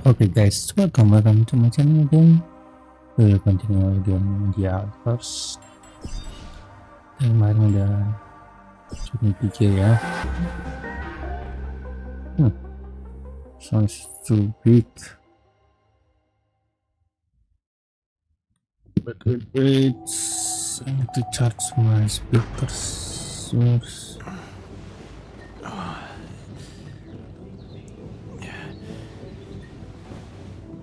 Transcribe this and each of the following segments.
Okay guys, welcome to my channel again. We'll continue again the others. Kemarin udah cumi pikir ya. Sounds too big. But wait, I need to charge my speakers first.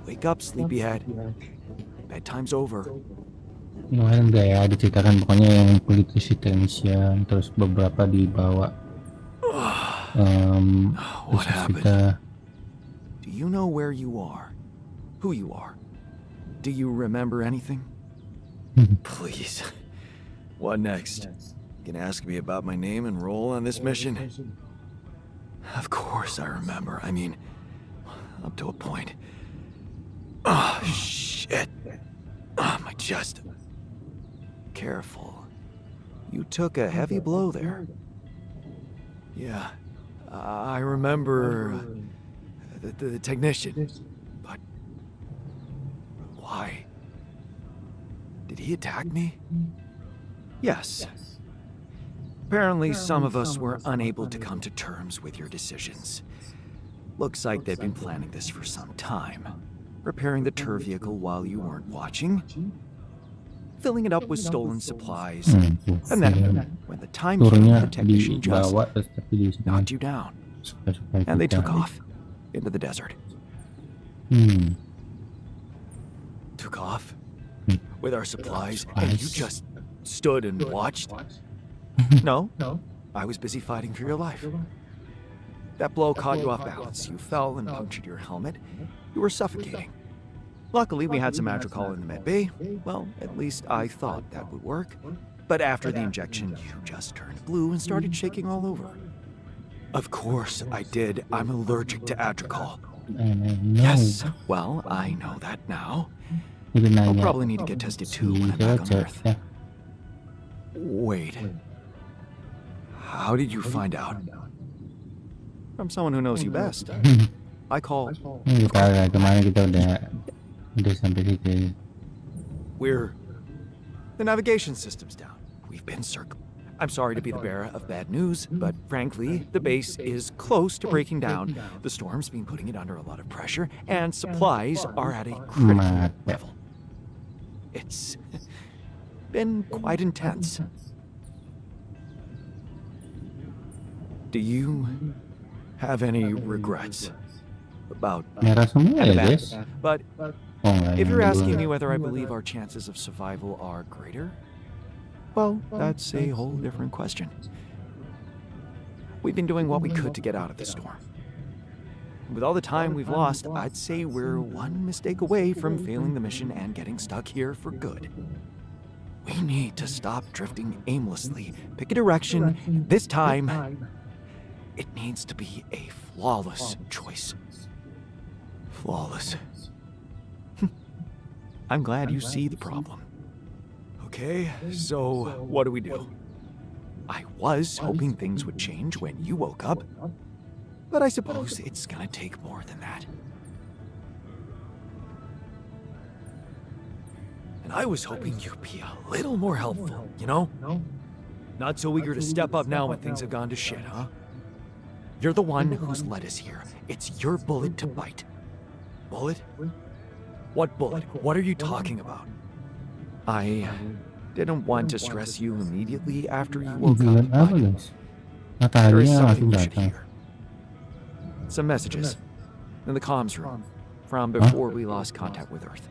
Wake up, sleepyhead. Bedtime's over. Kemarin enggak ya diceritakan pokoknya yang politisi tehniciann terus beberapa dibawa. What happened? Kita... Do you know where you are? Who you are? Do you remember anything? Please. What next? You can ask me about my name and role on this mission? Of course I remember. I mean, up to a point. Oh, shit. Oh, my chest. Careful. You took a heavy blow there. Yeah, I remember the technician. But why? Did he attack me? Yes. Apparently some of us were unable to come to terms with your decisions. Looks like they've been planning this for some time. Repairing the tour vehicle while you weren't watching. Filling it up with stolen supplies. And then, when the time came, the technician just knocked you down. And they took off into the desert. Took off with our supplies, and you just stood and watched? No, I was busy fighting for your life. That blow caught you off balance. You fell and punctured your helmet. You were suffocating. Luckily, we had some Madrigal in the med bay. Well, at least I thought that would work. But after the injection, you just turned blue and started shaking all over. Of course I did. I'm allergic to Adrical. Yes, well, I know that now. I'll probably need to get tested too when I'm back on Earth. Wait. How did you find out? From someone who knows you best. I call... We're... The navigation system's down. We've been circled. I'm sorry to be the bearer of bad news, but frankly, the base is close to breaking down. The storm's been putting it under a lot of pressure, and supplies are at a critical level. It's been quite intense. Do you have any regrets about that? But if you're asking me whether I believe our chances of survival are greater, well, that's a whole different question. We've been doing what we could to get out of the storm. With all the time we've lost, I'd say we're one mistake away from failing the mission and getting stuck here for good. We need to stop drifting aimlessly, pick a direction, and this time, it needs to be a flawless choice. Flawless. I'm glad you see the problem. Okay, so what do we do? I was hoping things would change when you woke up, but I suppose it's gonna take more than that. And I was hoping you'd be a little more helpful, you know? Not so eager to step up now when things have gone to shit, huh? You're the one who's led us here. It's your bullet to bite. Bullet? What bullet? What are you talking about? I didn't want to stress you immediately after you woke up, but there is something you should hear. Some messages in the comms room from before we lost contact with Earth.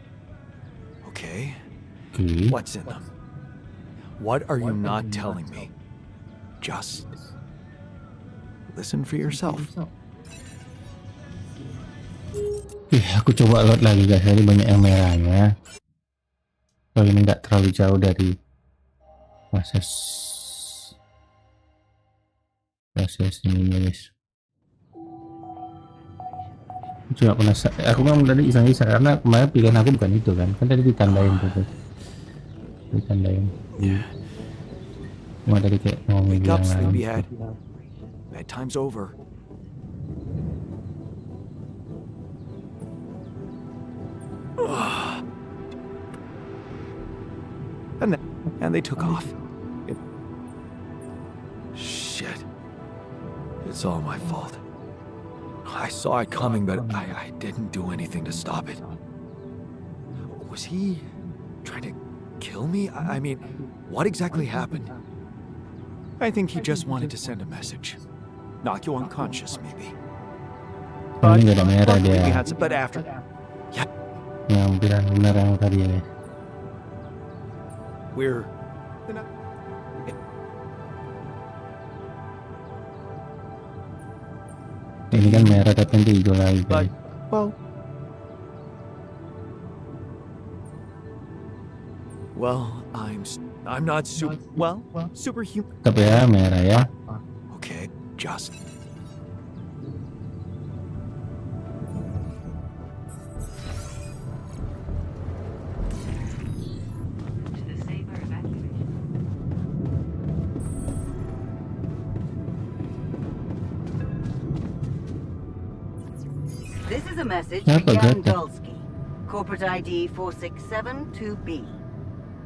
Okay, what's in them? What are you not telling me? Just listen for yourself. Aku coba load lagi guys, ini banyak yang merahnya. Kalau ini nggak terlalu jauh dari proses ini guys. Cuma penasaran, aku kan tadi iseng-iseng karena kemarin pilihan aku bukan itu kan tadi ditandain tuh. Ditandain. Cuma tadi kayak ngomongin yang lain. Bedtime's over. and they took off. Shit. It's all my fault. I saw it coming, but I didn't do anything to stop it. Was he trying to kill me? I mean, what exactly happened? I think he just wanted to send a message. Knock you unconscious, maybe. Ini nggak ada merah luckily we dia. had some, but after... Yeah, Yang benar yang tadi ya. we're... Ini kan merah tapi nanti hijau lagi But, guys. well, I'm not superhuman. Tetap ya merah ya. Okay, just... This is a message Yeah, for but Jan that- Dolski, corporate ID 4672B.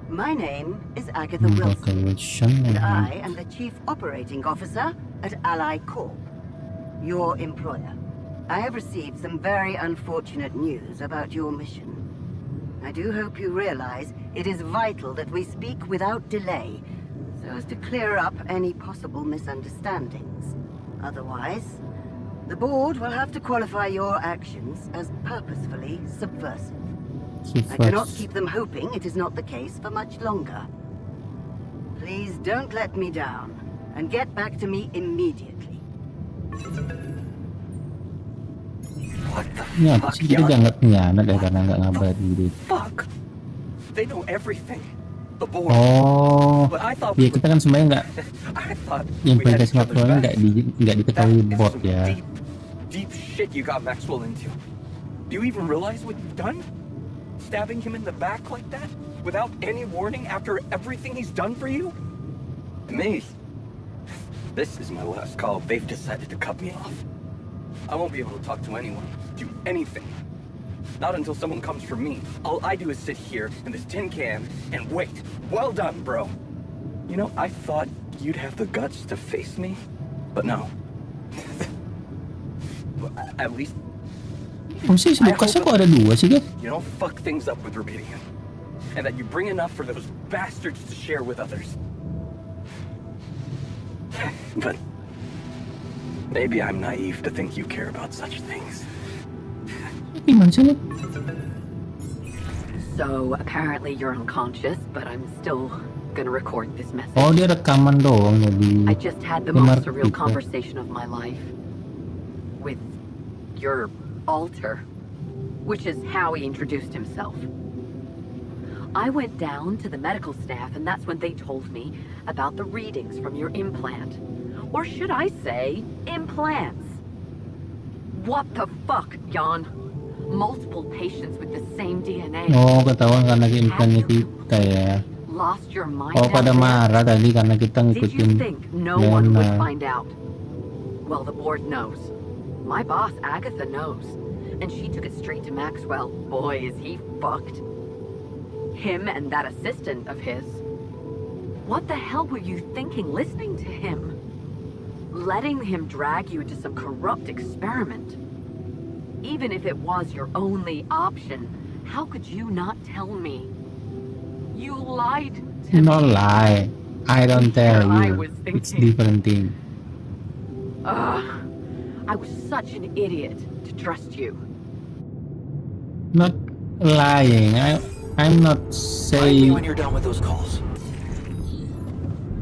My name is Agatha Wilson, Unconventional. and I am the Chief Operating Officer at Ally Corp, your employer. I have received some very unfortunate news about your mission. I do hope you realize it is vital that we speak without delay, so as to clear up any possible misunderstandings. Otherwise, the board will have to qualify your actions as purposefully subversive. I cannot keep them hoping it is not the case for much longer. Please don't let me down, and get back to me immediately. What the Ini apa fuck, sih? Kita Jan? dianggap pengkhianat ya karena nggak ngabarin gitu. Fuck! They know everything. The board. Oh, But I thought iya we kita kan sebenarnya nggak I thought yang we had perintah each other's Maxwell back. nggak diketahui That is bot some ya. Deep shit you got Maxwell into. Do you even realize what you've done? Stabbing him in the back like that? Without any warning after everything he's done for you? Me? This is my last call. They've decided to cut me off. I won't be able to talk to anyone, do anything. Not until someone comes for me. All I do is sit here in this tin can and wait. Well done, bro. You know, I thought you'd have the guts to face me, but no. At least, Maksudnya si Lucasnya kok ada dua sih guys? you don't fuck things up with Rubidium. And that you bring enough for those bastards to share with others. But maybe I'm naive to think you care about such things. Gimana sih lu? So apparently you're unconscious, but I'm still gonna record this message. Oh dia rekaman doang jadi. I just had the Benar most surreal gitu. conversation of my life with your alter, which is how he introduced himself. I went down to the medical staff, and that's when they told me about the readings from your implant. Or should I say, implants? What the fuck, Jan? Multiple patients with the same DNA. Oh ketahuan karena implannya kita ya. Lost your mind Oh out pada there? marah tadi karena kita Did you ngikutin think no one would Lena. find out? Well, the board knows. My boss, Agatha, knows. And she took it straight to Maxwell. Boy, is he fucked. Him and that assistant of his. What the hell were you thinking listening to him? Letting him drag you into some corrupt experiment. Even if it was your only option, how could you not tell me? You lied to No me. lie. I don't tell I you. was It's thinking. different thing. Ugh. I was such an idiot to trust you. Not lying. I'm not Find me saying when you're done with those calls.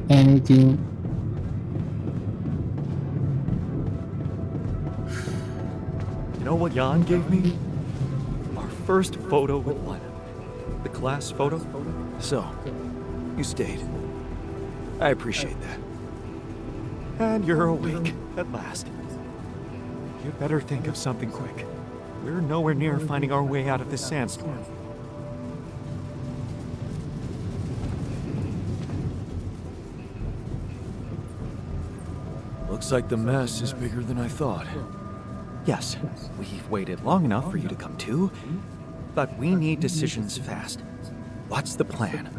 anything. You know what Jan gave me? Our first photo with Lena. The class photo. So, you stayed. I appreciate that. And you're awake at last. You better think of something quick. We're nowhere near finding our way out of this sandstorm. Looks like the mess is bigger than I thought. Yes, we've waited long enough for you to come to, but we need decisions fast. What's the plan?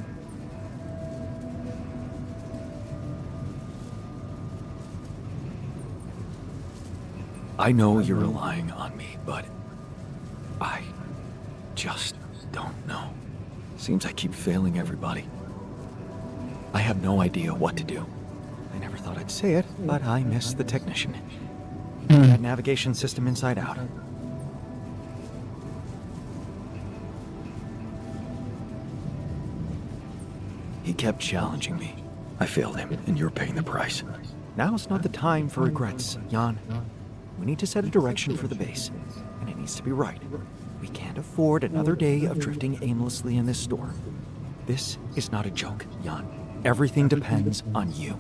I know you're relying on me, but I just don't know. Seems I keep failing everybody. I have no idea what to do. I never thought I'd say it, but I miss the technician. He knew that navigation system inside out. He kept challenging me. I failed him, and you're paying the price. Now's not the time for regrets, Jan. We need to set a direction for the base, and it needs to be right. We can't afford another day of drifting aimlessly in this storm. This is not a joke, Jan. Everything depends on you.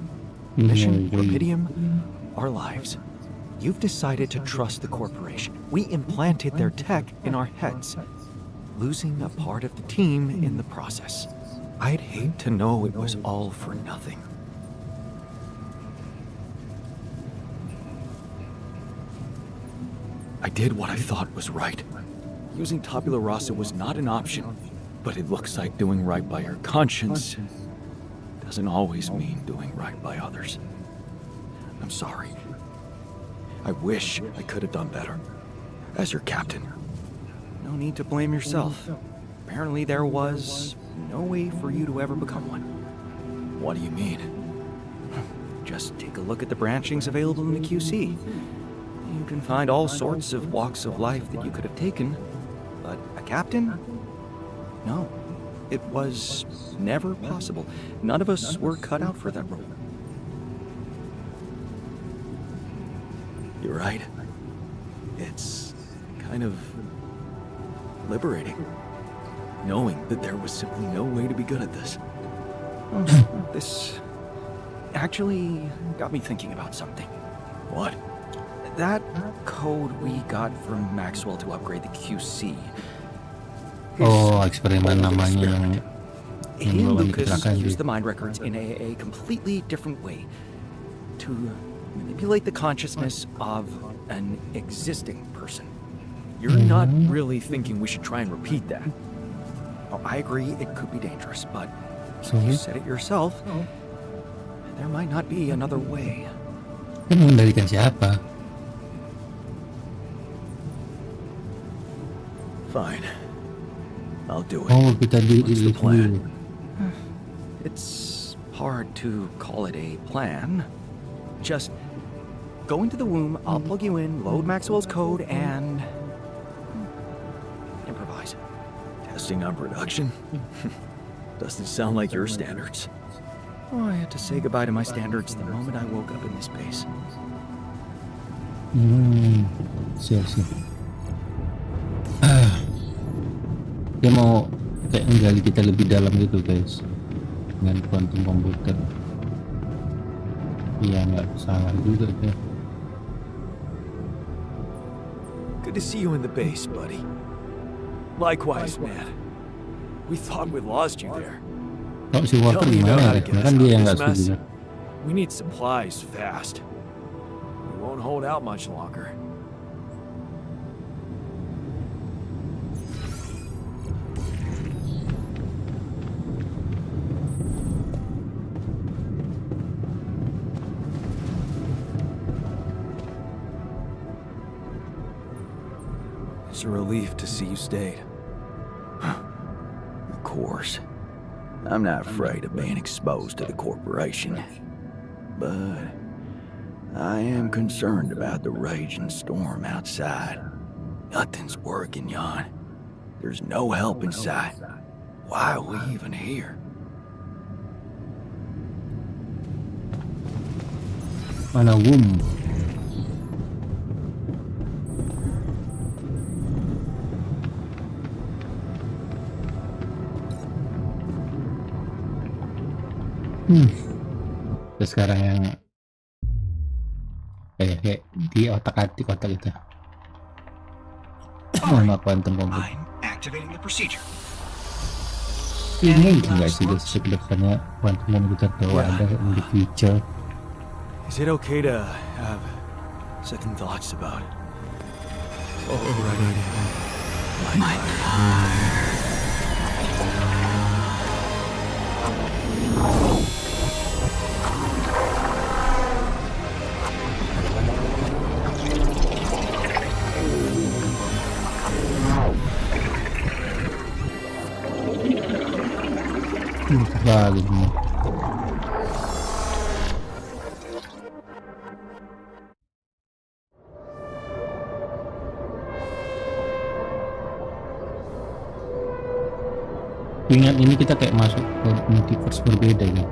Mission, Orpidium, our lives. You've decided to trust the corporation. We implanted their tech in our heads, losing a part of the team in the process. I'd hate to know it was all for nothing. I did what I thought was right. Using tabula rasa was not an option, but it looks like doing right by your conscience doesn't always mean doing right by others. I'm sorry. I wish I could have done better. As your captain. No need to blame yourself. Apparently there was no way for you to ever become one. What do you mean? Just take a look at the branchings available in the QC. You can find all sorts of walks of life that you could have taken, but a captain? No. It was never possible. None of us were cut out for that role. You're right. It's kind of liberating, knowing that there was simply no way to be good at this. This actually got me thinking about something. What? That code we got from Maxwell to upgrade the QC. Oh, eksperimen namanya yang He and bawa Lucas kecelakaan used di. the mind records in a completely different way to manipulate the consciousness of an existing person. You're not really thinking we should try and repeat that. Oh, I agree it could be dangerous, but you said it yourself. There might not be another way. Kan mengendalikan siapa? Fine. I'll do it. Oh, kita What's the plan? dulu. It's hard to call it a plan. Just go into the womb, I'll plug you in, load Maxwell's code, and improvise. Testing on production? Doesn't sound like your standards. Oh, I had to say goodbye to my standards the moment I woke up in this base. Siap. Dia mau kayak menggali kita lebih dalam gitu guys, dengan quantum komputer. Iya, nggak salah juga deh. Good to see you in the base, buddy. Likewise, man. We thought we lost you there. Kalau si Walter Tell me you know gimana how ya? to get us Kan out dia of yang this nggak mess. setuju. We need supplies fast. We won't hold out much longer. It's a relief to see you stayed. Of course. I'm not afraid of being exposed to the corporation. But I am concerned about the raging storm outside. Nothing's working, Jan. There's no help in sight. Why are we even here? Mana womb? Terus sekarang yang kayak di otak-atik otak kita. Nama quantum komputer. I'm activating the procedure. Ini enggak sih guys, depannya quantum komputer bahwa ada in the future. Is it okay to have second thoughts about overriding my bagus nih. Ingat ini kita kayak masuk ke multiverse berbeda ya.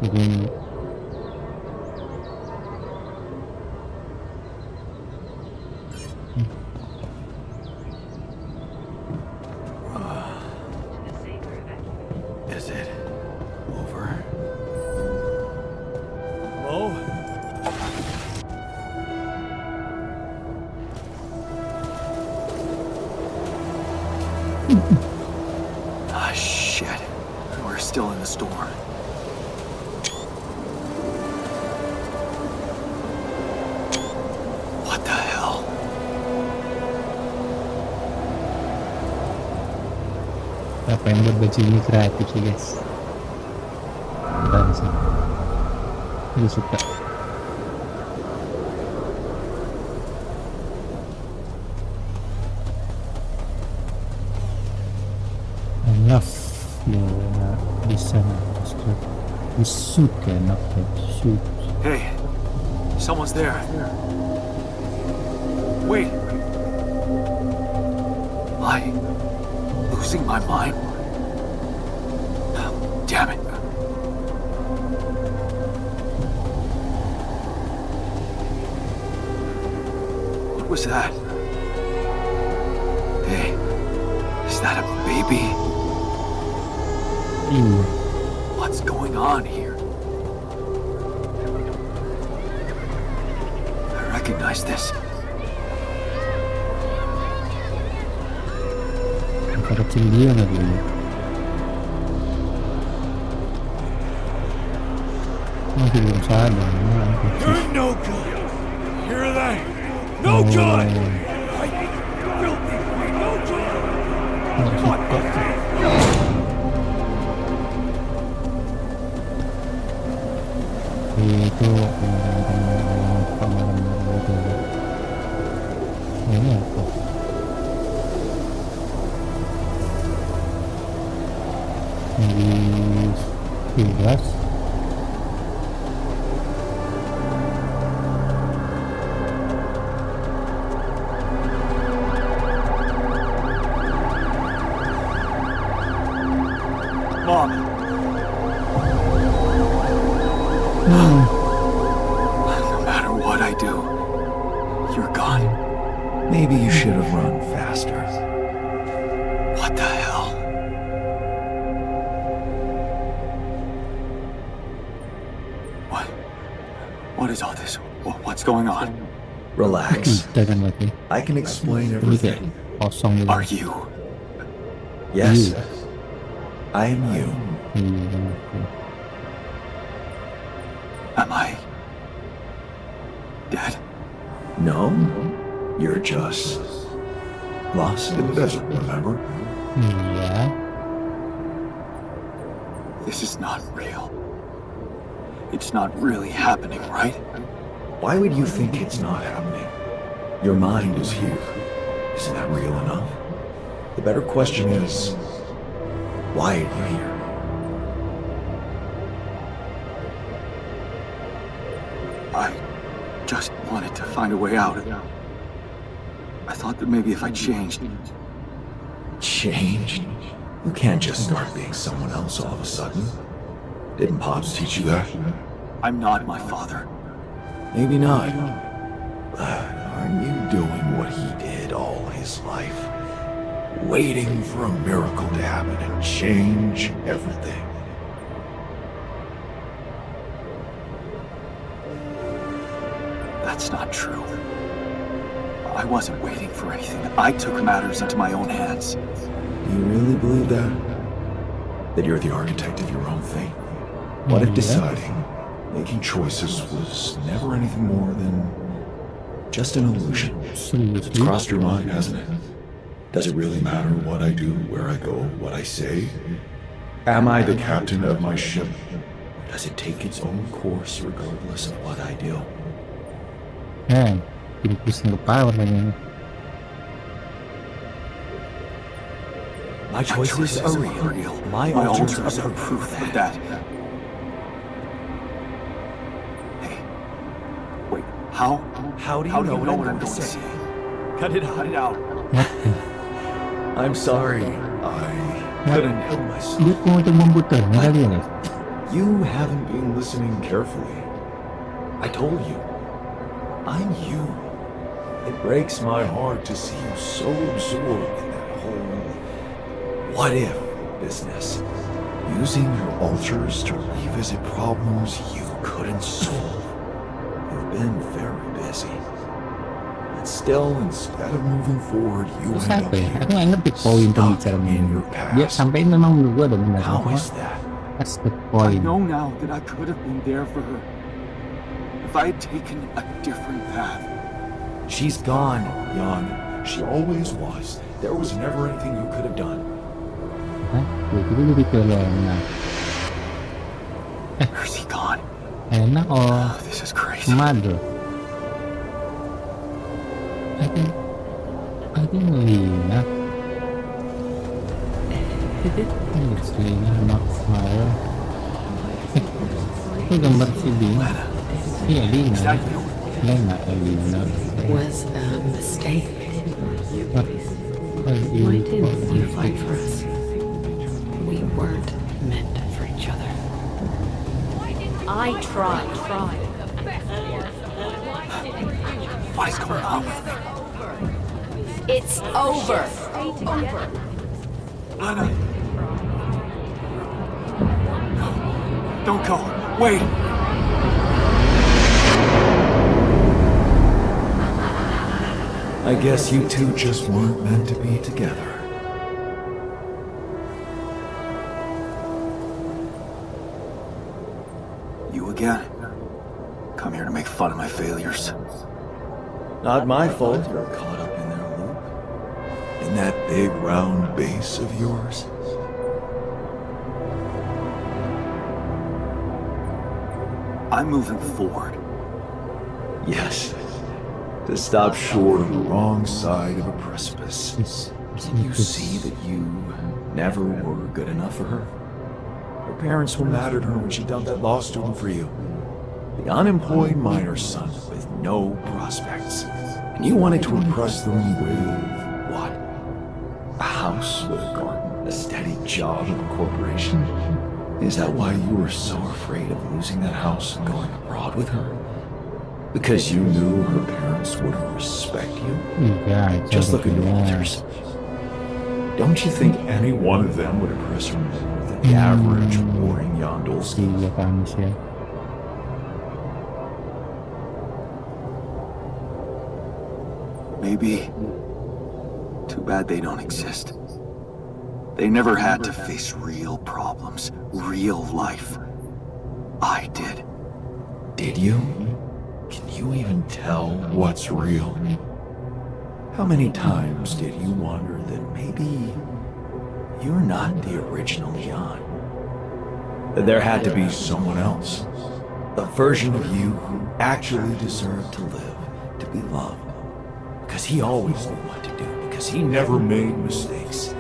Jadi Is it over? Hello? Ah, shit. We're still in the storm. What the hell? apa yang buat baju ini kreatif sih guys. Keren sih. Aku suka. Enough. Ya bisa di suit ya, not that suit. Hey, someone's there. Wait. Am I losing my mind? Damn it. What was that? Hey, is that a baby? Iya. What's going on here? I recognize this. Antara kecil dia nggak ini. Masih belum sadar. You're no good. Hear that? No good. I filthy boy, no good. What the hell? Itu pameran itu. Ini apa? Di 13. Mom. No matter what I do, you're gone. Maybe you should have run faster. What the hell? What is all this? What's going on? Relax. Jangan mati. I can explain Ini kayak everything. kosong gitu. Are you? Yes, I am you. Iya. Am I dead? No, you're just lost in the desert, remember? Iya. This is not real. It's not really happening, right? Why would you think it's not happening? Your mind is here. Isn't that real enough? The better question is, why are you here? I just wanted to find a way out. I thought that maybe if I changed. Changed? You can't just start being someone else all of a sudden. Didn't Pops teach you that? I'm not my father. Maybe not. But aren't you doing what he did all his life? Waiting for a miracle to happen and change everything. That's not true. I wasn't waiting for anything. I took matters into my own hands. Do you really believe that? That you're the architect of your own fate? What if deciding, making choices was never anything more than just an illusion? It's Seriously. crossed your mind, hasn't it? Does it really matter what I do, where I go, what I say? Am I the captain of my ship? Or does it take its own course regardless of what I do? Ini pusing kepala lagi. My choices are real. My altars are proof of that. Hey, wait, how? How do you know what I'm going to say? Cut it out. I'm sorry. I couldn't help myself. Dia kok macam membutarnya kali ni. You haven't been listening carefully. I told you. I'm you. It breaks my heart to see you so absorbed in that whole what-if business. Using your altars to revisit problems you couldn't solve. You've been very busy. But still, instead of moving forward, you Terus end apa up ya? here, Aku nggak ngerti poin stuck pembicaraan in ini. your Dia past. sampai memang menurut gua ada benar. How Cuma is that? that's the I point. know now that I could have been there for her. If I had taken a different path. She's gone, Jan. She always was. There was never anything you could have done. Hah? Jadi lebih ke Lena. Where's he gone? Lena or Oh, this is crazy. mother? I think Lena. It's Lena, not mother. Itu gambar si Lena. Iya Lena. Is that you? Lena, Lena. Was a mistake. What? Why didn't you fight for us? We weren't meant for each other. I tried. What is going on with me? It's over. Lana. No. Don't go. Wait. I guess you two just weren't meant to be together. You again. Come here to make fun of my failures. Not my fault you're caught up in their loop. In that big round base of yours. I'm moving forward. Yes. To stop short on the wrong side of a precipice. Did you see that you never were good enough for her? Her parents were mad at her when she dumped that law student for you. The unemployed miner's son with no prospects. And you wanted to impress them with what? A house with a garden, a steady job at a corporation? Is that why you were so afraid of losing that house and going abroad with her? Because you knew her parents wouldn't respect you? Iya, Just look at your contohnya. altars. Don't you think any one of them would impress her more than the average boring Jan Dolski? Iya kan sih. Maybe. Too bad they don't exist. They never had to face real problems, real life. I did. Did you? Can you even tell what's real? How many times did you wonder that maybe you're not the original Jan? That there had to be someone else. A version of you who actually deserved to live, to be loved. Because he always knew what to do, because he never made mistakes.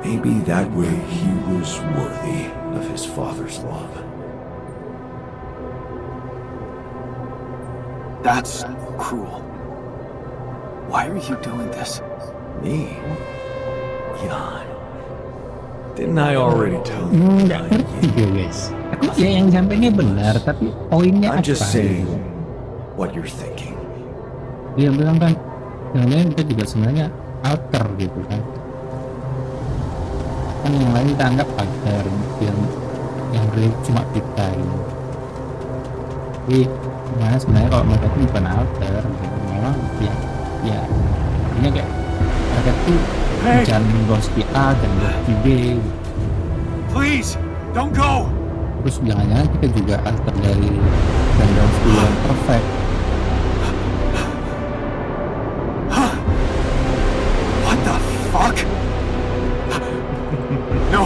Maybe that way he was worthy of his father's love. That's cruel. Why are you doing this? Me? Jan. Didn't I already tell you? Nggak ngerti gue guys. Aku ya yang sampainya benar, tapi poinnya I'm apa? just saying what you're thinking. Dia bilang kan, yang kita juga sebenarnya alter gitu kan. Kan yang lain kita anggap alter, yang real cuma kita gitu. Tapi gimana sebenarnya kalau mereka itu bukan alter gitu. Memang ya ini kayak mereka tuh Jan Dolski A dan Dolski B gitu. Please, don't go! Terus jangan-jangan kita juga alter dari Jan Dolski yang perfect. What the fuck? No!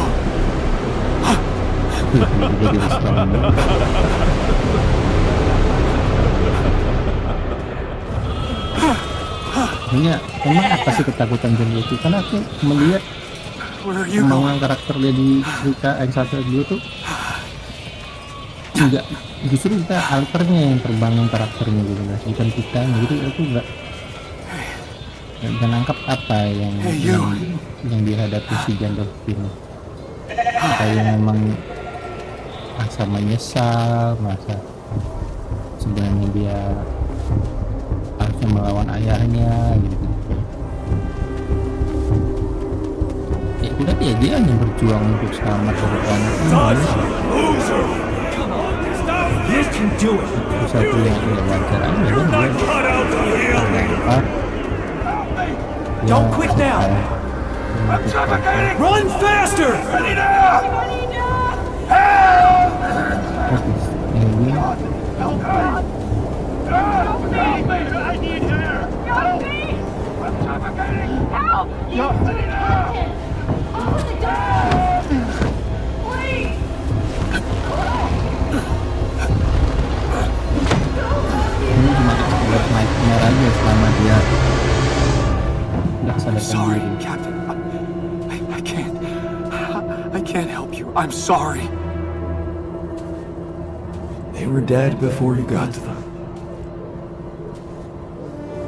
Jadi respon. Sebenarnya emang apa sih ketakutan Jan Dolski? Karena aku melihat Where are you pembangunan going? karakter dia di cerita X1 X2 tuh enggak, justru kita alternya yang terbangun karakternya gitu guys, bukan kita. Jadi aku nggak nangkap apa yang Hey, you. yang dihadapi si Jan Dolski ini. Apa yang memang masa menyesal, masa sebenarnya dia harusnya melawan ayahnya gitu. Ya udah, dia hanya berjuang untuk selamat dari planet ini. You can do it. Itu satu yang wajar aja kan, dia terdampar. Don't quit now. Run faster! Ini cuma sekedar nightmare aja selama dia nggak sadarkan Sorry, diri. Captain. I can't help you. I'm sorry. They were dead before you got to them.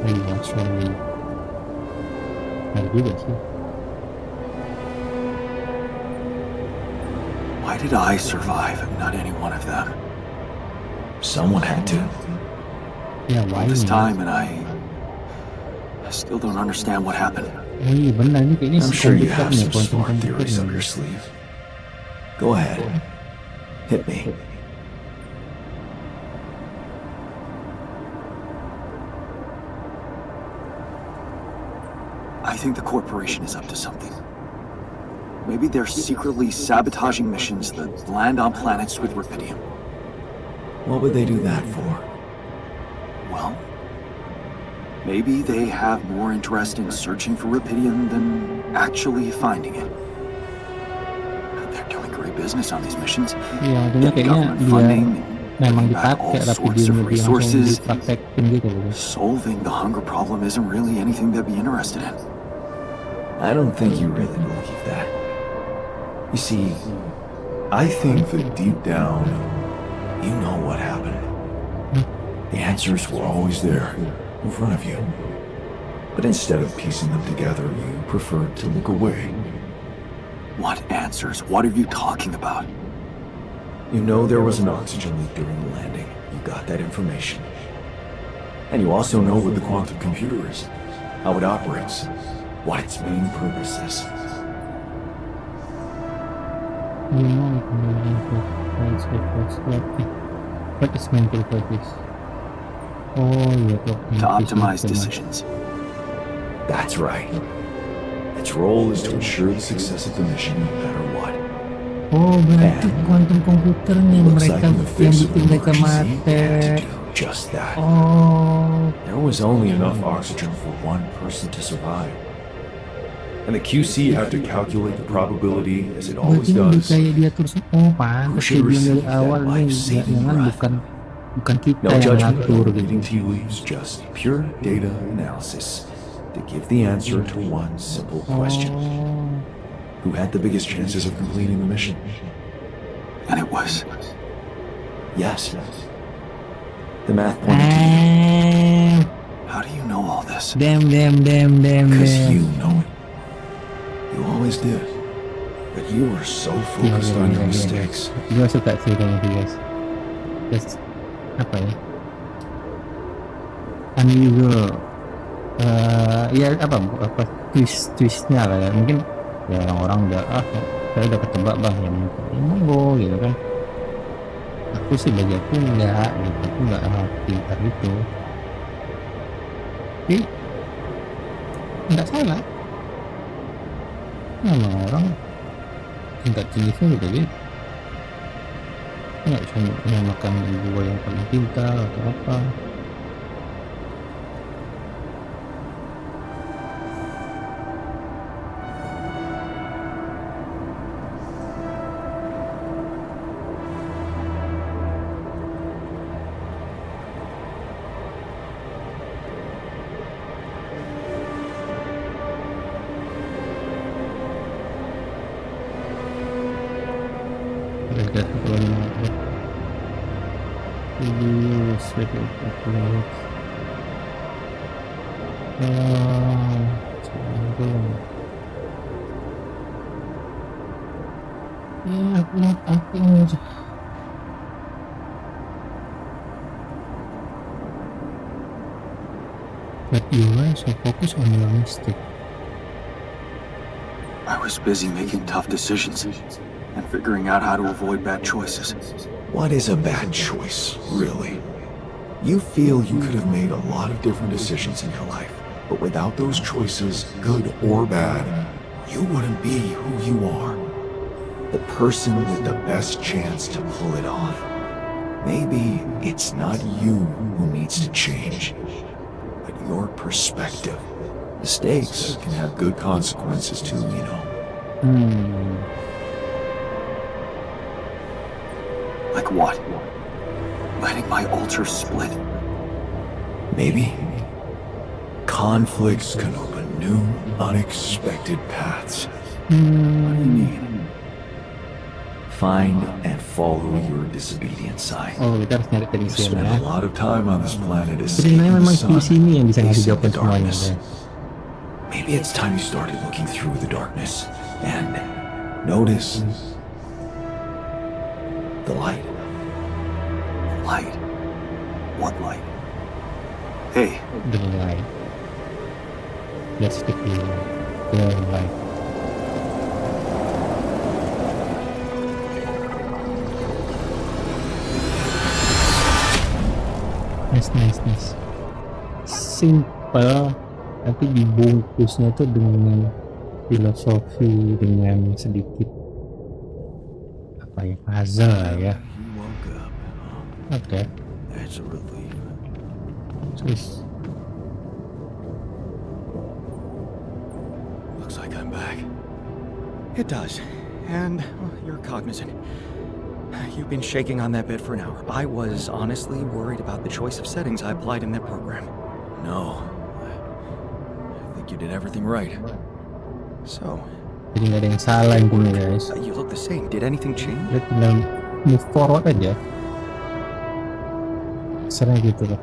Iya, sorry. Benar juga sih. Why did I survive and not any one of them? Someone had to. Ya, All why this nih? time and I still don't understand what happened. Oh iya benar, ini kayaknya I'm si sure you komputer have nih, some smart komputer theories up nih. your sleeve. Go ahead. Hit me. I think the corporation is up to something. Maybe they're secretly sabotaging missions that land on planets with rubidium. What would they do that for? Well, maybe they have more interest in searching for rubidium than actually finding it. They're doing great business on these missions. Iya, artinya Getting kayaknya government dia funding and memang bringing back all dipakai sorts Rapidium of lebih langsung resources. dipraktekin gitu loh. Solving the hunger problem isn't really anything they'd be interested in. I don't think you really believe that. You see, I think that deep down, you know what happened. The answers were always there, in front of you. But instead of piecing them together, you preferred to look away. What answers? What are you talking about? You know there was an oxygen leak during the landing. You got that information. And you also know what the quantum computer is, how it operates, what its main purpose is. What is mental purpose? Oh iya tuh. To optimize decisions. That's right. Its role is to ensure the success of the mission no matter what. Oh berarti quantum computer nih, Looks like mereka in the yang face of bikin mereka emergency, mati. they had to do just that. Oh. There was only enough oxygen for one person to survive. And the QC had to calculate the probability, as it always Berarti lebih does. kayak dia terus, oh pantas dia bilang dari awal nih, jangan bukan kita No yang judgment, ngatur no gitu. reading tea leaves, just pure data analysis to give the answer to one simple question. Oh. Who had the biggest chances of completing the mission? And it was. Yes. The math pointed to you. How do you know all this? Damn. Because you know it. You always did. But you were so focused on your mistakes. Gue suka sih kayak gitu guys. Just apa ya? Unusual. Ya apa twistnya lah ya. Mungkin ya orang-orang udah saya udah ketebak bang yang monggo gitu kan. Aku sih bagi aku enggak gitu, aku nggak ngerti hal itu. Tapi nggak salah. Memang orang tingkat jenisnya gitu gitu. Nggak bisa menyamakan ibu yang paling pintar atau apa. going over. Use with it. Ya, buat apa aja. But you were so focused on your mistake. I was busy making tough decisions and figuring out how to avoid bad choices. What is a bad choice, really? You feel you could have made a lot of different decisions in your life, but without those choices, good or bad, you wouldn't be who you are. The person with the best chance to pull it off. Maybe it's not you who needs to change, but your perspective. Mistakes can have good consequences too, you know. Like what? Letting my altar split? Maybe. Conflicts can open new, unexpected paths. What do you mean? Find and follow your disobedient side. Oh, kita harus nyari You tehniciann spent ya. a lot of time on this planet Sebenarnya escaping the memang sun, di sini yang bisa ngasih facing jawaban the semuanya. darkness. Ya. Maybe it's time you started looking through the darkness and notice the light. Light? What light? Hey, The light. That's the key. The light. Nice. Simple, tapi dibungkusnya tuh dengan filosofi, dengan sedikit apa ya, puzzle ya. you woke up. Oke. That's a relief. Terus Looks like I'm back. It does. And you're cognizant. You've been shaking on that bed for an hour. I was honestly worried about the choice of settings I applied in that program. No. I think you did everything right. So, jadi nggak ada yang salah intinya guys. you look the same. Did anything change? Kita tinggal move forward aja. Serah gitu loh.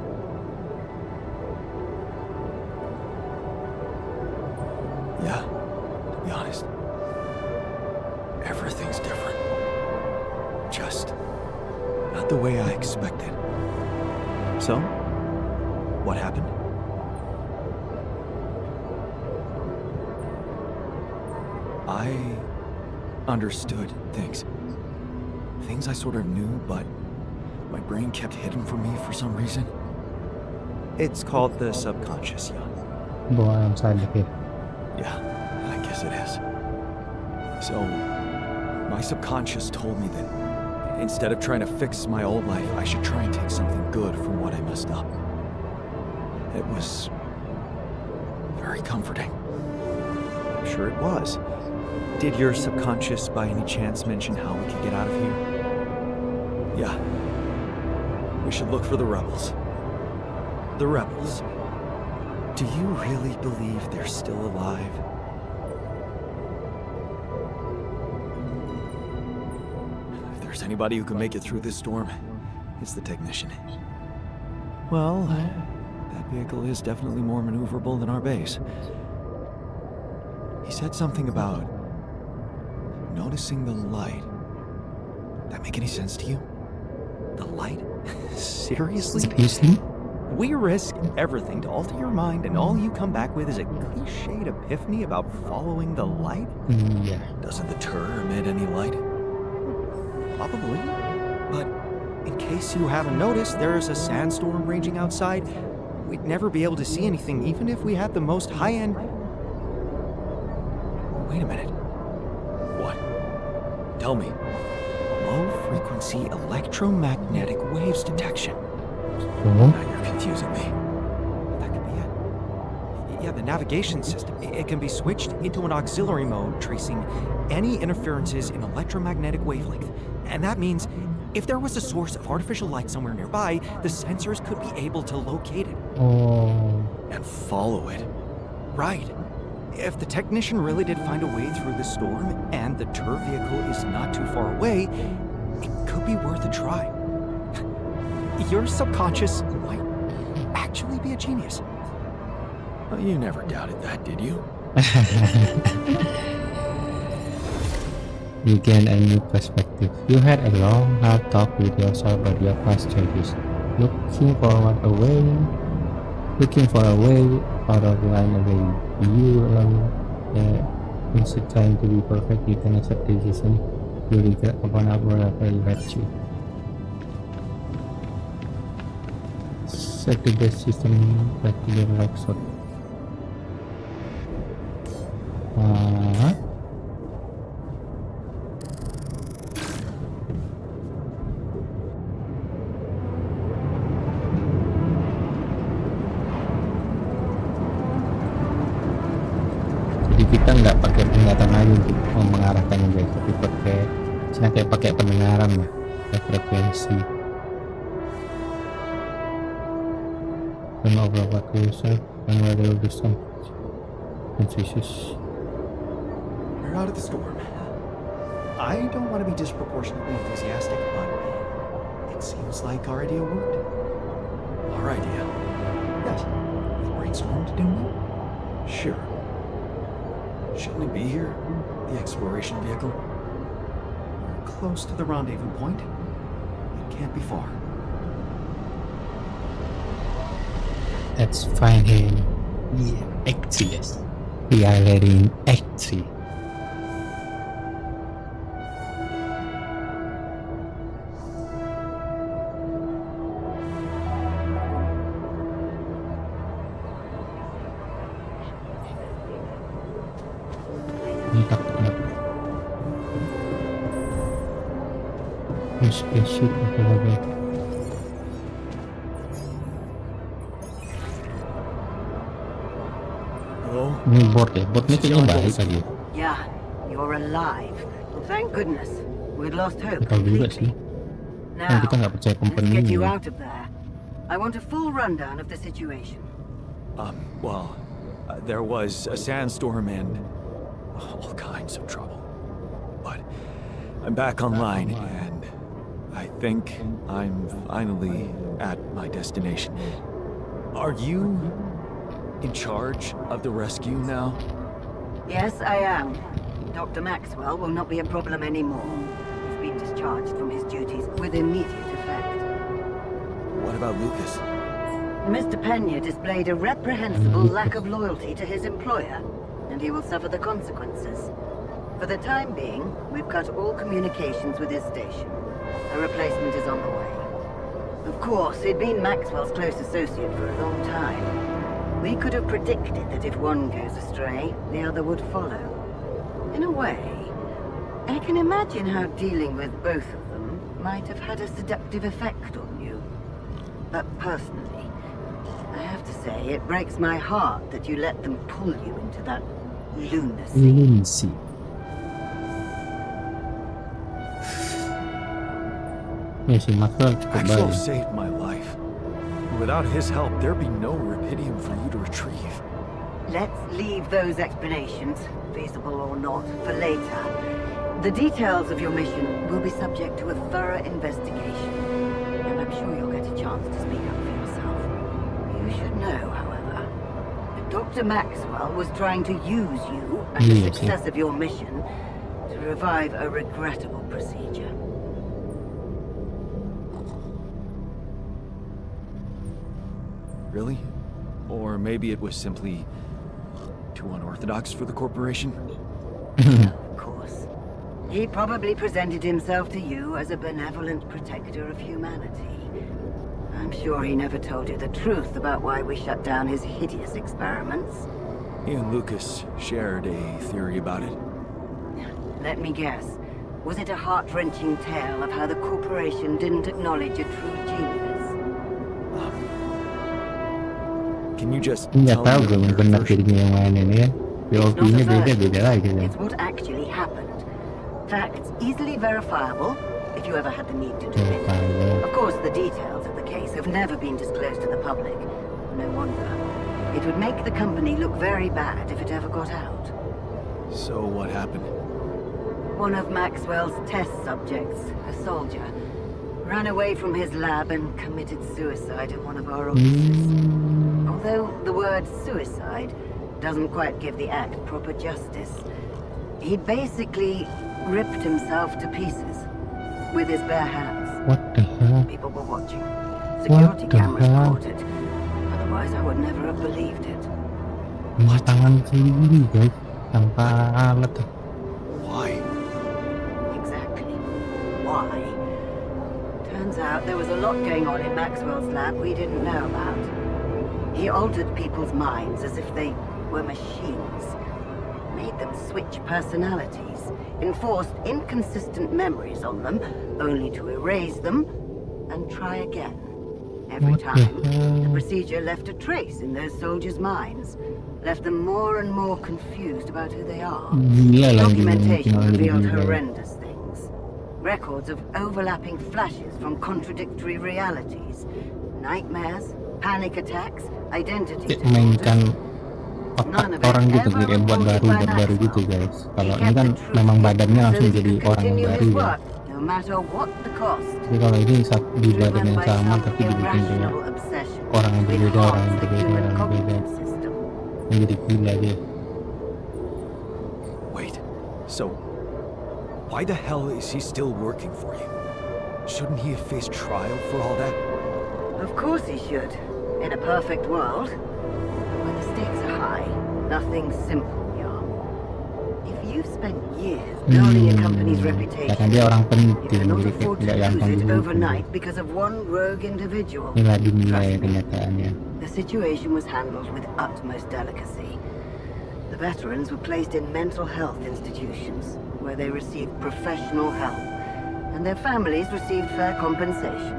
Yeah, to be honest. Everything's different. Just not the way I expected. So, what happened? I understood things. Things I sort of knew, but my brain kept hidden from me for some reason. It's called the subconscious, Jan. Bawah alam sadar ya. Yeah, I guess it is. So, my subconscious told me that instead of trying to fix my old life, I should try and take something good from what I messed up. It was very comforting. I'm sure it was. Did your subconscious by any chance mention how we could get out of here? Yeah. We should look for the rebels. The rebels. Do you really believe they're still alive? If there's anybody who can make it through this storm, it's the technician. Well, that vehicle is definitely more maneuverable than our base. He said something about noticing the light. That make any sense to you? The light? Seriously? Seriously? We risk everything to alter your mind, and all you come back with is a cliched epiphany about following the light? Iya. Doesn't the Tur emit any light? Probably. But in case you haven't noticed, there's a sandstorm raging outside. We'd never be able to see anything, even if we had the most high-end... Wait a minute. What? Tell me. Low-frequency electromagnetic waves detection. So, Now you're confusing me. That could be it. Yeah, the navigation system. It can be switched into an auxiliary mode, tracing any interferences in electromagnetic wavelength. And that means if there was a source of artificial light somewhere nearby, the sensors could be able to locate it. oh, And follow it. Right. If the technician really did find a way through the storm, and the Tur vehicle is not too far away, it could be worth a try. Your subconscious might actually be a genius. Well, you never doubted that, did you? You gain a new perspective. You had a long, hard talk with yourself about your past choices, looking for a way out of line away. You alone, instead trying to be perfect, you can accept the decision you regret upon wherever you had to. Set the best system back to your life shot. Jadi kita nggak pakai penglihatan lagi untuk mengarahkannya guys, tapi pakai pendengaran ya, pakai frekuensi. Turn over what to yourself and where there will be some confusions. We're out of the storm. I don't want to be disproportionately enthusiastic, but it seems like our idea worked. Our idea? Yes. We brainstormed, didn't we? Sure. Shouldn't it be here? The exploration vehicle? We're close to the rendezvous point. It can't be far. That's fine. Yes. We are ready in action. Spaceship available. Hello? Ini boardnya kayaknya baik kali ya. Yeah, you're alive. Well, thank goodness. We'd lost hope Tahu juga sih. completely. Kan Now, kita nggak percaya let's company get ini. you out of there. I want a full rundown of the situation. Well, there was a sandstorm and all kinds of trouble. But I'm back online and I think I'm finally at my destination. Are you in charge of the rescue now? Yes, I am. Dr. Maxwell will not be a problem anymore. He's been discharged from his duties with immediate effect. What about Lucas? Mr. Pena displayed a reprehensible lack of loyalty to his employer, and he will suffer the consequences. For the time being, we've cut all communications with his station. A replacement is on the way. Of course, he'd been Maxwell's close associate for a long time. We could have predicted that if one goes astray, the other would follow. In a way, I can imagine how dealing with both of them might have had a seductive effect on you. But personally, I have to say, it breaks my heart that you let them pull you into that lunacy. Ya si Maxwell cukup Maxwell baik. saved my life. Without his help, there'd be no Rapidium for you to retrieve. Let's leave those explanations, feasible or not, for later. The details of your mission will be subject to a thorough investigation, and I'm sure you'll get a chance to speak up for yourself. You should know, however, that Dr. Maxwell was trying to use you and the Yes, success of your mission to revive a regrettable procedure. Really? Or maybe it was simply too unorthodox for the corporation? Of course. He probably presented himself to you as a benevolent protector of humanity. I'm sure he never told you the truth about why we shut down his hideous experiments. He and Lucas shared a theory about it. Let me guess. Was it a heart-wrenching tale of how the corporation didn't acknowledge a true genius? Can you just Nggak tell tahu me gue your benar version? dirinya yang mana ini ya. It's not POV-nya a version. beda lagi ya. It's what actually happened. Facts easily verifiable if you ever had the need to do it. Verifiable. Of course, the details of the case have never been disclosed to the public. No wonder. It would make the company look very bad if it ever got out. So what happened? One of Maxwell's test subjects, a soldier, Ran away from his lab and committed suicide in one of our offices. Although the word suicide doesn't quite give the act proper justice. He basically ripped himself to pieces with his bare hands. What the hell? People were watching. Security the cameras hell? caught it. Otherwise, I would never have believed it. Bunuh tangan sendiri guys, tanpa alat. Why? Exactly. Why? Turns out there was a lot going on in Maxwell's lab we didn't know about. He altered people's minds as if they were machines. Made them switch personalities. Enforced inconsistent memories on them, only to erase them and try again. Every What the time, the hell? procedure left a trace in those soldiers' minds. Left them more and more confused about who they are. Gila lah Documentation revealed gila. horrendous things. Records of overlapping flashes from contradictory realities. Nightmares, panic attacks, identity Kayak mainkan disorders. otak orang gitu, kayak buat baru gitu guys. Kalau ini kan memang badannya langsung jadi orang yang baru ya. No matter what the cost. Jadi kalau ini di badan yang sama tapi dibikin kayak orang yang berbeda, orang yang berbeda. Ini jadi gila dia. Wait, so why the hell is he still working for you? Shouldn't he have faced trial for all that? Of course he should. In a perfect world. When the stakes are high, nothing's simple, Jan. If you've spent years building a company's reputation, Karena dia orang you penting, cannot jadi afford to tidak yang lose it tanggung. overnight because of one rogue individual. Inilah dunia Trust ya me. kenyataannya. The situation was handled with utmost delicacy. The veterans were placed in mental health institutions where they received professional help, and their families received fair compensation.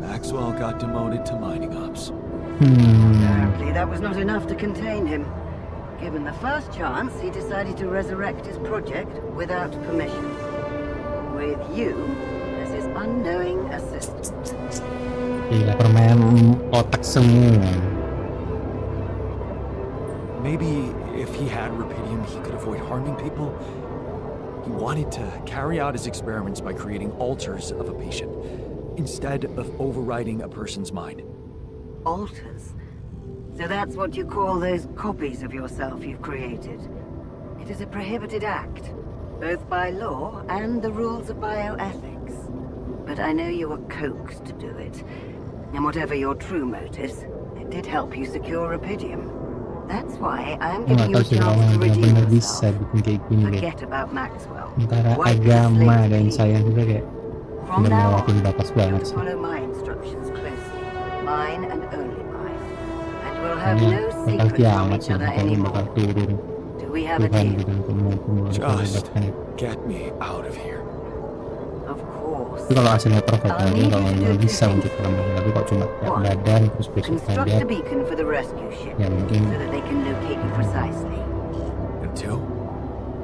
Maxwell got demoted to mining ops. Apparently that was not enough to contain him. Given the first chance, he decided to resurrect his project without permission. With you as his unknowing assistant. Gila, permainan otak semua. Maybe if he had Rupidium, he could avoid harming people. He wanted to carry out his experiments by creating alters of a patient, instead of overriding a person's mind. Alters? So that's what you call those copies of yourself you've created. It is a prohibited act, both by law and the rules of bioethics. But I know you were coaxed to do it. And whatever your true motives, it did help you secure Rupidium. That's why I'm Nggak giving you tahu a sih kalau chance to benar redeem bisa yourself. bikin kayak gini deh. Forget about Maxwell. Antara Wipe the agama slate dan clean. saya juga kayak From udah now melewatin on, batas you banget have to sih. follow my instructions closely. Mine and only mine. And we'll have Ini no bakal secrets from kiamat each sih, other bakal anymore. turun. Do we have a Tuhan deal? bukan pembunuh Just get me out of here. Of course. Tapi kalau hasilnya perfect lagi, kalau nggak bisa untuk kelemahan, tapi kalau cuma kayak badan terus besok Construct sadar, a beacon for the rescue ship ya mungkin so that they can locate you precisely. And two?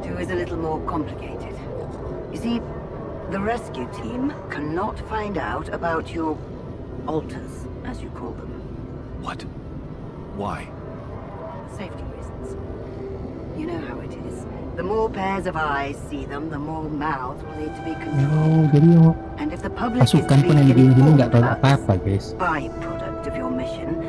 2 is a little more complicated. You see, the rescue team cannot find out about your alters, as you call them. What? Why? Safety reasons. You know how it is. The more pairs of eyes see them, the more mouths will need to be controlled. jadi And if the public is to pasukan be pun yang begini informed nggak tahu about apa-apa this guys. byproduct of your mission,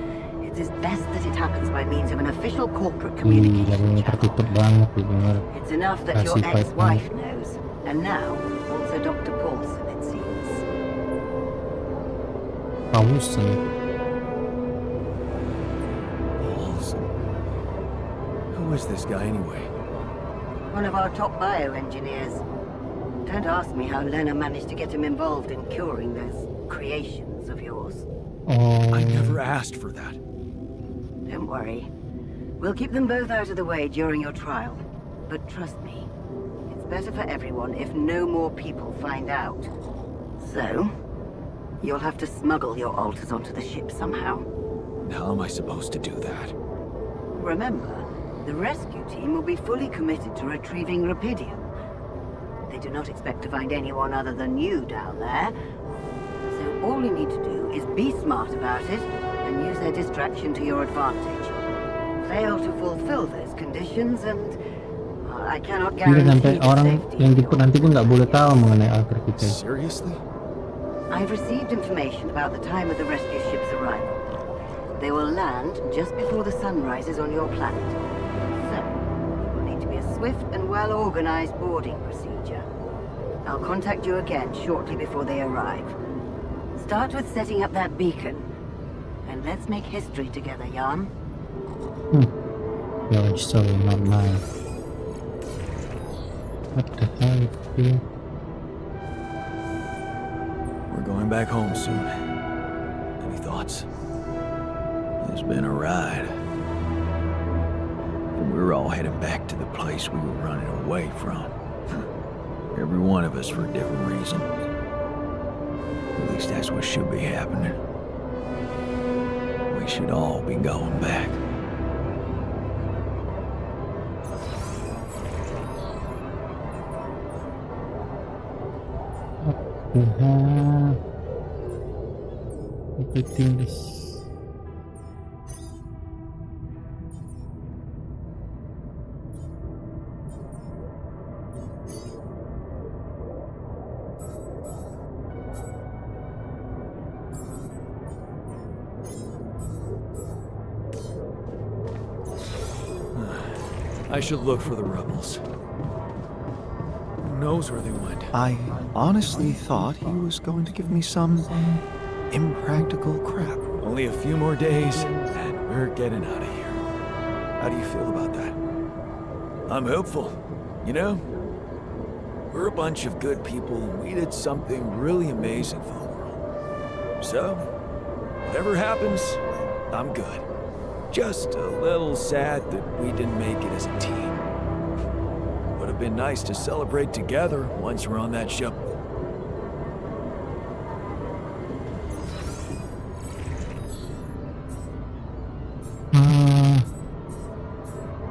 it is best that it happens by means of an official corporate Jadi communication channel. tertutup banget gitu. It's enough that your Classified ex-wife knows, and now also Dr. Paulson, it seems. Paulson. Paulson? Who is this guy anyway? One of our top bioengineers. Don't ask me how Lena managed to get him involved in curing those creations of yours. Oh, I never asked for that. Don't worry. We'll keep them both out of the way during your trial. But trust me, it's better for everyone if no more people find out. So, you'll have to smuggle your alters onto the ship somehow. How am I supposed to do that? Remember, the rescue team will be fully committed to retrieving Rupidium. They do not expect to find anyone other than you down there. So all you need to do is be smart about it and use their distraction to your advantage. Fail to fulfill those conditions and I cannot Jadi sampai guarantee the orang safety yang of jemput your nanti pun nggak boleh tahu mengenai alter kita. Seriously? I've received information about the time of the rescue ship's arrival. They will land just before the sun rises on your planet. So, it will need to be a swift and well-organized boarding procedure. I'll contact you again shortly before they arrive. Start with setting up that beacon. And let's make history together, Jan. Your story, not mine. What the hell is this? We're going back home soon. Any thoughts? It's been a ride. And we're all heading back to the place we were running away from. Every one of us for a different reason. At least that's what should be happening. We should all be going back. Everything is I should look for the rebels. Who knows where they went? I honestly thought he was going to give me some impractical crap. Only a few more days, and we're getting out of here. How do you feel about that? I'm hopeful. You know, we're a bunch of good people, and we did something really amazing for the world. So, whatever happens, I'm good. Just a little sad that we didn't make it as a team. Would have been nice to celebrate together once we're on that ship.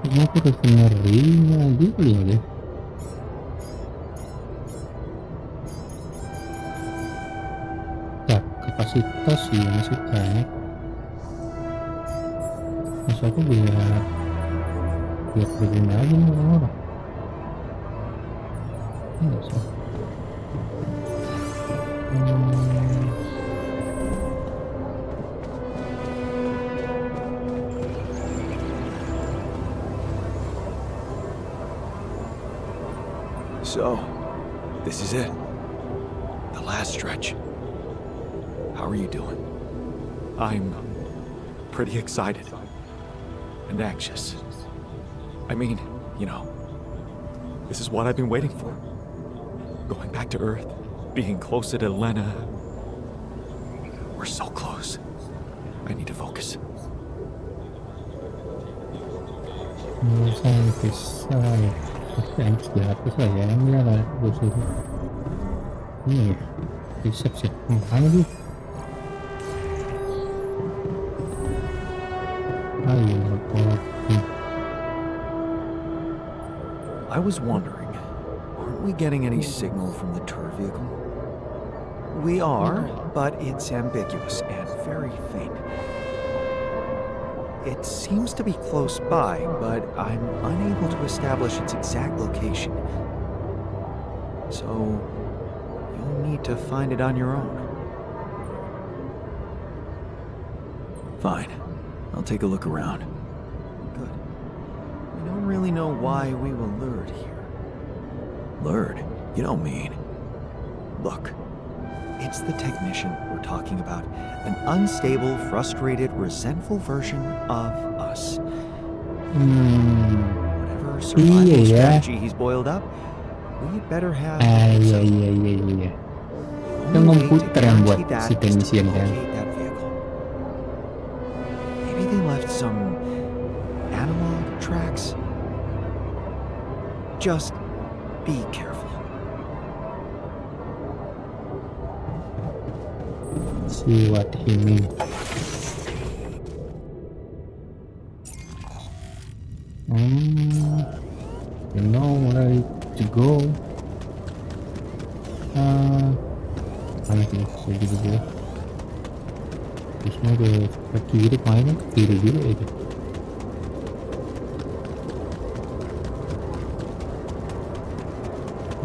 Ini aku udah ngerinya dulu ya deh. Ya, kapasitas sih masih banyak. Masa aku biar berguna aja nih orang-orang. Enggak sih. So, this is it. The last stretch. How are you doing? I'm pretty excited. And anxious. I mean, you know, this is what I've been waiting for. Going back to Earth, being closer to Lena. We're so close. I need to focus. Saya bisa yang sejati sayangnya lah gue suruh ini bisa sih mana dia I was wondering, aren't we getting any signal from the tur vehicle? We are, but it's ambiguous and very faint. It seems to be close by, but I'm unable to establish its exact location. So, you'll need to find it on your own. Fine. I'll take a look around. Good. We don't really know why we were lured here. Lured? You don't mean... Look. It's the technician we're talking about. An unstable, frustrated, resentful version of us. Whatever survival strategy he's boiled up, we'd better have... iya. Itu komputer yang buat si tehniciann kan. Maybe they left some analog tracks. Just be careful. See what he means. You know where to go. Mana sih segitu dulu. Terusnya ke kiri kemana? Ke kiri dulu aja.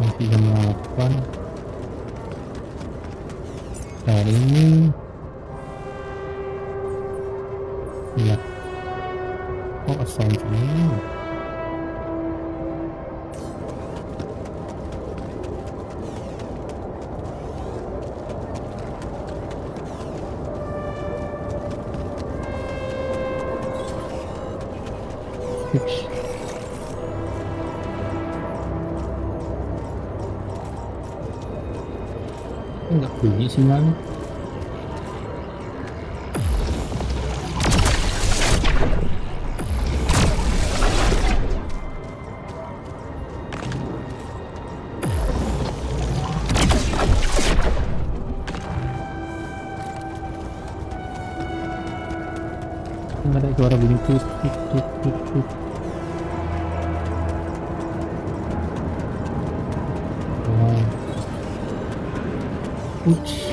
Masih jam 8. Dan ini lihat assign ini enggak bunyi sinyalnya. Ada suara bunyi tut tut tut tut tut. Ups.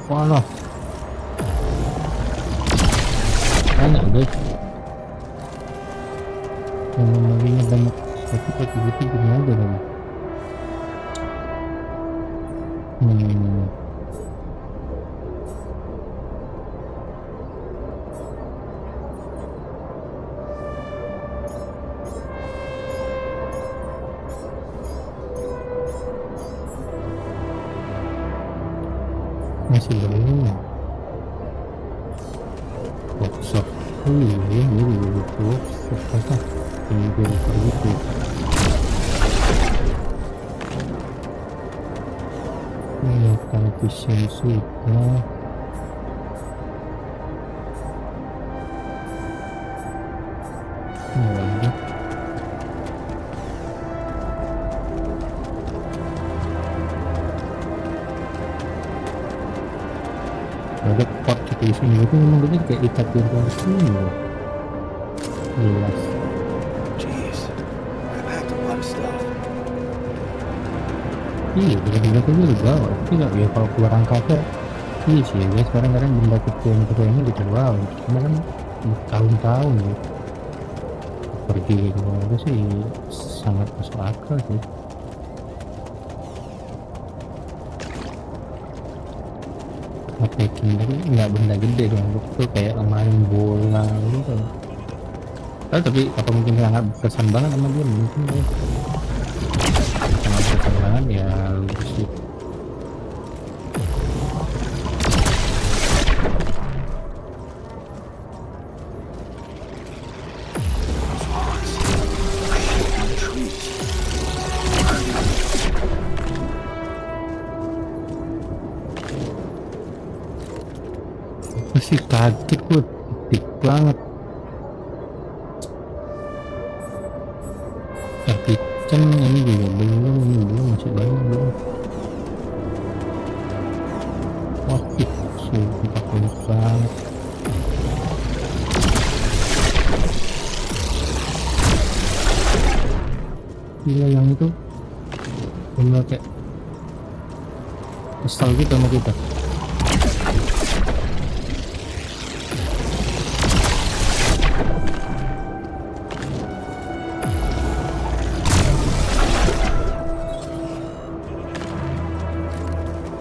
Walah, banyak guys, yang memilinya banyak, tapi gitu gini aja kan. Masih belum workshop. Ini workshop apa? Ini gitu. Ini efisiensi ya. Ada pot di sini itu memang benar kayak ikat di sini loh. Jelas. Jeez, I packed a lot of stuff. Iya, benda-benda itu dibawa. Tapi nggak ya kalau keluar angkasa. Iya sih ya, sekarang benda kecil ini kita bawa. Cuma kan tahun-tahun ya. Pergi gitu itu sih sangat masuk akal sih. Packing tapi nggak benda gede dong, tuh kayak main bola gitu. Tapi apa mungkin sangat berkesan banget sama dia, mungkin ya. Sangat berkesan banget ya, sih. Masih kaget gue, titik banget. Kitchen ini juga belum masih belum. Wah, sumpah banget banget. Gila yang itu bener kayak kesel gitu sama kita.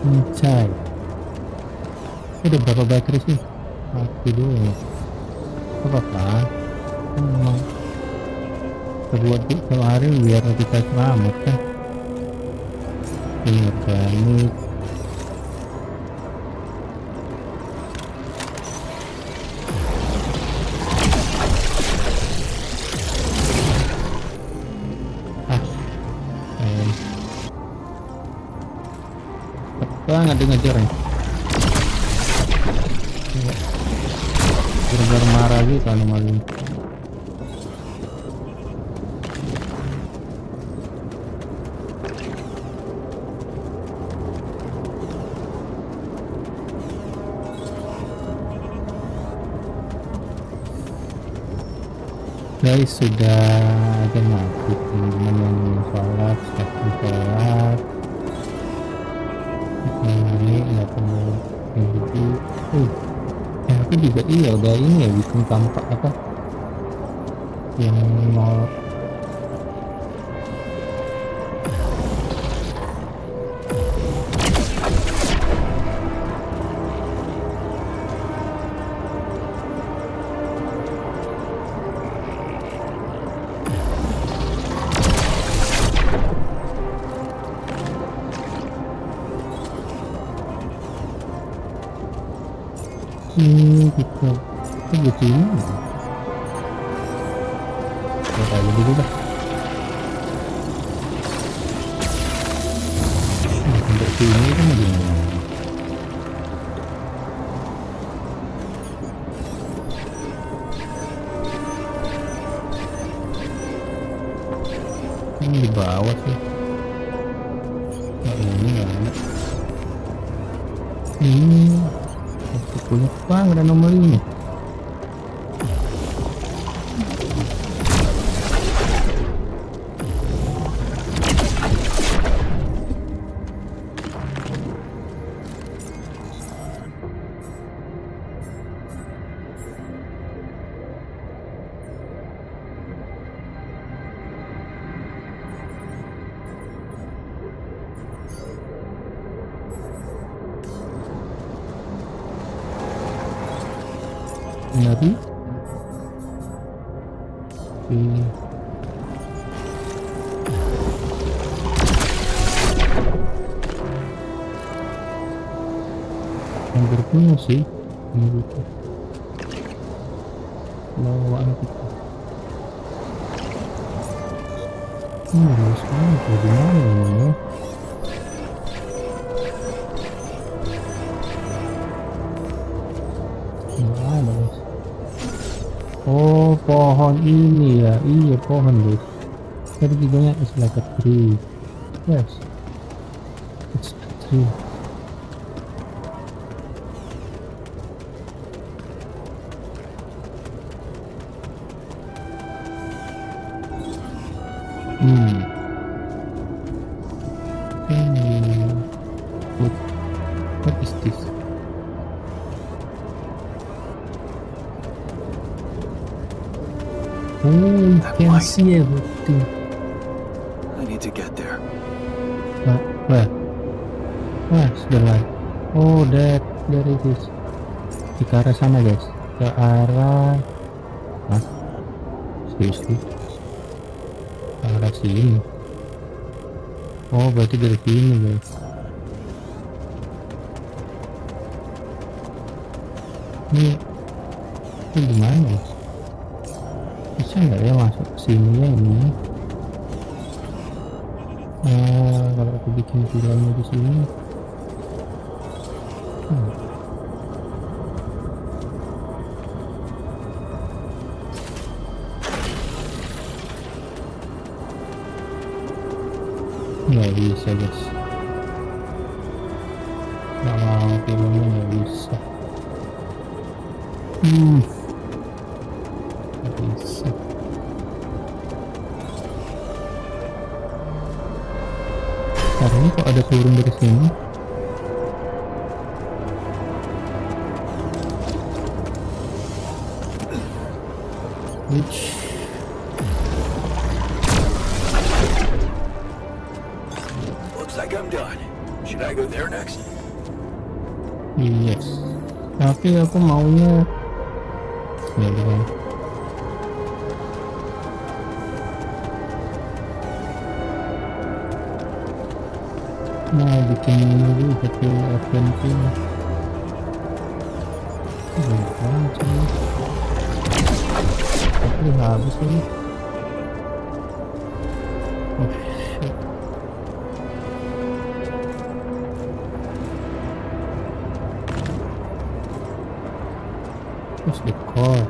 Mencai. Ada berapa baterai sih? Mati dulu. Apa-apa? Memang terbuat kemarin biar kita selamat kan. Ini organik. Banget dia ngejar ya. Gara-gara marah gitu anomali. Guys, sudah ada maghrib, teman-teman yang sholat, sholat ini nggak perlu begitu. Aku juga udah ini ya, bikin tampak apa yang mau gitu. Begini ya kayak dulu lah. Sampai sini kan gimana? Ini di bawah sih. Nah, ini nggak ada. Ini punya banget anomali ini. Nyari yang berpunya sih ini gitu bawaan kita harus banget di mana ini ya. Oh, pohon ini ya. Iya, pohon guys. Tadi bilangnya it's like a tree. Yes, it's a tree. What is this? Oh, you can see everything. I need to get there. Where? Sudah light. Oh, there it is. Ke arah sana guys. Ke arah. Seriously? Ke arah sini. Oh, berarti dari sini guys. Ini gimana guys? Bisa nggak ya masuk ke sini ya ini? Kalau aku bikin filmnya di sini, nggak bisa guys. Nggak mau filmnya nggak bisa. Nggak bisa. Caranya kok ada turun dari sini? Looks like I'm done. Should I go there next? Yes. Tapi aku maunya ya kan. Mau bikin ini dulu satu adventure. Tapi habis ini. Oh shit. Terus core.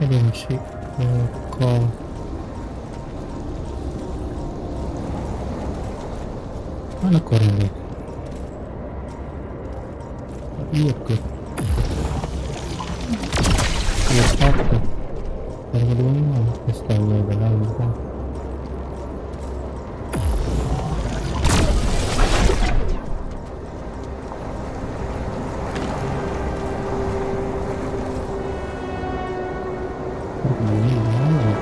Hidden ship core. Mana core ini? Iya ke. Iya satu. Yang kedua ini pestanya dalam kan. Ini mana?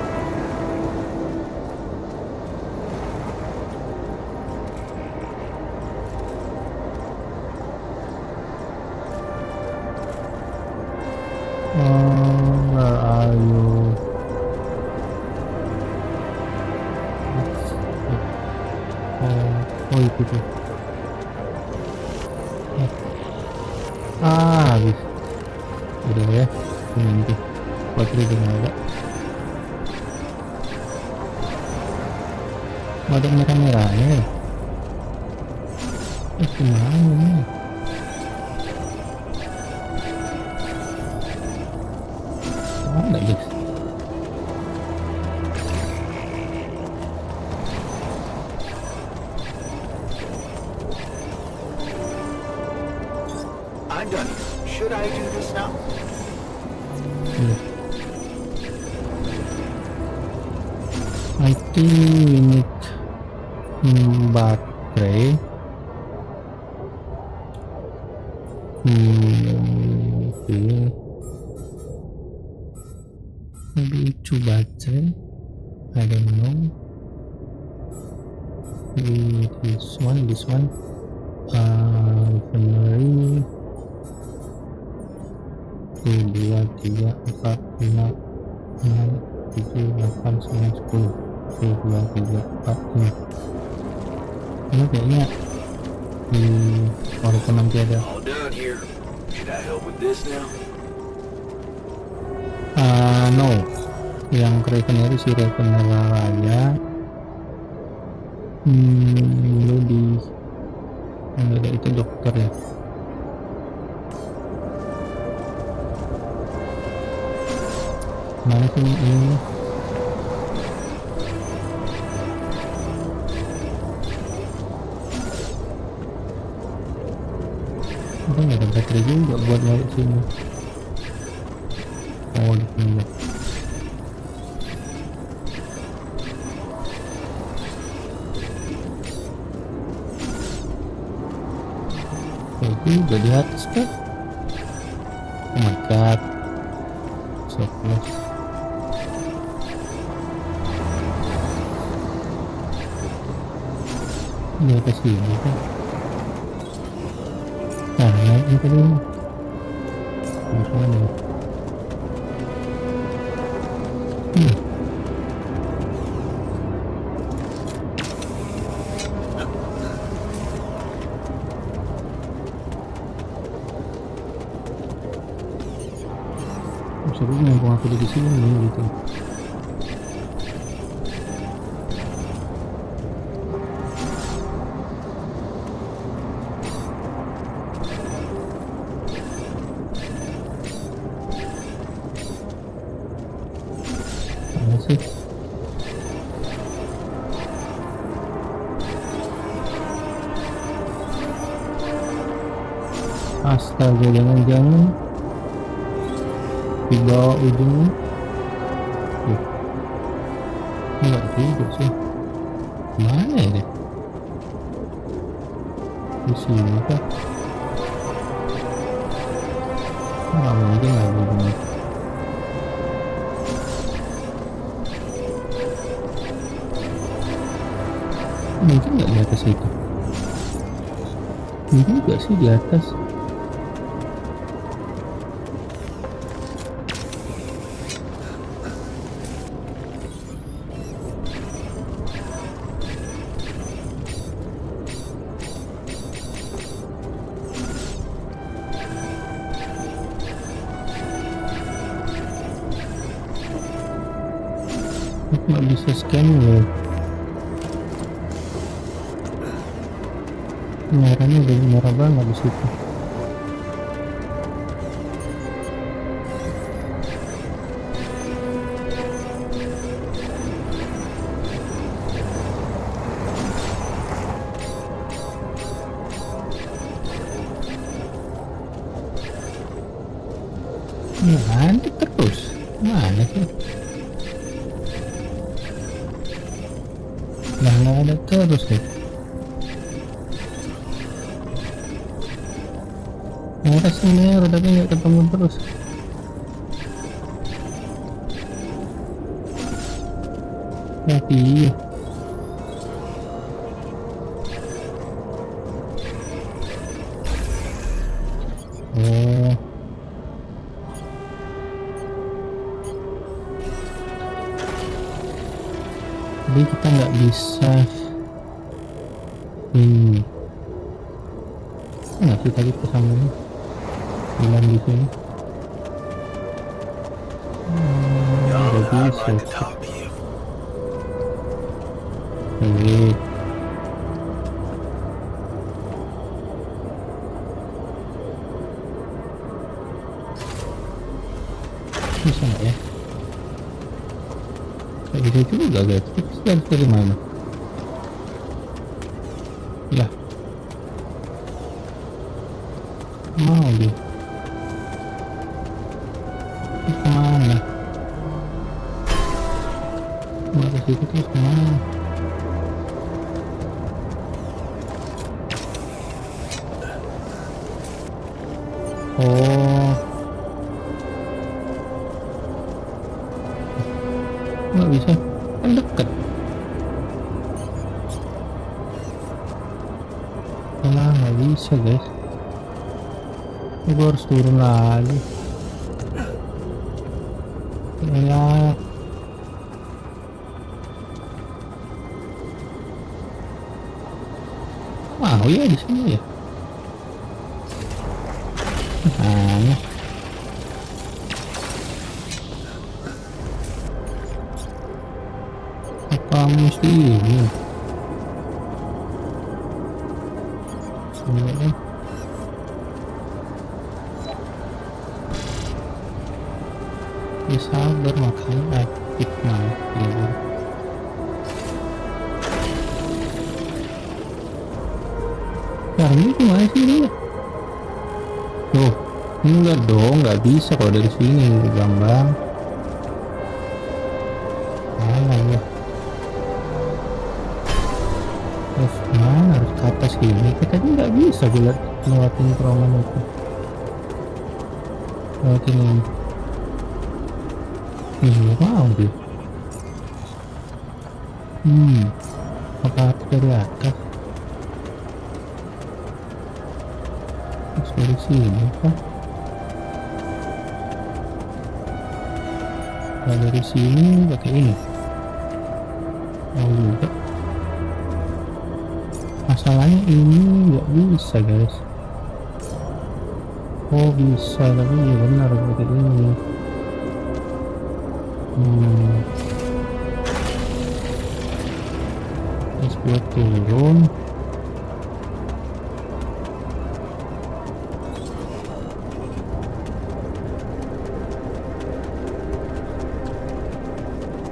Where are you? Oh itu tuh. Habis. Udah ya. Ini tuh. Baterai udah nggak ada. Ada merah-merahnya. Gimana nih? Ada guys. I'm done. Should I do this now? I think we need baterai. Okay. Maybe 2 baterai. I don't know. Maybe this one. Refinery. 1, 2, 3, 4, 5, 6, 7, 8, 9, 10. 1, 2, 3, 4, 5. Ini kayaknya walaupun nanti ada All done here. Should I help with this now? no, yang refinery si refinery aja. Lebih yang ada itu dokter ya. Mana sih ini? Udah nggak ada baterai juga buat nyari sini. Oh di sini. Itu udah di atas kan? Oh my god. So close. Di atas sini kan? Nah, ini tadi. Di mana? Seru mumpung aku di sini gitu. Mana sih? Astaga, jangan-jangan di bawah ujungnya enggak juga sih. Mana ya deh? Di sini kah? Nggak mungkin lah begini. Mungkin nggak di atas itu? Mungkin nggak sih di atas? Nggak bisa scan ya. Merahnya udah merah banget di situ. Nanti terus mana sih? Nah, nggak ada terus deh. Merah sih merah tapi nggak ketemu terus. Tapi iya. Oh. Jadi kita nggak bisa nggak sih tadi kesambungnya bilang di sini nggak bisa bisa nggak ya kayak gitu juga guys, kita dari mana ya mau dia ini kemana mau ke situ terus kemana oh nggak bisa kan deket malah nggak bisa guys. Gue harus turun lagi ya. Wow ya di sini ya. Aneh. Apa mesti ini? Sebenarnya ya sabar makanya aktif mati. Nah ini gimana sih dia? Tuh, enggak dong, nggak bisa kalau dari sini gampang. Mana ya? Terus mana harus ke atas gini? Kita nggak bisa gue lewatin terowongan itu. Lewatin ini. Iya mau dia. Apa dari atas? Terus dari sini kan? Nah dari sini pakai ini. Mau juga. Masalahnya ini nggak bisa guys. Oh bisa tapi ya benar pakai ini. Terus buat turun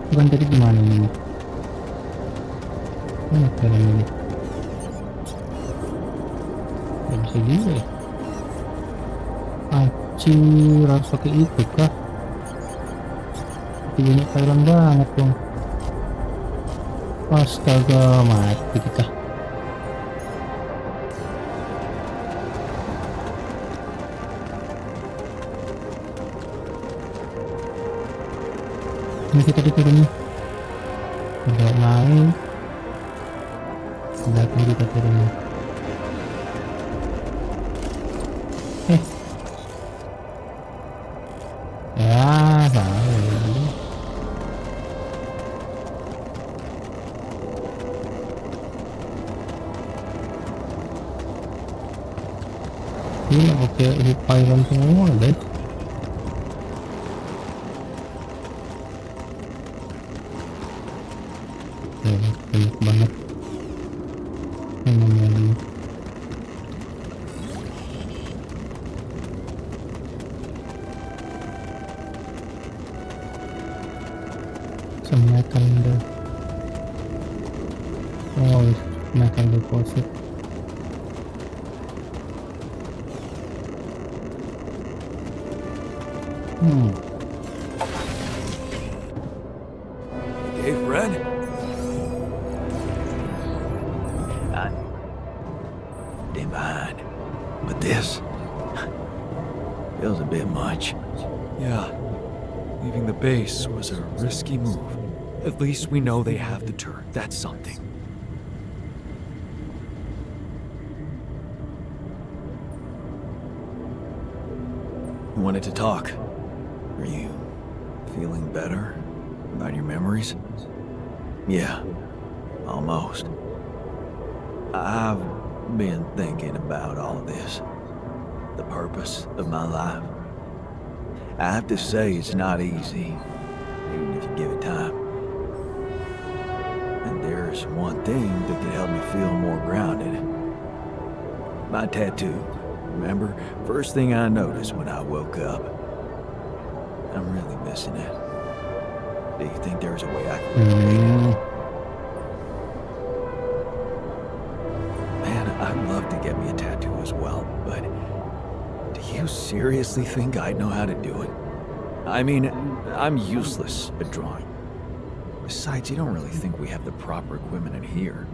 bukan tadi gimana ini jalan ini nggak bisa juga ya anjir harus pakai itu kah banyak Thailand banget dong. Astaga mati kita. Ini kita diturunnya udah naik belakang kita turunnya ya salah ini oke Thailand semua guys. Banyak banget ini the metal deposit. Hey, Fred? I didn't mind, but this feels a bit much. Yeah, leaving the base was a risky move. At least we know they have the turret. That's something. I wanted to talk. Are you feeling better about your memories? Yeah, almost. I've been thinking about all of this. The purpose of my life. I have to say it's not easy, even if you give it time. And there's one thing that could help me feel more grounded. My tattoo. Remember? First thing I noticed when I woke up. I'm really missing it. Do you think there's a way I can recreate it? Man, I'd love to get me a tattoo as well, but do you seriously think I'd know how to do it? I mean, I'm useless at drawing. Besides, you don't really think we have the proper equipment in here.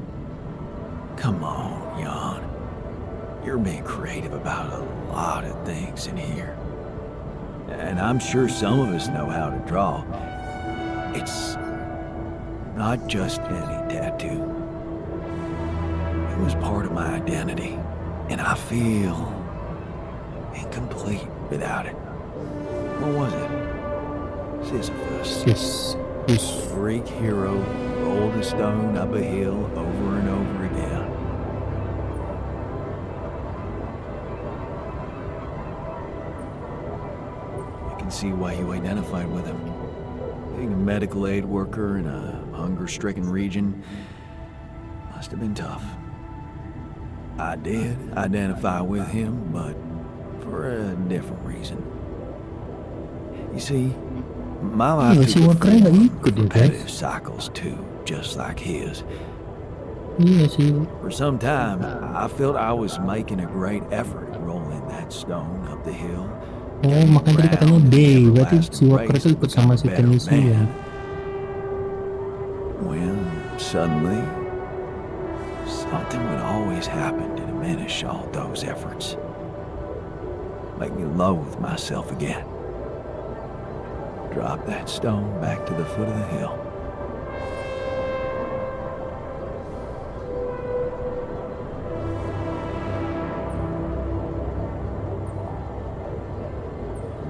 Come on, Jan. You're being creative about a lot of things in here. And I'm sure some of us know how to draw. It's not just any tattoo. It was part of my identity, and I feel incomplete without it. What was it? Sisyphus. Yes. Greek hero rolled a stone up a hill over and over again. I can see why you identified with him. Being a medical aid worker in a hunger-stricken region must have been tough. I did identify with him, but for a different reason. You see, my life Iya, si took a workernya nggak form ikut of ya, repetitive guys. cycles too, just like his. Iya sih. For some time, I felt I was making a great effort rolling that stone up the hill. Oh, makanya tadi katanya D. Berarti si worker itu ikut sama si tehniciann. When suddenly, something would always happen to diminish all those efforts. Make me loathe myself again. Drop that stone back to the foot of the hill.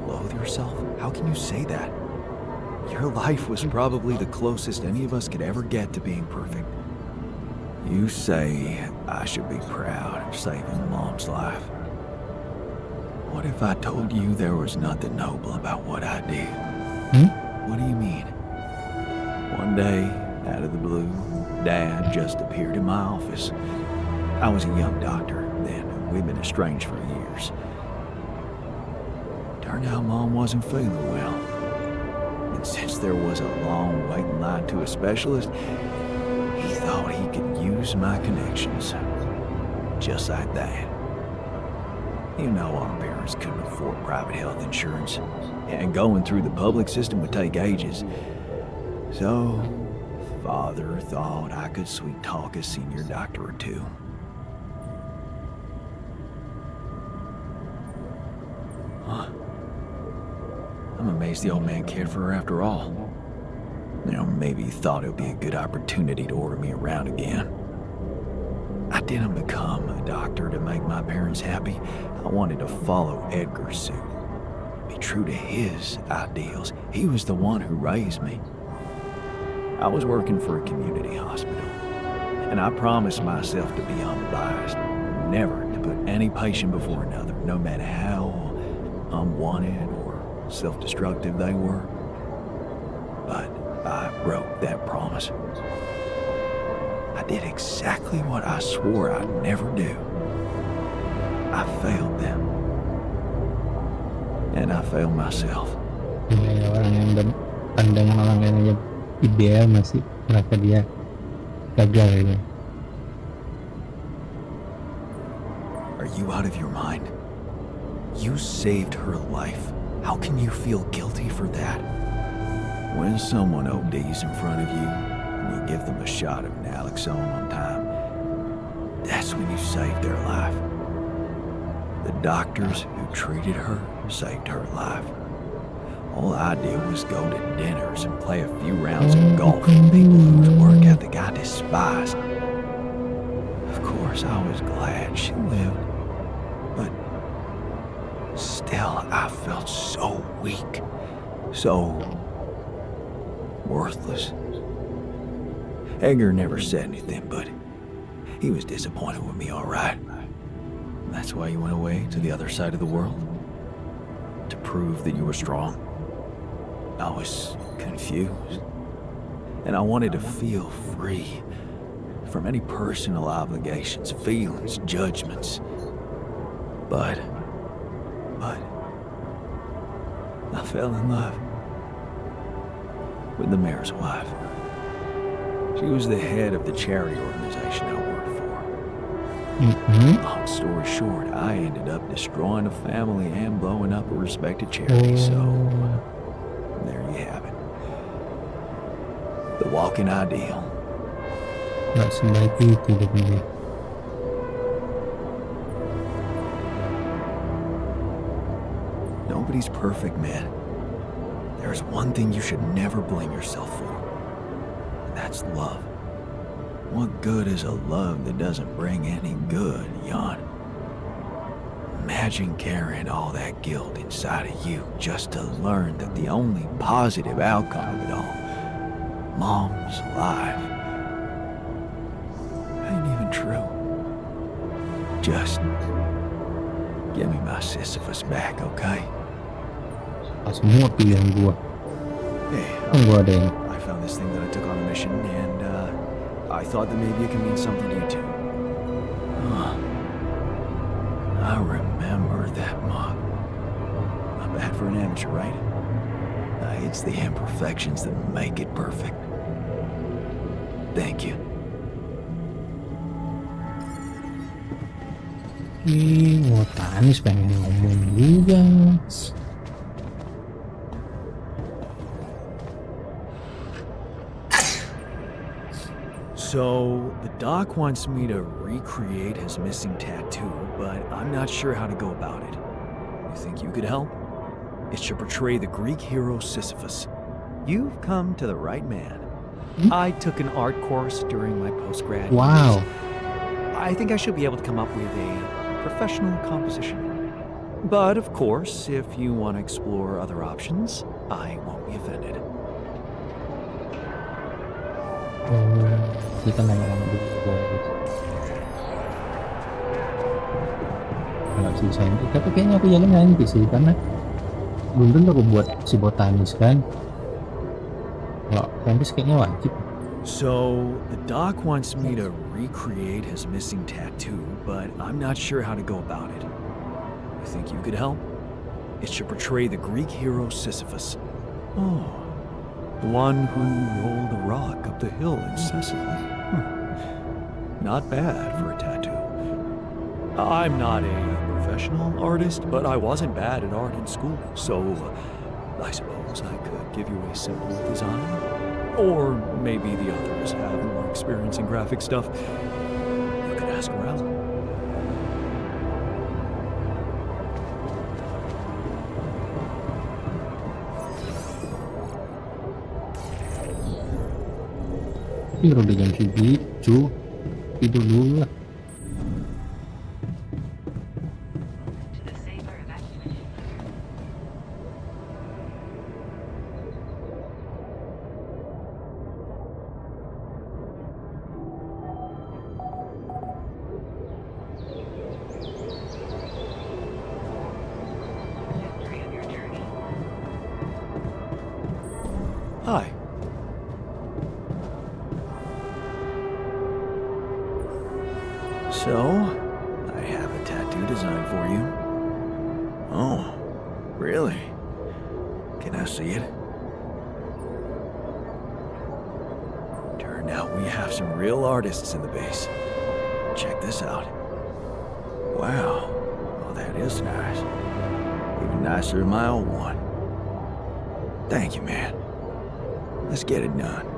Loathe yourself? How can you say that? Your life was probably the closest any of us could ever get to being perfect. You say I should be proud of saving Mom's life. What if I told you there was nothing noble about what I did? What do you mean? One day, out of the blue, Dad just appeared in my office. I was a young doctor then, and we'd been estranged for years. Turned out Mom wasn't feeling well. And since there was a long waiting line to a specialist, he thought he could use my connections. Just like that. You know our parents couldn't afford private health insurance, and going through the public system would take ages. So, Father thought I could sweet-talk a senior doctor or two. Huh. I'm amazed the old man cared for her after all. You know, maybe he thought it would be a good opportunity to order me around again. I didn't become a doctor to make my parents happy. I wanted to follow Edgar's suit. Be true to his ideals. He was the one who raised me. I was working for a community hospital, and I promised myself to be unbiased, never to put any patient before another, no matter how unwanted or self-destructive they were. But I broke that promise. I did exactly what I swore I'd never do. I failed them. And I failed myself. Ini orang yang pandangan orang lain aja ideal masih merasa dia gagal ya. Are you out of your mind? You saved her life. How can you feel guilty for that? When someone ODs in front of you, and you give them a shot of naloxone on time, that's when you saved their life. The doctors who treated her saved her life. All I did was go to dinners and play a few rounds of golf with people whose work ethic I despised. Of course, I was glad she lived, but still, I felt so weak, so worthless. Edgar never said anything, but he was disappointed with me, all right. That's why you went away to the other side of the world? To prove that you were strong? I was confused, and I wanted to feel free from any personal obligations, feelings, judgments. But I fell in love with the mayor's wife. She was the head of the charity organization I worked for. Long story short, I ended up destroying a family and blowing up a respected charity, so there you have it. The walking ideal. Nggak sebaik itu dia. Nobody's perfect, man. There's one thing you should never blame yourself for, and that's love. What good is a love that doesn't bring any good, Jan? Imagine carrying all that guilt inside of you just to learn that the only positive outcome of it all, Mom's life, ain't even true. Just give me my Sisyphus back, okay? Semua pilihan gua. Hey, Gua ada yang I found this thing that I took on a mission, and I thought that maybe it can mean something to you too. I remember that mug. Not bad for an amateur, right? It's the imperfections that make it perfect. Thank you. mau Tanis pengen ngomong juga. So, the doc wants me to recreate his missing tattoo, but I'm not sure how to go about it. You think you could help? It should portray the Greek hero Sisyphus. You've come to the right man. I took an art course during my postgrad Wow. years. I think I should be able to come up with a professional composition. But of course, if you want to explore other options, I won't be offended. Kita nanya-nanya dulu. Kalau susah ini, tapi kayaknya aku jalan nanti sih, karena belum tentu aku buat si botanis kan. Kalau botanis kayaknya wajib. So, the doc wants me to recreate his missing tattoo, but I'm not sure how to go about it. You think you could help? It should portray the Greek hero Sisyphus. Oh, the one who rolled a rock up the hill incessantly. Not bad for a tattoo. I'm not a professional artist, but I wasn't bad at art in school, so I suppose I could give you a simple design. Or maybe the others have more experience in graphic stuff. You can ask around. Ini udah jam segitu, tidur dulu lah. Hi. So, I have a tattoo design for you. Oh, really? Can I see it? Now we have some real artists in the base. Check this out. Wow. Oh, that is nice. Even nicer than my old one. Thank you, man. Let's get it done.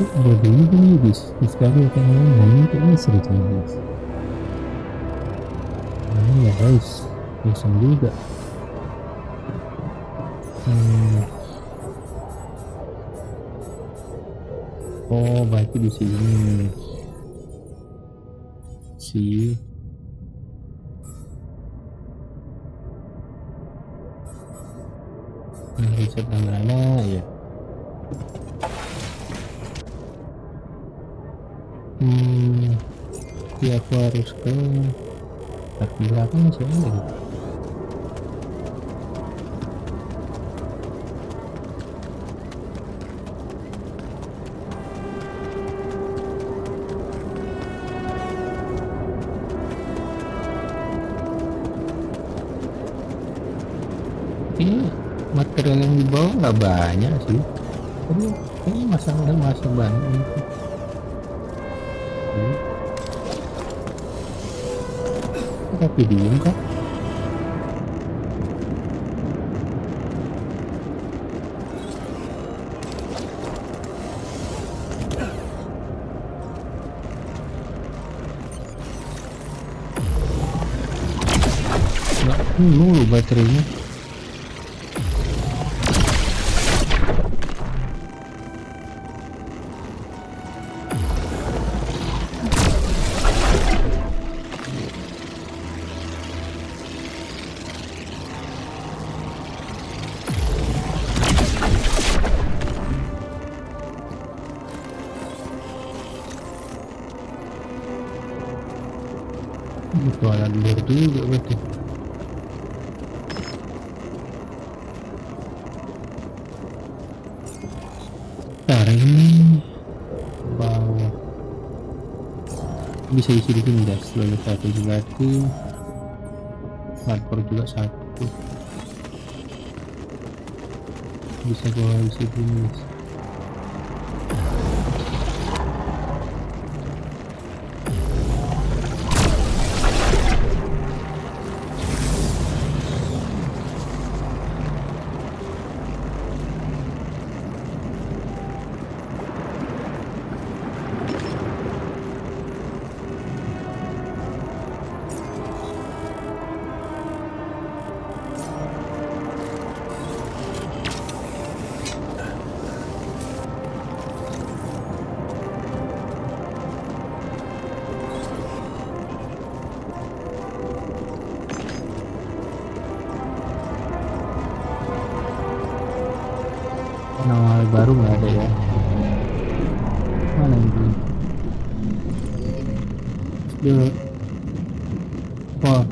Jadi ini guys, sekali akan ngomong ini seru guys. Nah ya guys, bosan juga. Oh berarti di sini si riset mana ya. Ya aku harus ke belakang masih ada gitu. Ini material yang dibawa nggak banyak sih, tapi kayaknya masa banyak itu. Tapi diem kok. Nggak dulu baterainya. Itu alat luar juga berarti. Ntar ini bawah bisa isi di sini guys. Lalu satu berarti hardcore juga satu. Bisa gua isi di sini guys. Nama baru nggak ada ya. Mana ini? Wah.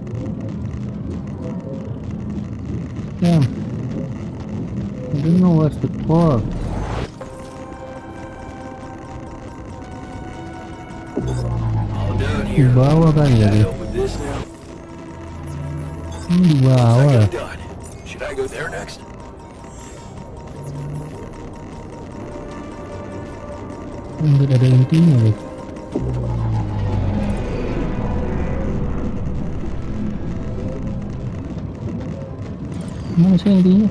Damn. I don't know what's the call. Di bawah kan ya? Di bawah. Should I go there next? Nggak ada intinya nih. Mana sih intinya?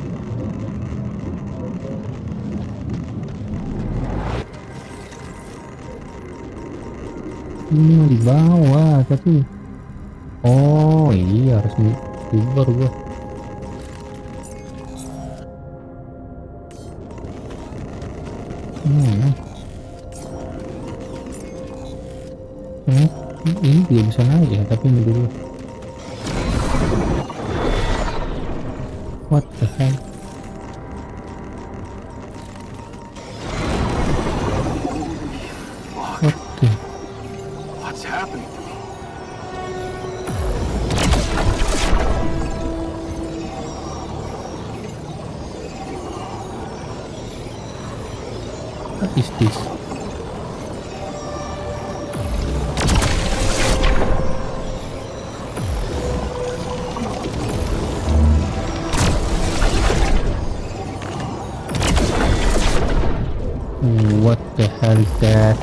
Ini di bawah tapi. Oh iya harus dibar gua. Ini dia bisa naik ya, tapi ini dulu. What the hell? What's happening to me? What is this? What the hell is that?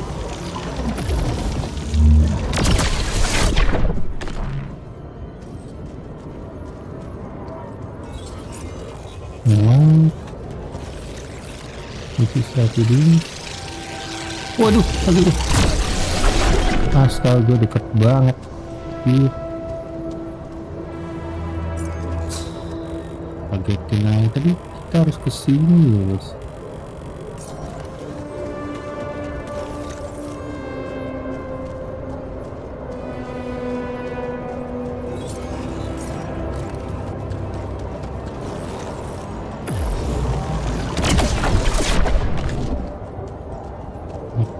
What? This is lagi dulu. Waduh, aduh. Astaga, deket banget. Ih. Kagetin aja tadi kita harus kesini loh, guys.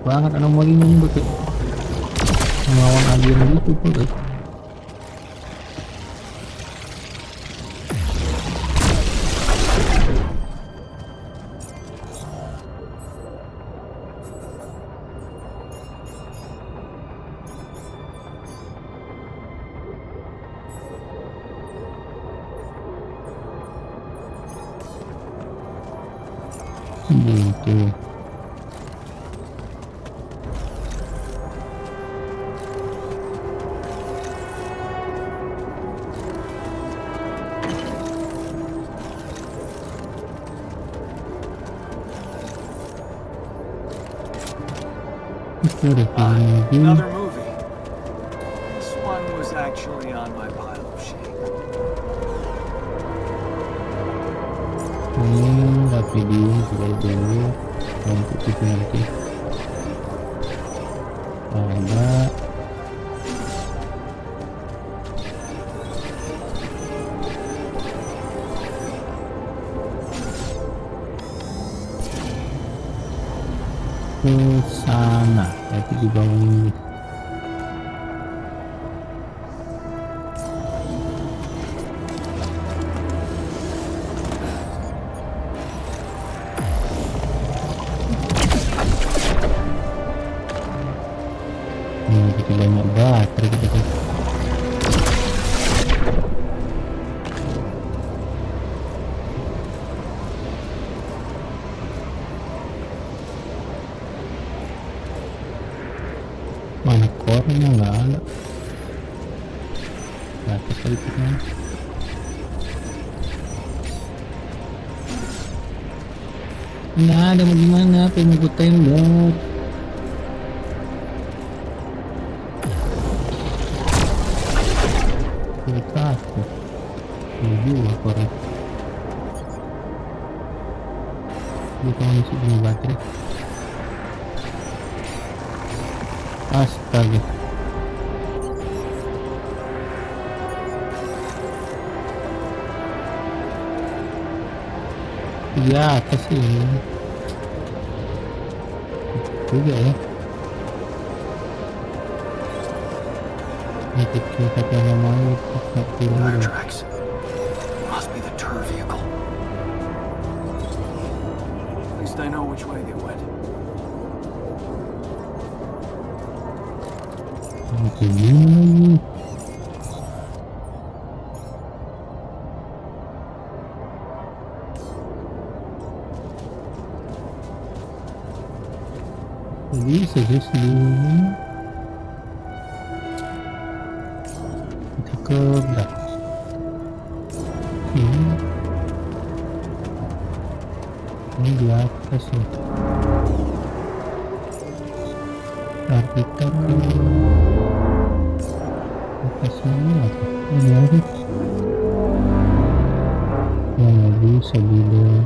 Banget anomalinya nih pakai melawan alien gitu tuh guys. Gitu. Another movie. This one was actually on my pile of shame. Tapi dia sudah dulu untuk itu nanti ada ke sana, tapi di bawah ini. Begitu banyak baterai kita guys. Mana kornya nggak ada. Batas kali kita. Nggak ada, mau gimana? Pengen gue tembak. Aku juga korek. Dia kalau isi punya baterai. Astaga. Di atas ini juga ya. Kita namanya Tire tracks. Must be the tour vehicle. At least I know which way they went. Ini bisa sih sebelumnya kita ke belakang. Ini di atas ya. Nah, kita ke atas ini apa? Ini apa? Ya nggak bisa bilang.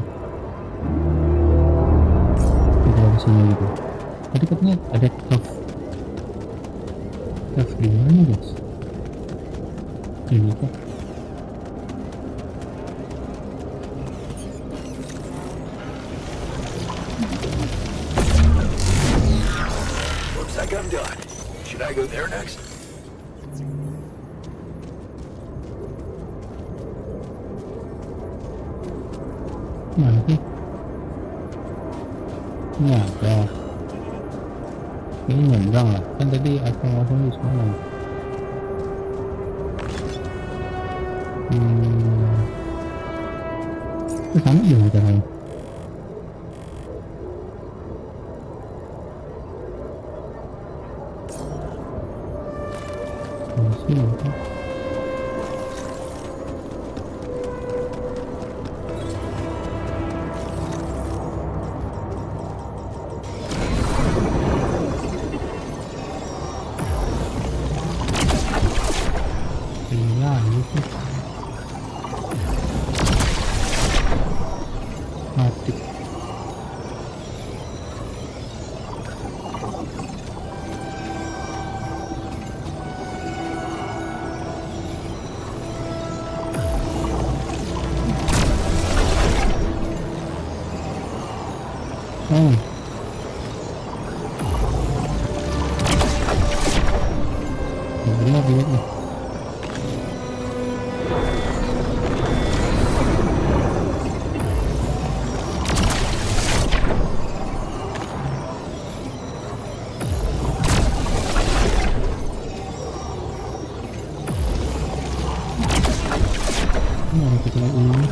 Kita di sini gitu. Tadi katanya ada cafe. Cafe di mana guys? Ini kok. Looks like I'm done. Should Should I go there next? Mana sih? Ini ada. Ini nyebrang lah. Kan tadi aku langsung di sana. Ke sana gimana caranya? Di sini kan? Iya, gitu. Mati. Oh. Benar dia nih. Ini kita ini.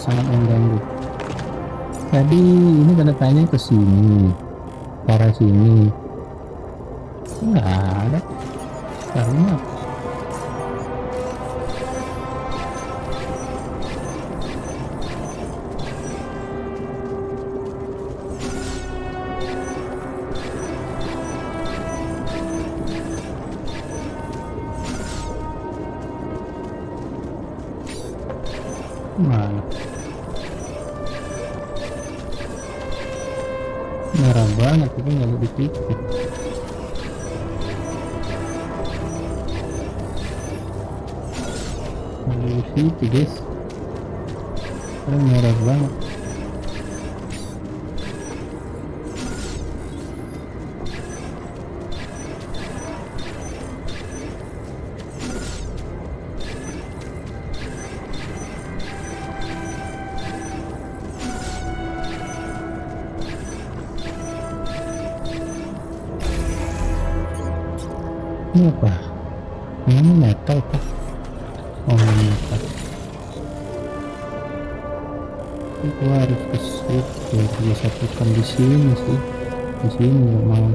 Sangat mengganggu. Tadi ini tanda tanya ke sini, ke arah sini. Nggak ada. Karena mana? Merah banget, tapi nggak ada di titik. Di situ guys, ini merah banget. Ini apa? Ini metal kah? Oh, ini metal. Itu harus ke situ. Dia satukan di sini sih. Di sini nggak mau.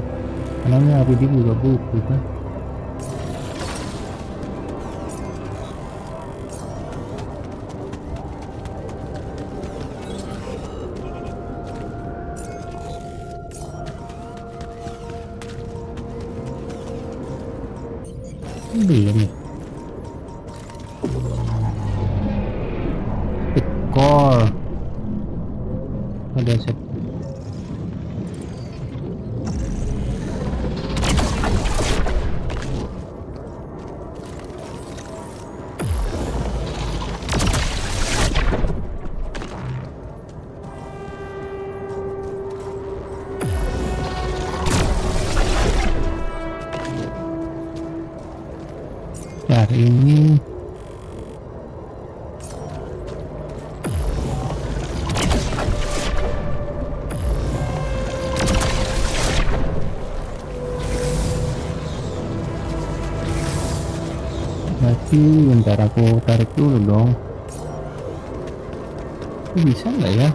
Karena aku juga butuh kan. Belum ya. Core ada set. Hari ini berarti bentar aku tarik dulu dong. Ini bisa nggak ya?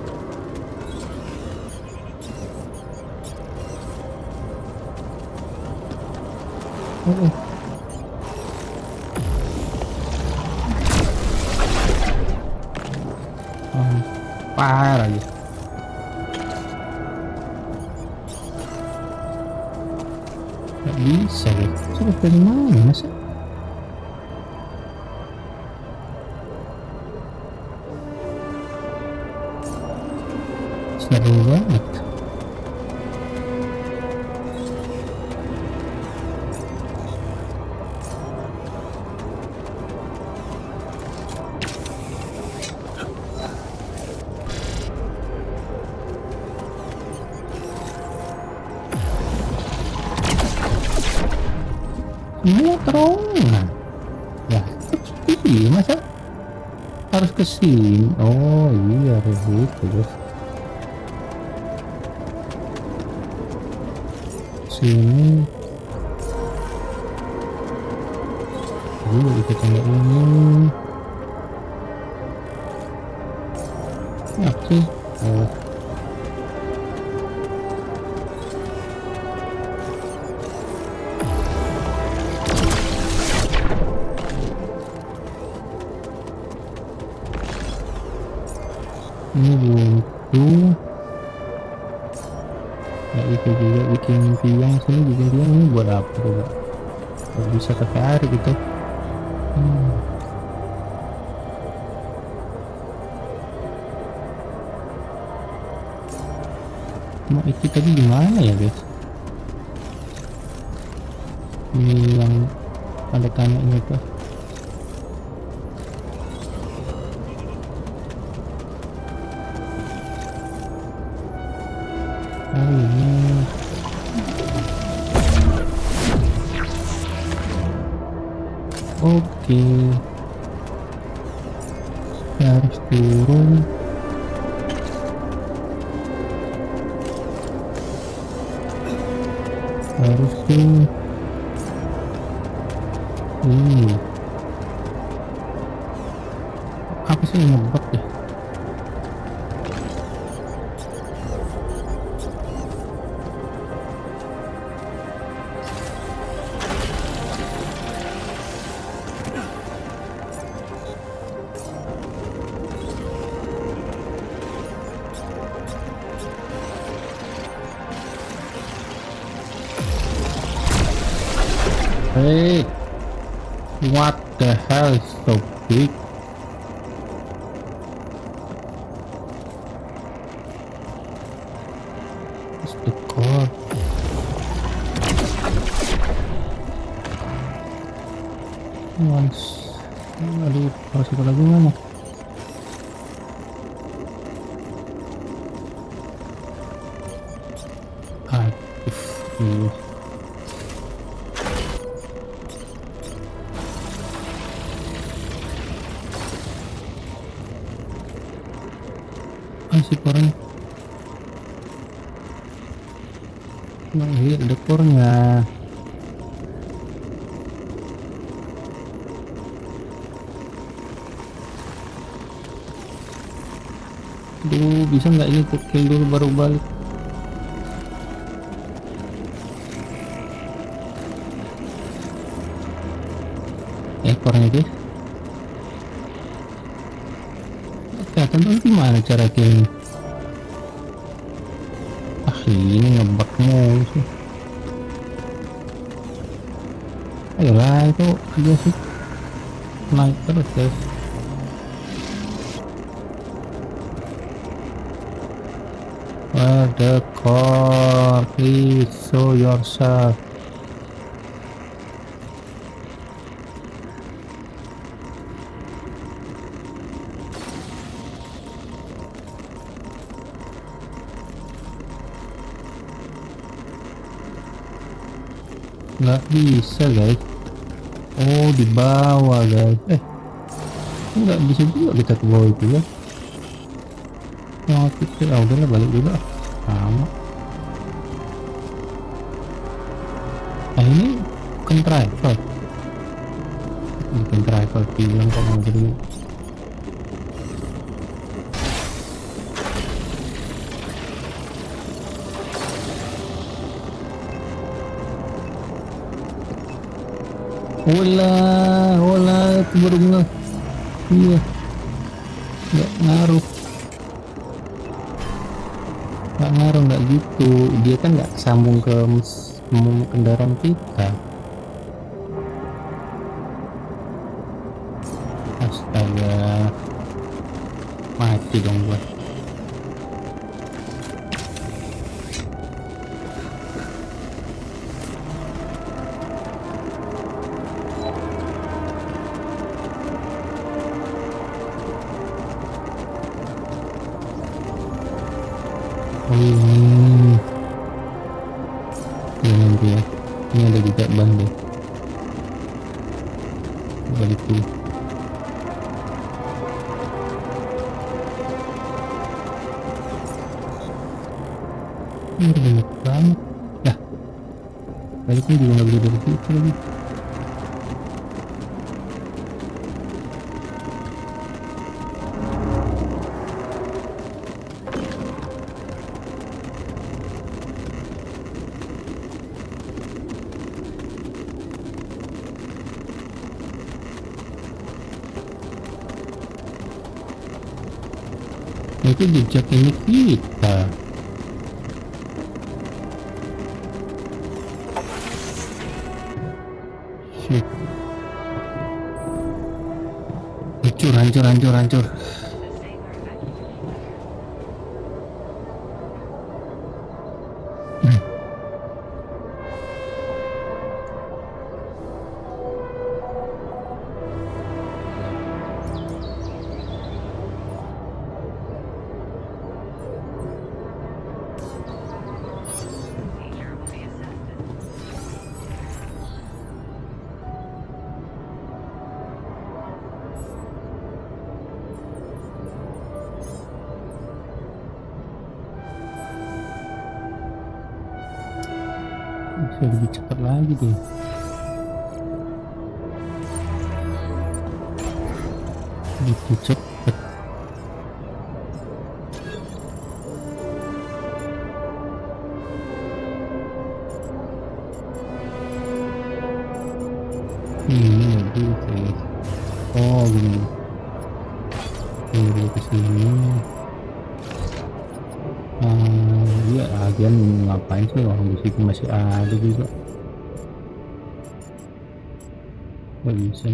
Parah ya. Nggak bisa ya. Coba dari mana sih? Seru banget. terowongan ya, iya masa harus ke sini. Oh iya harus gitu guys, sini. Kita coba ini apa sih? Oh. Ini buntu. Nggak bisa juga bikin tiang sini, bikin tiang ini buat apa coba? Nggak bisa pakai air gitu. Cuma itu tadi gimana ya guys? Ini yang tanda tanya ini tuh. Ini oke, harus turun. Harus tuh apa sih ngebug ya? Hey, what the hell is so big? It's the core. Once, aduh, harus kita lagi mana? Aduh, si kornya nah iya ada kornya. Aduh, bisa nggak ini kill dulu baru balik? Kornya guys, kelihatan tuh gimana cara kill? Ini ngebug mulu sih. Ayolah, itu aja sih naik terus guys. Where the core? Please show yourself. Nggak bisa guys. Oh di bawah guys. Nggak bisa juga kita ke bawah itu ya. Oh kita udahlah balik juga sama. Nah ini bukan driver, bilang kok mau jadi. Hola, itu baru bilang. Iya, nggak ngaruh, nggak gitu. Dia kan nggak sambung ke kendaraan kita. Astaga, mati dong gua. Ini nanti ya, ini ada juga ban deh. balik dulu. Ini udah banyak banget. Dah, baliknya juga nggak bisa dari situ lagi. Itu jejak ini kita. Shit. Hancur. Bisa lebih cepat lagi deh. Lebih cepat. Gitu. Oh gini. Kiri ke sini. Iya, agen ngapain sih orang di situ masih ada juga. Gak bisa.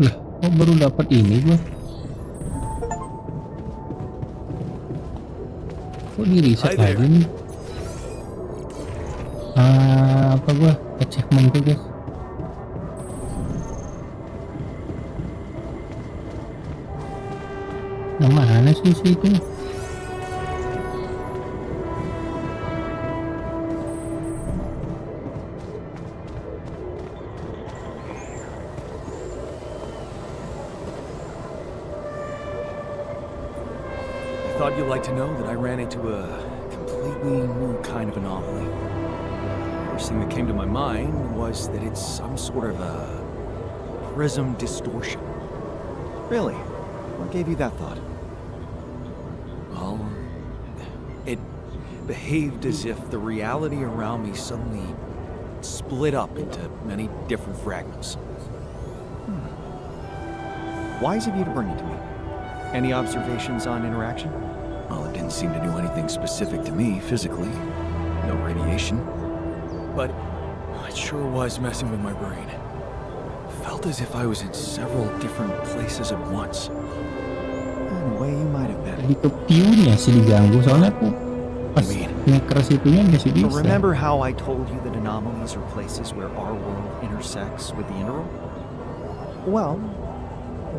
Lah, kok baru dapat ini gua? Kok di reset lagi nih? Apa gua achievement tuh guys? Yang mana sih itu? I thought you'd like to know that I ran into a completely new kind of anomaly. First thing that came to my mind was that it's some sort of a prism distortion. Really? What gave you that thought? Well, it behaved as if the reality around me suddenly split up into many different fragments. Wise of you to bring it to me. Any observations on interaction? Well, it didn't seem to do anything specific to me physically. No radiation. But it sure was messing with my brain. Felt as if I was in several different places at once. In a way, you might have been. Tadi ke view-nya sih diganggu, soalnya aku pas nge-crash itunya masih bisa. Remember how I told you that anomalies are places where our world intersects with the interworld? Well,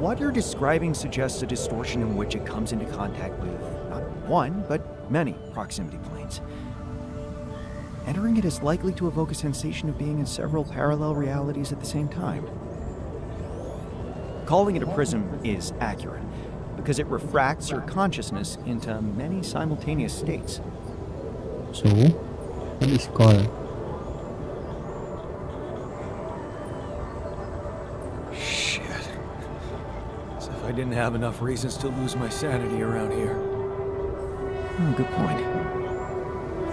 what you're describing suggests a distortion in which it comes into contact with not one, but many proximity planes. Entering it is likely to evoke a sensation of being in several parallel realities at the same time. Calling it a prism is accurate, because it refracts your consciousness into many simultaneous states. So, what is called? Shit. As if I didn't have enough reasons to lose my sanity around here. Oh, good point.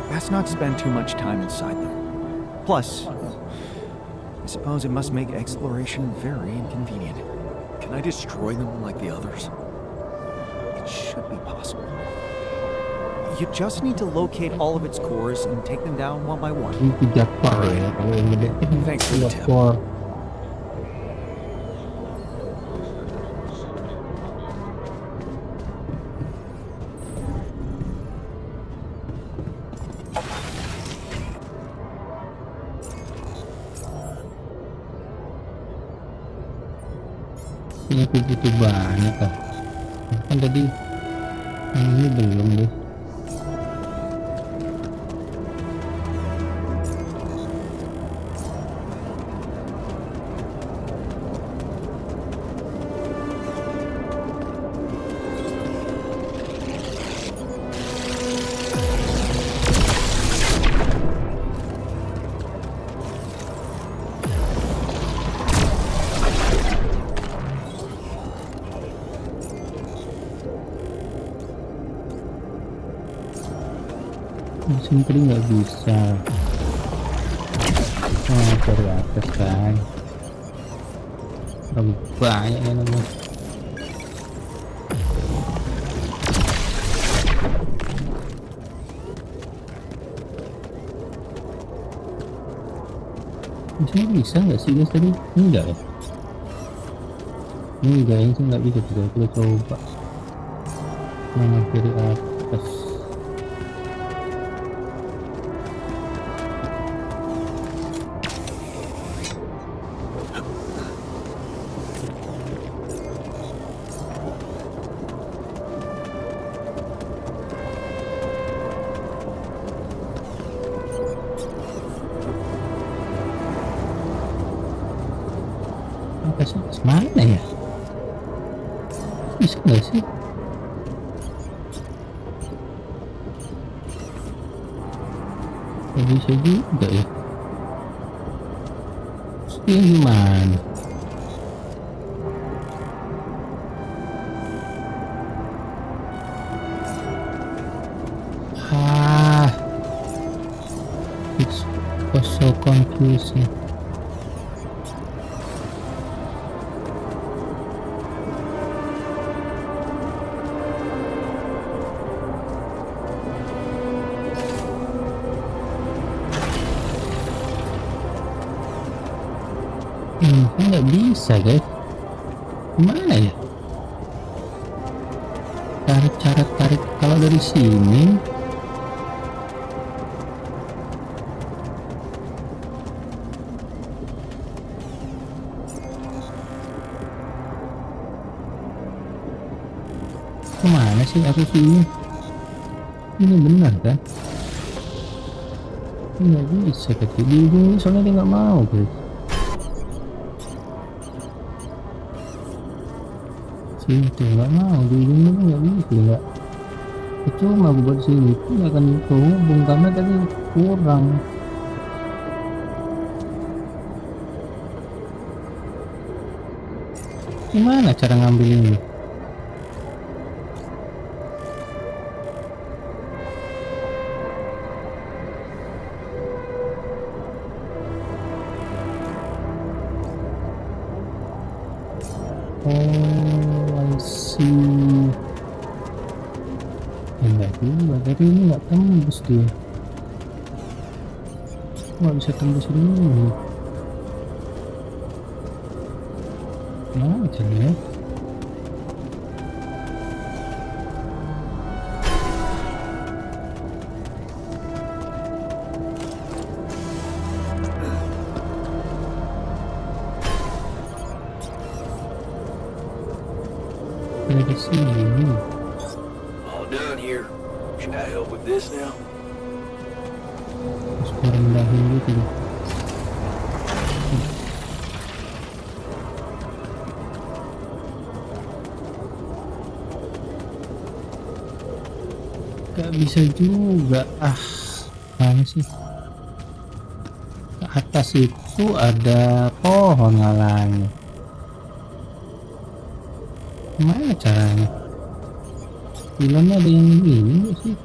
Best not spend too much time inside them. Plus, I suppose it must make exploration very inconvenient. Can I destroy them like the others? It should be possible. You just need to locate all of its cores and take them down one by one. Ini 3 core ya, kalau yang gede. Thanks for the 3 tip. core. Ini begitu banyak lah. Kan tadi yang ini belum deh. sentry nggak bisa. Oh, dari atas kan. Terlalu banyak ya namanya. Misalnya bisa nggak sih guys tadi? Enggak ya? Ini kayaknya sih nggak bisa juga. Kita coba mana dari atas. Atasnya mana ya? Bisa nggak sih? Nggak bisa juga ya. Ini gimana? It's so confusing. Nggak bisa guys, gimana ya? Cara tarik kalau dari sini kemana sih aku sini? Ini benar kan? Nggak bisa ketiduran soalnya dia nggak mau guys. Itu nggak mau di sini nggak bisa nggak. Cuma buat sini pun akan kehubung karena tadi kurang. Gimana cara ngambil ini? Oh, I see. Enggak juga, tadi ini nggak tembus dia. Nggak bisa tembus ini. Mana caranya? Dari sini. All done here. Should I help with this now? Harus merendahin gitu deh. Gak bisa juga. Mana sih? Ke atas itu ada pohon ngalangnya. Gimana caranya? Filmnya ada yang ini nggak sih?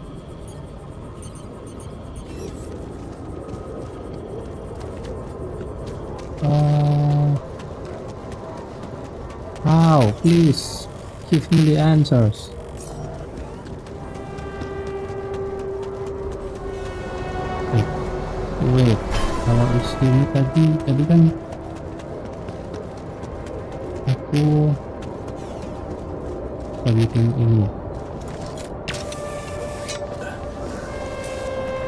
How? Please give me the answers. Wait, kalau di sini tadi kan aku bikin ini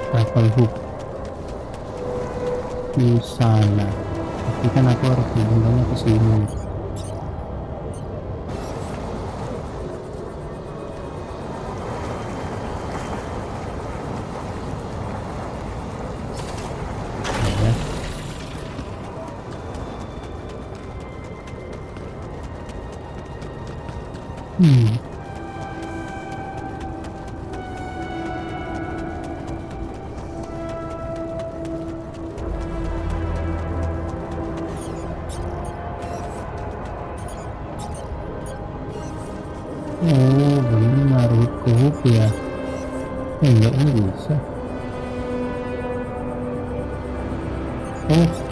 travel hook di sana, tapi kan aku harus hubungannya ke sini. Oh benar, hook ya. Enggak, ini bisa.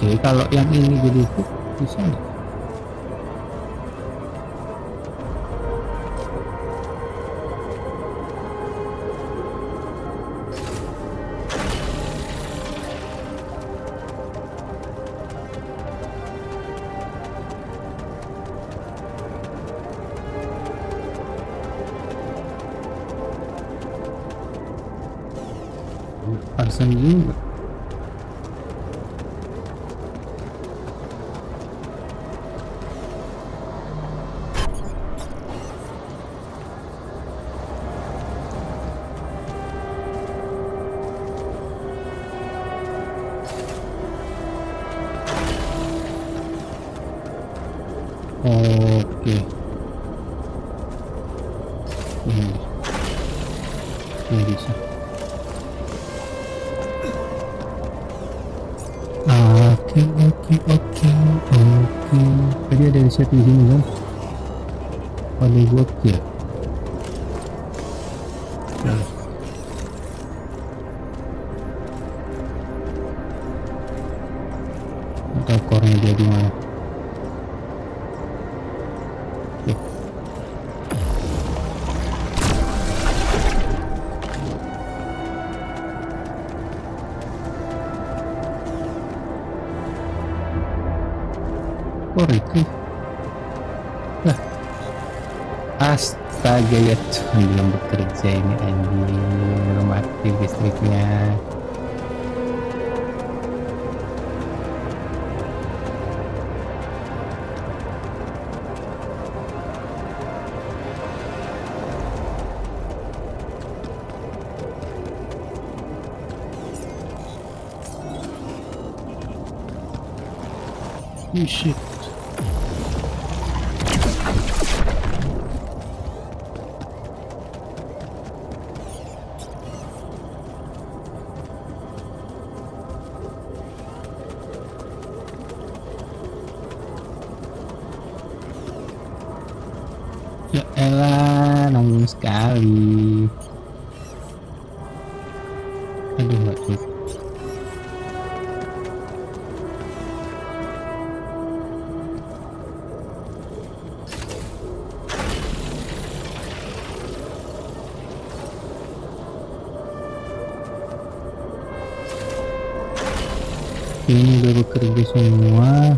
Oke, kalau yang ini jadi hook bisa nggak? Pasang juga. Oke. Ini bisa. Oke. Tadi ada reset di sini kan? Pada gua ya. Atau core-nya dia di mana? Itu lah, astaga ya Tuhan, belum bekerja ini anjing, belum aktif listriknya. Oh shit. Ya elah, nanggung sekali. Aduh, nggak cukup. Ini udah bekerja semua.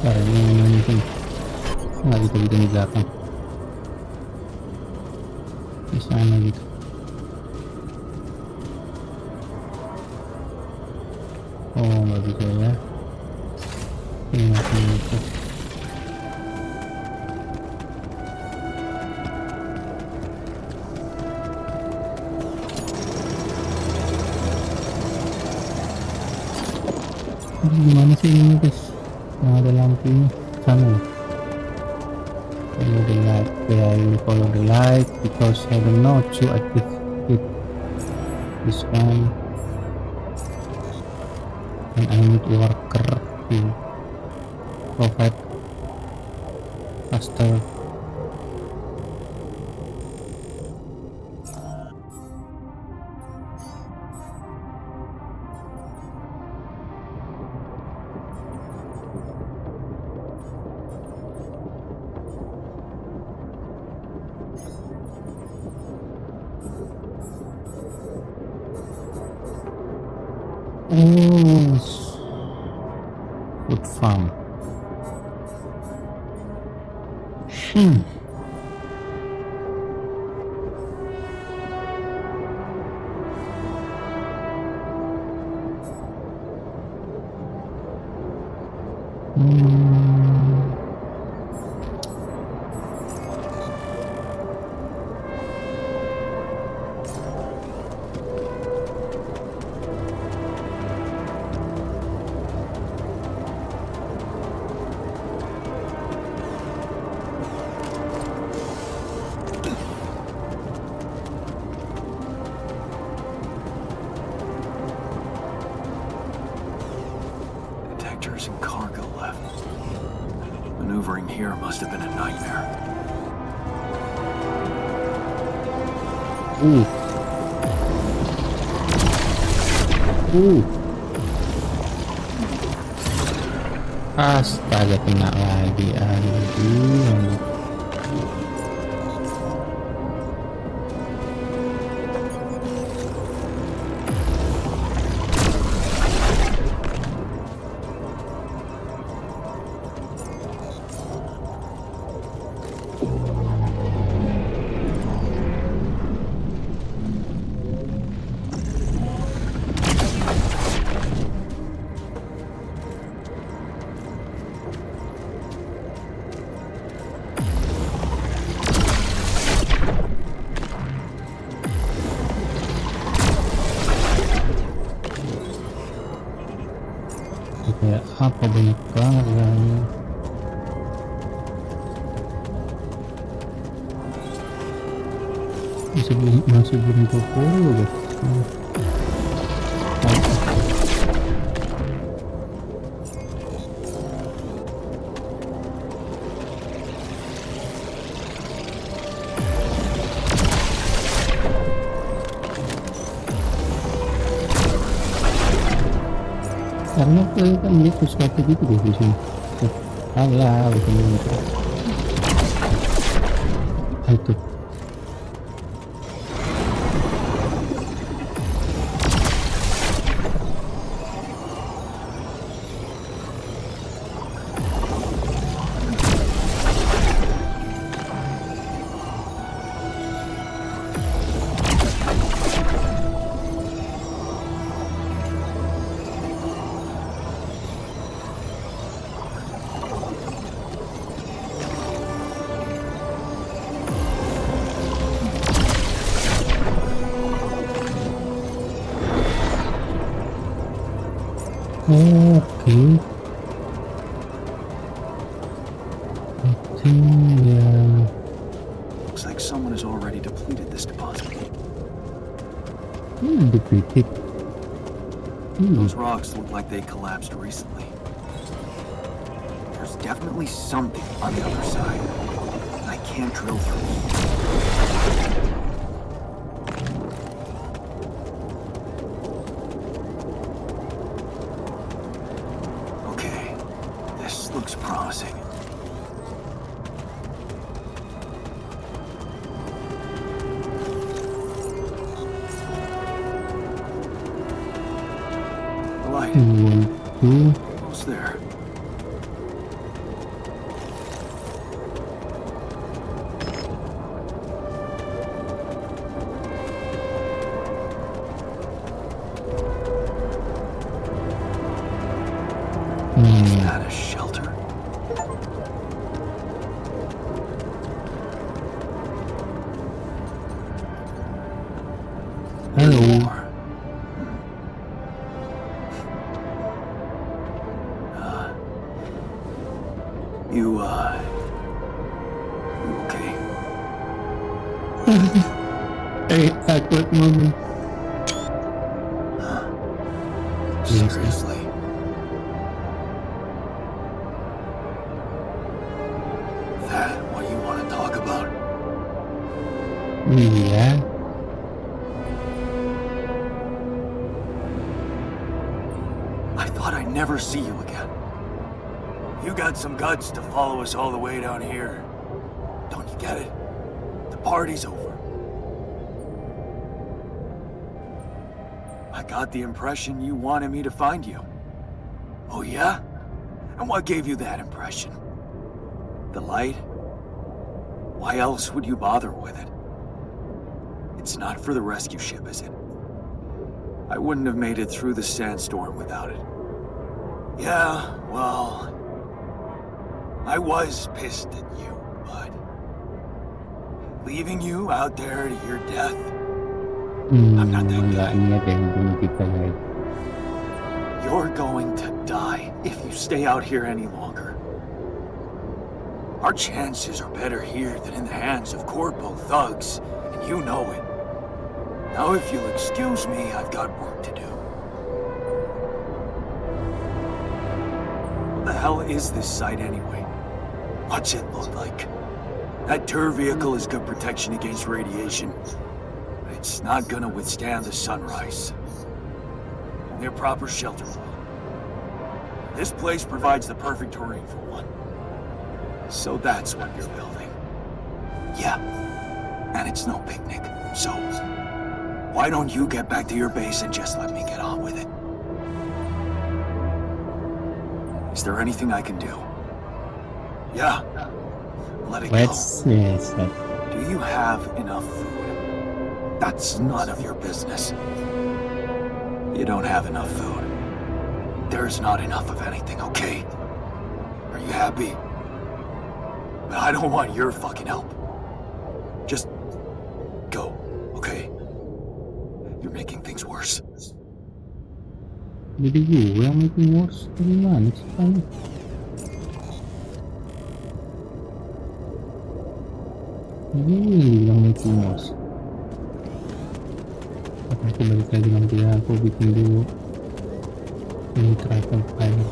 Ini mungkin nggak bisa bikin di belakang, di sana gitu. Oh nggak bisa ya, ini masih gitu. Ini gimana sih ini guys? Yang ada lampunya sana. Follow the light. I will follow the light because I don't know to activate it. This one, and I need worker to provide faster. Oh, food farm. Detectors and cargo left. Maneuvering here must have been a nightmare. Astaga, kena lagi. Aduh. Kayak apa banyak banget kayaknya. Masih belum 20 guys. Karena kan dia sesuatu gitu deh di sini. Alah, begini. Itu. Okay. I think, Looks like someone has already depleted this deposit. Depleted. Those rocks look like they collapsed recently. There's definitely something on the other side. I can't drill through. Looks promising. The light. Almost there. Is that a shelter? Hello. You okay? Hey, awkward moment. Seriously? That what you want to talk about? Yeah. I thought I'd never see you again. You got some guts to follow us all the way down here. Don't you get it? The party's over. I got the impression you wanted me to find you. Oh yeah? And what gave you that impression? The light? Why else would you bother with it? It's not for the rescue ship, is it? I wouldn't have made it through the sandstorm without it. Yeah, well, I was pissed at you, but leaving you out there to your death, I'm not that guy. You're going to die if you stay out here any longer. Our chances are better here than in the hands of corpo thugs, and you know it. Now if you'll excuse me, I've got work to do. What the hell is this site anyway? What's it look like? That tour vehicle is good protection against radiation, but it's not gonna withstand the sunrise. Near proper shelter. This place provides the perfect terrain for one. So that's what you're building. Yeah. And it's no picnic. So, why don't you get back to your base and just let me get on with it? Is there anything I can do? Yeah. Let it go. Yes. Do you have enough food? That's none of your business. You don't have enough food. There's not enough of anything, okay? Are you happy? But I don't want your fucking help. Just go, okay? You're making things worse. Jadi gue yang making worse. Gimana sih kamu? Gue yang making worse. Aku balik lagi nanti ya, aku bikin dulu ini travel file.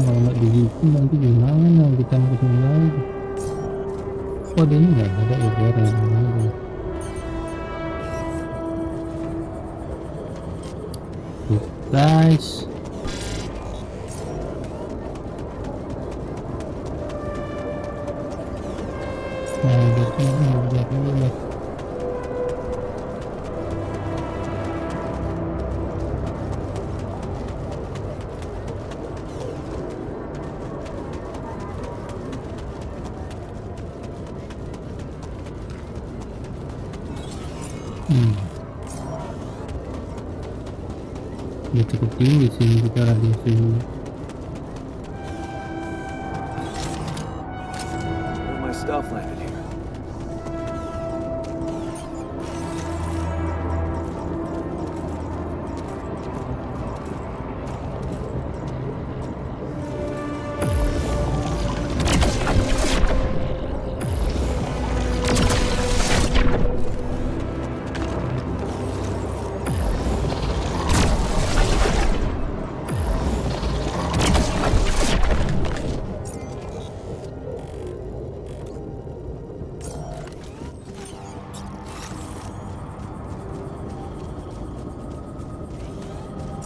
Kalau nggak dibikin nanti gimana kita mau kesini lagi. Oh dia ini nggak ada error yang ini. Tuh guys, dia cukup tinggi sih kita lagi sini. My stuff landed here.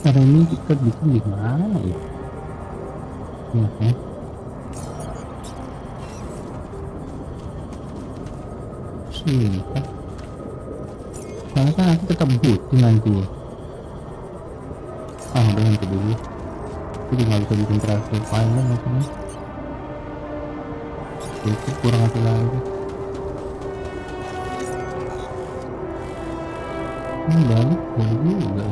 Cara ini kita bikin di mana ya? Ya kan? Sini kan? Soalnya kan aku tetap butuh nanti. Udah nanti dulu. Aku juga bisa bikin travel file maksudnya. Itu kurang satu lagi. Ini balik juga.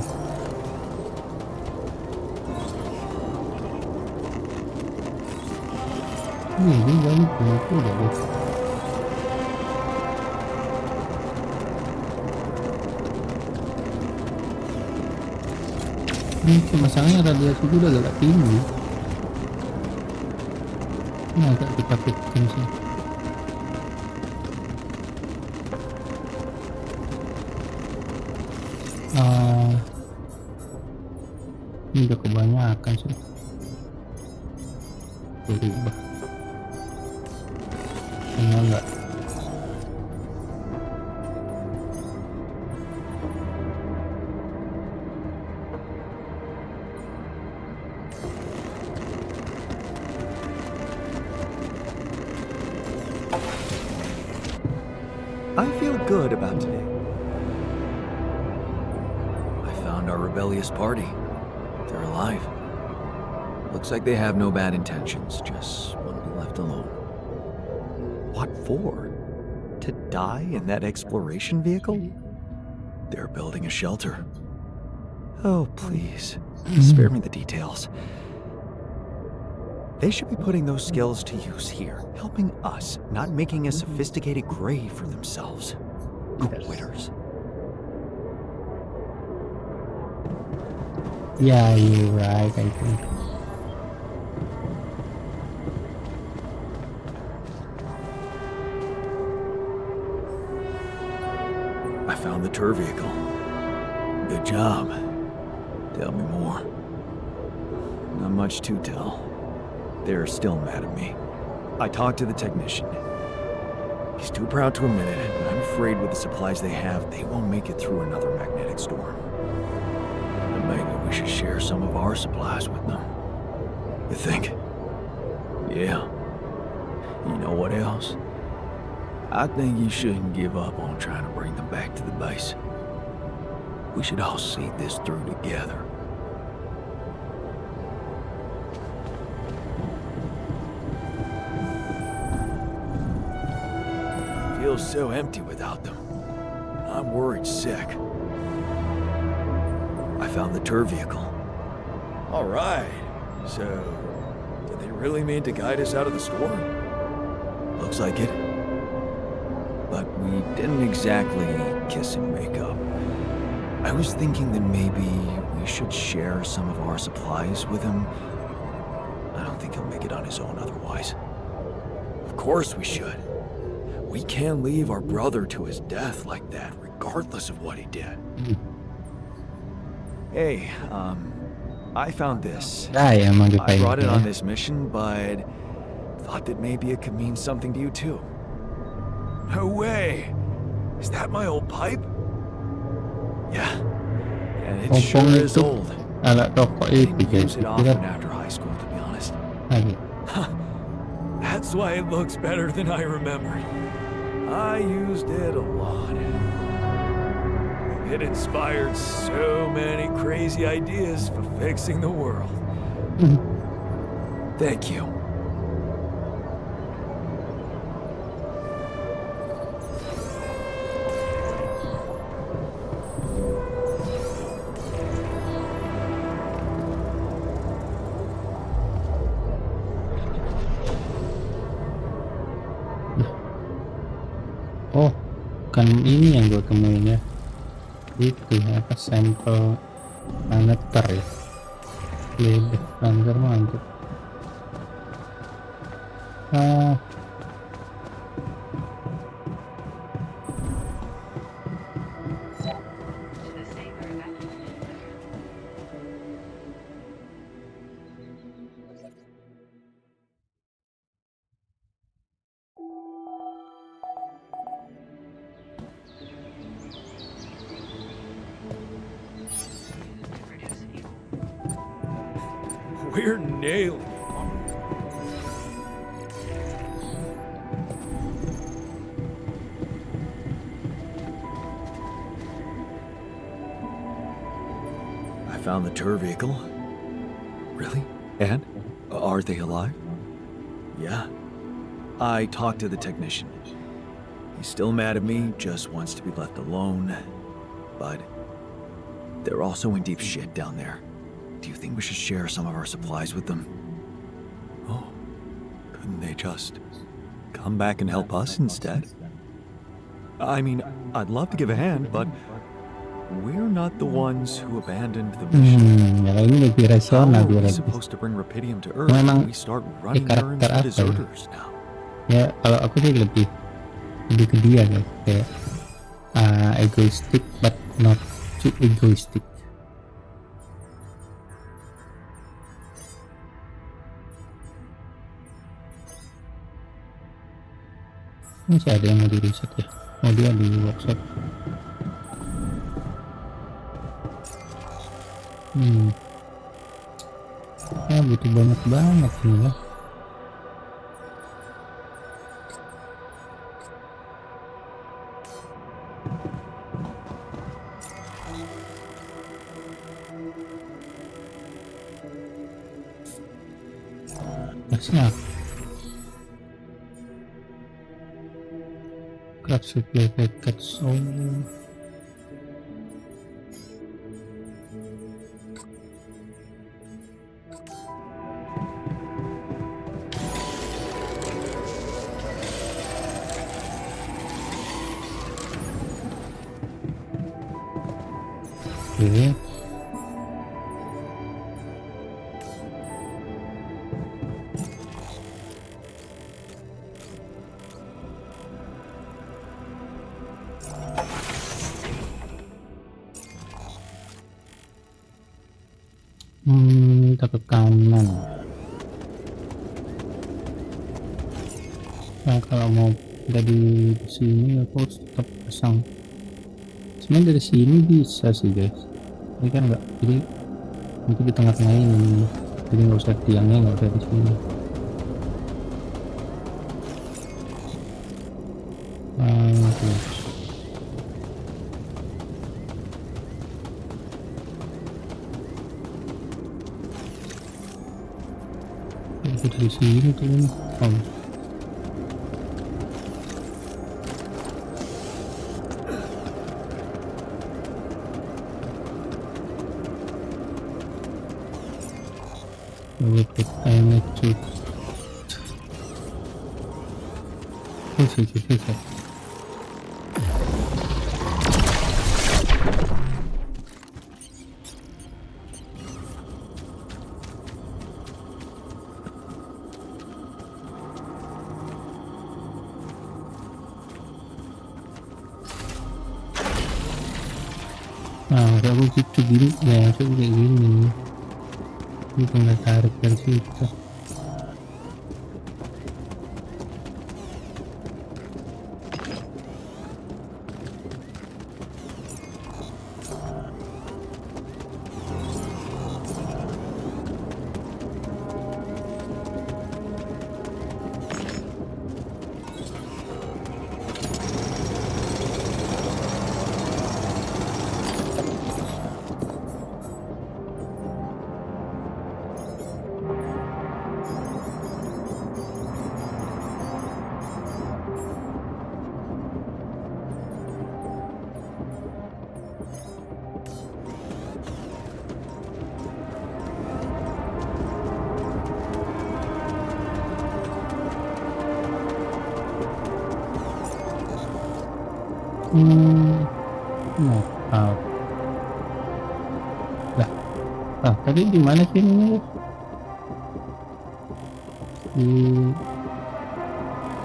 Ini balik itu udah deh. Ini masalahnya radiasi juga agak tinggi. Ini agak kita fixin sih. Ini udah kebanyakan sih. Berubah. Enggak. I feel good about today. I found our rebellious party. They're alive. Looks like they have no bad intentions, just want to be left alone. What for? To die in that exploration vehicle? They're building a shelter. Oh, please. Spare me the details. They should be putting those skills to use here, helping us, not making a sophisticated grave for themselves. Quitters. Yeah, you're right, I think. I found the tour vehicle. Good job. Tell me more. Not much to tell. They're still mad at me. I talked to the technician. He's too proud to admit it, but I'm afraid with the supplies they have, they won't make it through another magnetic storm. But maybe we should share some of our supplies with them. You think? Yeah. You know what else? I think you shouldn't give up on trying to bring them back to the base. We should all see this through together. Feels so empty without them. I'm worried sick. I found the tour vehicle. All right. So, did they really mean to guide us out of the storm? Looks like it. But we didn't exactly kiss and make up. I was thinking that maybe we should share some of our supplies with him. I don't think he'll make it on his own otherwise. Of course we should. We can't leave our brother to his death like that, regardless of what he did. Hey, I found this. Dah ya emang I brought it dipainting on ya. this mission, but thought that maybe it could mean something to you too. No way! Is that my old pipe? Yeah. And it sure Pompong is itu old. alat rokok I itu didn't guys. use it Kira often after high school, to be honest. lagi. That's why it looks better than I remembered. I used it a lot. It inspired so many crazy ideas for fixing the world. Thank you. Oh, kan ini yang gue temuin ya. Itu apa sampel planeter ya. Lebih planeter mantap. Ah, We're nailing it. I found the tour vehicle. Really? And? Are they alive? Yeah. I talked to the technician. He's still mad at me, just wants to be left alone. But they're also in deep shit down there. Do you think we should share some of our supplies with them? Oh, couldn't they just come back and help us instead? I mean, I'd love to give a hand, but we're not the ones who abandoned the mission. ya ini lebih How rasional are dia we lagi. supposed to bring Rapidium to Earth Memang when we start running karakter errands for apa ya? deserters now? Ya kalau aku sih lebih ke dia guys, kayak egoistic but not too egoistic. Masih ada yang mau di reset ya? Oh dia di workshop. Ya butuh banyak banget ini lah. Masnya craft supply package. Oh oke. Kita ke kanan. Nah, kalau mau dari sini aku harus tetap pasang. Sebenarnya dari sini bisa sih guys, ini kan enggak, jadi mungkin di tengah-tengah ini, jadi nggak usah tiangnya, nggak usah di sini. Terus itu dari sini tuh ini. With electric. Bisa. Nah, kalau gitu gini ya, coba kayak gini. Ini tinggal tarik dari situ. Nah, tadi di mana sih ini?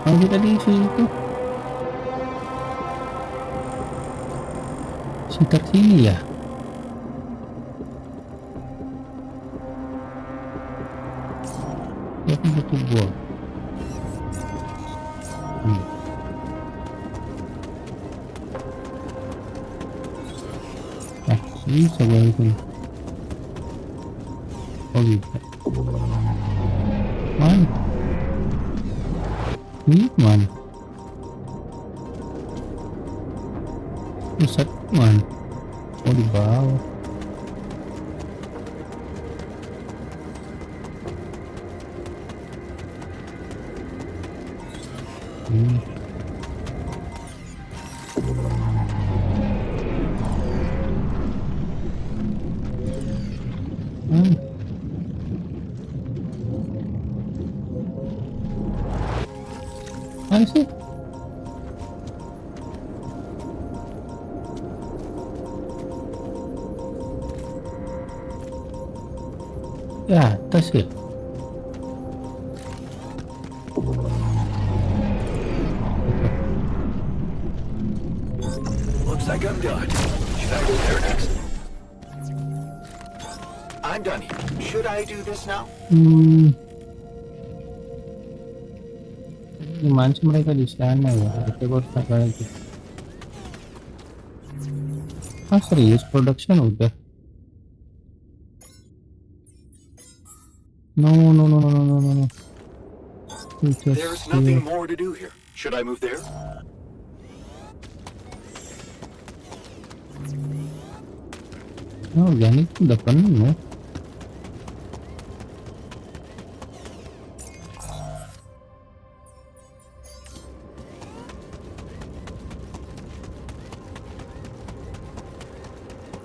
Kita di situ. Sekitar sini ya. Ya, butuh gua. Bisa gue itu. Oh bisa. Mana? Ini mana? Pusat mana? Oh di bawah. Mana sih? Ya, atas ya. Looks like I'm done. Should I go there next? I'm done here. Should I do this now? Gimana sih mereka di sana ya? Kita harus apa lagi? Serius production udah? No. There's nothing more to do here. Should I move there? Oh, organik udah penuh.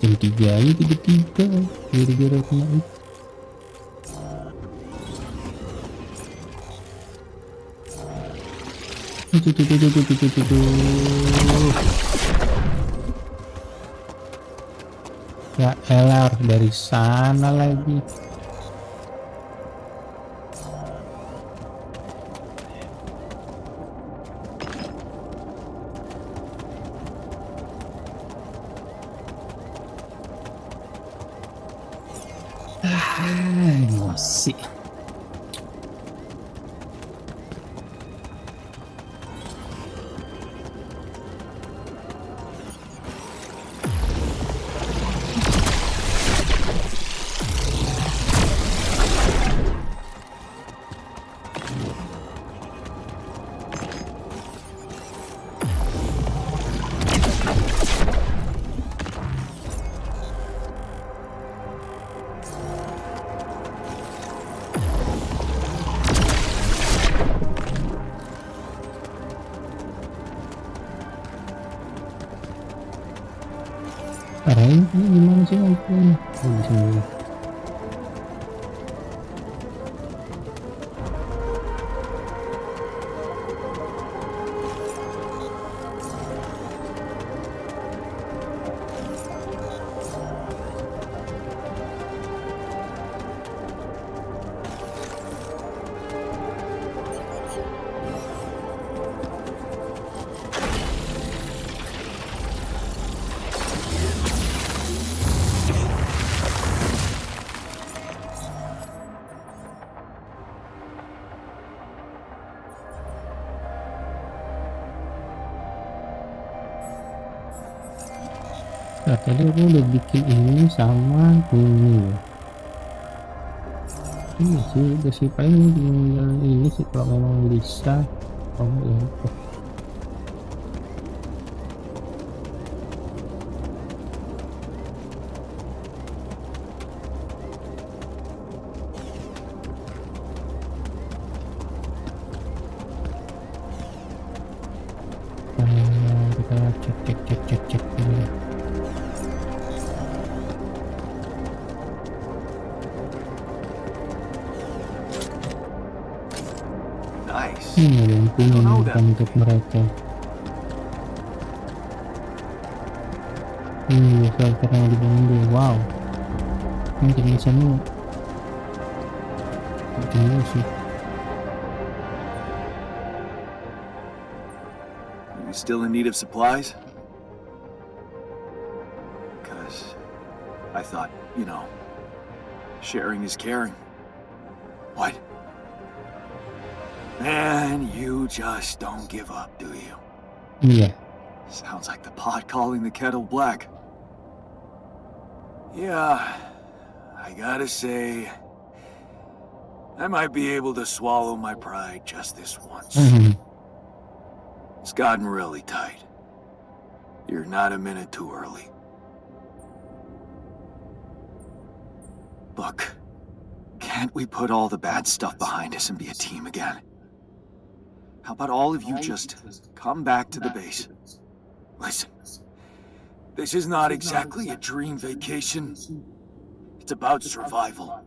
Jam 3 aja, 3 gara-gara kena itu. Ya elah, dari sana lagi. Masih. Arahin ini gimana sih iPhone? Oh, di sini. Nah, tadi aku udah bikin ini sama ini ya. Ini sih udah sih paling tinggal ini sih kalau memang bisa. Oh ya. Kita cek dulu ya. Nice. Ini ada yang punya untuk mereka. Ini filter yang dibangun dulu. Wow. Ini tehniciannya dulu sih. You still in need of supplies? Because I thought, sharing is caring. What? Man, you just don't give up, do you? Iya. Sounds like the pot calling the kettle black. Yeah, I gotta say, I might be able to swallow my pride just this once. It's gotten really tight. You're not a minute too early. Look, can't we put all the bad stuff behind us and be a team again? How about all of you just come back to the base? Listen, this is not exactly a dream vacation. It's about survival.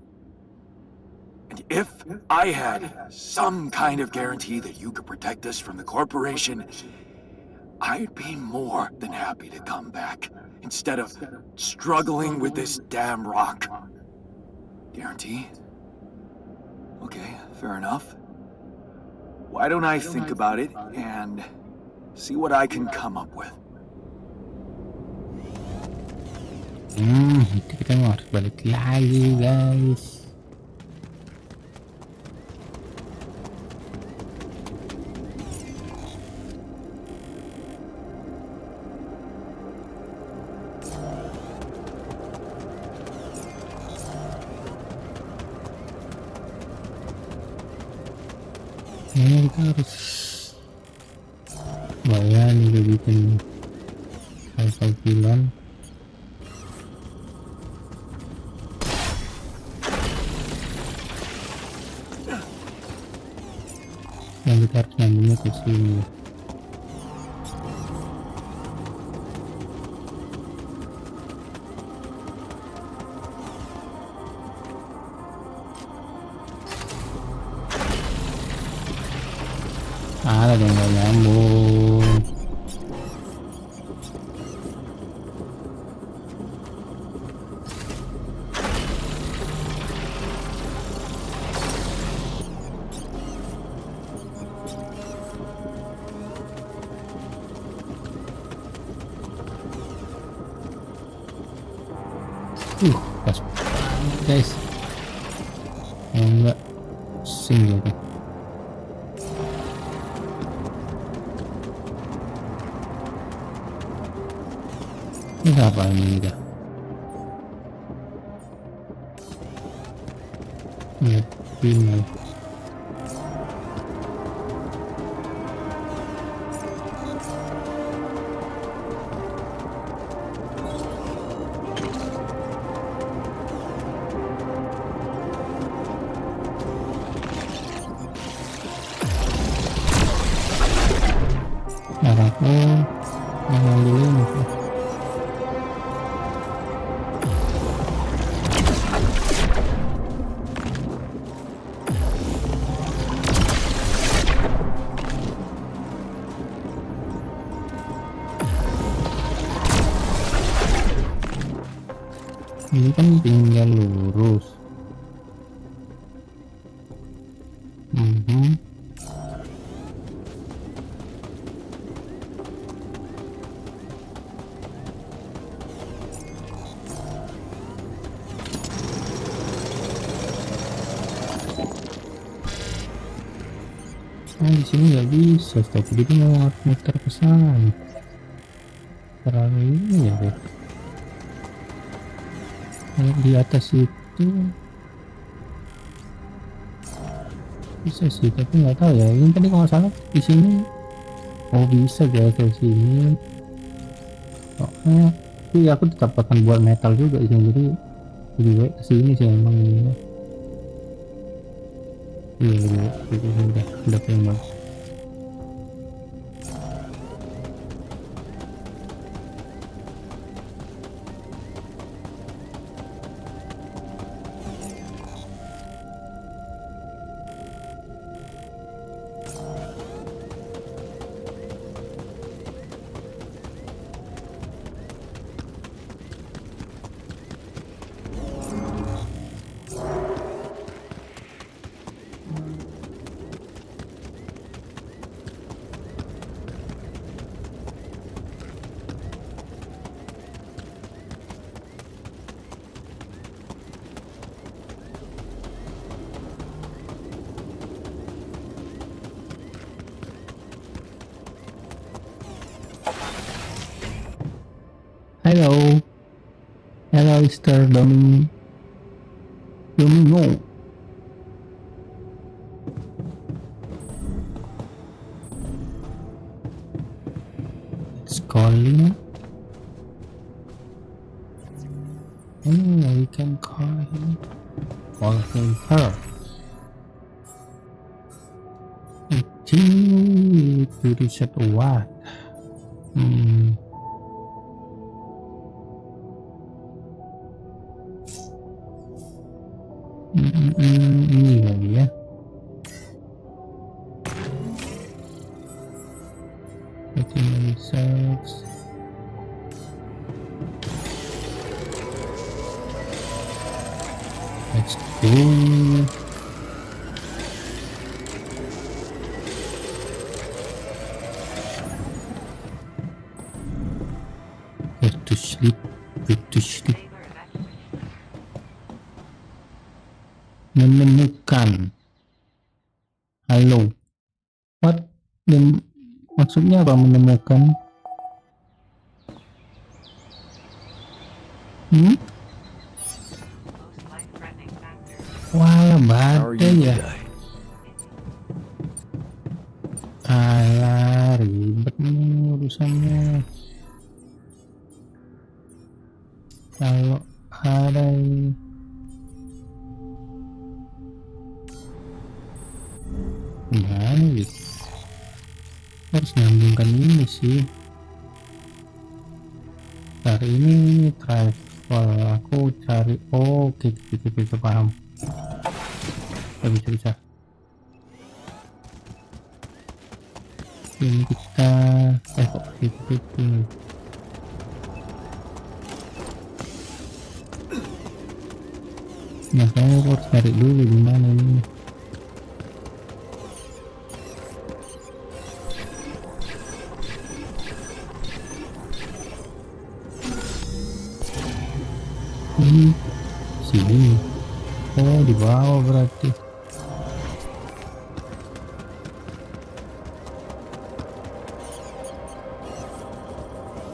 And if I had some kind of guarantee that you could protect us from the corporation, I'd be more than happy to come back instead of struggling with this damn rock. Guarantee? Okay, fair enough. Why don't I think about it and see what I can come up with? Itu kita harus balik lagi, guys. Ini kita harus bayar nih bikin sci-fi film. Yang kita harus ngambilnya ke sini. Ada yang nggak nyambung. Pas guys, enggak sing gitu. Ini apa ini dah? Lihat ini. Aku yang dulu ini. Ini kan tinggal lurus. Nah, di sini nggak bisa, tapi dia mau muter ke sana. Terlalu ini ya, deh. Kalau di atas itu bisa sih, tapi nggak tahu ya. Ini tadi kalau salah di sini, oh bisa guys ke sini. Pokoknya, tapi aku tetap akan buat metal juga di sini. Jadi lebih baik ke sini sih emang ini. Iya, udah pengen banget. Hello, Mr. Domino. It's calling. We can call him. Call him her. To reset what? Ini lagi ya. Research. Let's go. Go to sleep. Menemukan. Halo. What? Maksudnya apa menemukan? Wah, badai ya. Alah, ribet nih urusannya. Kalau ada gimana gitu, harus nyambungkan ini sih. Cari ini travel, aku cari. Oke, kita paham. Bisa ini kita kok itu. Nah, saya harus cari dulu di mana ini. Sini. Oh, di bawah berarti.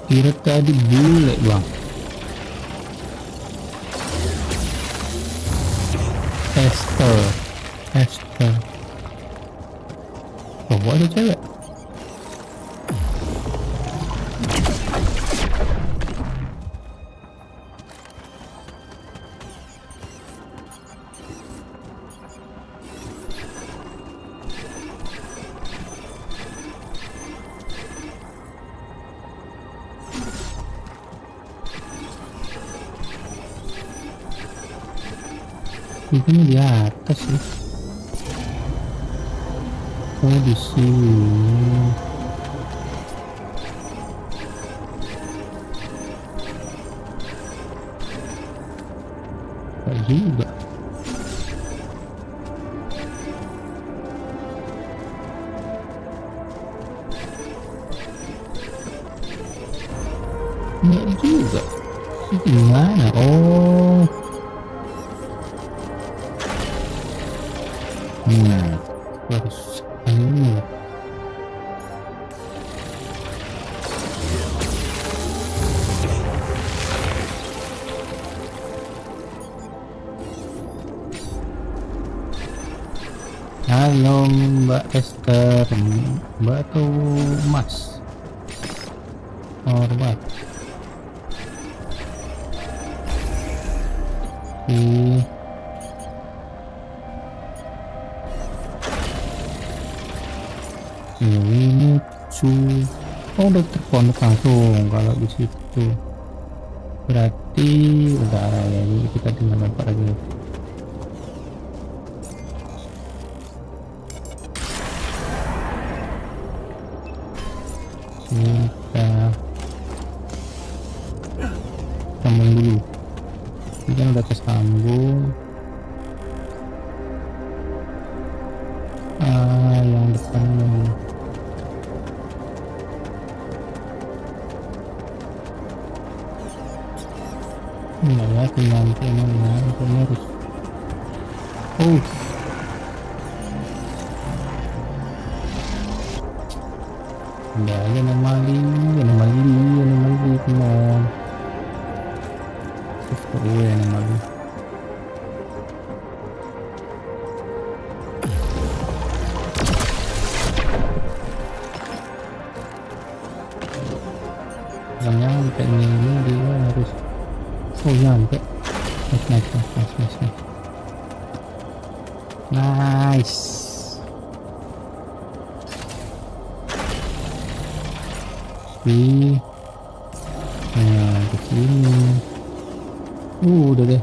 Kira tadi bule bang. Esther. Oh, ada cewek. Ini di atas sih. Oh, di sini. Enggak juga. Enggak juga. Ini gimana? Oh. Harus ini. Halo Mbak Esther, Mbak atau Mas? Or what? Ini oh udah terkonek langsung kalau di situ. Berarti udah ya, ini kita tinggal lempar aja. Kita sambung dulu. Ini kan udah tersambung. Yang depan ini. Nggak yakin nanti ini harus. Oh. Ada aja anomali, come on. Anomali. Gak nyampe ini dia harus. Oh nyampe. Nice. Nah ke sini. Udah deh.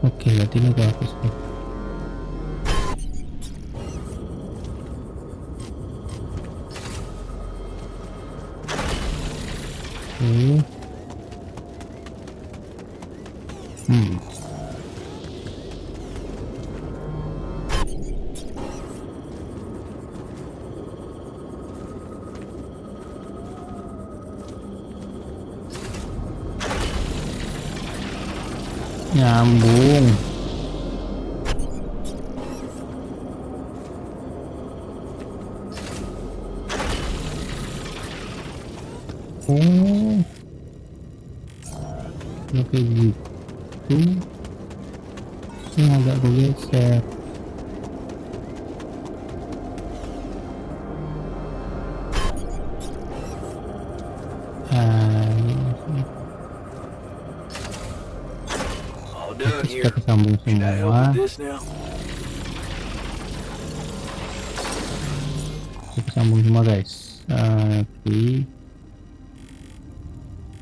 Oke, berarti ini udah hapus nih. Oke. Nyambung. Oh. Oke gitu. Ini agak bergeser. Kita kesambung semua. Kita kesambung semua guys. Oke.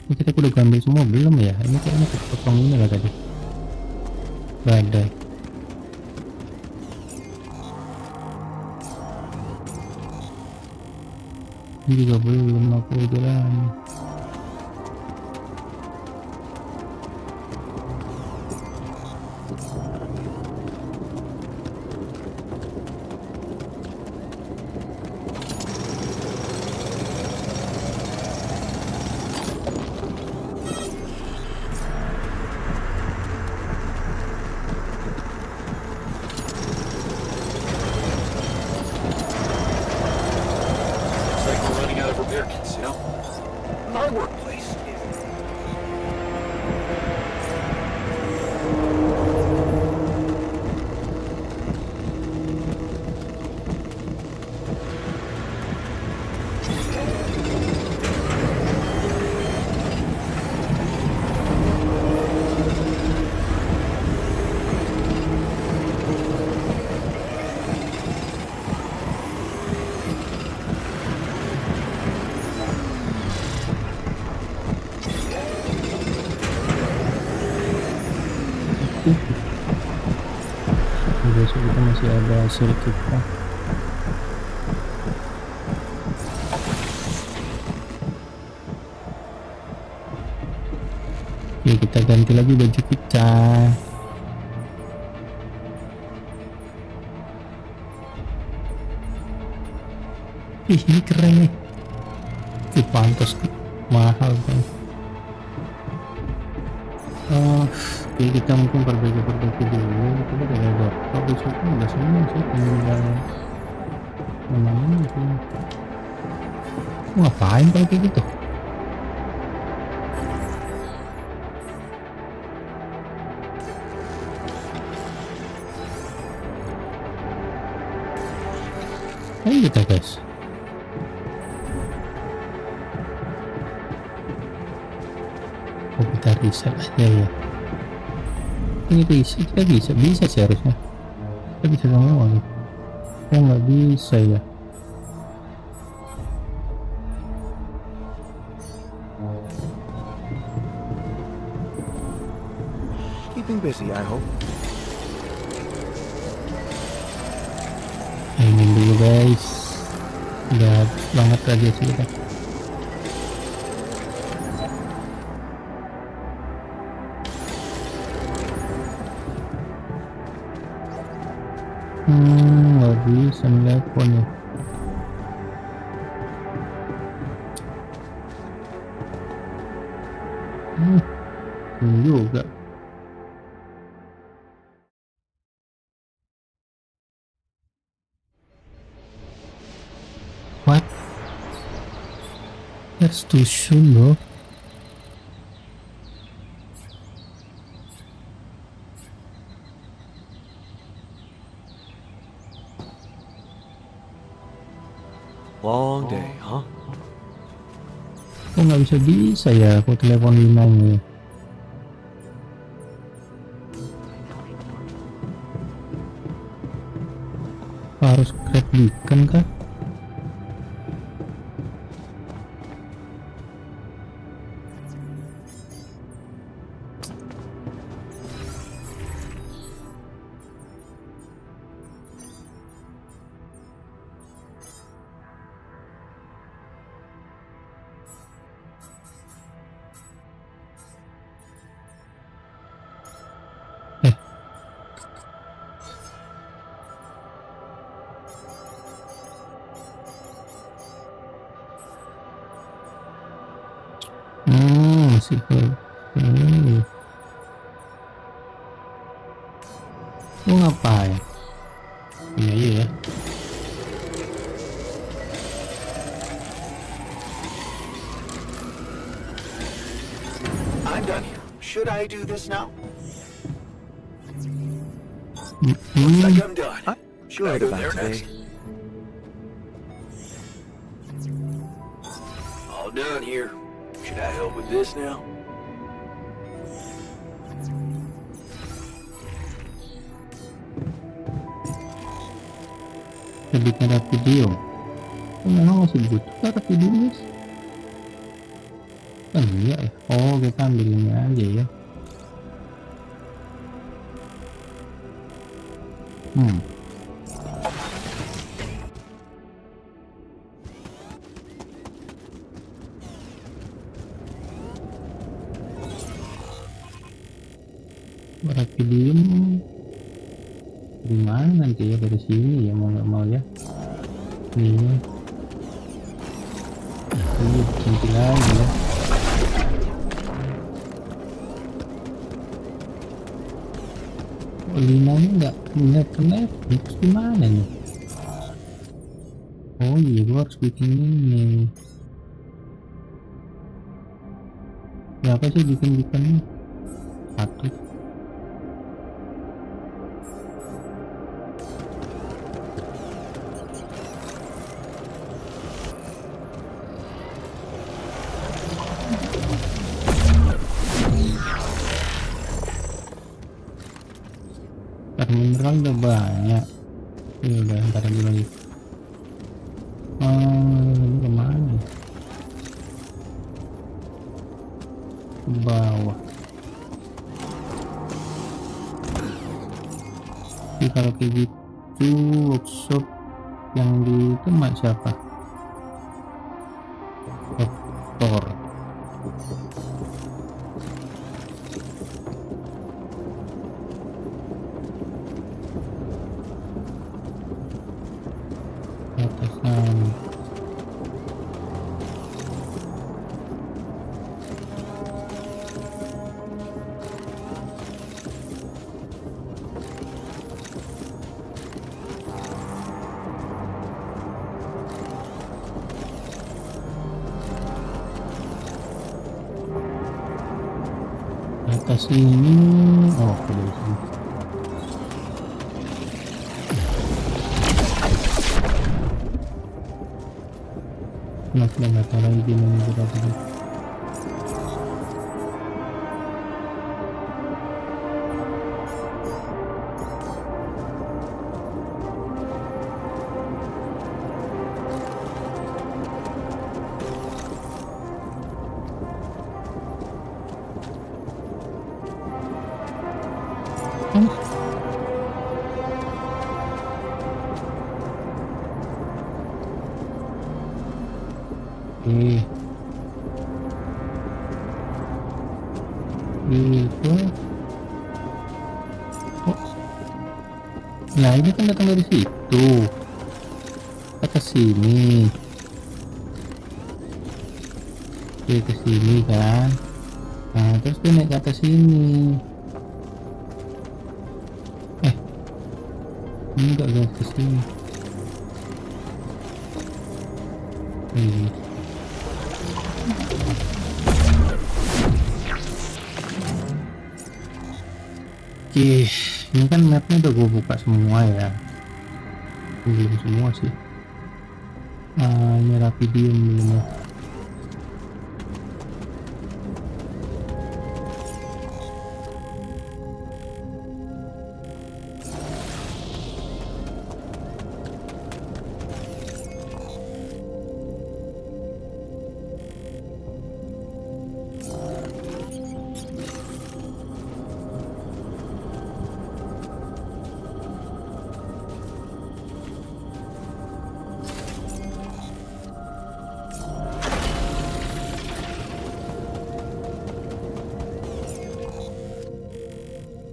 Ini kita udah ambil semua belum ya? Ini kayaknya kepotong ini lah tadi. Badai. Ini juga belum aku jalan. My workplace. Besok kita masih ada sirkuit kita. ganti lagi baju kita. Ih, ini keren nih. Ih, pantas mahal kan. Oke, kita mungkin perbaiki dulu. Kita udah lewat. Kalau besok udah semua sih, tinggal namanya itu. Ngapain kalau kayak gitu? Ayo kita guys. Oh, kita reset aja ya. Ini reset, kita bisa sih harusnya. Kita bisa semua gitu. Oh, nggak bisa ya. Keeping busy, I hope. Ini dulu guys. Udah banget radiasi kita. Nggak bisa nelfon ya. Ini juga. What? That's too soon, bro. Long day, huh? Kok nggak bisa ya aku telepon Lina ini. Harus grab beacon kah? Masih ini. Mau ngapain? Ini aja ya. I'm done here. Should I do this now? Looks like I'm done. Should I Right go about there today. next? All done here. Should I help with this now? Bikin ada video. Memang masih butuh ada video guys. Kan iya ya. Oh, kita ambil ini aja ya. Video di mana nanti ya, dari sini ya, mau nggak mau ya. Ini ganti lagi ya. Lina ini nggak net terus gimana nih? Oh iya, gua harus bikin ini. Berapa sih bikin-bikinnya? Satu. Mineral udah banyak. Ini udah ntar lagi lagi. Ini kemana? Ke bawah. Jadi kalau kayak gitu workshop yang di tempat siapa? Dokter. sini. Oh, dari sini. Nggak tahu lagi gimana kita tadi. Itu nah ini kan datang dari situ ke sini. Ke sini kan, nah terus dia naik ke atas sini. Ini enggak guys, ke sini. Oke, ini kan mapnya udah gue buka semua ya. Belum semua sih. Ini Rapidium belum.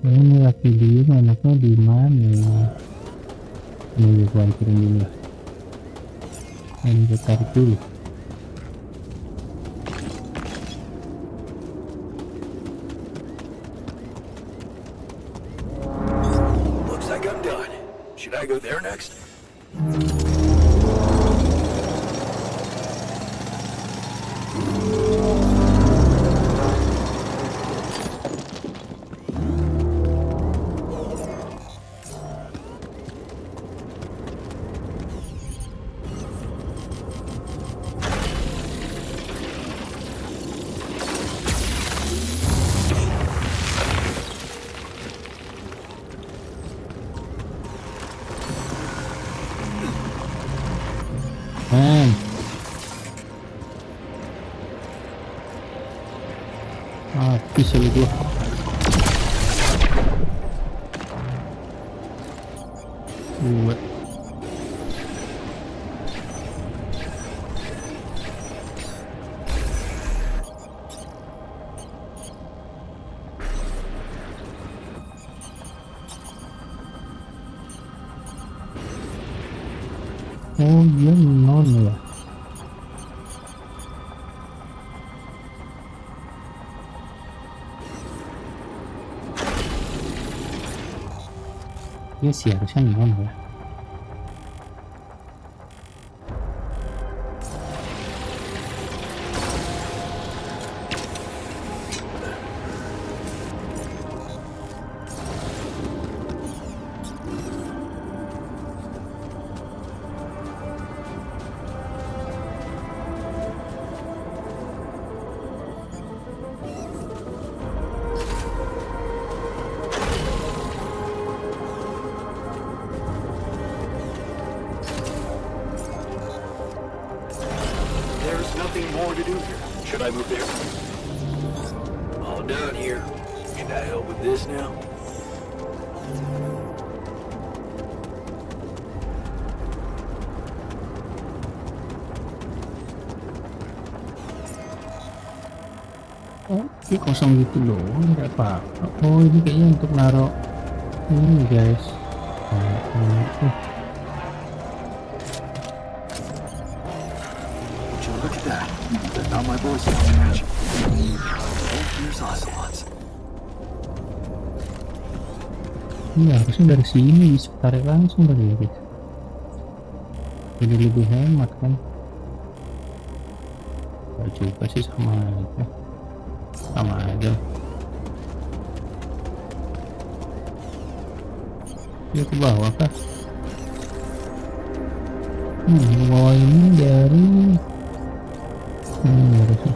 Ini Rapidium anaknya di mana? Ini gue hancurin dulu lah. Ini gue tarik dulu. Looks like I'm done. Should I go there next? Bisa lu dua. Buat oh iya non ya. Iya sih harusnya non ya. Nothing more to do here. Should I move there? All done here. Should I help with this now? Oh, ini kosong gitu loh, nggak apa-apa. Oh, ini kayaknya untuk naruh ini guys. Look at that. That's not my Boy Scout badge. Oh, here's ocelots. Iya, harusnya dari sini bisa tarik langsung dari guys. Jadi lebih hemat kan. Gak juga sih, sama aja. Dia ke bawah kah? Bawah ini dari harusnya.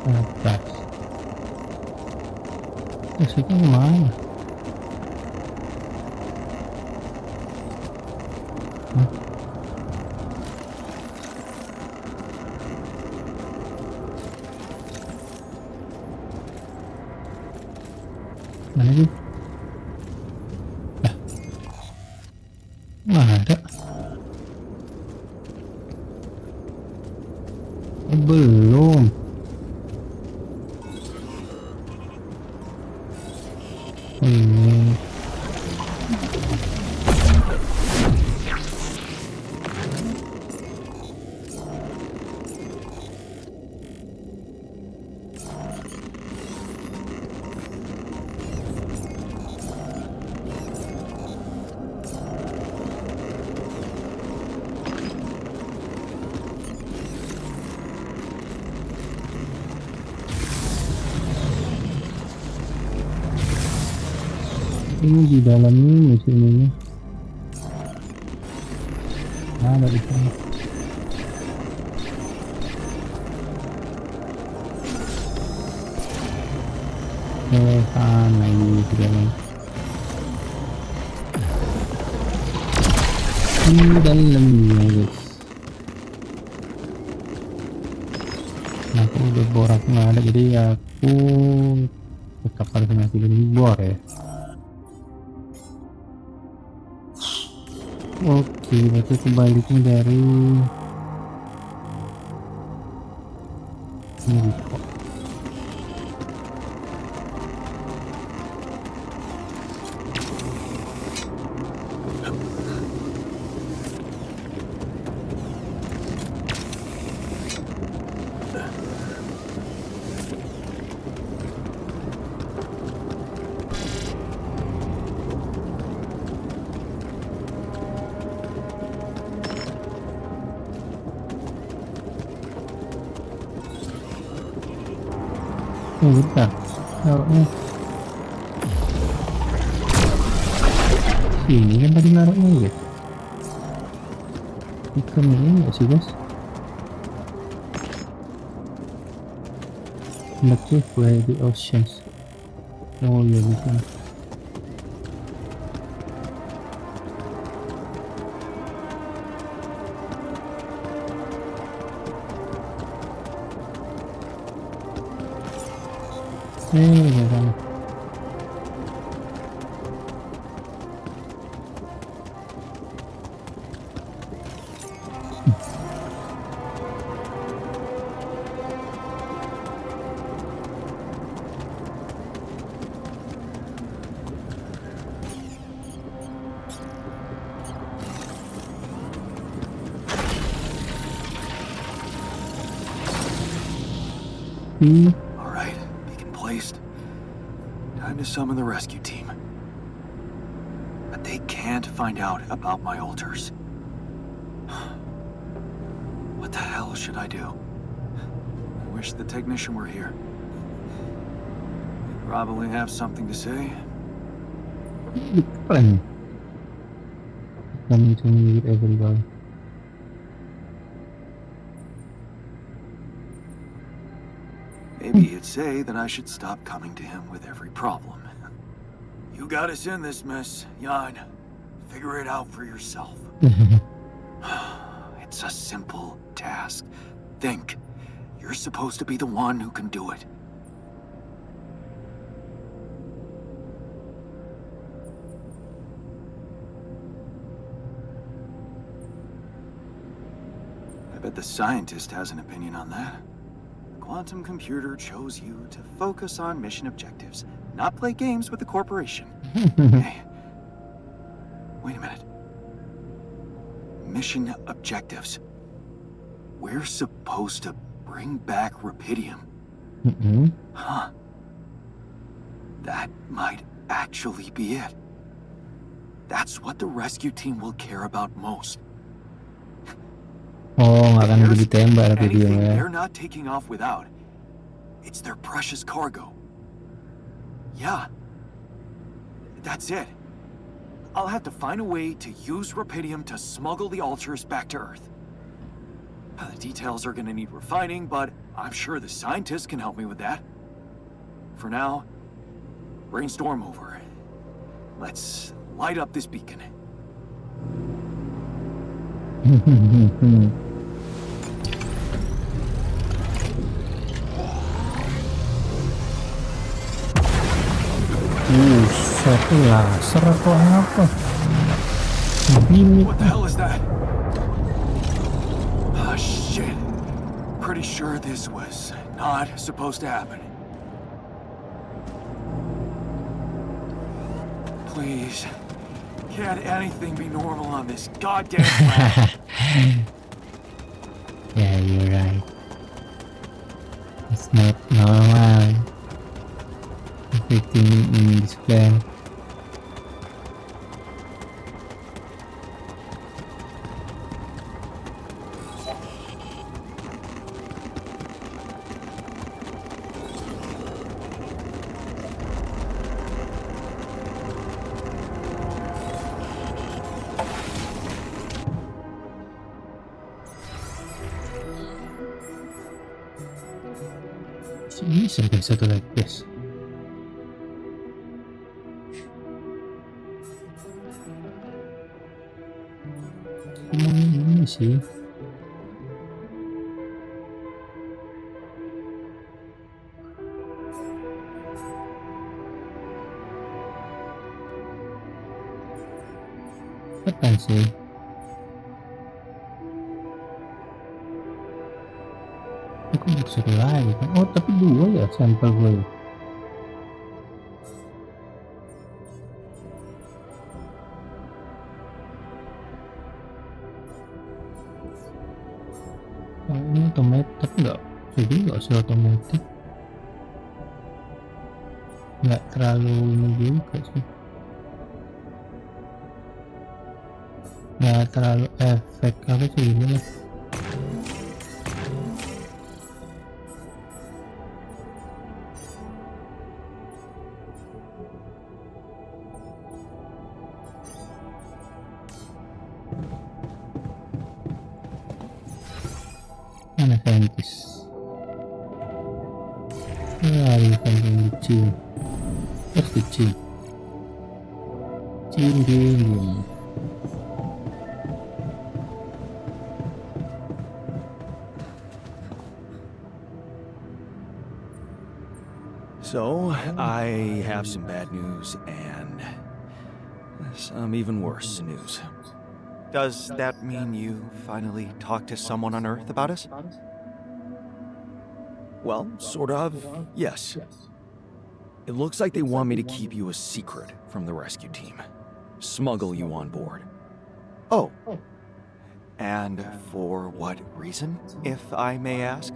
Atas. Exitnya kemana? Hah? Mana sih? Nggak ada. Belum. Ini. Ini di dalam ini sini. Ada di sana. Sana ini di dalam. Di dalamnya guys. Nah, aku udah borak nggak ada, jadi aku tetap harus ngasih bor ya. Oke, berarti kebaliknya dari ini kok. Bentar, naruhnya sini kan tadi naruhnya ya. Ikan ini nggak sih guys? Connected by the oceans. Oh iya bisa. Jangan. All right, beacon placed. Time to summon the rescue team. But they can't find out about my altars. What the hell should I do? I wish the technician were here. He'd probably have something to say. Keren. Coming to meet everybody. Maybe he'd say that I should stop coming to him with every problem. You got us in this mess, Jan. Figure it out for yourself. It's a simple task. Think. You're supposed to be the one who can do it. I bet the scientist has an opinion on that. The quantum computer chose you to focus on mission objectives, not play games with the corporation. Hey, wait a minute. Mission objectives. We're supposed to bring back Rapidium. Huh. That might actually be it. That's what the rescue team will care about most. Oh, nggak akan There's ditembak tapi dia anything ya. they're not taking off without. It's their precious cargo. Yeah. That's it. I'll have to find a way to use Rapidium to smuggle the Alters back to Earth. The details are gonna need refining, but I'm sure the scientists can help me with that. For now, brainstorm over. Let's light up this beacon. Satu laser atau apa? Bimit. What the hell is that? Ah, shit. Pretty sure this was not supposed to happen. Please. Can't anything be normal on this goddamn planet? Yeah, you're right. It's not normal. Everything in this planet. Bisa kan satu lagi, guys. Ini sih. Kapan sih? Aku mau satu lagi kan? Oh tapi dua ya sampel gue ya? Oh, ini otomatis tapi nggak jadi nggak usah otomatis, nggak terlalu ini juga sih, nggak terlalu efek apa sih ini. Mana saintis? Lari sampai Chin. Pasti Chin. Chin diem. So, I have some bad news and some even worse news. Does that mean you finally talked to someone on Earth about us? Well, sort of, yes. It looks like they want me to keep you a secret from the rescue team. Smuggle you on board. Oh. And for what reason, if I may ask?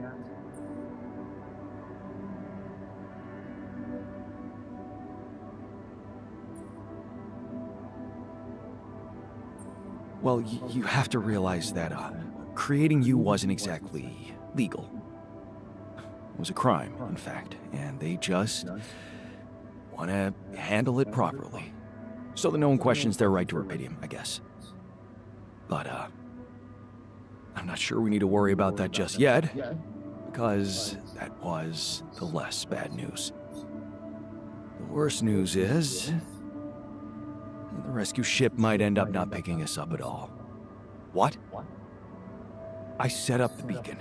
Well, you have to realize that creating you wasn't exactly legal. It was a crime, in fact, and they just want to handle it properly. So that no one questions their right to Rapidium, I guess. But, I'm not sure we need to worry about that just yet, because that was the less bad news. The worst news is the rescue ship might end up not picking us up at all. What? I set up the beacon,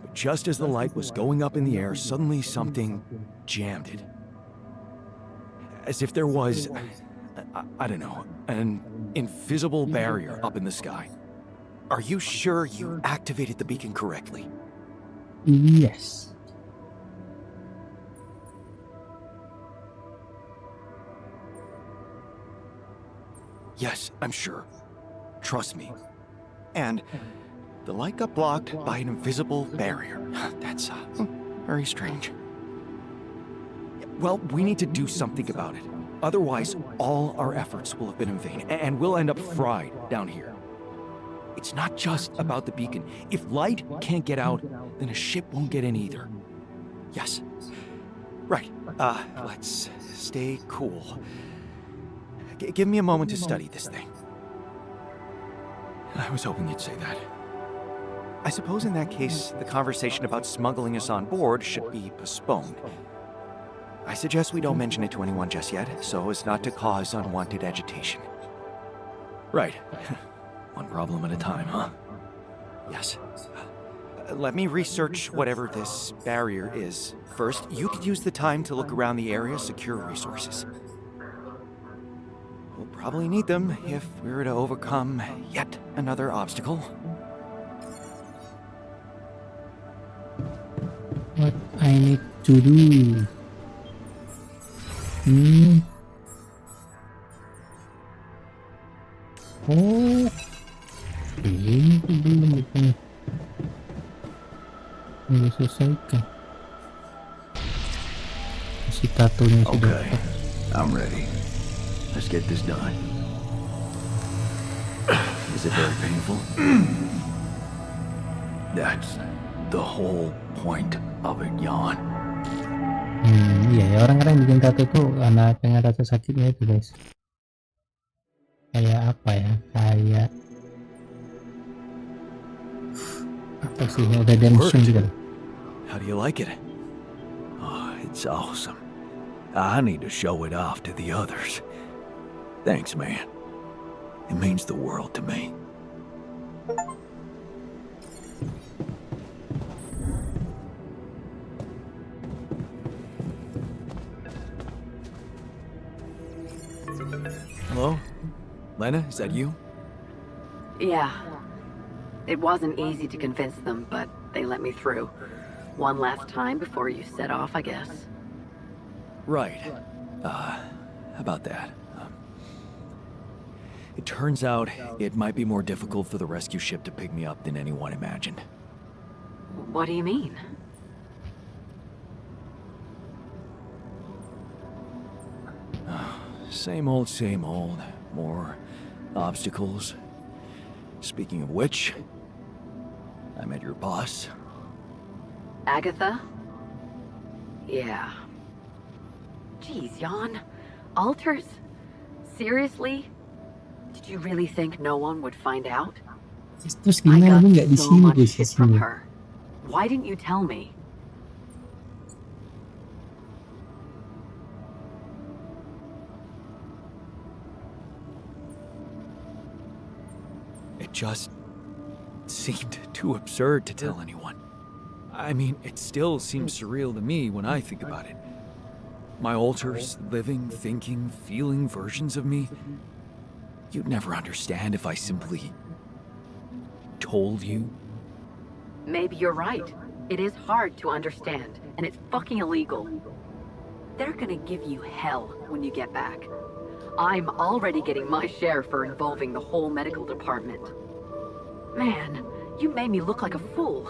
but just as the light was going up in the air, suddenly something jammed it. As if there was, I don't know, an invisible barrier up in the sky. Are you sure you activated the beacon correctly? Yes. Yes, I'm sure. Trust me. And the light got blocked by an invisible barrier. That's very strange. Well, we need to do something about it. Otherwise, all our efforts will have been in vain, and we'll end up fried down here. It's not just about the beacon. If light can't get out, then a ship won't get in either. Yes. Right. Let's stay cool. Give me a moment to study this thing. I was hoping you'd say that. I suppose in that case, the conversation about smuggling us on board should be postponed. I suggest we don't mention it to anyone just yet, so as not to cause unwanted agitation. Right. One problem at a time, huh? Yes. Let me research whatever this barrier is. First, you could use the time to look around the area, secure resources. We'll probably need them if we were to overcome yet another obstacle. What I need to do? Oh, ini tuh belum gitu. Belum selesaikan. Si tatonya sudah. Okay, I'm ready. Let's get this done. Is it very painful? That's the whole point of it, Jan. Iya ya, orang-orang bikin tato tuh karena pengen rasa sakitnya itu, guys. Kayak apa ya? Kayak apa sih? Redemption gitu. How do you like it? Oh, it's awesome. I need to show it off to the others. Thanks, man. It means the world to me. Hello? Lena, is that you? Yeah. It wasn't easy to convince them, but they let me through. One last time before you set off, I guess. Right. About that. It turns out it might be more difficult for the rescue ship to pick me up than anyone imagined. What do you mean? Same old, same old. More obstacles. Speaking of which, I met your boss. Agatha? Yeah. Geez, Jan. Alters? Seriously? Did you really think no one would find out? Terus I gimana got lu nggak di so sini much guys? shit from her. Why didn't you tell me? It just seemed too absurd to tell anyone. I mean, it still seems surreal to me when I think about it. My alters, living, thinking, feeling versions of me. You'd never understand if I simply told you. Maybe you're right. It is hard to understand, and it's fucking illegal. They're gonna give you hell when you get back. I'm already getting my share for involving the whole medical department. Man, you made me look like a fool.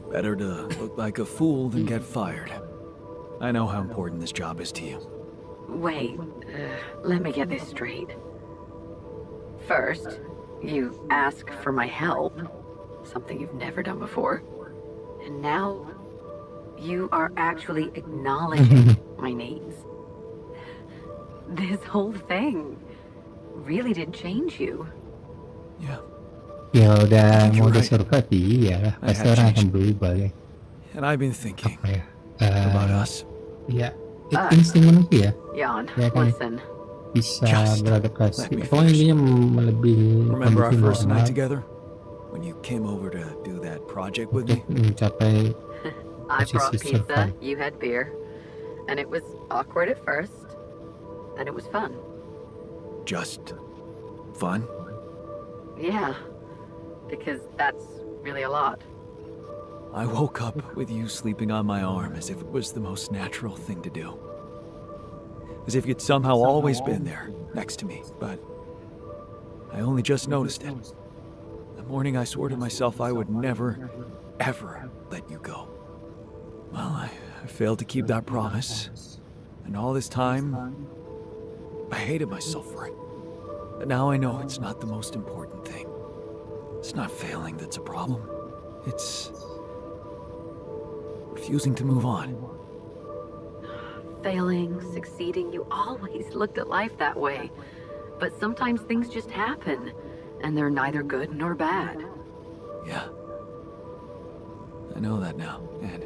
Better to look like a fool than get fired. I know how important this job is to you. Wait, let me get this straight. First, you ask for my help, something you've never done before. And now, you are actually acknowledging my needs. This whole thing really did change you. Yeah. Ya udah You're mau right. disurvive iya, I pasti have orang akan changed. berubah ya. And I've been thinking Apa ya? about us. Ya, insting manusia Jan, Ya kan? listen. bisa Just beradaptasi. let me Pokoknya finish. intinya melebihi Remember our kondisi first night normal together? When you came over to do that project with untuk me? mencapai I brought Posisi pizza, survive. you had beer. And it was awkward at first, then it was fun. just fun? Yeah, because that's really a lot. I woke up with you sleeping on my arm as if it was the most natural thing to do. As if you'd somehow always been there, next to me, but I only just noticed it. The morning I swore to myself I would never, ever let you go. Well, I failed to keep that promise, and all this time, I hated myself for it. But now I know it's not the most important thing. It's not failing that's a problem. It's refusing to move on. Failing, succeeding, you always looked at life that way. But sometimes things just happen, and they're neither good nor bad. Yeah. I know that now, and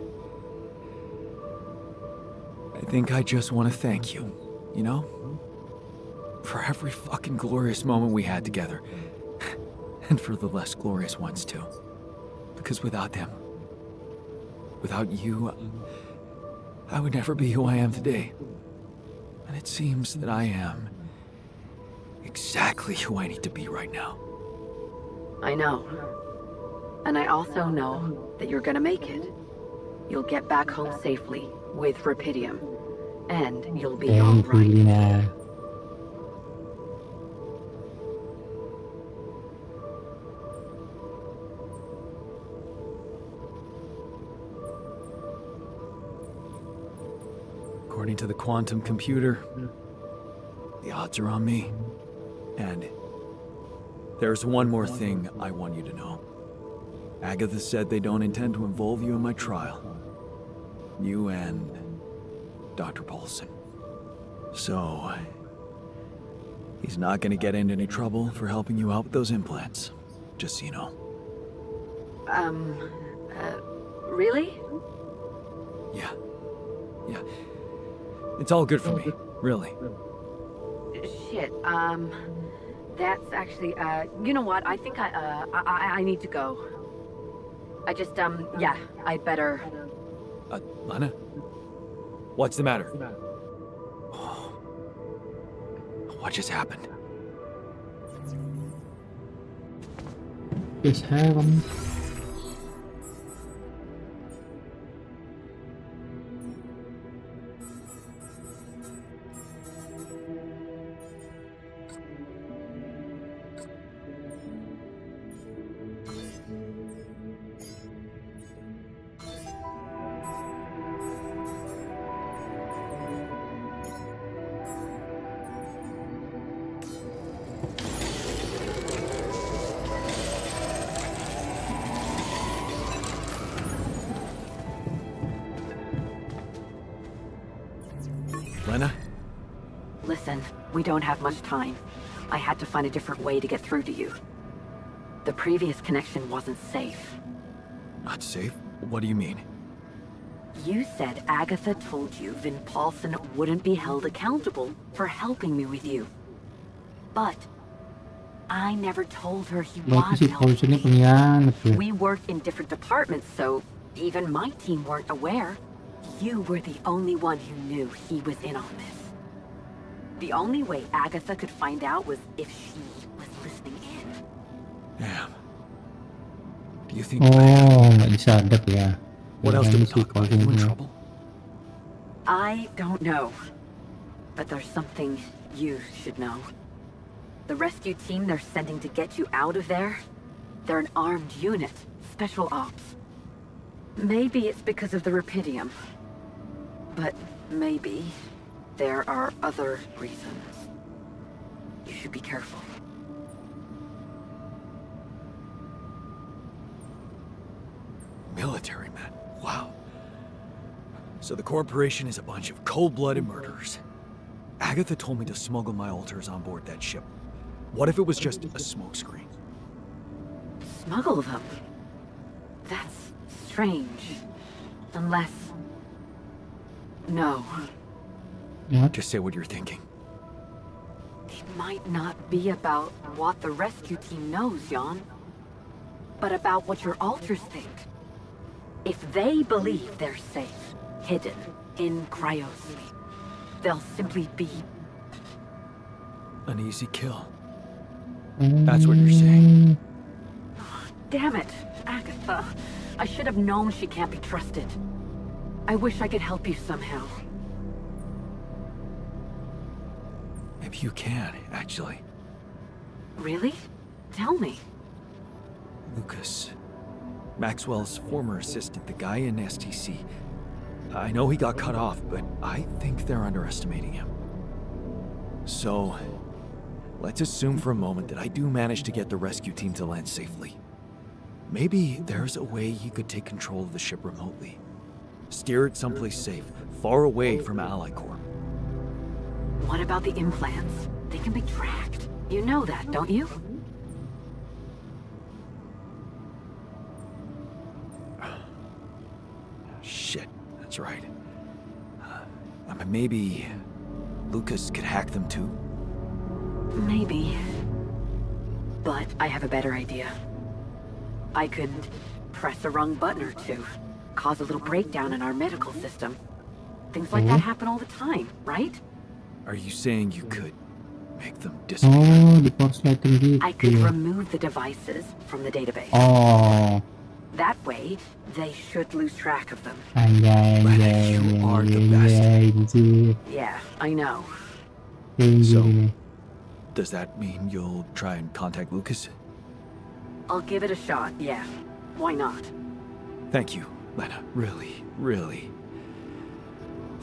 I think I just want to thank you, you know? For every fucking glorious moment we had together. And for the less glorious ones, too. Because without them, without you, I would never be who I am today. And it seems that I am exactly who I need to be right now. I know. And I also know that you're gonna make it. You'll get back home safely with Rapidium. And you'll be Thank you, alright. Lina. According to the quantum computer, the odds are on me. And there's one more thing I want you to know. Agatha said they don't intend to involve you in my trial. You and Dr. Paulson. So, he's not gonna get into any trouble for helping you out with those implants. Just so you know. Really? Yeah. It's all good for me, really. Shit, that's actually, you know what? I think I need to go. I just, yeah, I'd better... Lana? What's the matter? What just happened? Just happened. Lena? Listen, we don't have much time. I had to find a different way to get through to you. The previous connection wasn't safe. Not safe? What do you mean? You said Agatha told you Vin Paulson wouldn't be held accountable for helping me with you. But I never told her he Berarti was si helping Paulson ini me. pengkhianat tuh. We worked in different departments, so even my team weren't aware. You were the only one who knew he was in on this. The only way Agatha could find out was if she was listening in. Damn. Do you think... Oh, nggak disadap ya. What else did we Si talk about? Are Paulson you in ini. trouble? I don't know. But there's something you should know. The rescue team they're sending to get you out of there, they're an armed unit, special ops. Maybe it's because of the Rapidium. But maybe there are other reasons. You should be careful. Military men. Wow. So the corporation is a bunch of cold-blooded murderers. Agatha told me to smuggle my altars on board that ship. What if it was just a smokescreen? Smuggle them? That's strange. Unless... No. Just say what you're thinking. It might not be about what the rescue team knows, Jan. But about what your altars think. If they believe they're safe, hidden, in cryosleep, they'll simply be... an easy kill. That's what you're saying. Damn it, Agatha. I should have known she can't be trusted. I wish I could help you somehow. Maybe you can, actually. Really? Tell me. Lucas. Maxwell's former assistant, the guy in STC. I know he got cut off, but I think they're underestimating him. So, let's assume for a moment that I do manage to get the rescue team to land safely. Maybe there's a way he could take control of the ship remotely. Steer it someplace safe, far away from Ally Corp. What about the implants? They can be tracked. You know that, don't you? Shit, that's right. Maybe Lucas could hack them too? Maybe. But I have a better idea. I could press a wrong button or two, cause a little breakdown in our medical system. Things like that happen all the time, right? Are you saying you could make them disappear? Oh, di korsleting gitu. I could remove the devices from the database. Oh, That way, they should lose track of them. anjay, You are the best. anjir. Yeah, I know. So- Ini. Does that mean you'll try and contact Lucas? I'll give it a shot, yeah. Why not? Thank you, Lena. Really, really.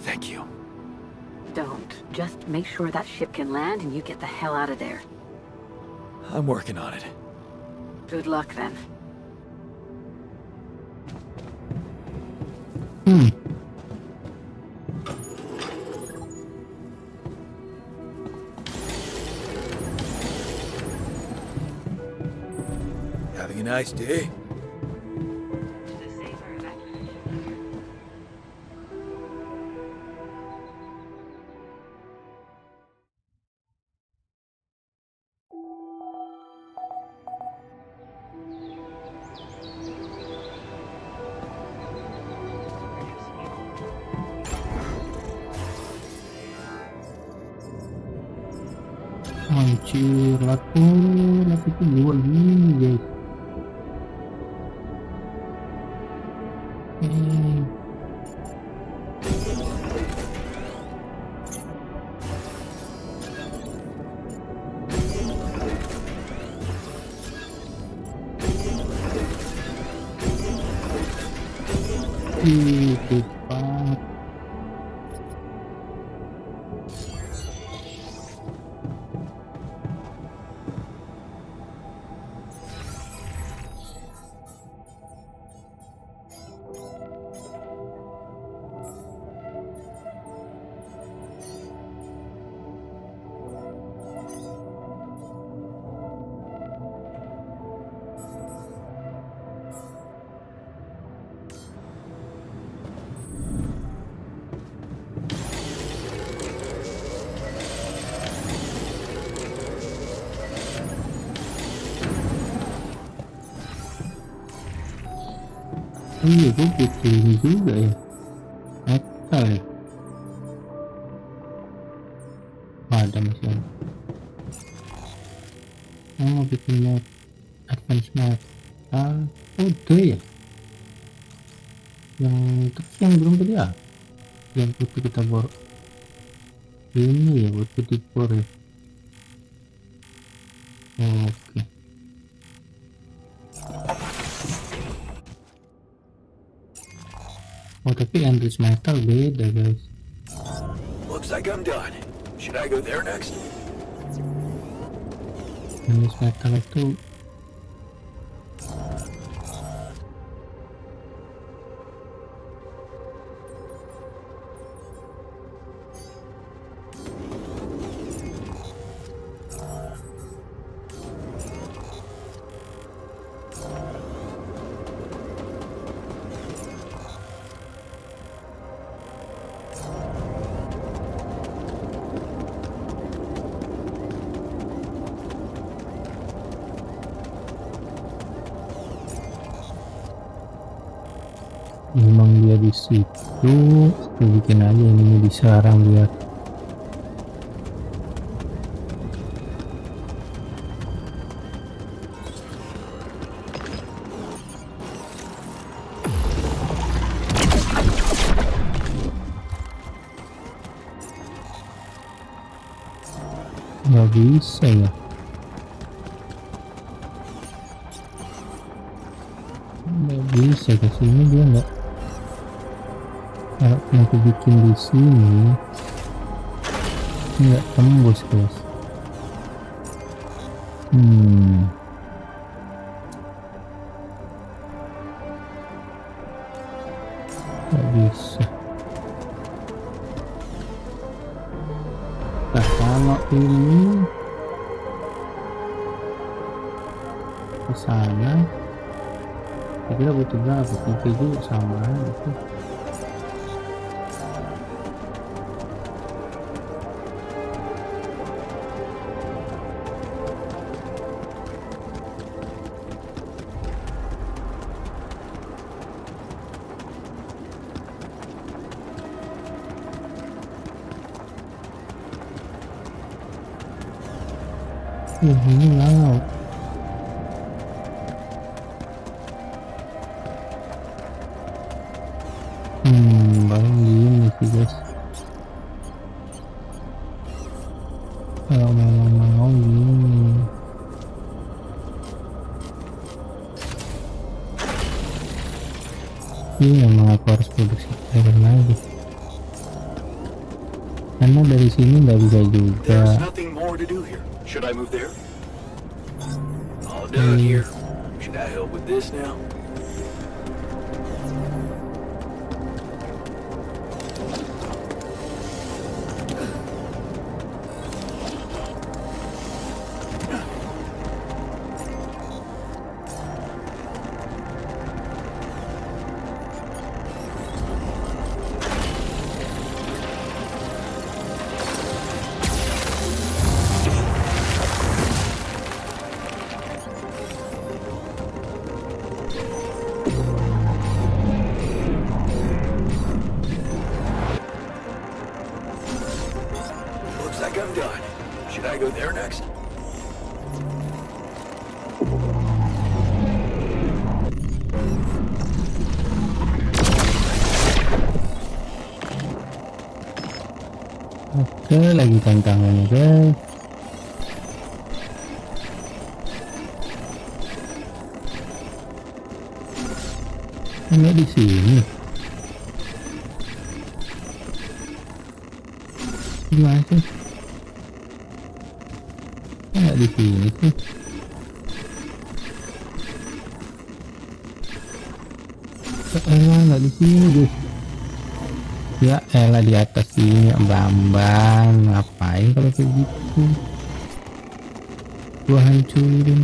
Thank you. Don't. Just make sure that ship can land and you get the hell out of there. I'm working on it. Good luck then. Having a nice day? Anjir, laku itu jual gini guys. Cepat. Oh iya, gue butuh ini juga ya, metal ya. Ada masih ada. Oh, bikin mod advance metal. Udah ya, yang terus yang belum tadi ya, yang putih kita bor ini ya, butuh dibor ya. Oke. Oh, tapi enrich metal beda guys. Looks like I'm done. Should I go there next? Enrich metal itu memang dia di situ. Aku bikin aja ini di sarang biar nggak bisa ya. Nggak bisa ke sini dia nggak. Kalau aku bikin di sini nggak tembus guys. Nggak bisa. Nah kalau ini ke sana kira butuh berapa? 3 juga sama gitu. Ini laut. Baru gini sih guys. Kalau mau gini. Ini memang aku harus produksi iron lagi. Karena dari sini nggak bisa juga. There's nothing more to do here. Should I move there? All done here. Should I help with this now? Looks like I'm done. Should I go there next? Oke, lagi tantangannya guys. Enggak di sini. Gimana sih? Enggak di sini sih. Enggak di sini guys. Ya elah di atas sini Bambang, ngapain kalau kayak gitu? Gua hancurin.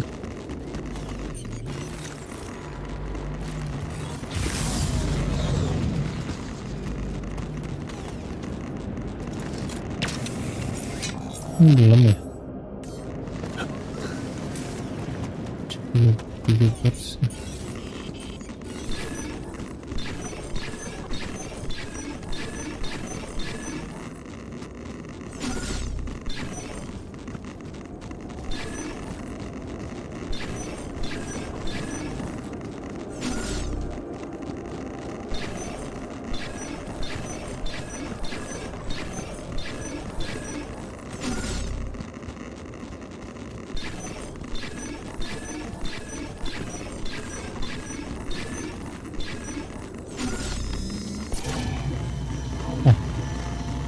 Belum ya? 3%.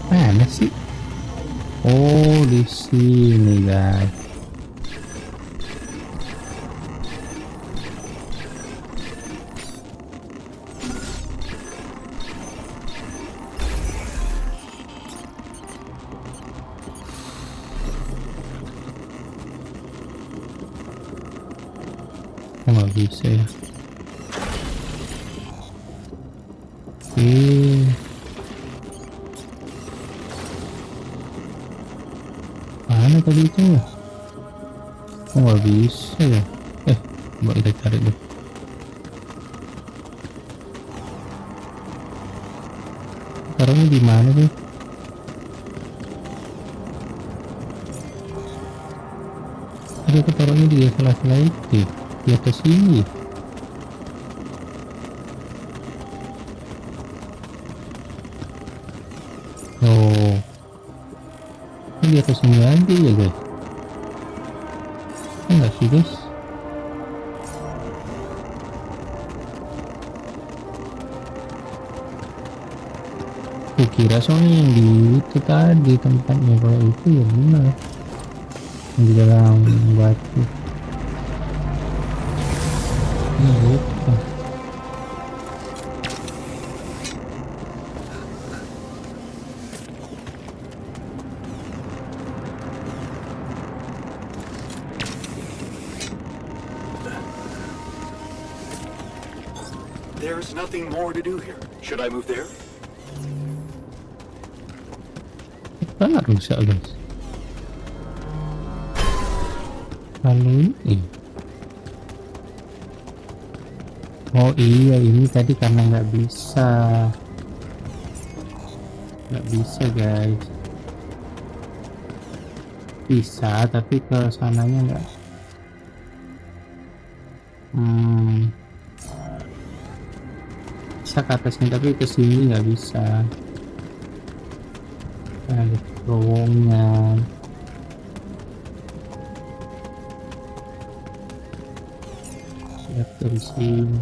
Mana sih? Oh, di sini guys. Nggak bisa ya. Mana tadi itu ya? Oh, nggak bisa ya. Coba kita cari deh. Taruhnya di mana sih? Ada taruhnya di sela-sela itu, di atas sini. Oh, di atas sini aja ya guys. Enggak sih guys. Kukira soalnya yang di itu tadi tempatnya, kalau itu ya benar di dalam batu. Ini gitu. There's nothing more to do here. Should I move there? Apa rusak guys? Lalu ini. Oh iya, ini tadi karena nggak bisa guys. Bisa tapi ke sananya nggak. Bisa ke atasnya tapi ke sini nggak bisa. Ada terowongan. Lihat dari sini.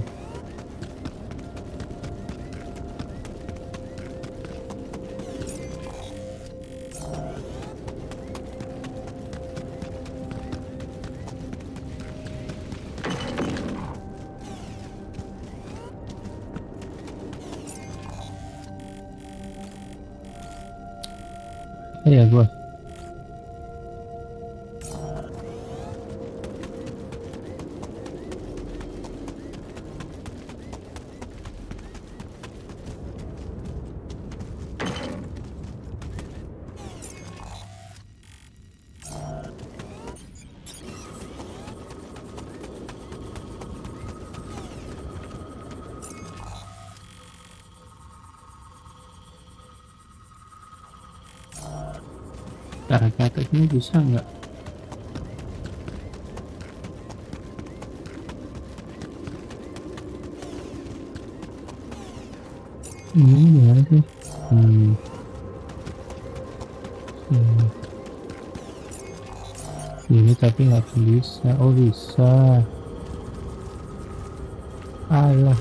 Ya gua. Cara ke atas ini bisa nggak? Ini gimana sih? Ini tapi nggak bisa. Oh bisa. Alah.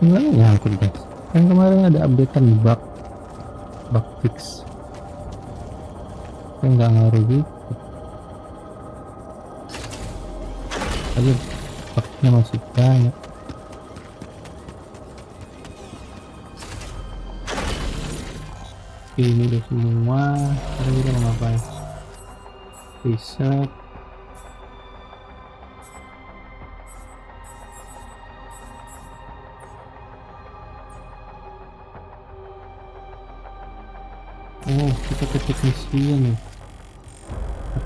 Sebenarnya nyangkut guys. Kan kemarin ada updatean bug fix. Kan nggak ngaruh gitu. Aja bugnya masih banyak. Oke, ini udah semua. Sekarang kita mau ngapain? Reset. Oh, kita ke tehniciann ya.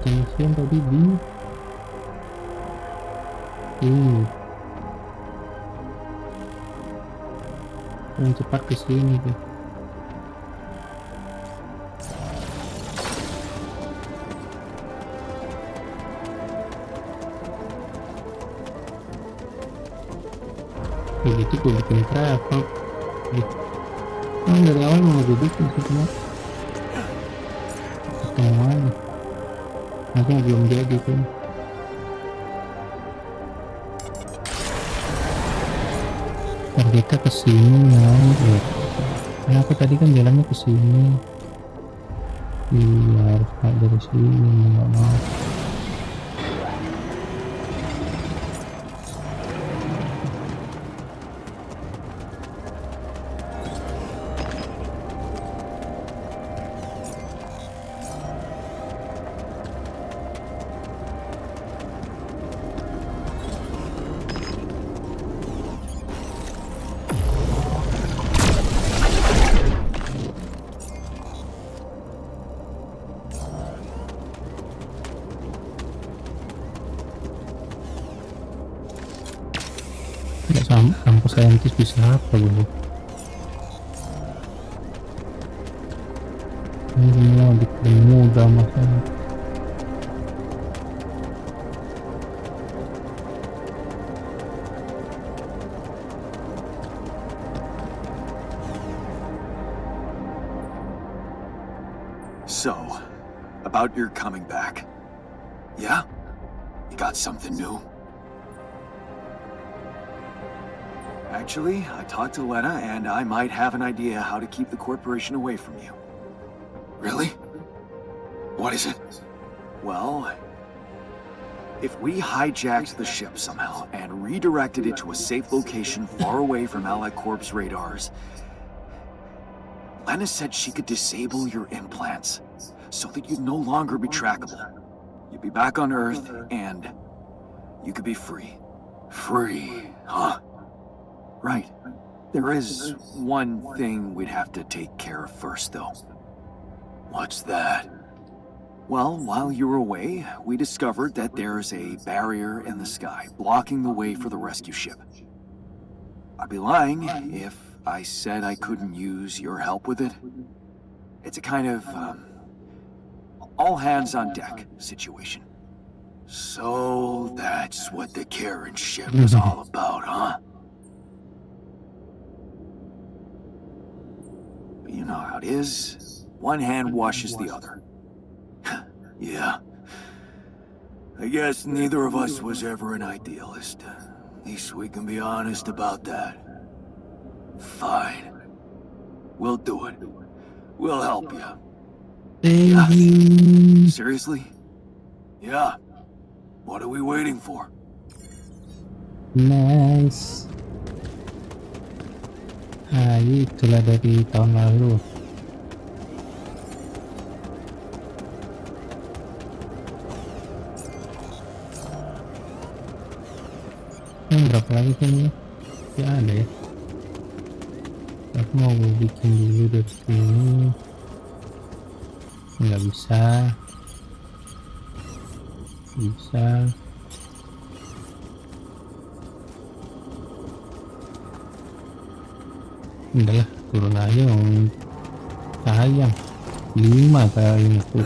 Tehniciann tadi di ini. Yang cepat ke sini tuh. Kayak gitu gue bikin travel. Dari awal mau gue bikin sih cuma ketemuan nanti belum jadi kan. Kita kesini ya. Nah, aku tadi kan jalannya kesini. Iya, harus naik dari sini, nggak mau. Kampus saintis bisa apa dulu? Ini semua bikin mudah masalah. So, about your coming back. Yeah? You got something new? Actually, I talked to Lena, and I might have an idea how to keep the corporation away from you. Really? What is it? Well, if we hijacked the ship somehow and redirected it to a safe location far away from Allied Corp's radars, Lena said she could disable your implants so that you'd no longer be trackable. You'd be back on Earth, and you could be free. Free, huh? Right. There is one thing we'd have to take care of first, though. What's that? Well, while you were away, we discovered that there's a barrier in the sky blocking the way for the rescue ship. I'd be lying if I said I couldn't use your help with it. It's a kind of, all hands on deck situation. So that's what the Karen ship is all about, huh? You know how it is. One hand washes the other. Yeah. I guess neither of us was ever an idealist. At least we can be honest about that. Fine. We'll do it. We'll help you. Yeah. Seriously? Yeah. What are we waiting for? Nice. Itulah dari tahun lalu. Berapa lagi kan ini? Ya ada ya. Aku mau bikin dulu dari sini. Nggak bisa. Bisa. Udahlah, turun aja dong. Sayang 5 kali itu.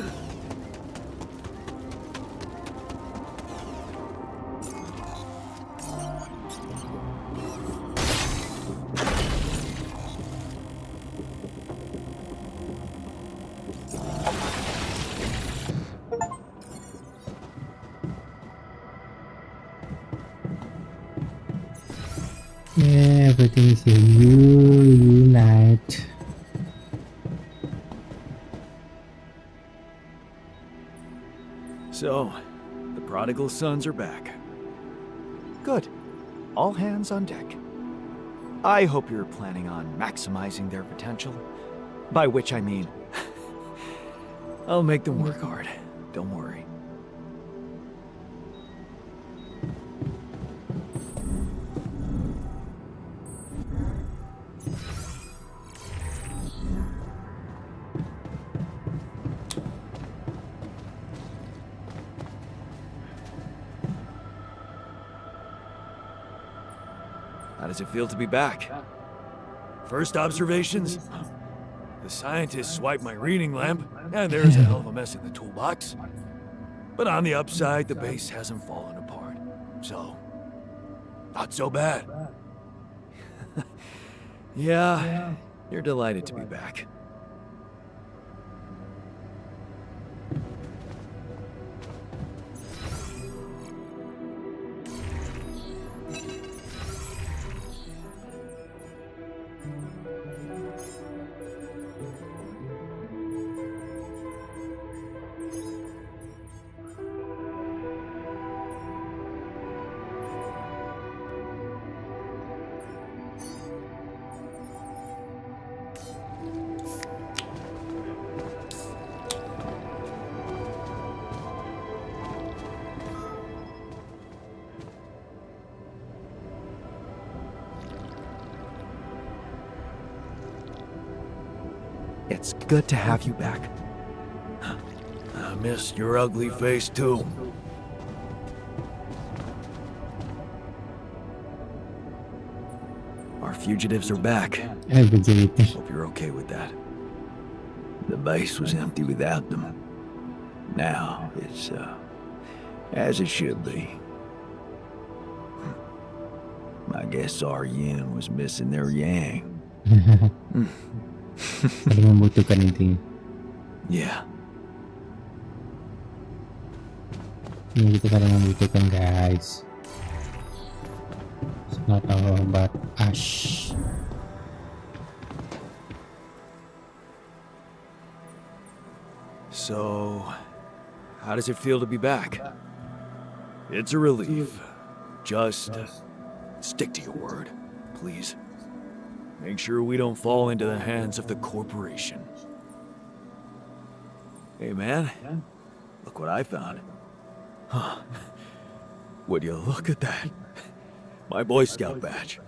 Everything is unite. So, the prodigal sons are back. Good. All hands on deck. I hope you're planning on maximizing their potential. By which I mean, I'll make them work hard. Don't worry. How does it feel to be back? First observations? The scientists swiped my reading lamp, and there's a hell of a mess in the toolbox. But on the upside, the base hasn't fallen apart. So, not so bad. Yeah, you're delighted to be back. It's good to have you back. I miss your ugly face, too. Our fugitives are back. Hope you're okay with that. The base was empty without them. Now, it's, as it should be. I guess our yin was missing their yang. Saling membutuhkan intinya. Yeah, Ini kita saling membutuhkan guys. Not obat ash. So, how does it feel to be back? It's a relief. Just stick to your word, please. Make sure we don't fall into the hands of the corporation. Hey man, look what I found. Huh. Would you look at that? My Boy Scout badge.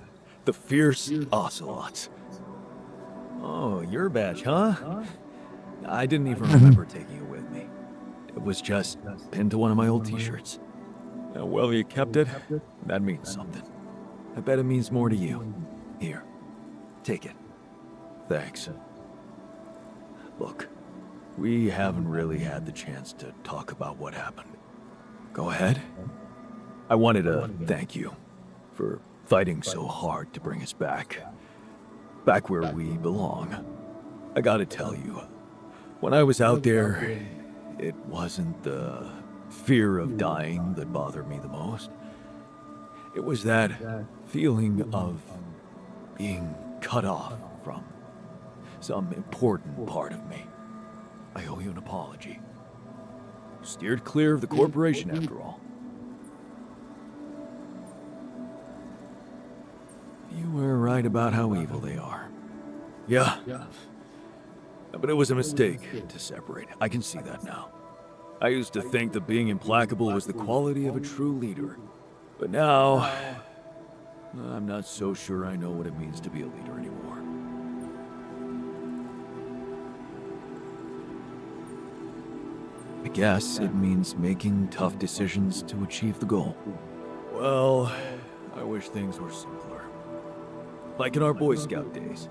The Fierce Ocelots. Oh, your badge, huh? I didn't even remember taking it with me. It was just pinned to one of my old t-shirts. Well, you kept it. That means something. I bet it means more to you. Here, take it. Thanks. Look, we haven't really had the chance to talk about what happened. Go ahead. I wanted to thank you for fighting so hard to bring us back. Back where we belong. I gotta tell you, when I was out there, it wasn't the fear of dying that bothered me the most. It was that feeling of being cut off from some important part of me. I owe you an apology. Steered clear of the corporation after all. You were right about how evil they are. Yeah. But it was a mistake to separate. I can see that now. I used to think that being implacable was the quality of a true leader. But now, I'm not so sure I know what it means to be a leader anymore. I guess it means making tough decisions to achieve the goal. Well, I wish things were simpler. Like in our Boy Scout days.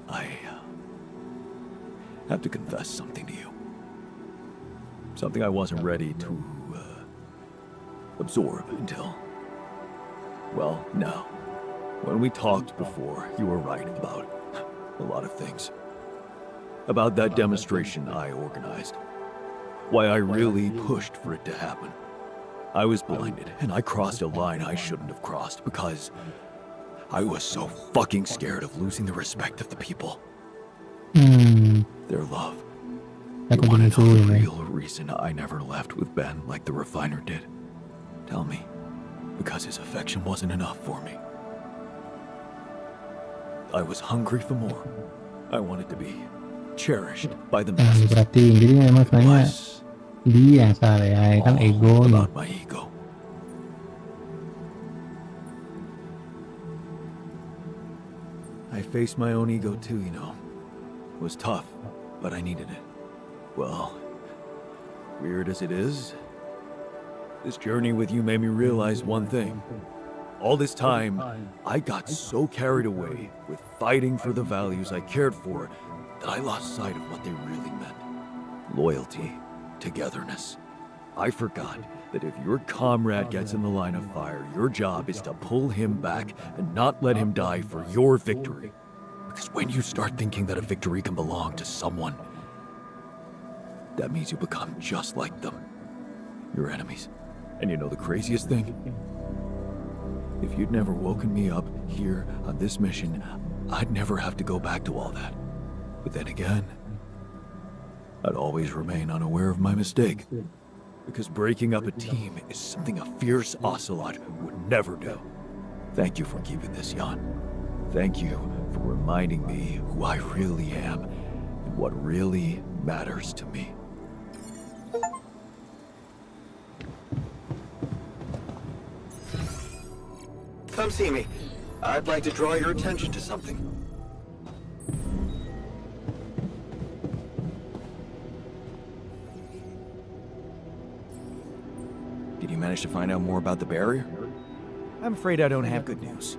I have to confess something to you. Something I wasn't ready to absorb until... Well, no. When we talked before, you were right about a lot of things. About that demonstration I organized. Why I really pushed for it to happen. I was blinded, and I crossed a line I shouldn't have crossed because I was so fucking scared of losing the respect of the people. Their love. You want to know the real reason I never left with Ben like the refiner did? Tell me. Because his affection wasn't enough for me. I was hungry for more. I wanted to be cherished by the masses. Berarti jadi memang sebenarnya dia yang salah ya, kan ego nih. About my ego. I faced my own ego too, you know. It was tough, but I needed it. Well, weird as it is, this journey with you made me realize one thing. All this time, I got so carried away with fighting for the values I cared for that I lost sight of what they really meant. Loyalty, togetherness. I forgot that if your comrade gets in the line of fire, your job is to pull him back and not let him die for your victory. Because when you start thinking that a victory can belong to someone, that means you become just like them. Your enemies. And you know the craziest thing? If you'd never woken me up here on this mission, I'd never have to go back to all that. But then again, I'd always remain unaware of my mistake. Because breaking up a team is something a fierce ocelot would never do. Thank you for keeping this, Jan. Thank you for reminding me who I really am and what really matters to me. Come see me. I'd like to draw your attention to something. Did you manage to find out more about the barrier? I'm afraid I don't have good news.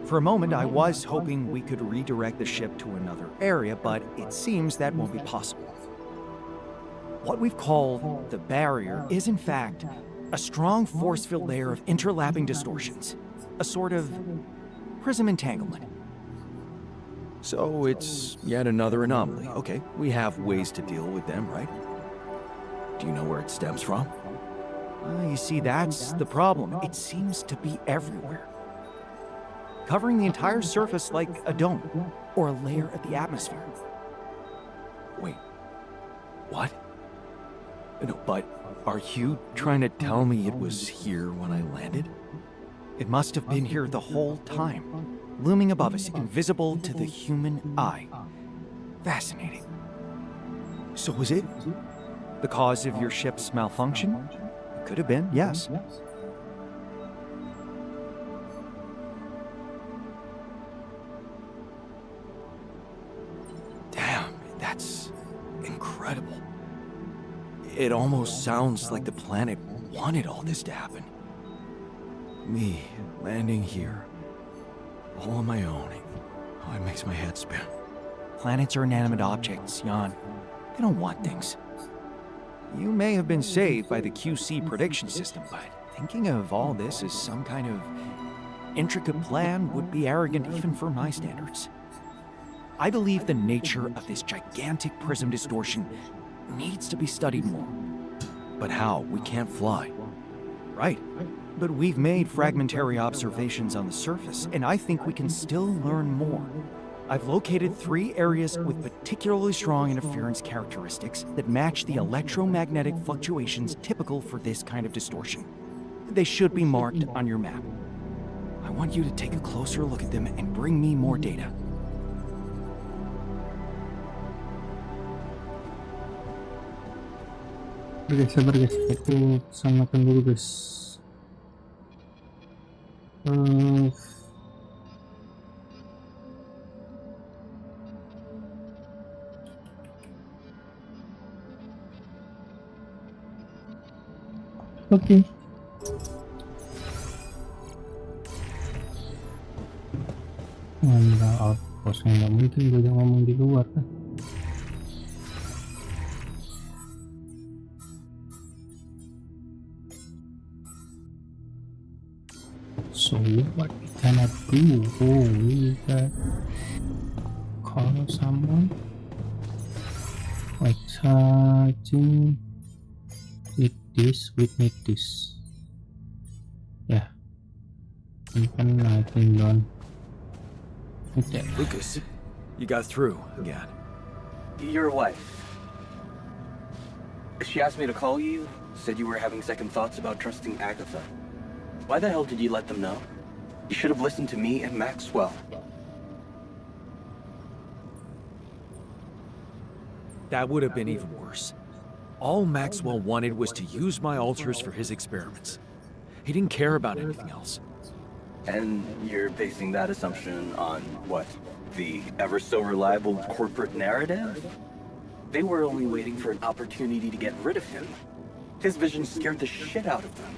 For a moment, I was hoping we could redirect the ship to another area, but it seems that won't be possible. What we've called the barrier is, in fact, a strong force-filled layer of interlapping distortions. A sort of prism entanglement. So it's yet another anomaly. Okay, we have ways to deal with them, right? Do you know where it stems from? You see, that's the problem. It seems to be everywhere. Covering the entire surface like a dome, or a layer of the atmosphere. Wait, what? No, but are you trying to tell me it was here when I landed? It must have been here the whole time, looming above us, invisible to the human eye. Fascinating. So was it the cause of your ship's malfunction? Could have been, yes. Damn, that's incredible. It almost sounds like the planet wanted all this to happen. Me, landing here, all on my own. Oh, it makes my head spin. Planets are inanimate objects, Jan. They don't want things. You may have been saved by the QC prediction system, but thinking of all this as some kind of intricate plan would be arrogant even for my standards. I believe the nature of this gigantic prism distortion needs to be studied more. But how? We can't fly. Right. But we've made fragmentary observations on the surface, and I think we can still learn more. I've located 3 areas with particularly strong interference characteristics that match the electromagnetic fluctuations typical for this kind of distortion. They should be marked on your map. I want you to take a closer look at them and bring me more data. Oke, sabar guys, aku samakan dulu guys. Oke. Nggak outpost, nggak mungkin gue ngomong di luar kan. So what we cannot do? Oh, we got call someone. Like charging with this, we need this. Yeah. You can lighting on. Okay. Lucas, you got through again. Your wife. She asked me to call you, said you were having second thoughts about trusting Agatha. Why the hell did you let them know? You should have listened to me and Maxwell. That would have been even worse. All Maxwell wanted was to use my altars for his experiments. He didn't care about anything else. And you're basing that assumption on what? The ever so reliable corporate narrative? They were only waiting for an opportunity to get rid of him. His vision scared the shit out of them.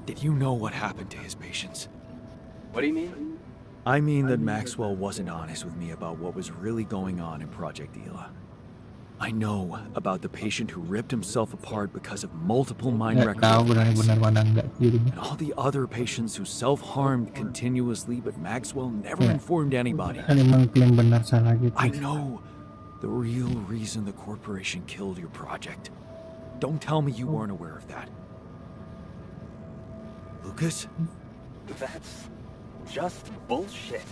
Did you know what happened to his patients? What do you mean? I mean that Maxwell wasn't honest with me about what was really going on in Project Ela. I know about the patient who ripped himself apart because of multiple mind records and all the other patients who self-harmed continuously, but Maxwell never informed anybody. I know the real reason the corporation killed your project. Don't tell me you weren't aware of that. Lucas? That's just bullshit.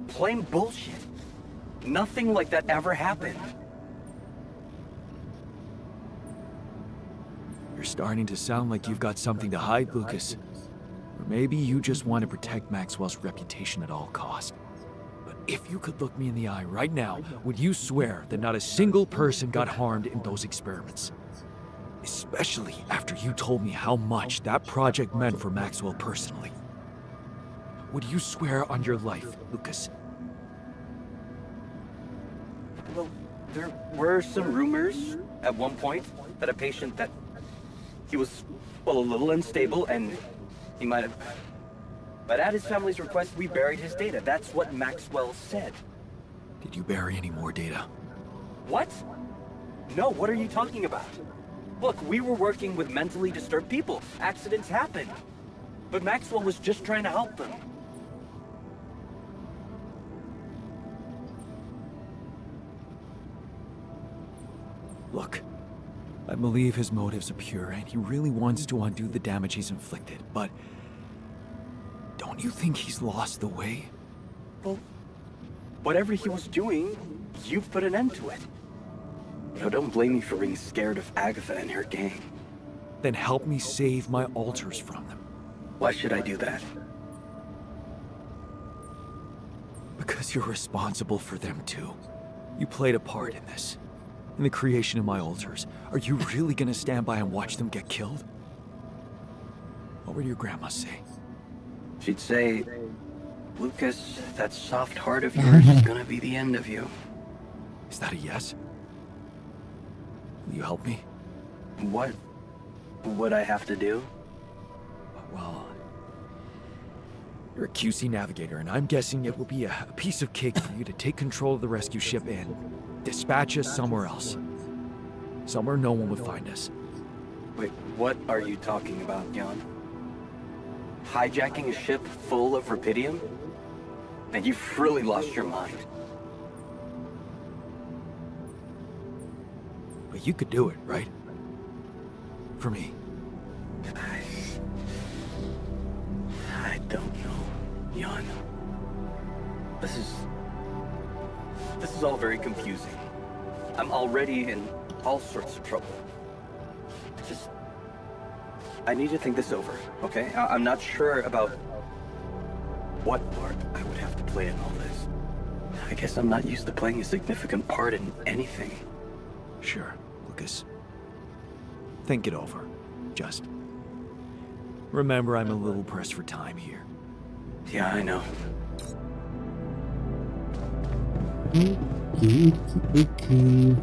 Plain bullshit. Nothing like that ever happened. You're starting to sound like you've got something to hide, Lucas. Or maybe you just want to protect Maxwell's reputation at all costs. But if you could look me in the eye right now, would you swear that not a single person got harmed in those experiments? Especially after you told me how much that project meant for Maxwell personally. Would you swear on your life, Lucas? Well, there were some rumors at one point that a patient that he was, well, a little unstable and he might have... But at his family's request, we buried his data. That's what Maxwell said. Did you bury any more data? What? No, what are you talking about? Look, we were working with mentally disturbed people. Accidents happen. But Maxwell was just trying to help them. Look, I believe his motives are pure and he really wants to undo the damage he's inflicted, but don't you think he's lost the way? Well, whatever he was doing, you put an end to it. Now don't blame me for being scared of Agatha and her gang. Then help me save my altars from them. Why should I do that? Because you're responsible for them too. You played a part in this. In the creation of my altars. Are you really gonna stand by and watch them get killed? What would your grandma say? She'd say, Lucas, that soft heart of yours is gonna be the end of you. Is that a yes? Will you help me? What would I have to do? Well, you're a QC navigator, and I'm guessing it will be a piece of cake for you to take control of the rescue ship and dispatch us somewhere else. Somewhere no one would find us. Wait, what are you talking about, Jan? Hijacking a ship full of rubidium? And you've really lost your mind. But you could do it, right? For me. I don't know, Jan. This is all very confusing. I'm already in all sorts of trouble. I need to think this over, okay? I'm not sure about what part I would have to play in all this. I guess I'm not used to playing a significant part in anything. Sure, Lucas. Think it over. Just remember I'm a little pressed for time here. Yeah, I know. Okay.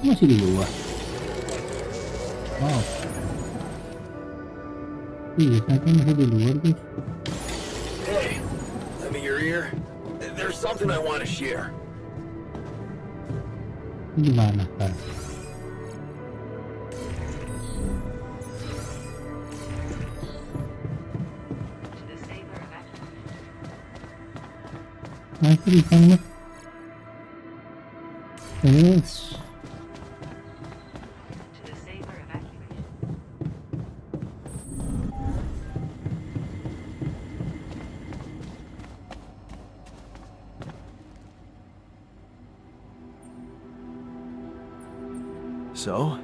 Masih di luar. Wow. Iya, ternyata masih di luar, guys. Hey, lend me your ear. There's something I want to share. Gimana, Kak? Masih di sana. Yes. So,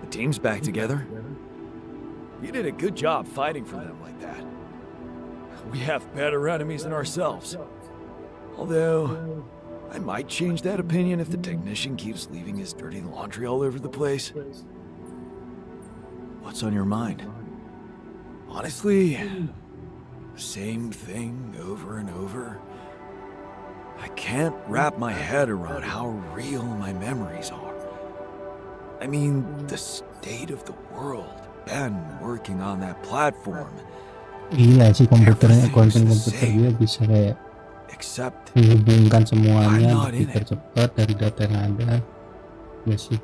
the team's back together. You did a good job fighting for them like that. We have better enemies than ourselves. Although, I might change that opinion if the technician keeps leaving his dirty laundry all over the place. What's on your mind? Honestly, same thing over and over. I can't wrap my head around how real my memories are. I mean, the state of the world. Ben working on that platform. Gila sih komputernya, konten komputer dia bisa kayak Except menghubungkan semuanya, I'm not in it. dipercepat dari data yang ada. Ya sih.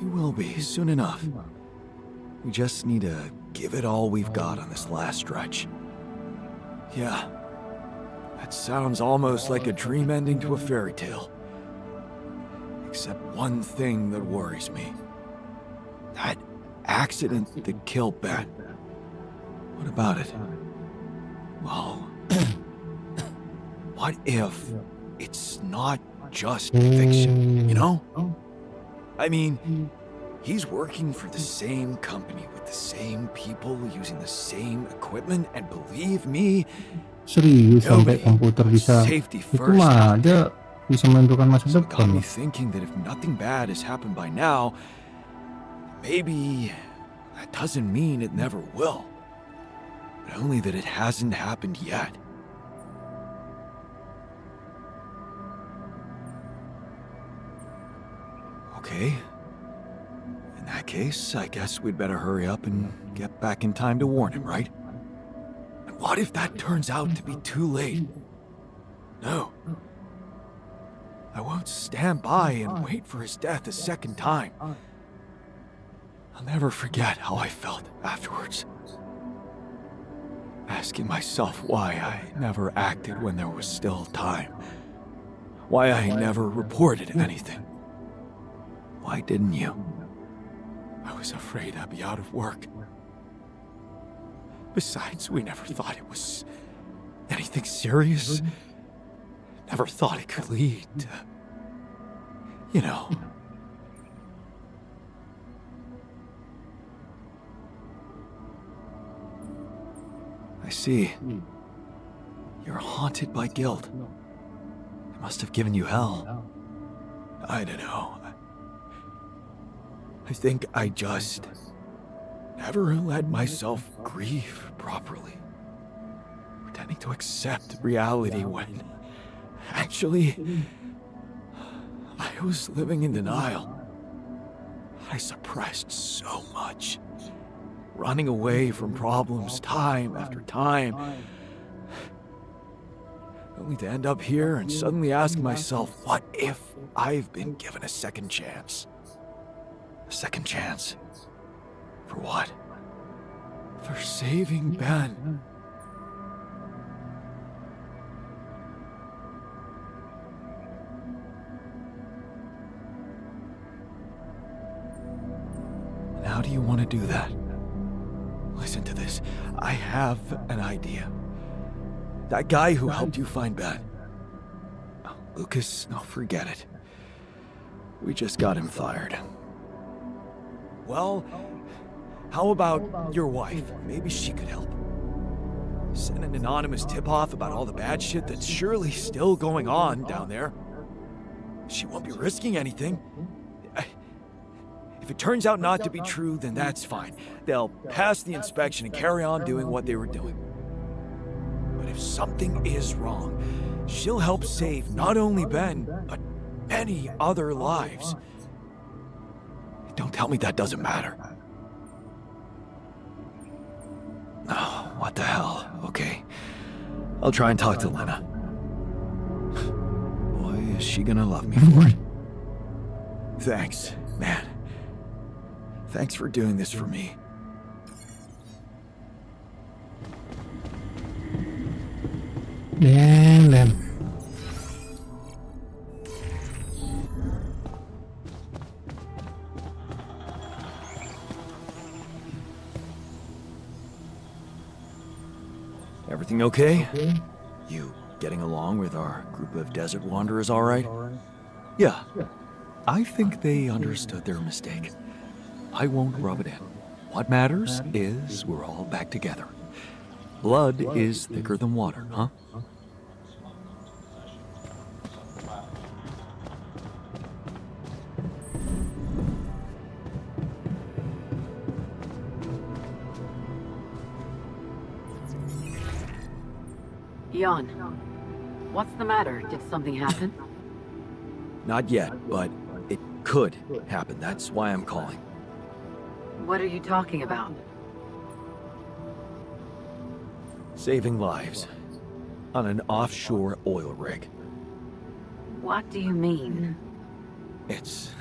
You will be soon enough. We just need to give it all we've got on this last stretch. Yeah. That sounds almost like a dream ending to a fairy tale. Except one thing that worries me. That accident that killed Ben. What about it? Well, what if it's not just fiction, you know? I mean, he's working for the same company with the same people using the same equipment, and believe me, Serius sampai komputer bisa safety itu first. mah dia bisa menentukan masa So it got depan. me thinking that if nothing bad has happened by now, maybe that doesn't mean it never will. But only that it hasn't happened yet. Okay. In that case, I guess we'd better hurry up and get back in time to warn him, right? And what if that turns out to be too late? No. I won't stand by and wait for his death a second time. I'll never forget how I felt afterwards. asking myself why I never acted when there was still time. Why I never reported anything. Why didn't you? I was afraid I'd be out of work. Besides, we never thought it was anything serious. Never thought it could lead to, you know. I see. You're haunted by guilt. It must have given you hell. I don't know. I think I just never let myself grieve properly. Pretending to accept reality when actually I was living in denial. I suppressed so much. Running away from problems time after time. Only to end up here and suddenly ask myself, what if I've been given a second chance? A second chance? For what? For saving Ben. And how do you want to do that? Listen to this. I have an idea. That guy who helped you find Ben. Oh, Lucas, no, forget it. We just got him fired. Well, how about your wife? Maybe she could help. Send an anonymous tip-off about all the bad shit that's surely still going on down there. She won't be risking anything. If it turns out not to be true, then that's fine. They'll pass the inspection and carry on doing what they were doing. But if something is wrong, she'll help save not only Ben, but many other lives. Don't tell me that doesn't matter. Oh, what the hell? Okay. I'll try and talk to Lena. Boy, is she gonna love me for it. Thanks, man. Thanks for doing this for me. Đang làm. Everything okay? You getting along with our group of desert wanderers all right? Yeah. I think they understood their mistake. I won't rub it in. What matters is we're all back together. Blood is thicker than water, huh? Jan, what's the matter? Did something happen? Not yet, but it could happen. That's why I'm calling. What are you talking about? Saving lives on an offshore oil rig. What do you mean? It's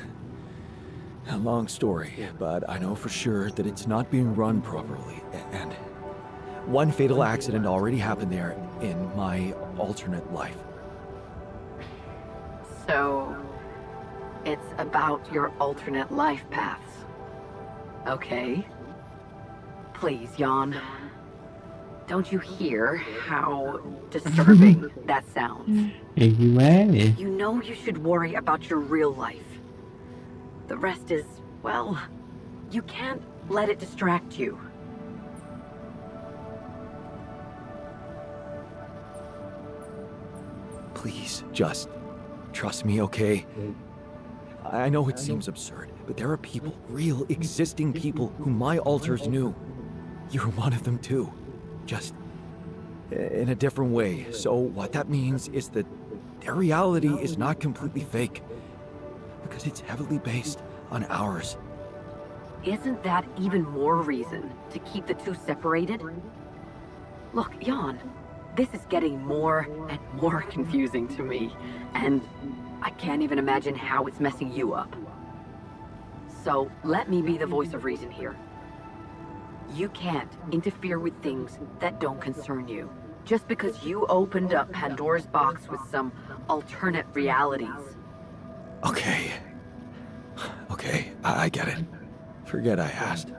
a long story, but I know for sure that it's not being run properly. And one fatal accident already happened there in my alternate life. So, it's about your alternate life paths. Okay. Please, Jan. Don't you hear how disturbing that sounds? Gì quá vậy? You know you should worry about your real life. The rest is, well, you can't let it distract you. Please, just trust me, okay? I know it seems absurd, but there are people, real existing people, who my alters knew. You're one of them too. Just in a different way. So what that means is that their reality is not completely fake, because it's heavily based on ours. Isn't that even more reason to keep the two separated? Look, Jan, this is getting more and more confusing to me, and I can't even imagine how it's messing you up. So let me be the voice of reason here. You can't interfere with things that don't concern you. Just because you opened up Pandora's box with some alternate realities. Okay. Okay, I get it. Forget I asked.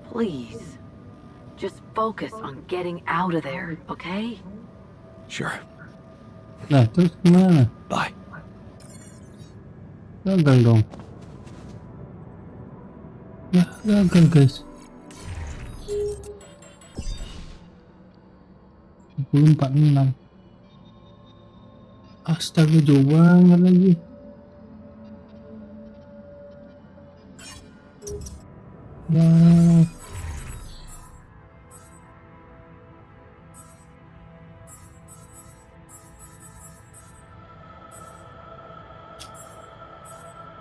Please. Just focus on getting out of there, okay? Sure. Nah, terus gimana? Bye. Gagal dong. Ya, gagal guys. 10.46. Astaga, jauh banget lagi. Ya.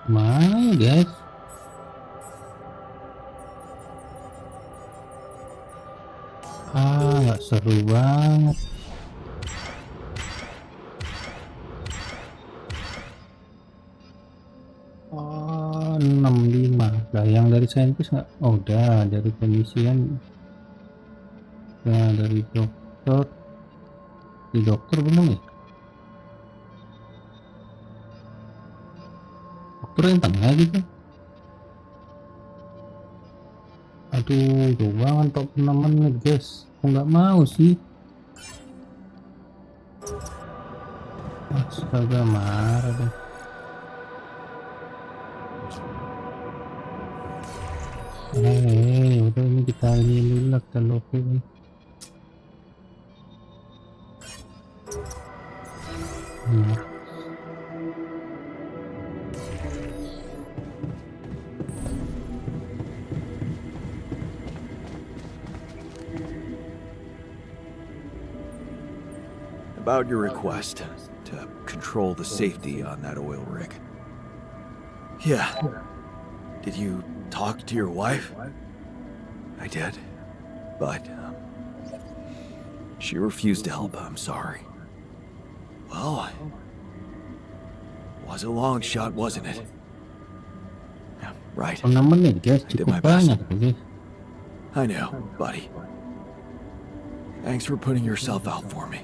Mana ya guys? Nggak seru banget. Oh, 65. Lah yang dari saintis nggak? Oh, udah dari tehniciann. Nah, dari dokter. Di dokter belum ya? Dokter yang tengah gitu. Aduh, jauh banget top 6 menit guys. Aku nggak mau sih. Astaga, marah deh. Udah ini kita dulu lah, kita lock ini. About your request to control the safety on that oil rig. Yeah. Did you talk to your wife? I did, but she refused to help. I'm sorry. Well, was a long shot, wasn't it? Yeah, right. 6 menit guys, I did cukup my best. banyak guys. I know, buddy. Thanks for putting yourself out for me.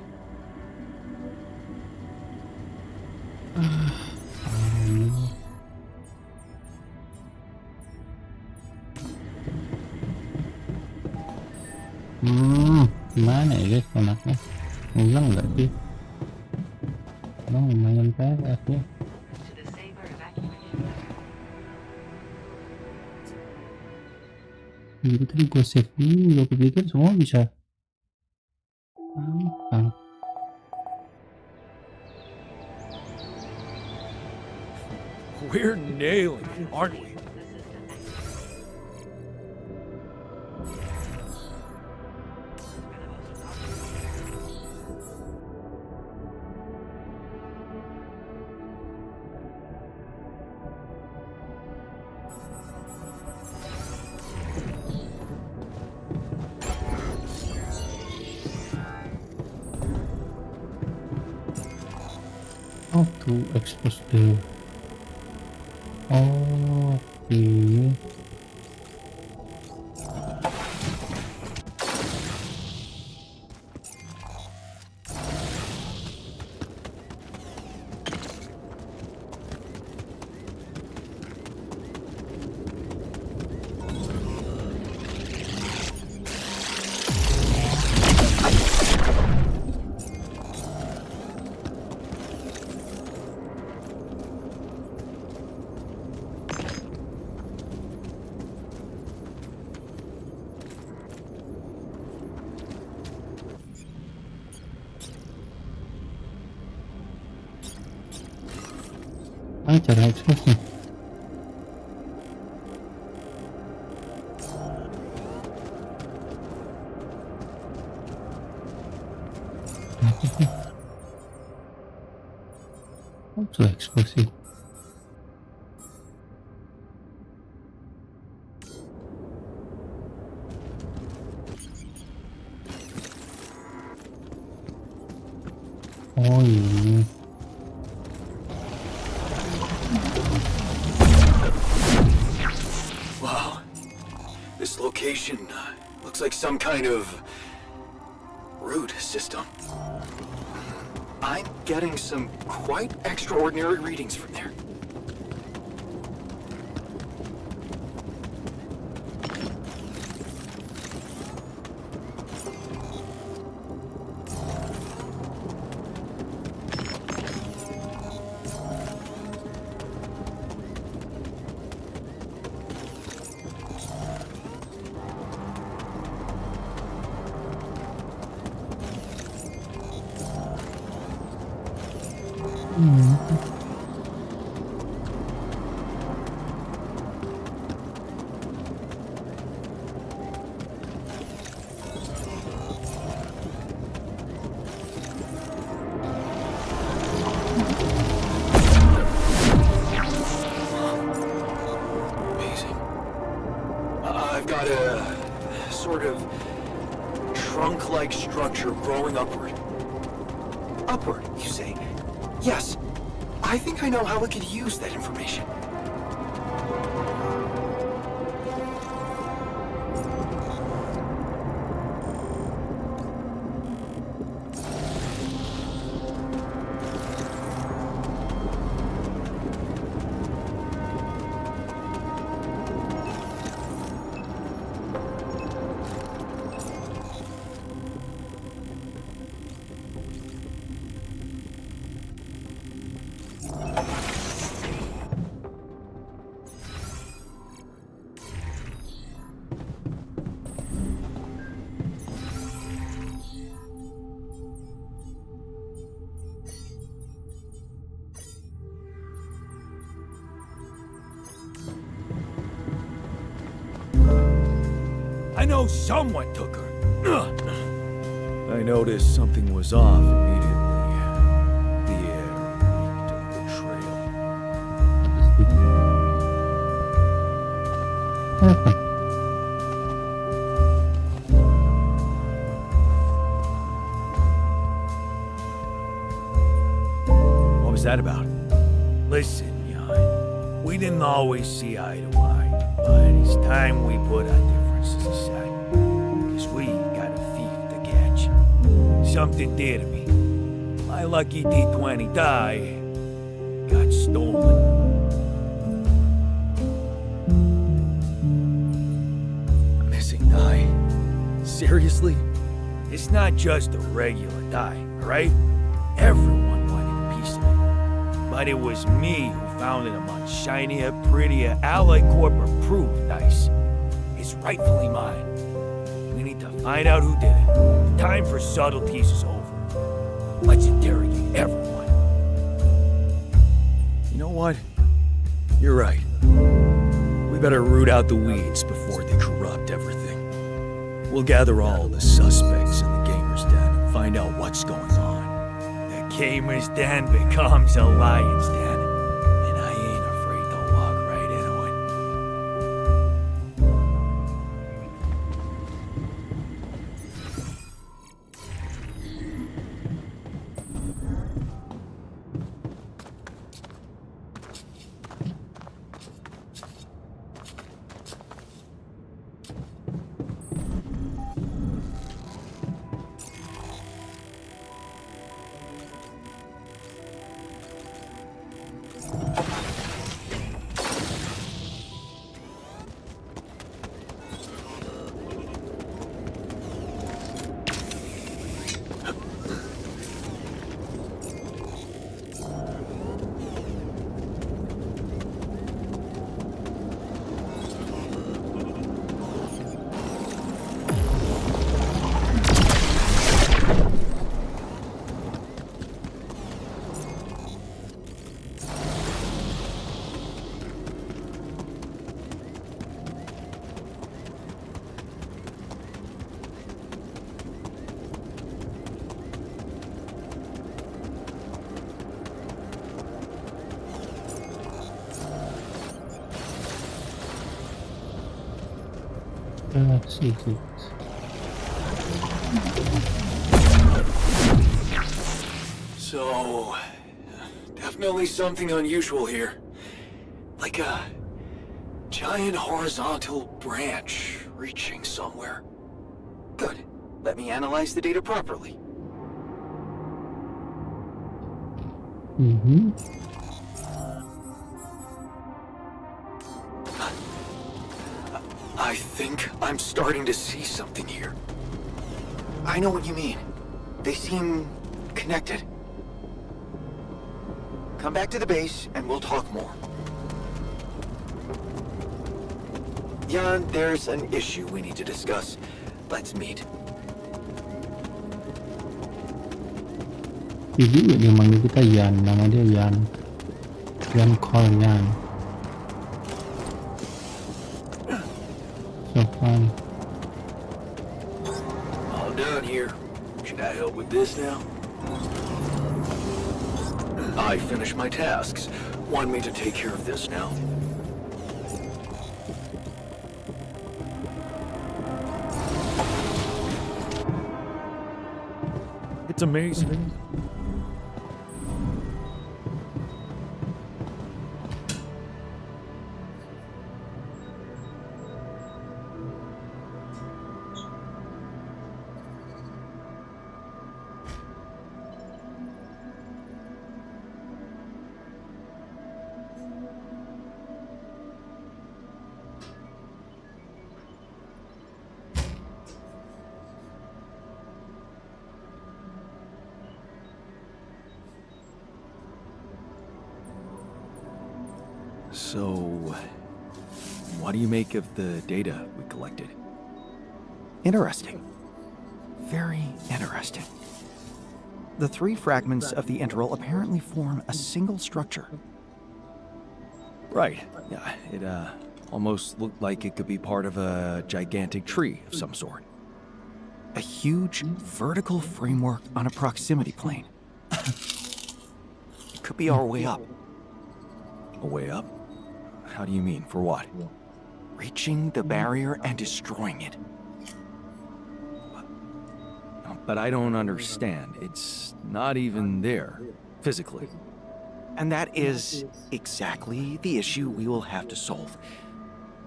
Gimana ya guys enaknya? Ulang nggak sih? Oh, lumayan PS ya. Jadi tadi gue save dulu, gue pikir semua bisa. We're nailing it, aren't we? How to expose the okay. Cara eksposnya. How to expose it? Oh ini. information. Looks like some kind of root system. I'm getting some quite extraordinary readings from there. Amazing. I've got a sort of trunk-like structure growing upward. Upward, you say? Yes. I think I know how we could use that information. I know someone took her. I noticed something was off immediately. The air took the trail. What was that about? Listen, Jan. We didn't always see eye to eye, but it's time we put our differences aside. Cause we got a thief to catch. Something did to me. My lucky D20 die got stolen. A missing die? Seriously? It's not just a regular die, alright? Everyone wanted a piece of it. But it was me who found it among shinier, prettier, Ally Corp approved dice. It's rightfully mine. We need to find out who did it. Time for subtleties is over. Let's interrogate everyone. You know what? You're right. We better root out the weeds before they corrupt everything. We'll gather all the suspects in the gamer's den and find out what's going on. The gamer's den becomes a lion's den, and I ain't afraid to walk right into it. Sí. So, definitely something unusual here. Like a giant horizontal branch reaching somewhere. Good. Let me analyze the data properly. I think I'm starting to see something here. I know what you mean. They seem connected. Come back to the base and we'll talk more. Jan, there's an issue we need to discuss. Let's meet. Juga dia manggil kita Jan, nama dia Jan call Jan. So fun. All done here. Should I help with this now? I finished my tasks. Want me to take care of this now? It's amazing. So, what do you make of the data we collected? Interesting. Very interesting. The three fragments of the interval apparently form a single structure. Right. Yeah, it almost looked like it could be part of a gigantic tree of some sort. A huge vertical framework on a proximity plane. It could be our way up. A way up? How do you mean? For what? Reaching the barrier and destroying it. But I don't understand. It's not even there, physically. And that is exactly the issue we will have to solve.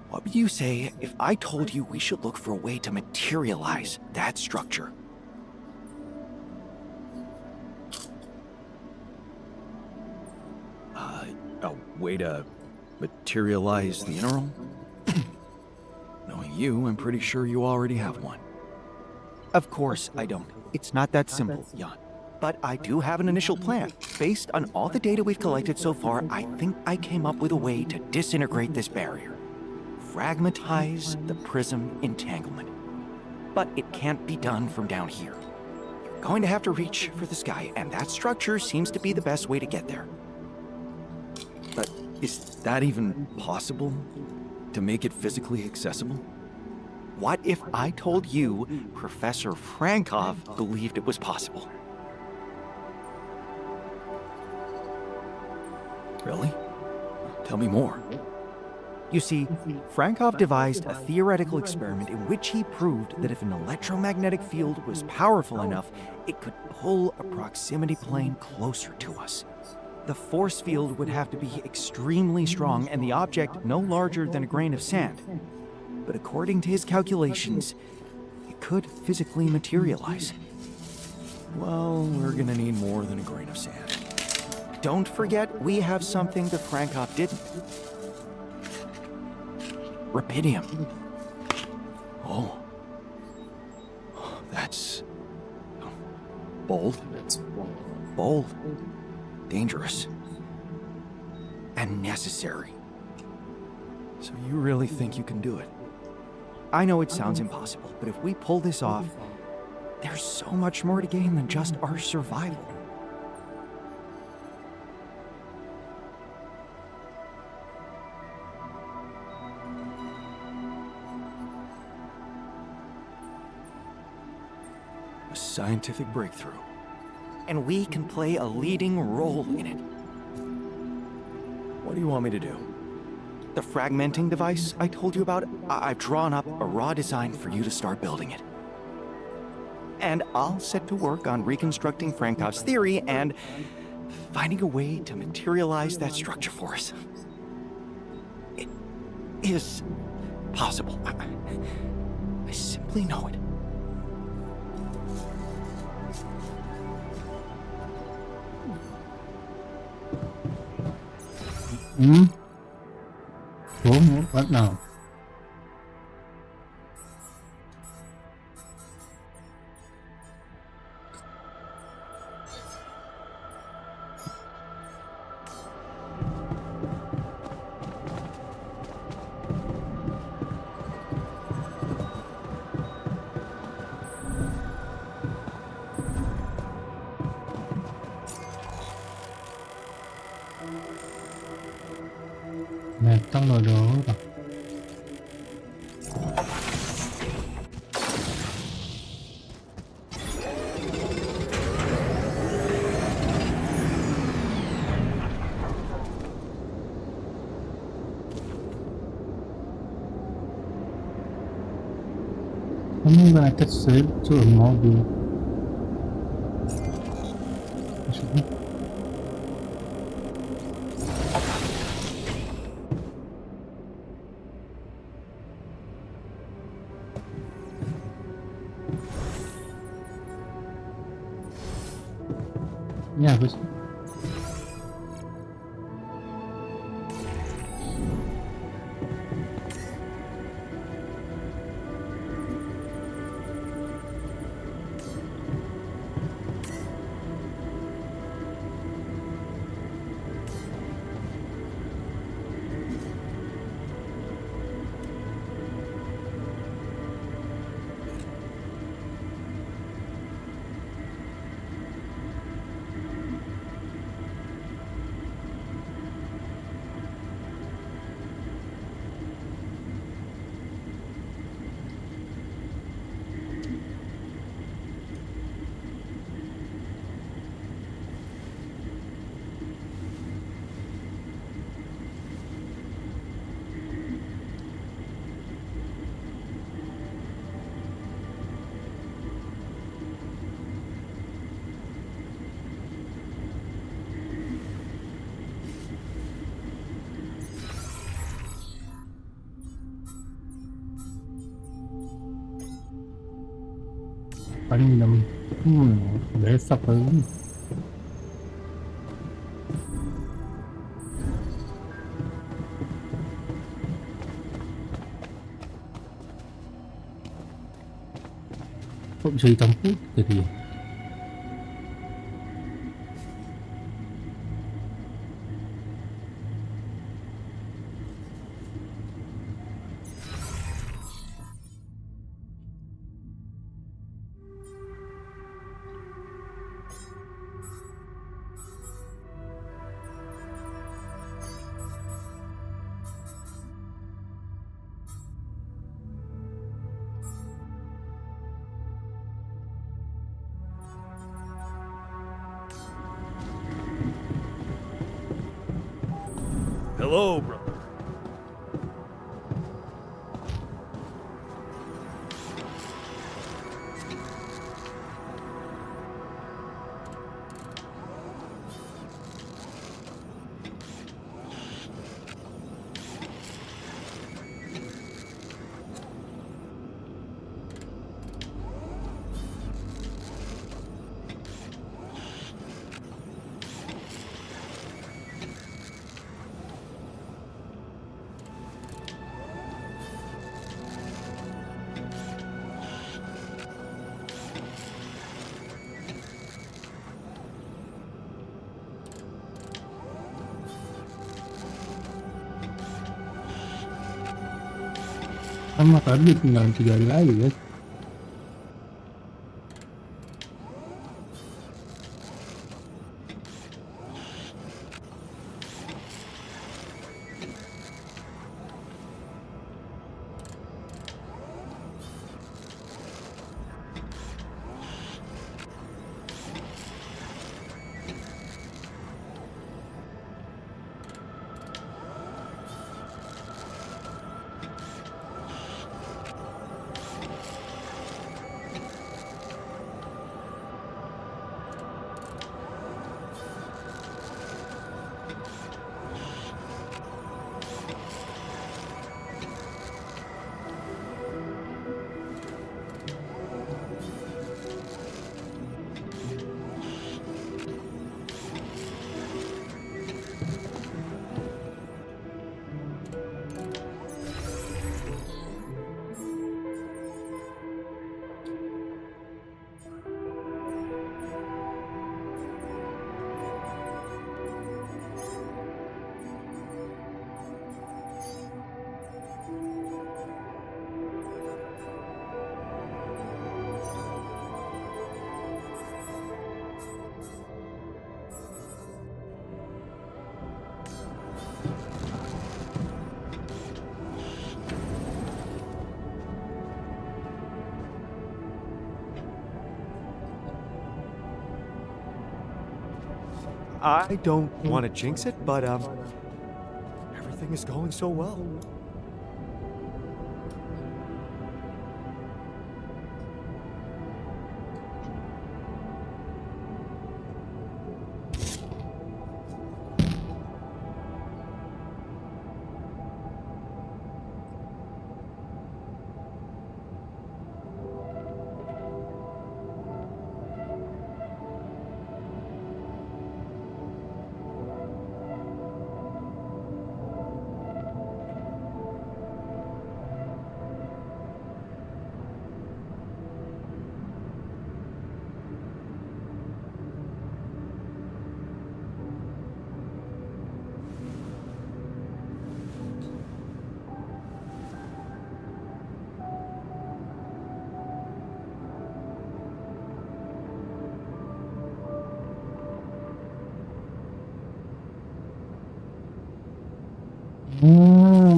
What would you say if I told you we should look for a way to materialize that structure? A way to materialize the interval? Knowing you, I'm pretty sure you already have one. Of course I don't. It's not that simple, Jan. But I do have an initial plan. Based on all the data we've collected so far, I think I came up with a way to disintegrate this barrier. Fragmentize the prism entanglement. But it can't be done from down here. You're going to have to reach for the sky, and that structure seems to be the best way to get there. But is that even possible? To make it physically accessible? What if I told you Professor Frankov believed it was possible? Really? Tell me more. You see, Frankov devised a theoretical experiment in which he proved that if an electromagnetic field was powerful enough, it could pull a proximity plane closer to us. The force field would have to be extremely strong and the object no larger than a grain of sand. But according to his calculations, it could physically materialize. Well, we're gonna need more than a grain of sand. Don't forget, we have something that Frankov didn't. Rubidium. Oh. That's... bold. Bold. Dangerous. And necessary. So you really think you can do it? I know it sounds impossible, but if we pull this off, there's so much more to gain than just our survival. A scientific breakthrough. And we can play a leading role in it. What do you want me to do? The fragmenting device I told you about, I've drawn up a raw design for you to start building it. And I'll set to work on reconstructing Frankov's theory and finding a way to materialize that structure for us. It is possible. I simply know it. Số một bắt đầu. Nè, trong đồ đồ rồi. I'm gonna catch sail to a module. Yeah, but paling dalam besok lagi. Kok bisa hitam putih tadi ya? Hello, brother. Sama tadi tinggal 3 hari lagi guys. I don't want to jinx it, but everything is going so well.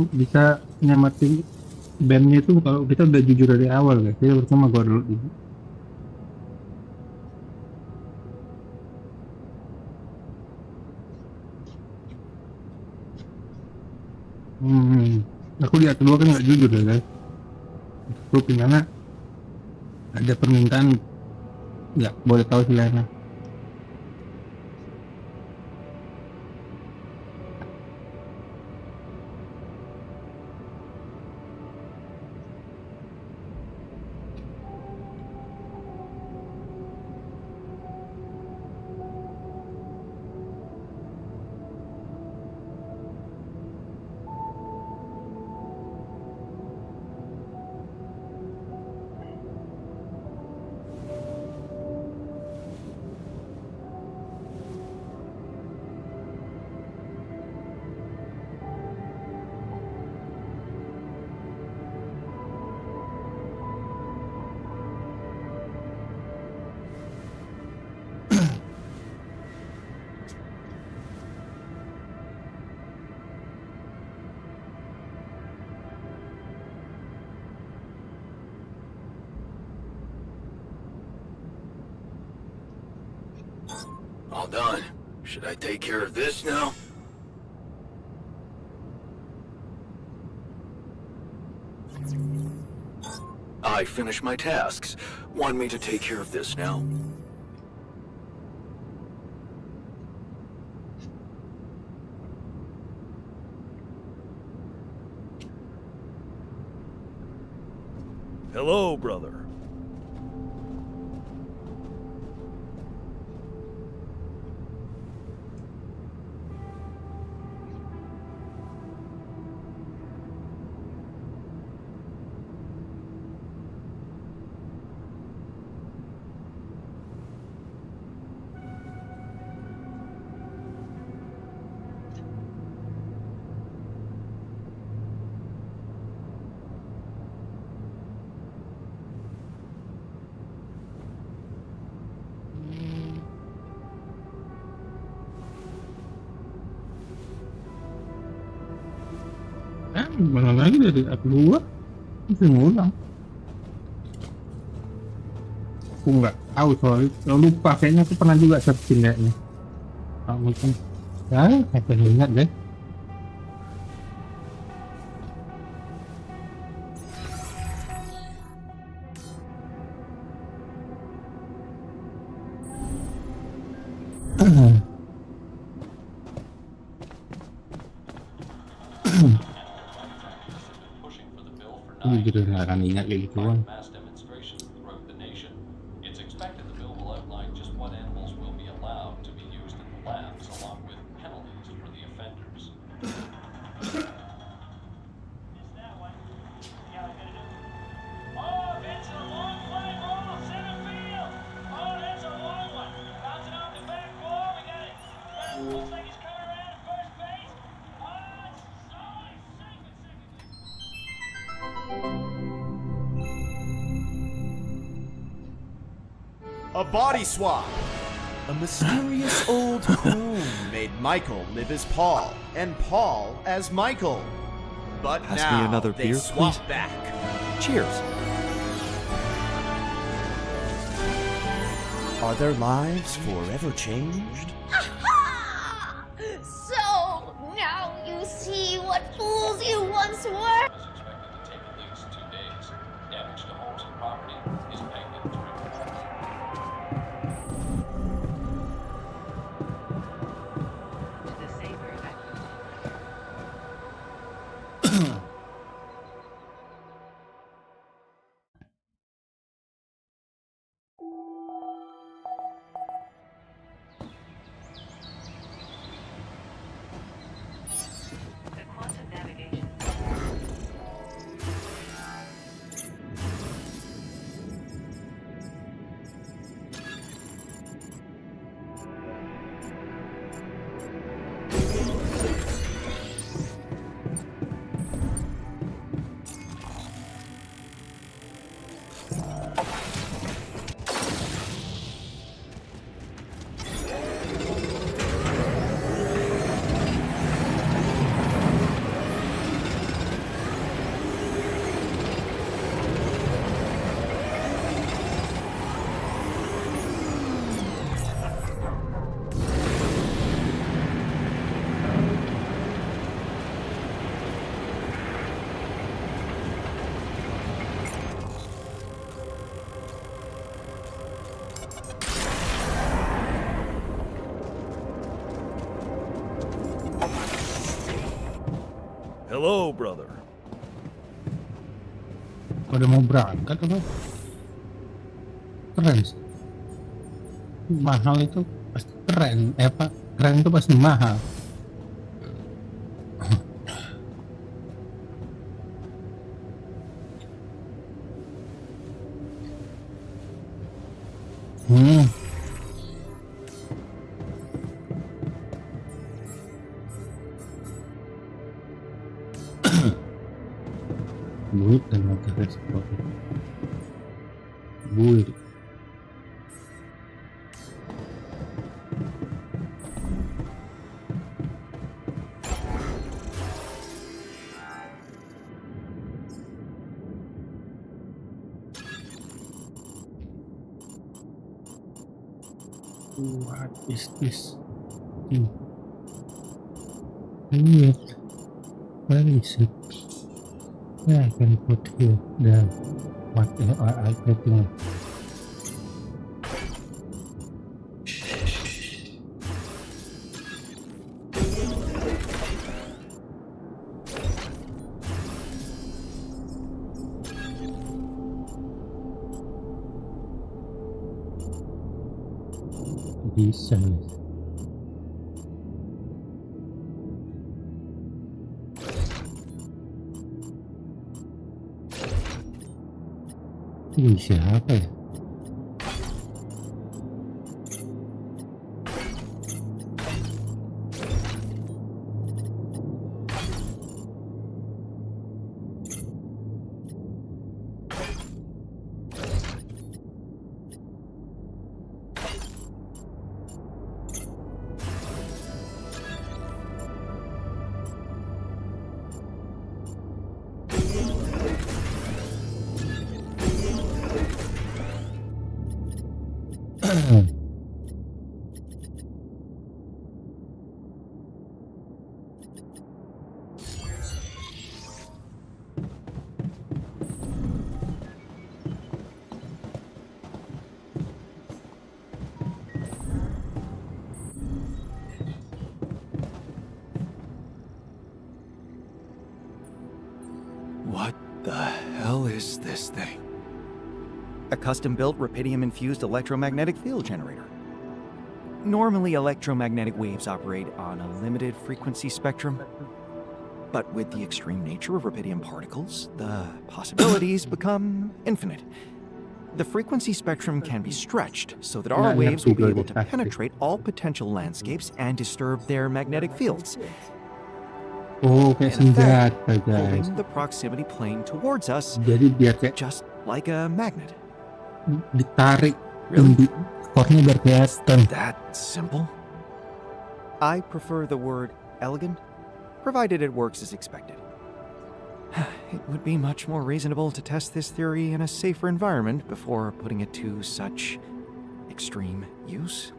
Bisa nyamatin bandnya itu kalau kita udah jujur dari awal guys. Jadi pertama gua dulu. Aku lihat kedua kan nggak jujur ya guys. Itu gimana? Ada permintaan nggak boleh tahu silahkan. All done. Should I take care of this now? I finished my tasks. Want me to take care of this now? Hello, brother. Mana lagi dari aku dua itu ngulang. Aku nggak tahu soalnya, lupa kayaknya aku pernah juga searching kayaknya. Mungkin ya, saya ingat deh. Gitu nggak akan ingat kayak gituan. A body swap. A mysterious old clone made Michael live as Paul, and Paul as Michael. But Pass now me another they beer, swap please. back. Cheers. Are their lives forever changed? So, now you see what fools you once were? Hello, brother. Pada mau berangkat apa? Keren sih. Mahal itu pasti keren. Apa? Keren itu pasti mahal. Buit dan motor sport. Buit. What is this? Weird. Where is it? Yeah, I can put here the what I putting. Decent. Ini siapa ya? What the hell is this thing? A custom-built rubidium-infused electromagnetic field generator. Normally, electromagnetic waves operate on a limited frequency spectrum. But with the extreme nature of rubidium particles, the possibilities become infinite. The frequency spectrum can be stretched so that our waves will be able to penetrate all potential landscapes and disturb their magnetic fields. Oh, kayak senjata, guys. Pulling the proximity plane towards us, Jadi biar kayak just like a magnet. ditarik, kornya biar kelihatan. That simple? I prefer the word elegant, provided it works as expected. It would be much more reasonable to test this theory in a safer environment before putting it to such extreme use.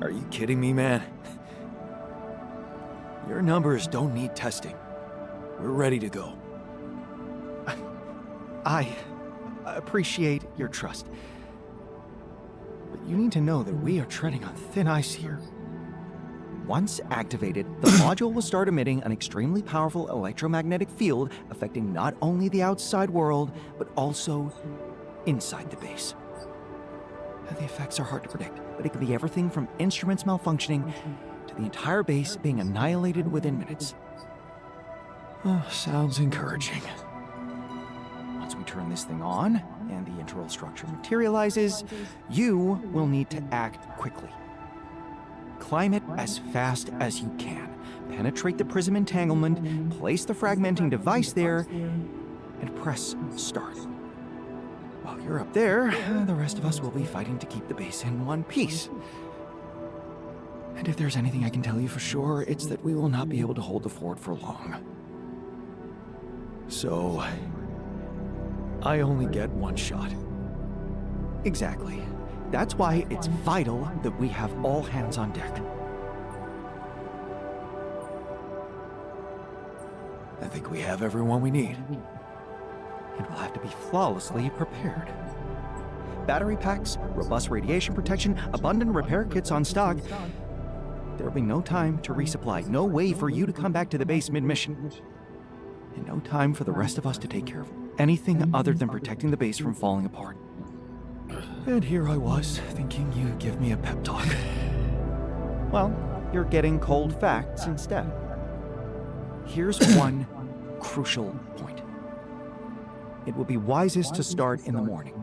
Are you kidding me, man? Your numbers don't need testing. We're ready to go. I appreciate your trust. But you need to know that we are treading on thin ice here. Once activated, the module will start emitting an extremely powerful electromagnetic field affecting not only the outside world, but also inside the base. The effects are hard to predict, but it could be everything from instruments malfunctioning to the entire base being annihilated within minutes. Oh, sounds encouraging. Once we turn this thing on and the internal structure materializes, you will need to act quickly. Climb it as fast as you can. Penetrate the prism entanglement, place the fragmenting device there, and press start. While you're up there, the rest of us will be fighting to keep the base in one piece. And if there's anything I can tell you for sure, it's that we will not be able to hold the fort for long. So, I only get one shot. Exactly. That's why it's vital that we have all hands on deck. I think we have everyone we need. It will have to be flawlessly prepared. Battery packs, robust radiation protection, abundant repair kits on stock. There will be no time to resupply, no way for you to come back to the base mid-mission. And no time for the rest of us to take care of anything other than protecting the base from falling apart. And here I was, thinking you'd give me a pep talk. Well, you're getting cold facts instead. Here's one crucial point. It will be wisest to start in the morning.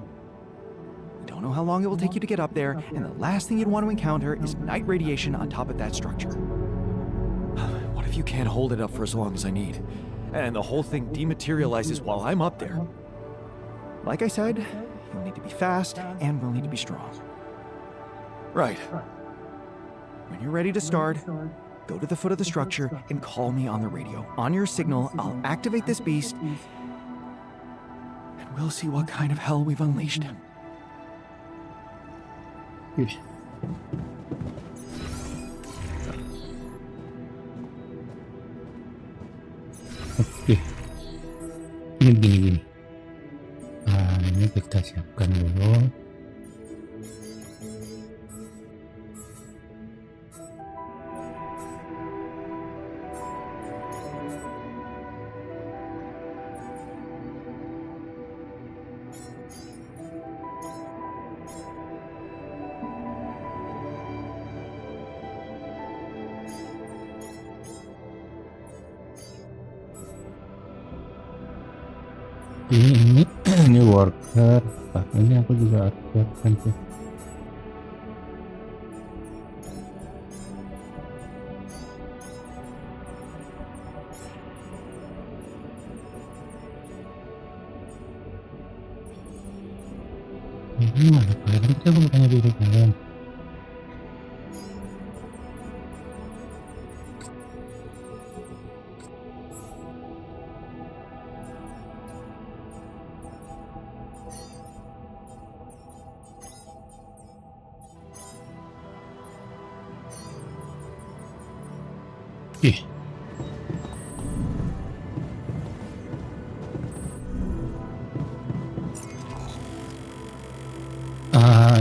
We don't know how long it will take you to get up there, and the last thing you'd want to encounter is night radiation on top of that structure. What if you can't hold it up for as long as I need, and the whole thing dematerializes while I'm up there? Like I said, you'll need to be fast, and we'll need to be strong. Right. When you're ready to start, go to the foot of the structure and call me on the radio. On your signal, I'll activate this beast, and we'll see what kind of hell we've unleashed. Yes. Oke. Ini gini. Nah, ini kita siapkan dulu. Ini worker. Nah, ini aku juga harus siapkan sih. Ini mana kalian? Coba tanya diri kalian. Ih.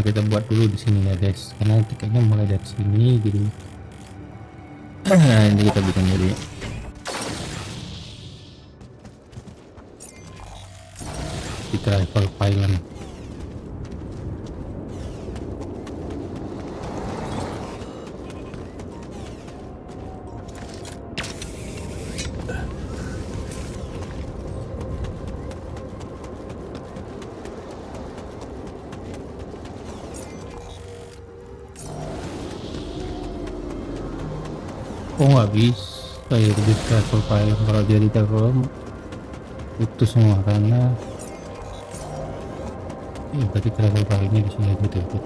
Kita buat dulu di sini ya guys, karena tiketnya mulai dari sini, jadi ini kita bikin jadi kita level pilot. Kok nggak bisa ya di travel file? Kalau jadi travel itu semua karena berarti travel filenya di sini aja tuh.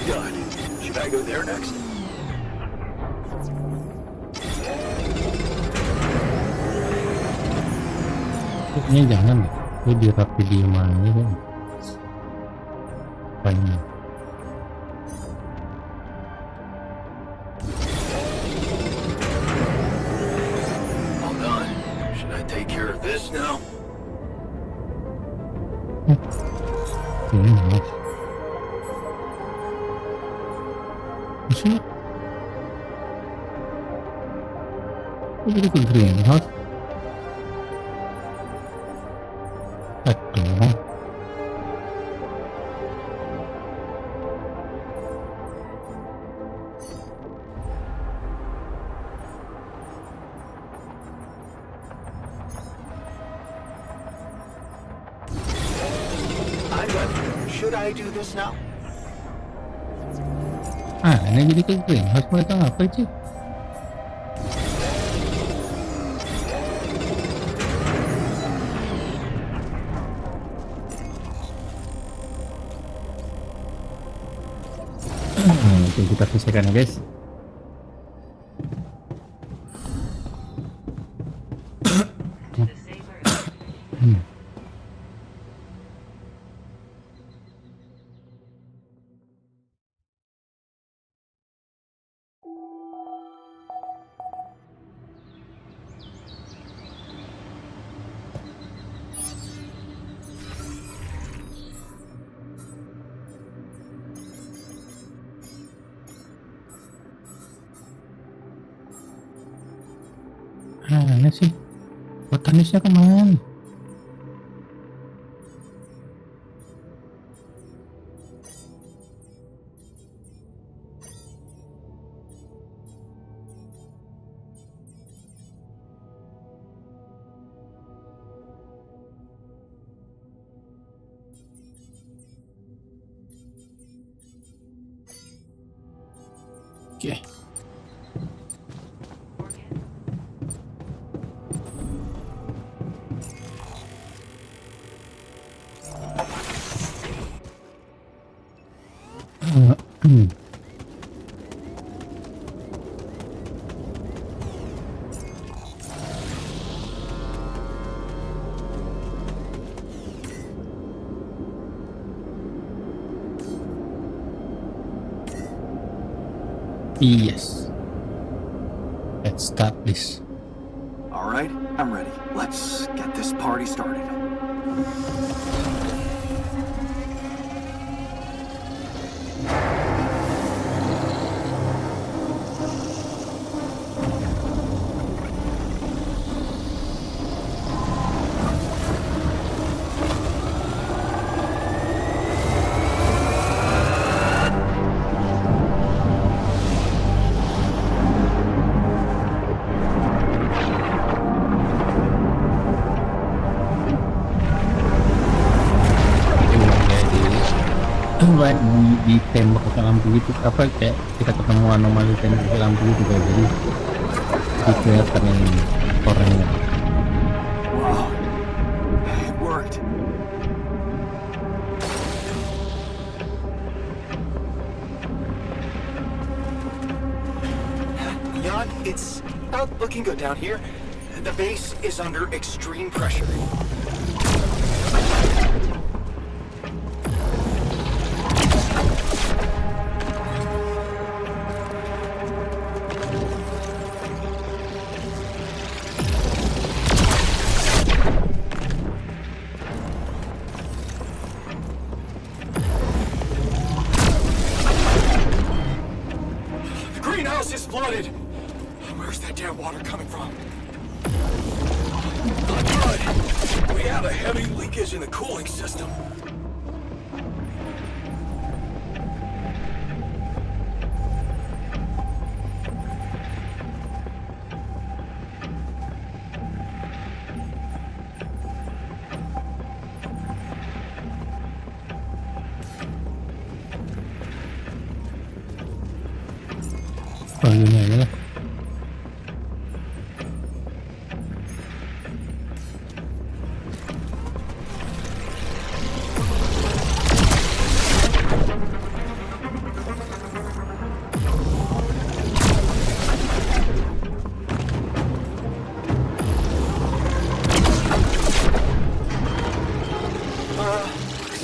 God, should I go there next? Kayaknya jangan deh. Ini dirapi di mana kan? Apanya? All done. Should I take care of this now? Ini nih. Maksudnya? Kok jadi ke greenhouse? Aduh. I'm done. Should I do this now? Ah, ini jadi ke greenhouse mereka ngapain sih? Oke, kita selesaikan ya guys. Mana sih? Botanisnya kemana? Oke. Yes. Let's start this. All right, I'm ready. Let's get this party started. Buat ditembak ke lampu gitu, apa kayak kita ketemu anomali tembak ke lampu gitu kayak jadi kelihatan ini orangnya. Wow, it worked. Jan, it's not looking good down here. The base is under extreme pressure. Is flooded. Where's that damn water coming from? Good. We have a heavy leakage in the cooling system. Oh, ini aja lah.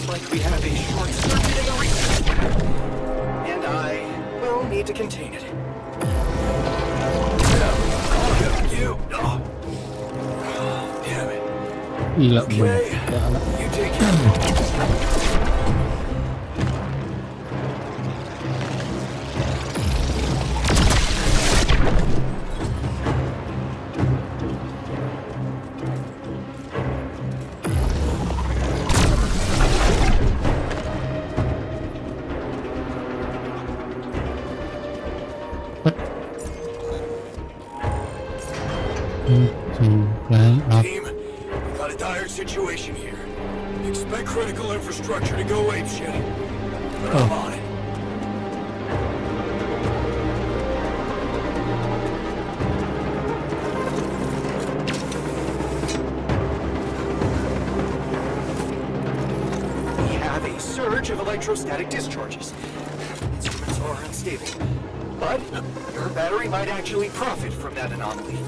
Looks like we have a short circuit in the research lab. And I will need to contain it. You. Oh. Damn it. Gila Okay. banyak. You take care of it. To climb up. Team, we got a dire situation here. Expect critical infrastructure to go apeshit. But I'm on it. We have a surge of electrostatic discharges. Instruments are unstable. But your battery might actually profit from that anomaly.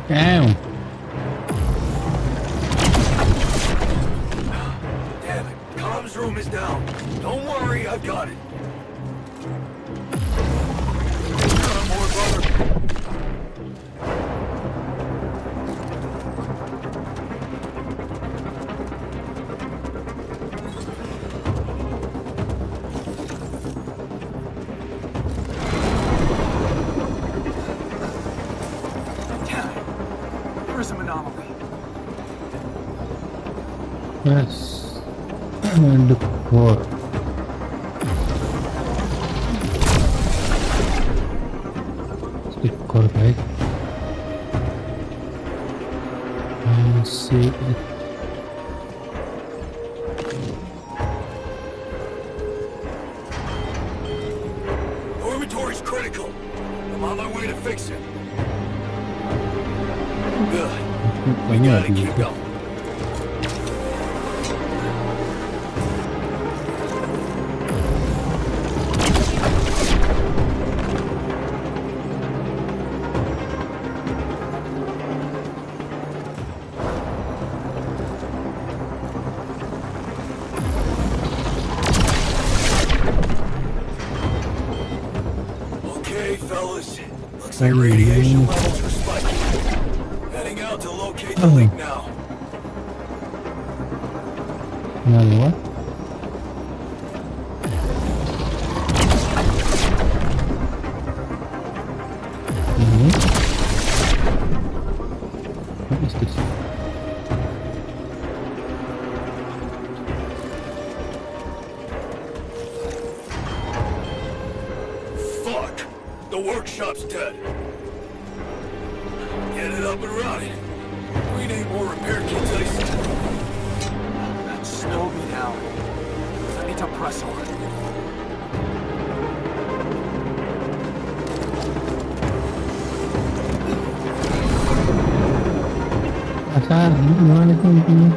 Damn. Damn it. Comms room is down. Don't worry, I've got it. You're on board, brother. Damn it. Prism anomaly. Yes. And look for. Stick core back. I see it. Dormitory's critical. I'm on my way to fix it. Good. We Banyak gotta lagi. keep going. Okay, fellas. Looks like radiation levels are spiking. Heading out to locate the leak now. Another one. What is this? Fuck! The workshop's dead. Get it up and running. We need more repair kits, I said. That slowed me down. I need to press on. Asal ini gimana tuh intinya?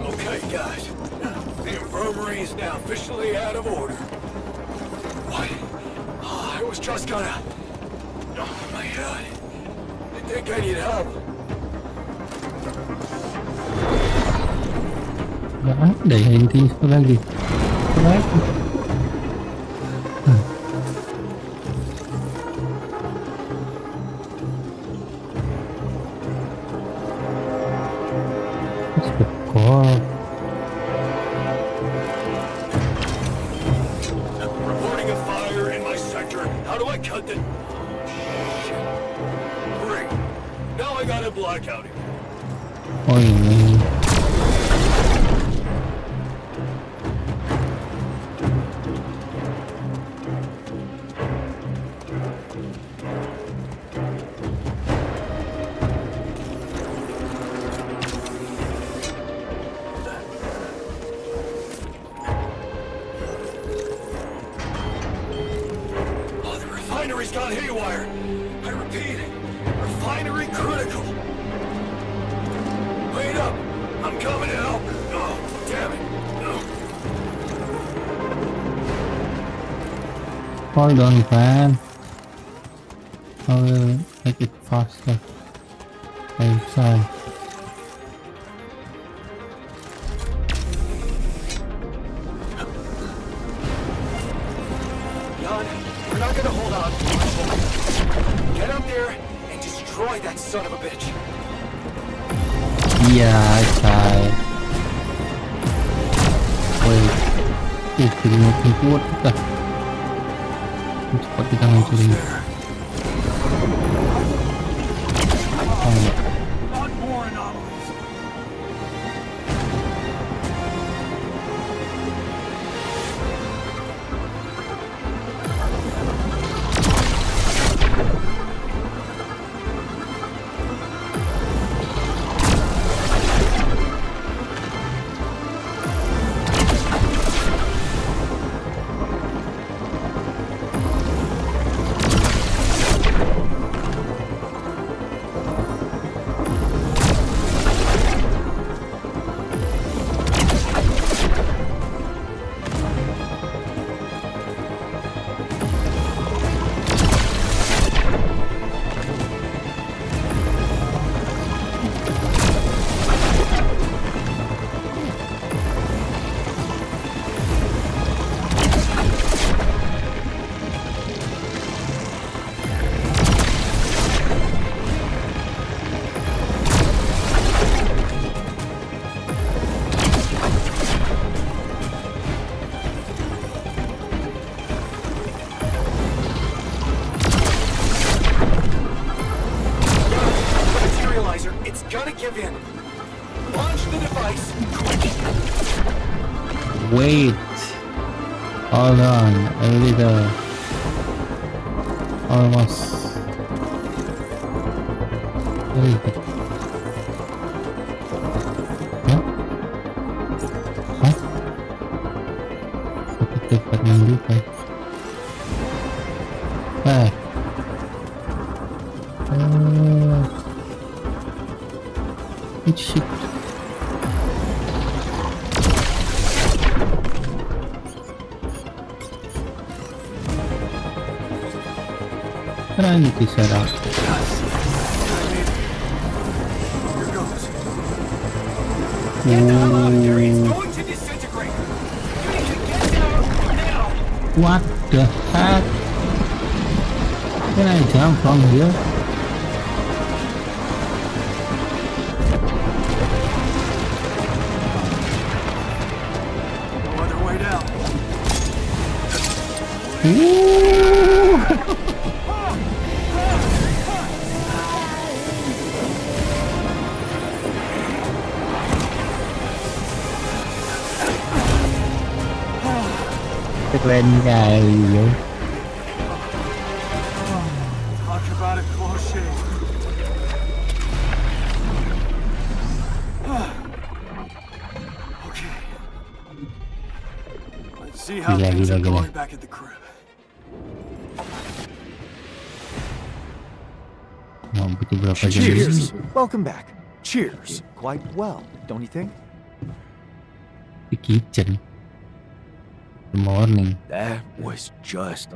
Okay, guys. The infirmary is now officially out of order. What? Oh, I was just gonna... Oh, my God. I think I need help. Gak ada ya intinya satu lagi. Satu lagi. What's the core? Reporting a fire in my sector. How do I cut the... Shit. Great. Now I got a blackout again. Oh ini. just gone haywire. I repeat, refinery critical. Wait up! I'm coming to help. Oh, damn it. Hold on, man. I will make it faster. I'm sorry. Jan, we're not gonna hold on. Get up there and destroy that son of a bitch. Yeah, I tried. Wait. Tinggal makin kuat kita. Cepat kita hancurin. Not more anomalies. It's gonna give in. Launch the device. Wait. Hold on. A little. Almost. A little bit. Huh? Huh? Kita dapat mendukai. Shit. But I need to shut up. Here goes. Get the hell out of here. It's going to disintegrate. You need to get down now. What the heck? Can I jump from here? Keren kali. Talk about a close shave. Okay. Let's see how things are going back at the crib. Cheers. Welcome back. Cheers. Quite well, don't you think? The kitchen. The morning. That was just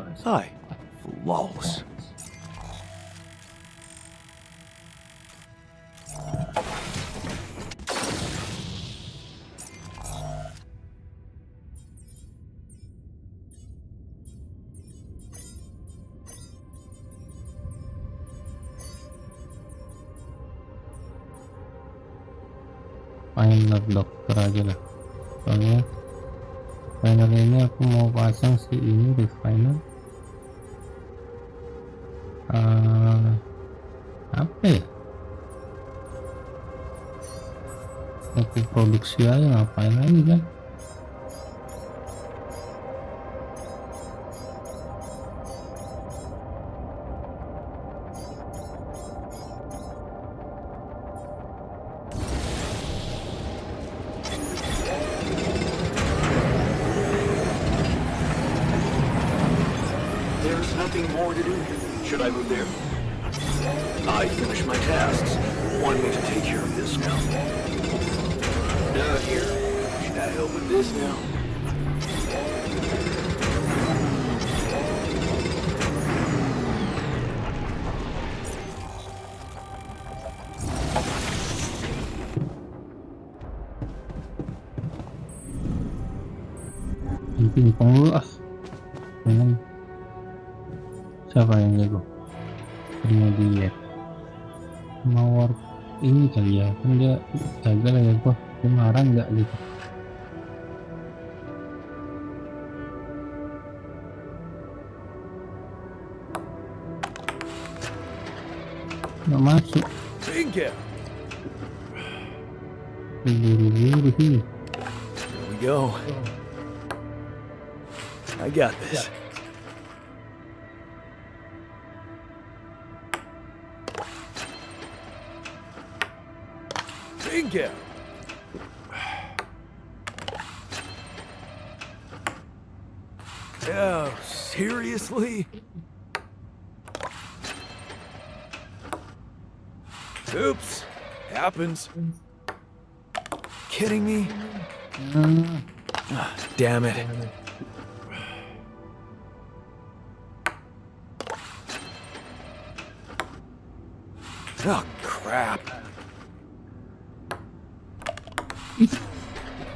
flawless. Final dokter aja lah. Soalnya final ini aku mau pasang si ini refiner. Apa ya? Untuk produksi aja, ngapain lagi kan? There's nothing more to do here. Should I move there? I finished my tasks. Want me to take care of this now? Down here. Should I help with this now? Pingpong dulu ah. Dengan siapa yang jago? Terima dia. Mawar ini kali ya, kan dia gagal ya gua. Dia marah nggak gitu? Nggak masuk. Bingo. Buru-buru sih. Here we go. I got this. Bingo. Oh, seriously? Oops. Happens. Kidding me? Ah, damn it. Oh, crap.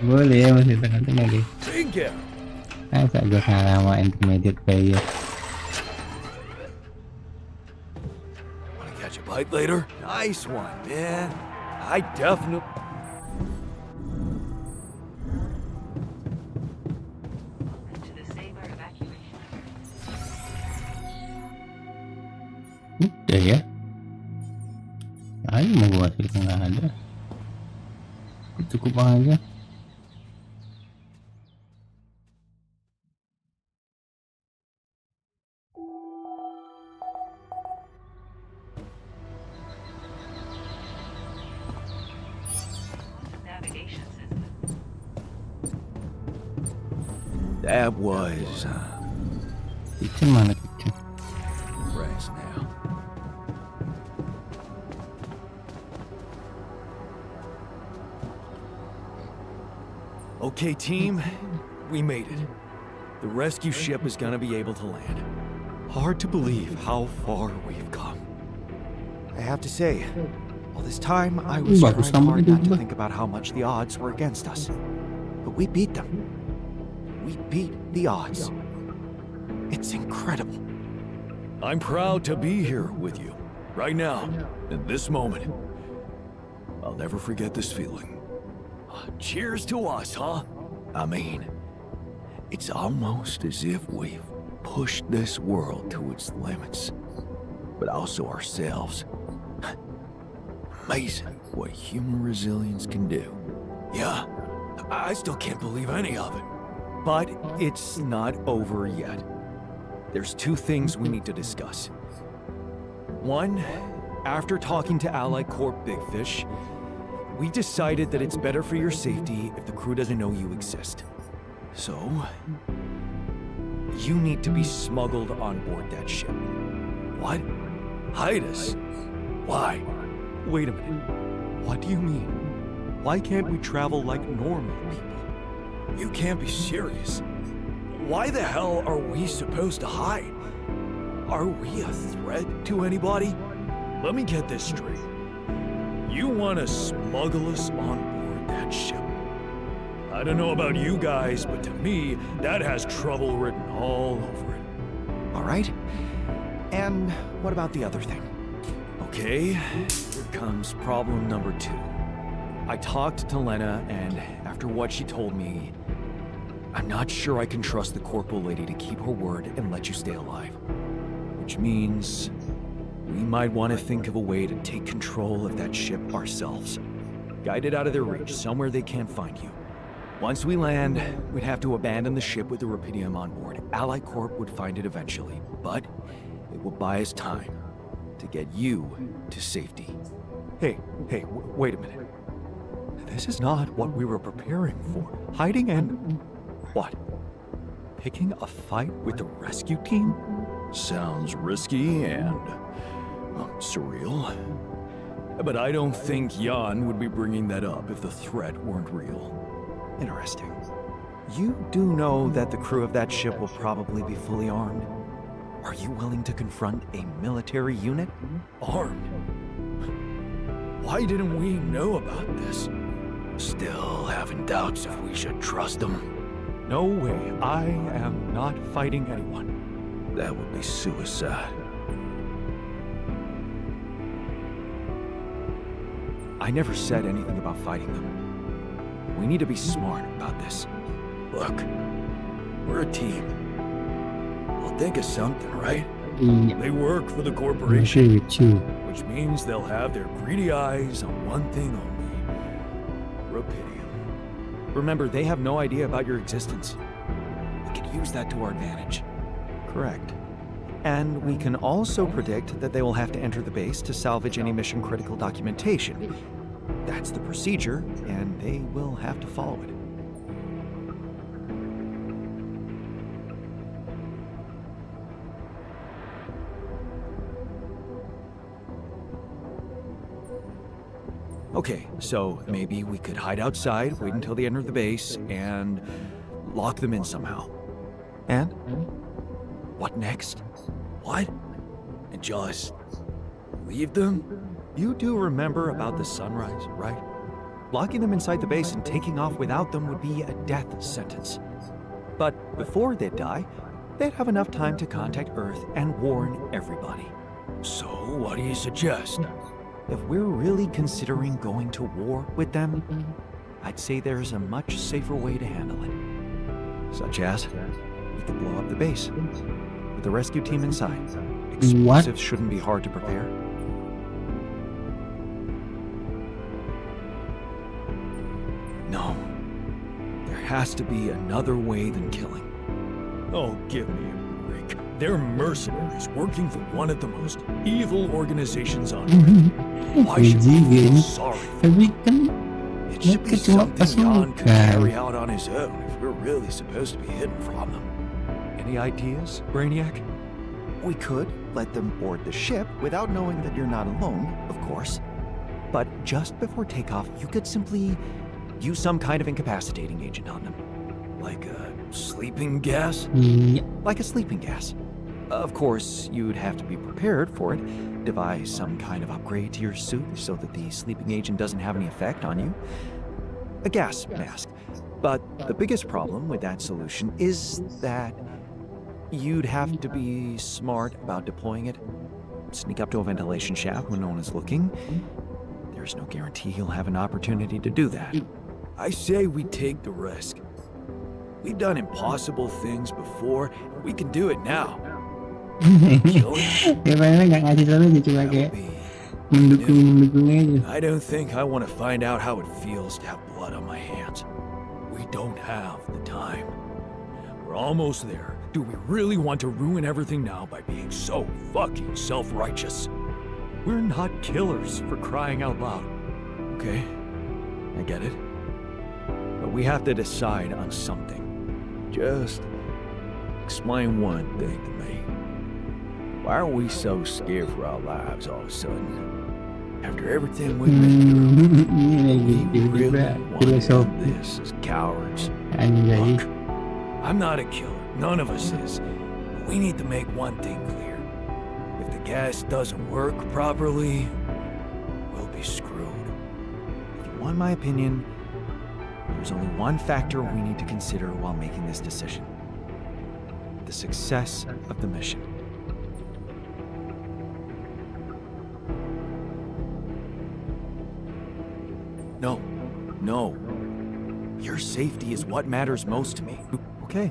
Boleh ya, masih tengah-tengah deh. Bingo. Masa gue kalah sama intermediate player. Wanna catch a bite later? Nice one, man. I definitely... Udah ya. Ayo mau gue hasilkan nggak ada. Cukup aja. That was... Kitchen mana kitchen? rest now. Okay, team. We made it. The rescue ship is gonna be able to land. Hard to believe how far we've come. I have to say, all this time I was trying hard not to think about how much the odds were against us. But we beat them. We beat the odds. It's incredible. I'm proud to be here with you, right now, in this moment. I'll never forget this feeling. Cheers to us, huh? I mean, it's almost as if we've pushed this world to its limits, but also ourselves. Amazing what human resilience can do. Yeah, I still can't believe any of it. But it's not over yet. There's two things we need to discuss. One, after talking to Ally Corp Big Fish, we decided that it's better for your safety if the crew doesn't know you exist. So, you need to be smuggled on board that ship. What? Hide us? Why? Wait a minute. What do you mean? Why can't we travel like normal people? You can't be serious. Why the hell are we supposed to hide? Are we a threat to anybody? Let me get this straight. You want to smuggle us on board that ship? I don't know about you guys, but to me, that has trouble written all over it. All right. And what about the other thing? Okay, here comes problem number 2. I talked to Lena, and after what she told me, I'm not sure I can trust the corporal lady to keep her word and let you stay alive. Which means we might want to think of a way to take control of that ship ourselves. Guide it out of their reach, somewhere they can't find you. Once we land, we'd have to abandon the ship with the Rapidium on board. Ally Corp would find it eventually, but it will buy us time to get you to safety. Hey, wait a minute. This is not what we were preparing for. Hiding and... what? Picking a fight with the rescue team? Sounds risky and surreal. But I don't think Jan would be bringing that up if the threat weren't real. Interesting. You do know that the crew of that ship will probably be fully armed. Are you willing to confront a military unit? Armed? Why didn't we know about this? Still having doubts if we should trust them. No way. I am not fighting anyone. That would be suicide. I never said anything about fighting them. We need to be smart about this. Look, we're a team. We'll think of something, right? Yeah, They work for the I corporation, agree with you. which means they'll have their greedy eyes on one thing only. Rapidium. Remember, they have no idea about your existence. We could use that to our advantage. Correct. And we can also predict that they will have to enter the base to salvage any mission-critical documentation. That's the procedure, and they will have to follow it. Okay, so maybe we could hide outside, wait until they enter the base, and lock them in somehow. And? What next? What? And just leave them? You do remember about the sunrise, right? Locking them inside the base and taking off without them would be a death sentence. But before they die, they'd have enough time to contact Earth and warn everybody. So, what do you suggest? If we're really considering going to war with them, I'd say there's a much safer way to handle it. Such as, we could blow up the base with the rescue team inside. Explosives shouldn't be hard to prepare. No. There has to be another way than killing. Oh, give me a break. They're mercenaries working for one of the most evil organizations on Earth. Why should we feel sorry for Tapi them? kan It should be mereka cuma something Jan could carry pasukan. out on his own if we're really supposed to be hidden from them. Any ideas, Brainiac? We could let them board the ship without knowing that you're not alone, of course. But just before takeoff, you could simply use some kind of incapacitating agent on them. Like a sleeping gas? Iya, Like a sleeping gas. Of course, you'd have to be prepared for it. Devise some kind of upgrade to your suit so that the sleeping agent doesn't have any effect on you. A gas mask. But the biggest problem with that solution is that you'd have to be smart about deploying it. Sneak up to a ventilation shaft when no one is looking. There's no guarantee you'll have an opportunity to do that. I say we take the risk. We've done impossible things before. We can do it now. Kill it? dia padahal nggak ngasih solusi, cuma That kayak would be mendukung aja. I don't think I want to find out how it feels to have blood on my hands. We don't have the time. We're almost there. Do we really want to ruin everything now by being so fucking self-righteous? We're not killers, for crying out loud. Okay, I get it. But we have to decide on something. Just explain one thing to me. Why are we so scared for our lives all of a sudden? After everything we've been through, Ini lagi we really tiba-tiba want to end filosofi. this as cowards. Anjay. Look, I'm not a killer. None of us is. But we need to make one thing clear. If the gas doesn't work properly, we'll be screwed. If you want my opinion, there's only one factor we need to consider while making this decision. The success of the mission. No. Your safety is what matters most to me. Okay.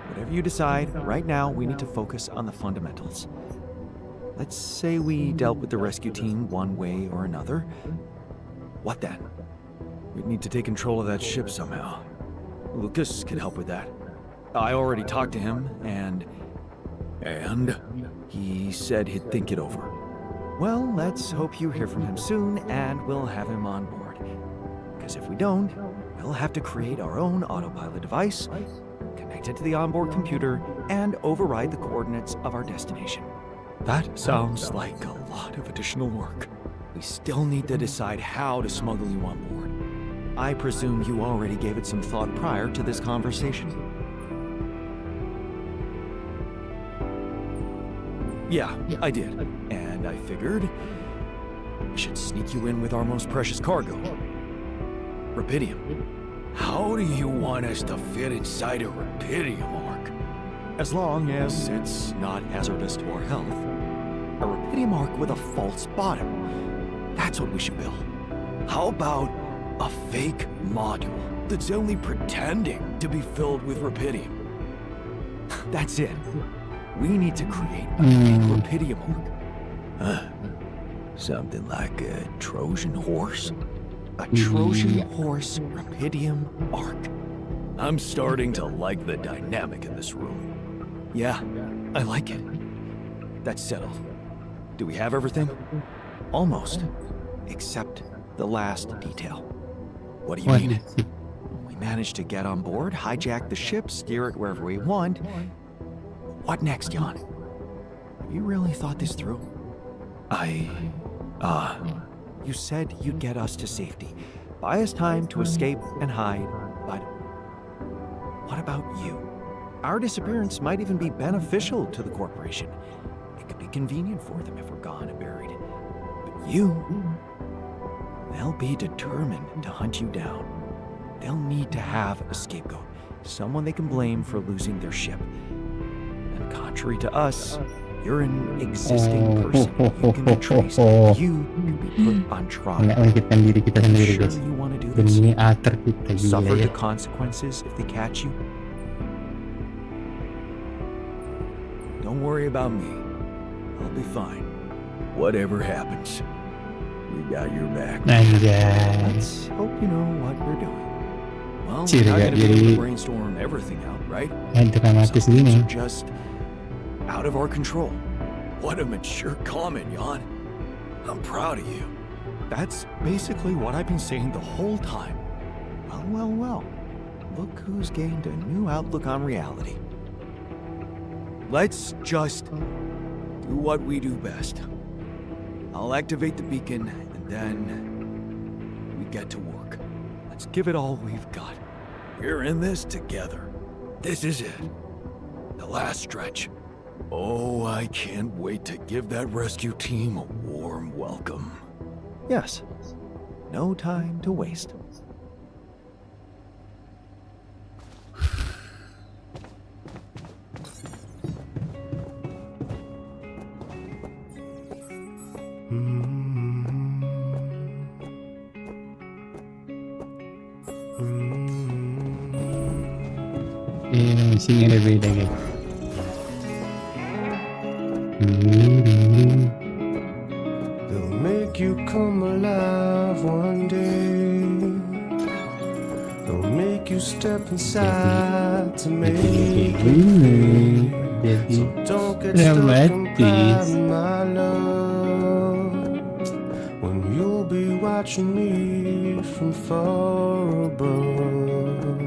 Whatever you decide, right now we need to focus on the fundamentals. Let's say we dealt with the rescue team one way or another. What then? We'd need to take control of that ship somehow. Lucas could help with that. I already talked to him, and he said he'd think it over. Well, let's hope you hear from him soon, and we'll have him on board. Because if we don't, we'll have to create our own autopilot device, connect connect it to the onboard computer, and override the coordinates of our destination. That sounds like a lot of additional work. We still need to decide how to smuggle you on board. I presume you already gave it some thought prior to this conversation. Yeah, I did. And I figured we should sneak you in with our most precious cargo, Rapidium. How do you want us to fit inside a Rapidium arc? As long as it's not hazardous to our health. A Rapidium arc with a false bottom. That's what we should build. How about a fake module that's only pretending to be filled with Rapidium? That's it. We need to create a fake Rapidium arc. Something like a Trojan horse? A Trojan horse Rapidium arc. I'm starting to like the dynamic in this room. Yeah, I like it. That's settled. Do we have everything? Almost. Except the last detail. What do you mean? We managed to get on board, hijack the ship, steer it wherever we want. What next, Jan? Have you really thought this through? You said you'd get us to safety, buy us time to escape and hide, but what about you? Our disappearance might even be beneficial to the corporation. It could be convenient for them if we're gone and buried. But you, they'll be determined to hunt you down. They'll need to have a scapegoat, someone they can blame for losing their ship. And contrary to us, you're an existing person. You can be traced. You can be put on trial. Menyakitkan diri kita sendiri, Sure guys. you want to do this? Demi alter kita, gila Suffer ya. the consequences if they catch you? Don't worry about me. I'll be fine. Whatever happens, we got your back. Anjay. Let's hope you know what we're doing. Well, we're Ciri not gak gonna be able diri to brainstorm everything out, right? yang dramatis Some things gini. are just out of our control. What a mature comment, Jan. I'm proud of you. That's basically what I've been saying the whole time. Well. Look who's gained a new outlook on reality. Let's just do what we do best. I'll activate the beacon, and then we get to work. Let's give it all we've got. We're in this together. This is it. The last stretch. Oh, I can't wait to give that rescue team a warm welcome. Yes. No time to waste. Sing ada beda, guys. They'll make you come alive one day. They'll make you step inside to make it pay. So don't get stuck in pride, my love, when you'll be watching me from far above.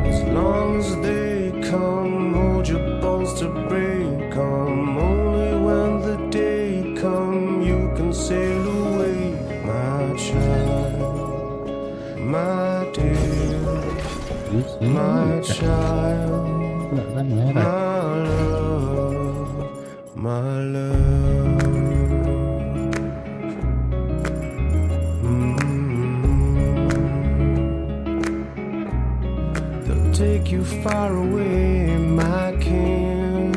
As long as they come, hold your bones to break 'em. Only when the day come, you can sail away, my child, my dear, my child, my love, my love. They'll take you far away, my king.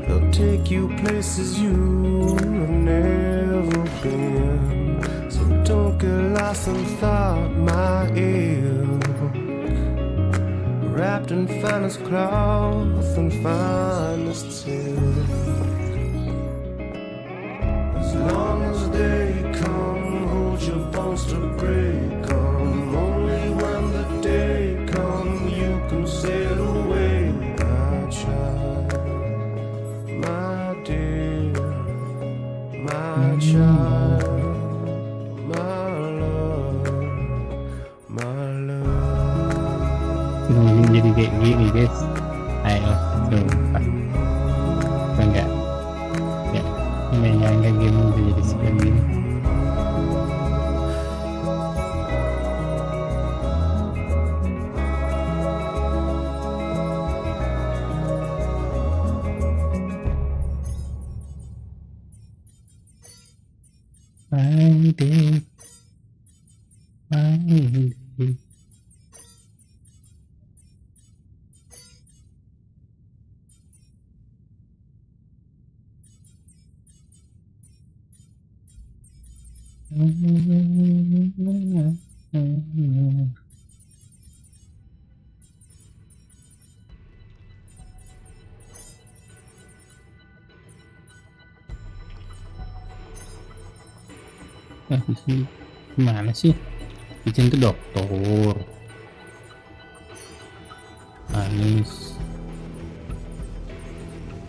They'll take you places you have never been. So don't get lost in thought, my ilk, wrapped in finest cloth and finest silk. As long as they come, hold your bones to break 'em. Only when the day comes, you can sail away, my child, my dear, my child, my love, my love. jadi kayak gini guys. Ayo sumpah enggak nyangka game udah jadi seperti ini. Friday. Di sini gimana sih? Kitchen itu dokter. Anis.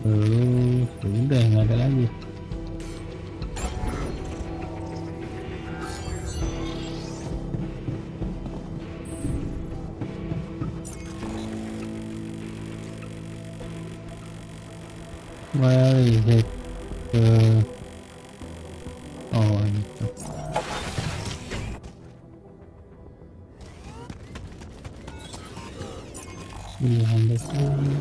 Sudah nggak ada lagi. Where is it? Oh, itu. Behind the scene.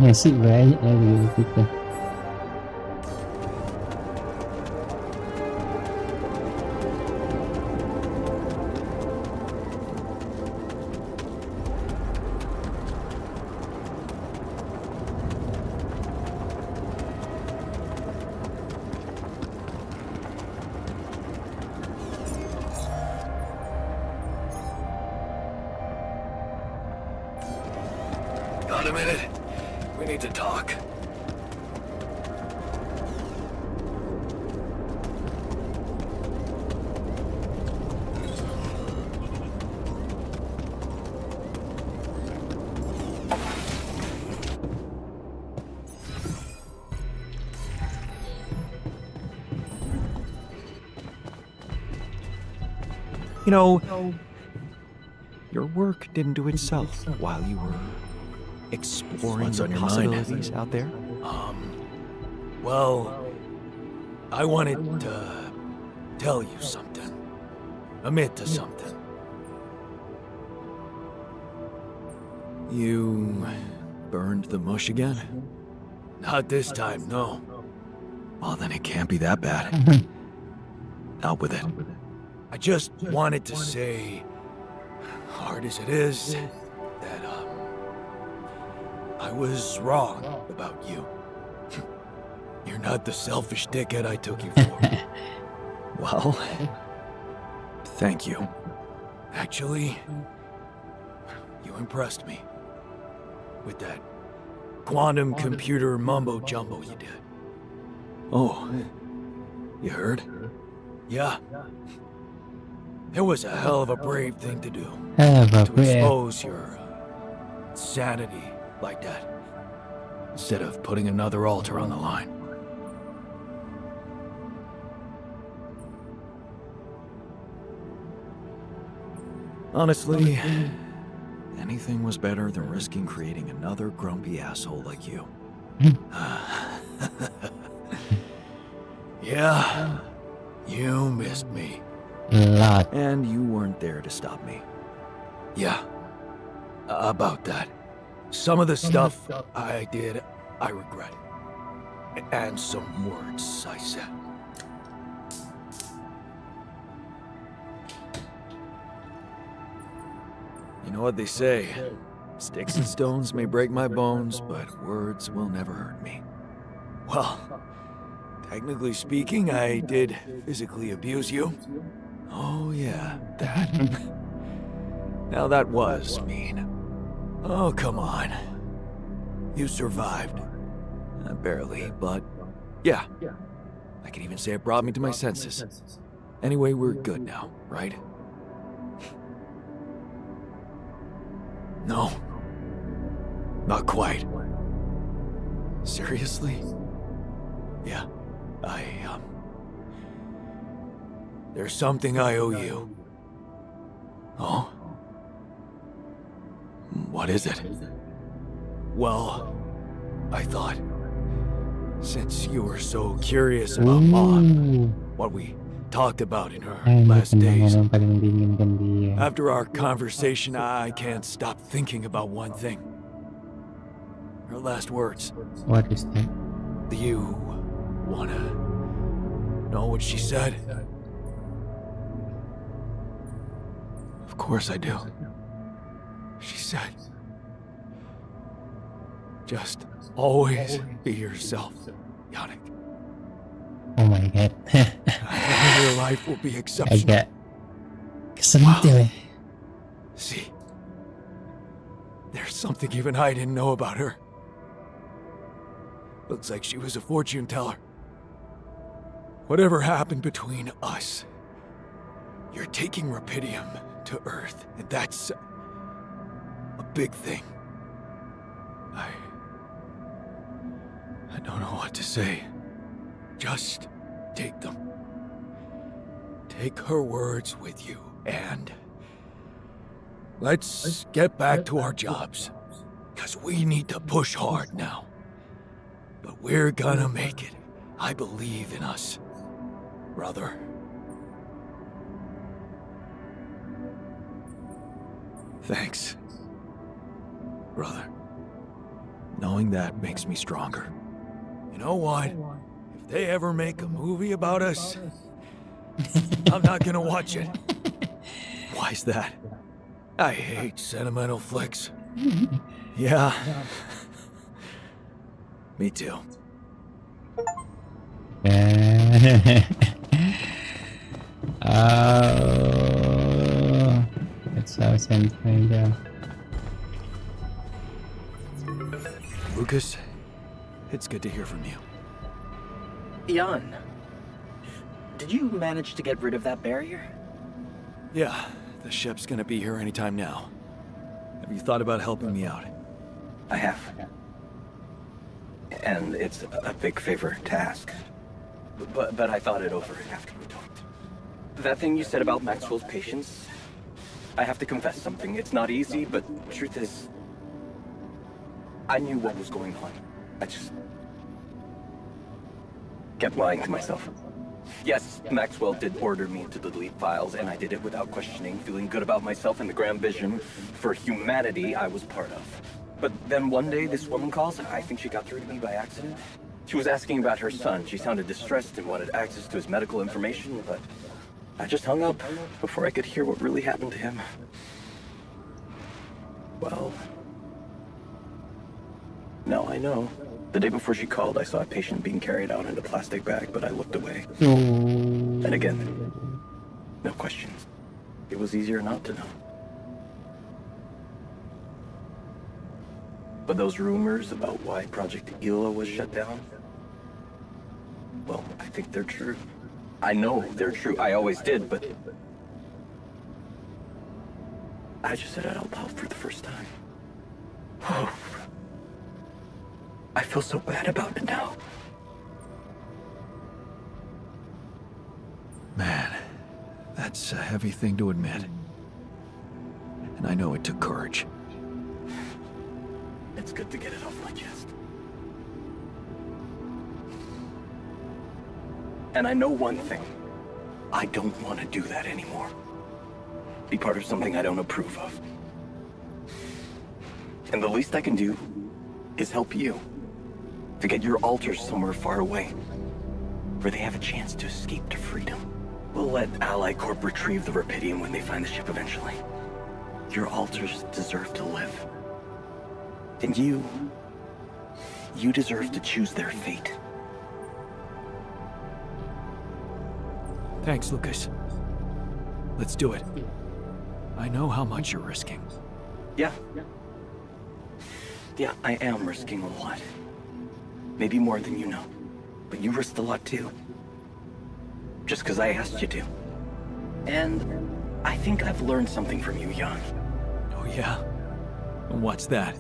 Iya, sih banyak ya gitu. Got a minute? We need to talk. You know, your work didn't do itself while you were exploring What's the on your mind? possibilities out there. Well, I wanted to tell you something. Admit to something. You burned the mush again? Not this time, no. Well, then it can't be that bad. Out with it. I just wanted to say, hard as it is, that, I was wrong about you. You're not the selfish dickhead I took you for. Well, thank you. Actually, you impressed me with that quantum computer mumbo-jumbo you did. Oh, you heard? Yeah. It was a hell of a brave thing to do. To expose your sanity like that. Instead of putting another altar on the line. Honestly, anything was better than risking creating another grumpy asshole like you. Yeah, you missed me. Lot. And you weren't there to stop me. Yeah, about that. Some of the stuff I did, I regret. And some words I said. You know what they say? Sticks and stones may break my bones, but words will never hurt me. Well, technically speaking, I did physically abuse you. Oh yeah, that. Now that was mean. Oh, come on. You survived. Barely, but yeah. I can even say it brought me to my senses. Anyway, we're good now, right? No. Not quite. Seriously? Yeah, there's something I owe you. Oh? What is it? Well, I thought, since you were so curious about Mom, what we talked about in her last days, after our conversation, I can't stop thinking about one thing. Her last words. What is that? Do you wanna know what she said? Of course I do. She said, just always be yourself, Yannick. Oh my god. Your life will be exceptional. Agak kesentil ya. See, there's something even I didn't know about her. Looks like she was a fortune teller. Whatever happened between us, you're taking Rapidium to Earth, and that's a big thing. I don't know what to say. Just take them. Take her words with you, and let's get back to our jobs. Because we need to push hard now. But we're gonna make it. I believe in us, brother. Thanks, brother. Knowing that makes me stronger. You know what? If they ever make a movie about us, I'm not gonna watch it. Why's that? I hate sentimental flicks. Yeah. Me too. Oh, that's so sentimental. Lucas, it's good to hear from you. Jan, did you manage to get rid of that barrier? Yeah, the ship's gonna be here anytime now. Have you thought about helping me out? I have. And it's a big favor to ask. But I thought it over after we talked. That thing you said about Maxwell's patience, I have to confess something. It's not easy, but the truth is, I knew what was going on. I just kept lying to myself. Yes, Maxwell did order me to delete files, and I did it without questioning, feeling good about myself and the grand vision for humanity I was part of. But then one day, this woman calls, and I think she got through to me by accident. She was asking about her son. She sounded distressed and wanted access to his medical information, but I just hung up before I could hear what really happened to him. Well, now I know. The day before she called, I saw a patient being carried out in a plastic bag, but I looked away. And again, no questions. It was easier not to know. But those rumors about why Project Ela was shut down, Well, I think they're true. I know they're true. I always did, but... I just said it out loud for the first time. Oh. I feel so bad about it now. Man, that's a heavy thing to admit. And I know it took courage. It's good to get it off my chest. And I know one thing. I don't want to do that anymore. Be part of something I don't approve of. And the least I can do is help you to get your alters somewhere far away, where they have a chance to escape to freedom. We'll let Ally Corp retrieve the Rapidium when they find the ship eventually. Your alters deserve to live. And you deserve to choose their fate. Thanks, Lucas. Let's do it. I know how much you're risking. Yeah. Yeah, I am risking a lot. Maybe more than you know. But you risked a lot too. Just because I asked you to. And I think I've learned something from you, Jan. Oh yeah? And what's that?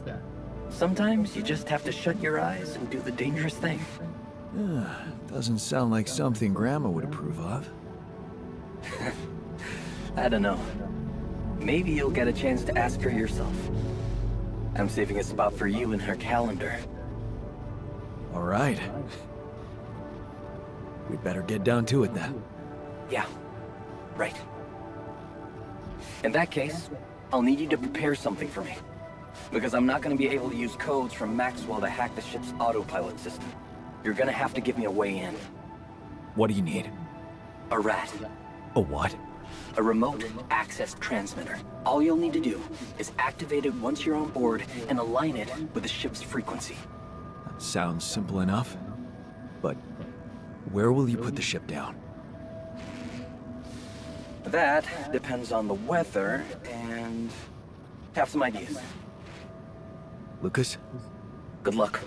Sometimes you just have to shut your eyes and do the dangerous thing. Doesn't sound like something Grandma would approve of. I don't know. Maybe you'll get a chance to ask her yourself. I'm saving a spot for you in her calendar. All right. We'd better get down to it then. Yeah, right. In that case, I'll need you to prepare something for me. Because I'm not going to be able to use codes from Maxwell to hack the ship's autopilot system. You're going to have to give me a way in. What do you need? A rat. A what? A remote access transmitter. All you'll need to do is activate it once you're on board and align it with the ship's frequency. That sounds simple enough. But where will you put the ship down? That depends on the weather and have some ideas. Lucas? Good luck.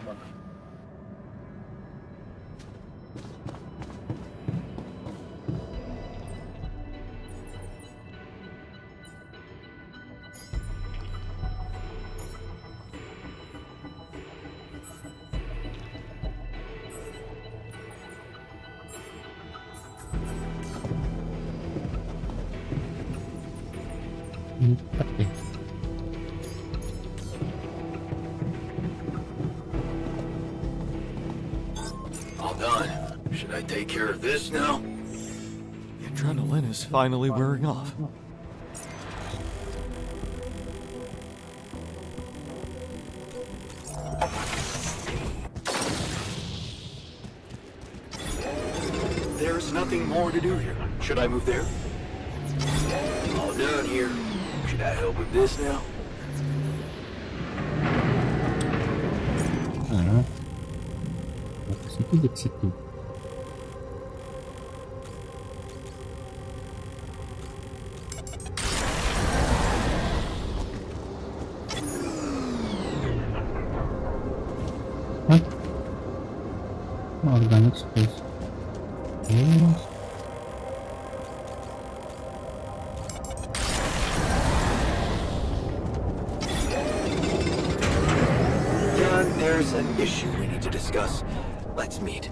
Okay. All done. Should I take care of this now? The adrenaline is finally wearing off. There's nothing more to do here. Should I move there? All done here. Should I help with this now? Ke situ ke situ. Hah? Organic space. John, there's an issue we need to discuss. Let's meet.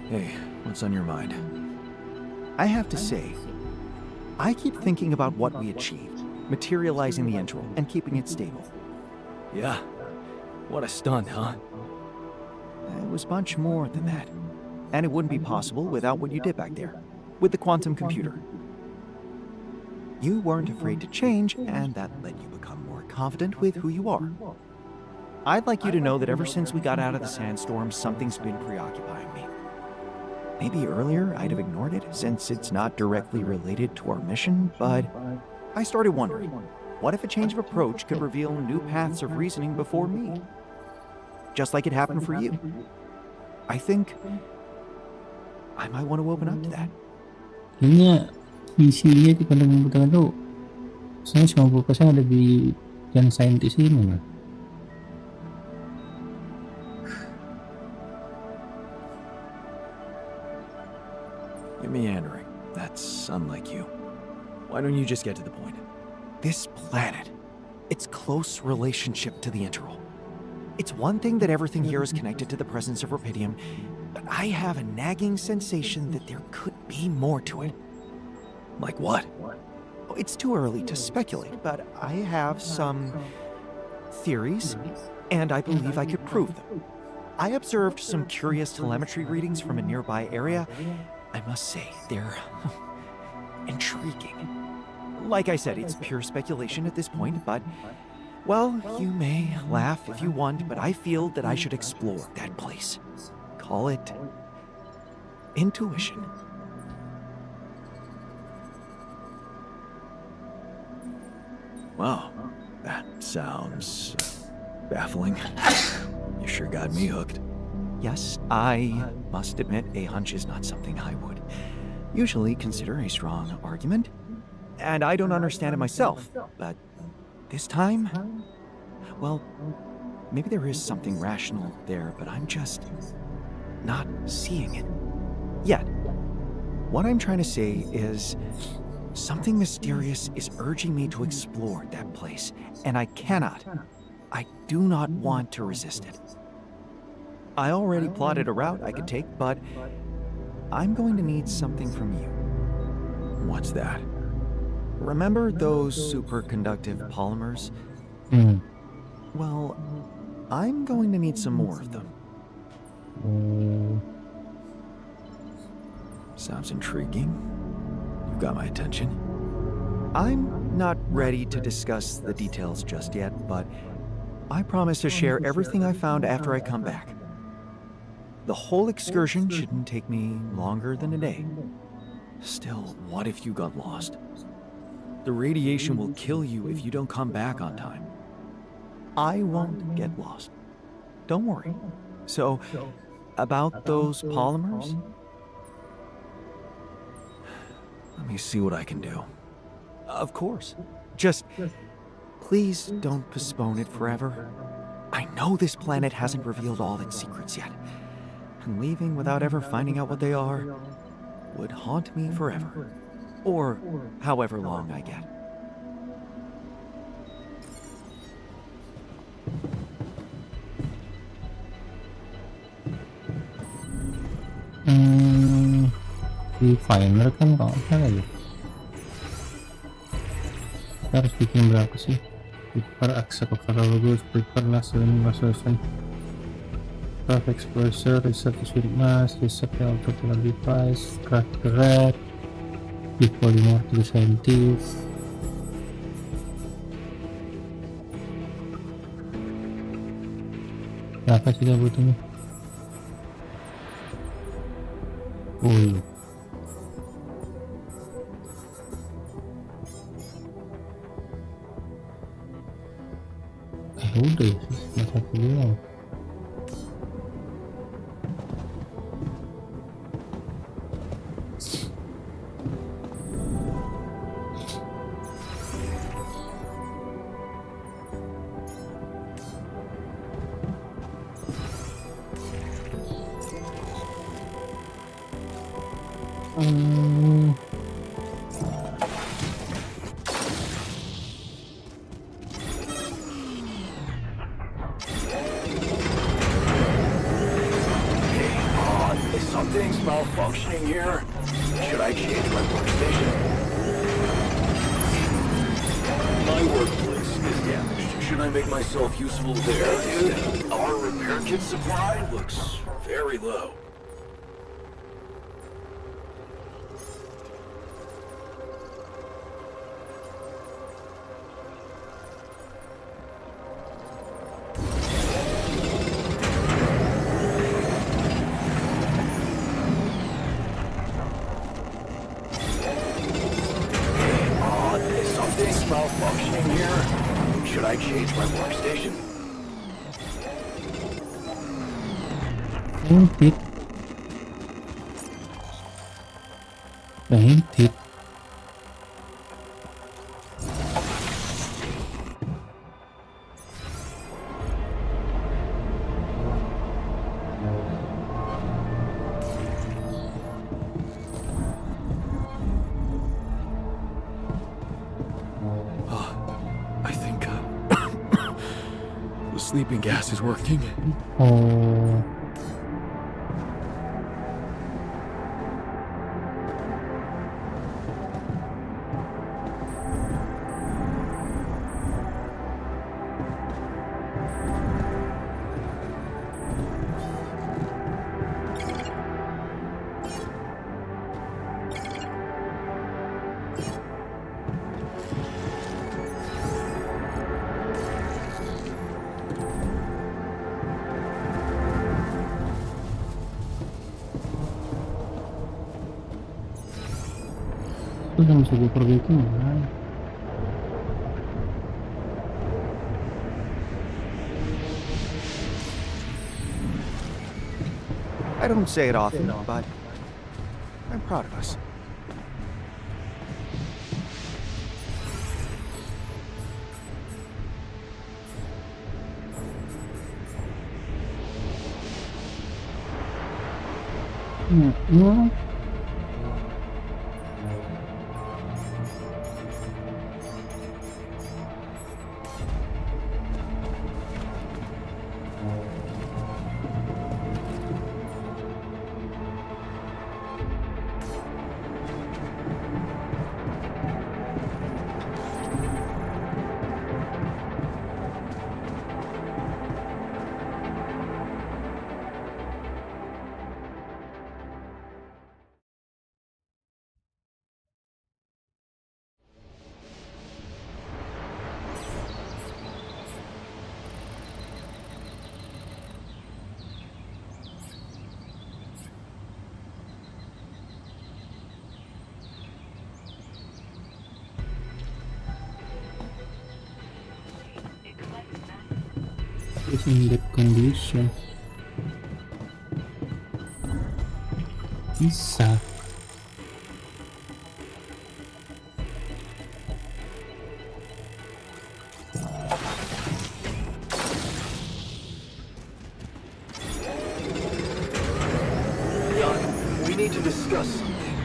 Hey, what's on your mind? I have to say, I keep thinking about what we achieved, materializing the intro and keeping it stable. Yeah, what a stunt, huh? It was much more than that. And it wouldn't be possible without what you did back there, with the quantum computer. You weren't afraid to change, and that let you become more confident with who you are. I'd like you to know that ever since we got out of the sandstorm, something's been preoccupying me. Maybe earlier I'd have ignored it, since it's not directly related to our mission, but I started wondering, what if a change of approach could reveal new paths of reasoning before me? Just like it happened for you. I think I might want to open up to that. Kayaknya visinya itu kalau membutuhkan tuh saya 90% ada di yang saintis ini lah. You're meandering. That's unlike you. Why don't you just get to the point? This planet, its close relationship to the Interral. It's one thing that everything here is connected to the presence of Rapidium, but I have a nagging sensation that there could be more to it. Like what? It's too early to speculate, but I have some theories, and I believe I could prove them. I observed some curious telemetry readings from a nearby area. I must say, they're intriguing. Like I said, it's pure speculation at this point, but, well, you may laugh if you want, but I feel that I should explore that place. Call it intuition. Wow, that sounds baffling. You sure got me hooked. Yes, I must admit a hunch is not something I would usually consider a strong argument. And I don't understand it myself, but this time, well, maybe there is something rational there, but I'm just not seeing it yet. What I'm trying to say is something mysterious is urging me to explore that place, and I do not want to resist it. I already plotted a route I could take, but I'm going to need something from you. What's that? Remember those superconductive polymers? Well, I'm going to need some more of them. Sounds intriguing. You've got my attention. I'm not ready to discuss the details just yet, but I promise to share everything I found after I come back. The whole excursion shouldn't take me longer than a day. Still, what if you got lost? The radiation will kill you if you don't come back on time. I won't get lost. Don't worry. So, about those polymers? Let me see what I can do. Of course. Just, please don't postpone it forever. I know this planet hasn't revealed all its secrets yet, and leaving without ever finding out what they are would haunt me forever. Or however long I get. Refiner kan kalau nggak salah ya. Kita harus bikin berapa sih? Prepare access catalogus, prepare lesson, craft exposure, reset the sweet mass, reset the autopilot device, craft the red, give polymer to the scientist. Berapa sih kita butuhnya? Oh iya. Udah ya sih, cuma satu doang. Something's malfunctioning here. Should I change my workstation? My workplace is damaged. Should I make myself useful there, dude? Our repair kit supply looks very low. Malfunctioning here. Should I change my workstation? Hinted. The hinted. I think the sleeping gas is working. Oh. Itu udah bisa gue perbaiki kan? I don't say it often, but I'm proud of us. No. It's in that condition. Bisa. Jan, we need to discuss something.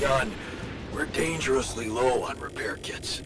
Jan, we're dangerously low on repair kits.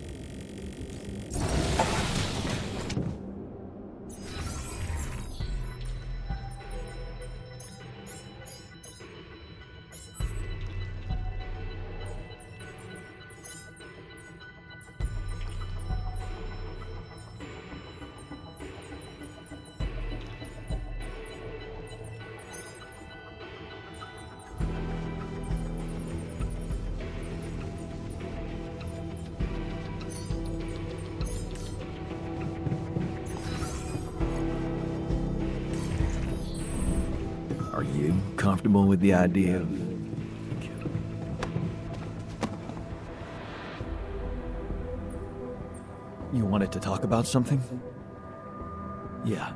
Are you comfortable with the idea of... You wanted to talk about something? Yeah.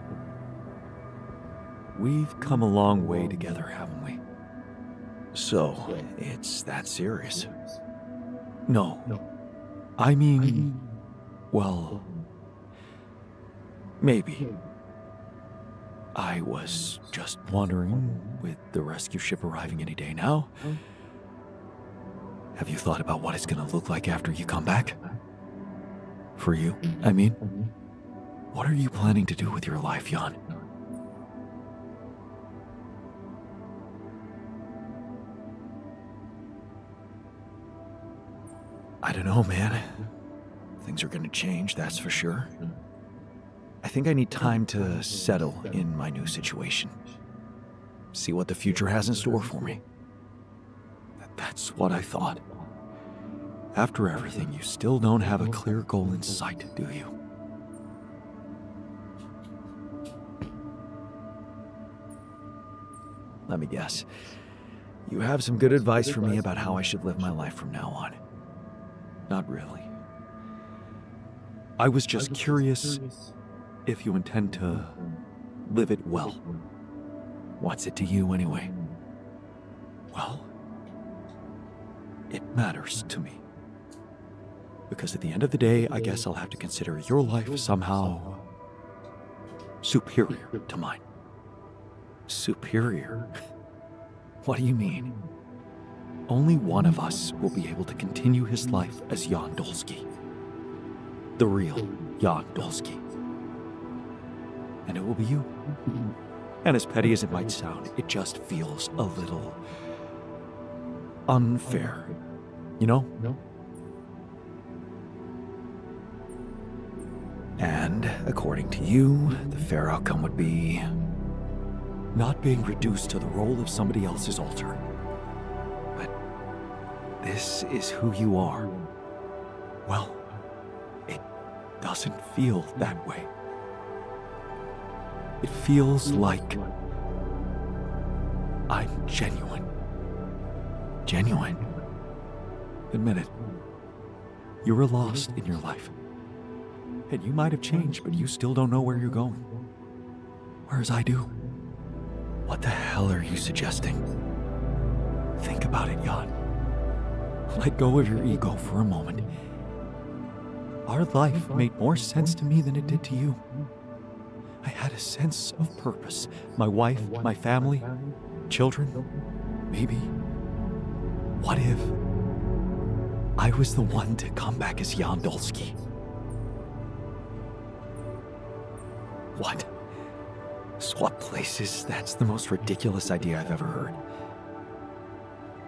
We've come a long way together, haven't we? So, it's that serious? No. I mean, well, maybe. I was just wondering, with the rescue ship arriving any day now, have you thought about what it's gonna look like after you come back? For you, I mean? What are you planning to do with your life, Jan? I don't know, man. Things are gonna change, that's for sure. I think I need time to settle in my new situation. See what the future has in store for me. That's what I thought. After everything, you still don't have a clear goal in sight, do you? Let me guess. You have some good advice for me about how I should live my life from now on. Not really. I was just curious if you intend to live it well. What's it to you anyway? Well, it matters to me. Because at the end of the day, I guess I'll have to consider your life somehow superior to mine. Superior? What do you mean? Only one of us will be able to continue his life as Jan Dolski. The real Jan Dolski. And it will be you. And as petty as it might sound, it just feels a little unfair. You know? And according to you, the fair outcome would be not being reduced to the role of somebody else's altar. But this is who you are. Well, it doesn't feel that way. It feels like I'm genuine. Genuine. Admit it. You were lost in your life. And you might have changed, but you still don't know where you're going. Whereas I do. What the hell are you suggesting? Think about it, Jan. Let go of your ego for a moment. Our life made more sense to me than it did to you. I had a sense of purpose. My wife, my family, children, maybe. What if I was the one to come back as Jan Dolski? What? Swap places? That's the most ridiculous idea I've ever heard.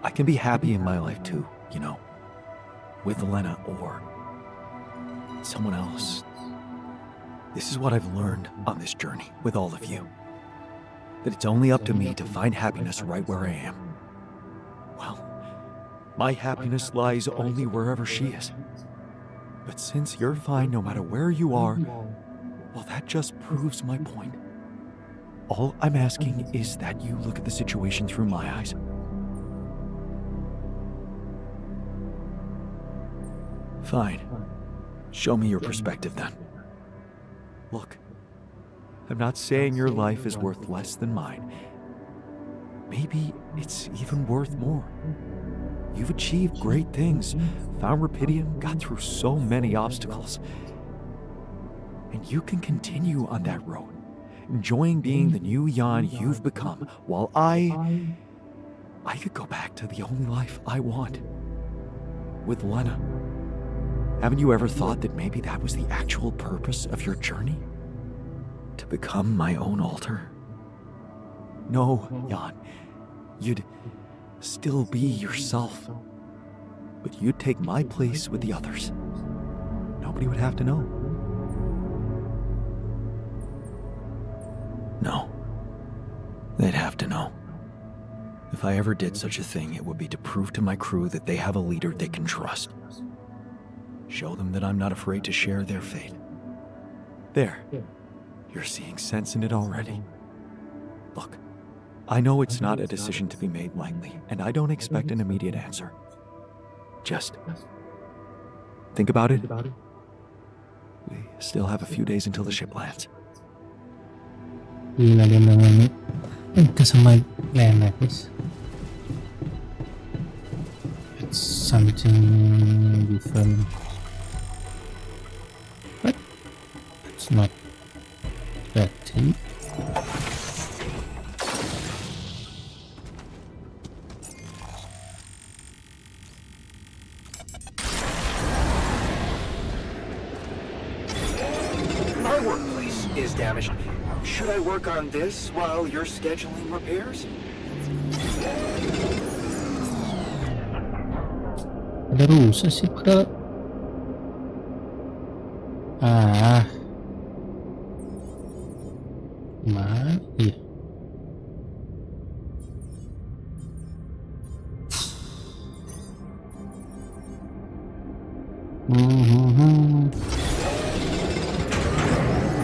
I can be happy in my life too, you know, with Lena or someone else. This is what I've learned on this journey with all of you. That it's only up to me to find happiness right where I am. Well, my happiness lies only wherever she is. But since you're fine no matter where you are, well, that just proves my point. All I'm asking is that you look at the situation through my eyes. Fine. Show me your perspective then. Look, I'm not saying your life is worth less than mine. Maybe it's even worth more. You've achieved great things, found Rapidium, got through so many obstacles. And you can continue on that road, enjoying being the new Jan you've become, while I could go back to the only life I want, with Lena. Haven't you ever thought that maybe that was the actual purpose of your journey? To become my own altar? No, Jan. You'd still be yourself. But you'd take my place with the others. Nobody would have to know. No. They'd have to know. If I ever did such a thing, it would be to prove to my crew that they have a leader they can trust. Show them that I'm not afraid to share their fate. There. You're seeing sense in it already. Look, I know it's not a decision to be made lightly, and I don't expect an immediate answer. Just think about it. We still have a few days until the ship lands. Gila dia memang kesama land like this. It's something different. But it's not that deep. My workplace is damaged. Should I work on this while you're scheduling repairs? Ada rusak sih pada. Mana? Iya.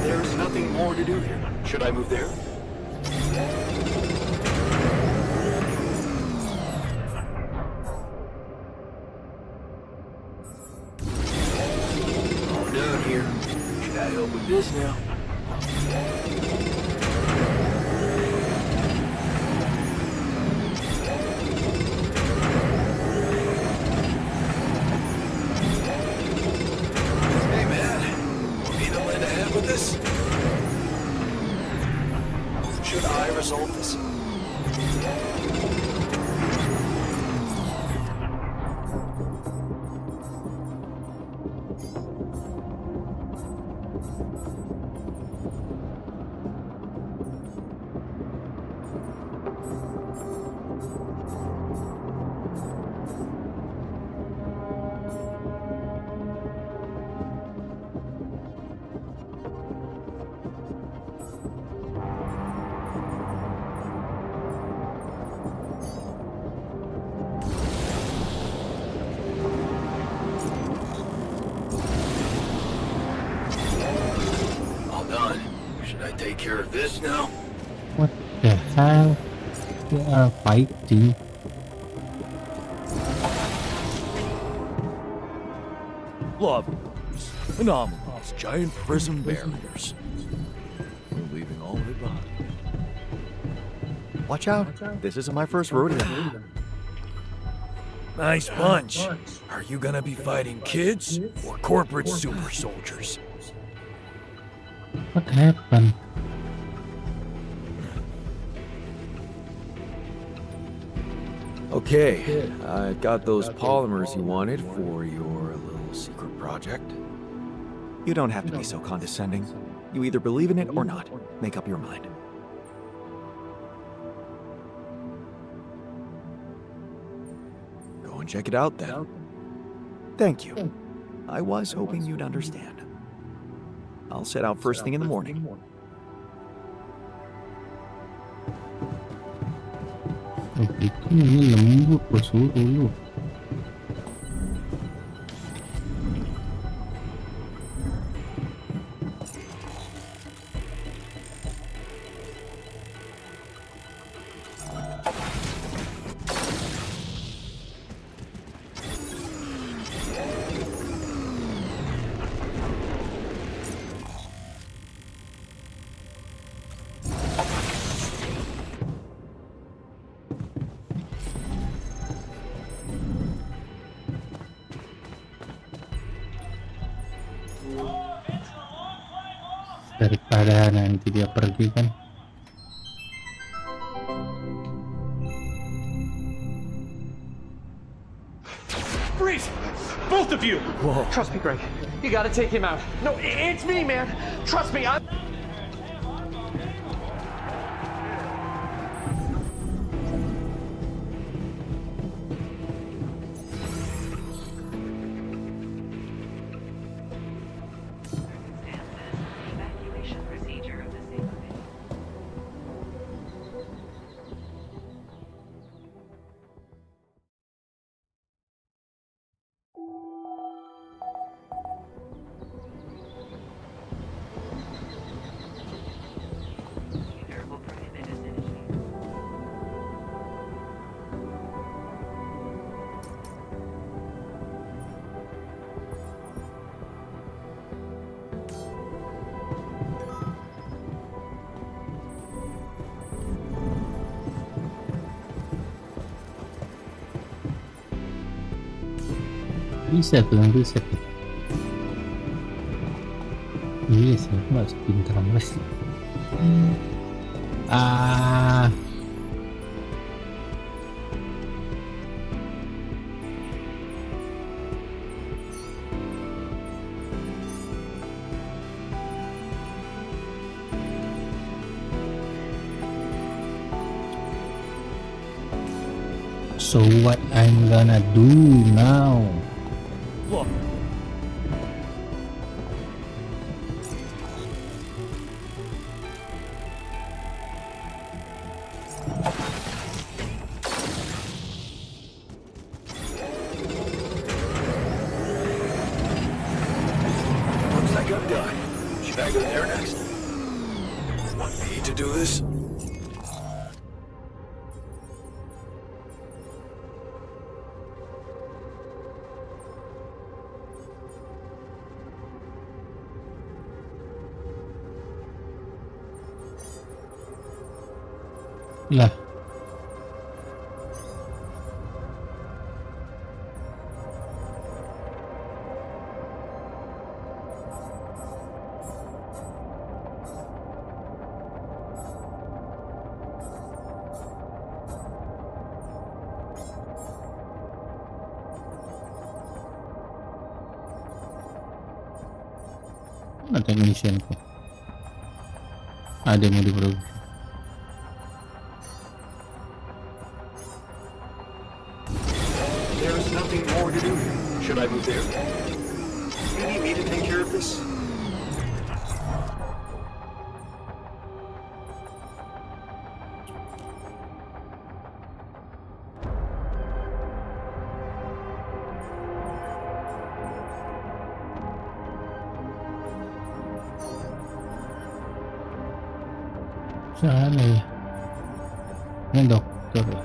There's nothing more to do here. Should I move there? All done here. Should I help with this now? All done. Should I take care of this now? What the hell? They are fighting. Lava, anomalies, giant prism barriers. We're leaving all of it behind. Watch out. This isn't my first rodeo. Nice bunch. Are you gonna be fighting kids or corporate super soldiers? What happened? Okay, I got those polymers you wanted for your little secret project. You don't have to be so condescending. You either believe in it or not. Make up your mind. Go and check it out then. Thank you. I was hoping you'd understand. I'll set out first thing in the morning. Ini lembut bos dulu. Daripada nanti dia pergi kan. Freeze! Both of you! Whoa. Trust me, Greg. You gotta take him out. No, it's me, man. Trust me, I'm... Bisa tuh yang riset. Iya sih, aku harus pintar les. So what I'm gonna do now? Look. Looks like I'm done. Should I go there next? Want me to do this? Lah. Mana technician ko? Ada yang mau diproduksi. There's nothing more to do here. Should I move there? You need me to take care of this? Sana ya? Ini dokter ya?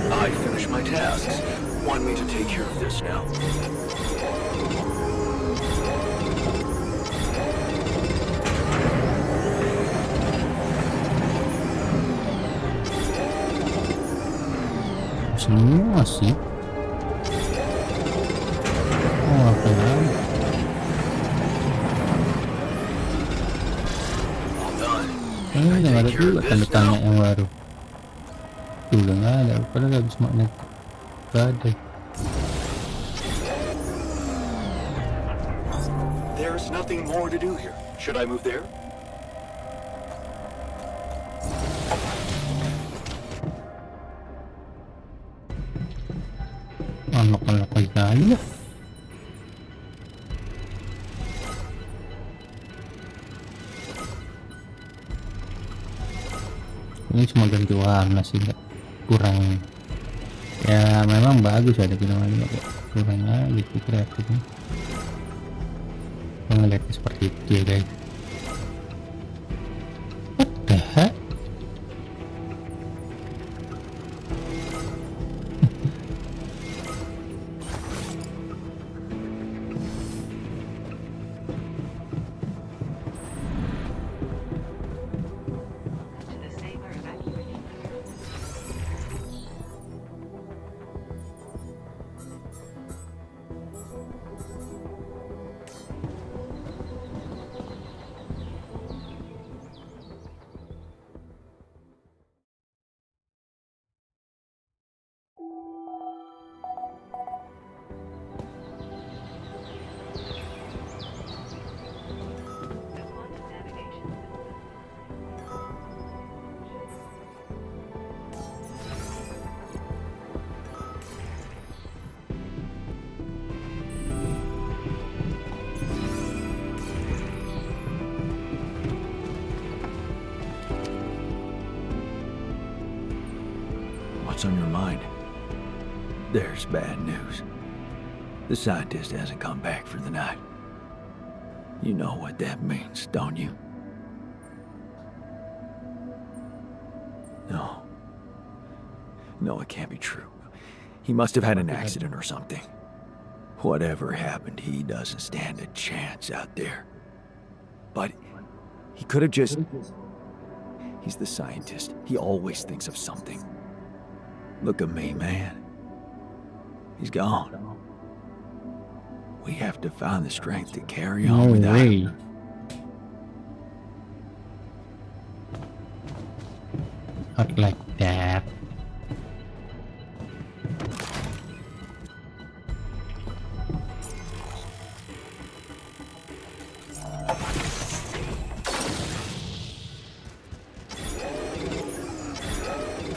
I finished my tasks. Want me to take care of this now? Semua sih. Oh, apa ya? Udah nggak ada juga tanda tanya yang baru. Udah nggak ada, padahal habis magnet. Gak ada. There's nothing more to do here. Should I move there? Anak-anak aja. Ini cuma ganti warna sih, nggak kurang. Ya memang bagus ada filmnya, kurang aja sih kreatifnya. Ngeliatnya seperti itu ya guys. What the heck? What's on your mind? There's bad news. The scientist hasn't come back for the night. You know what that means, don't you? No. No, it can't be true. He must have had an accident or something. Whatever happened, he doesn't stand a chance out there. But he could have just... He's the scientist. He always thinks of something. Look at me, man. He's gone. We have to find the strength to carry on without him. Not like that.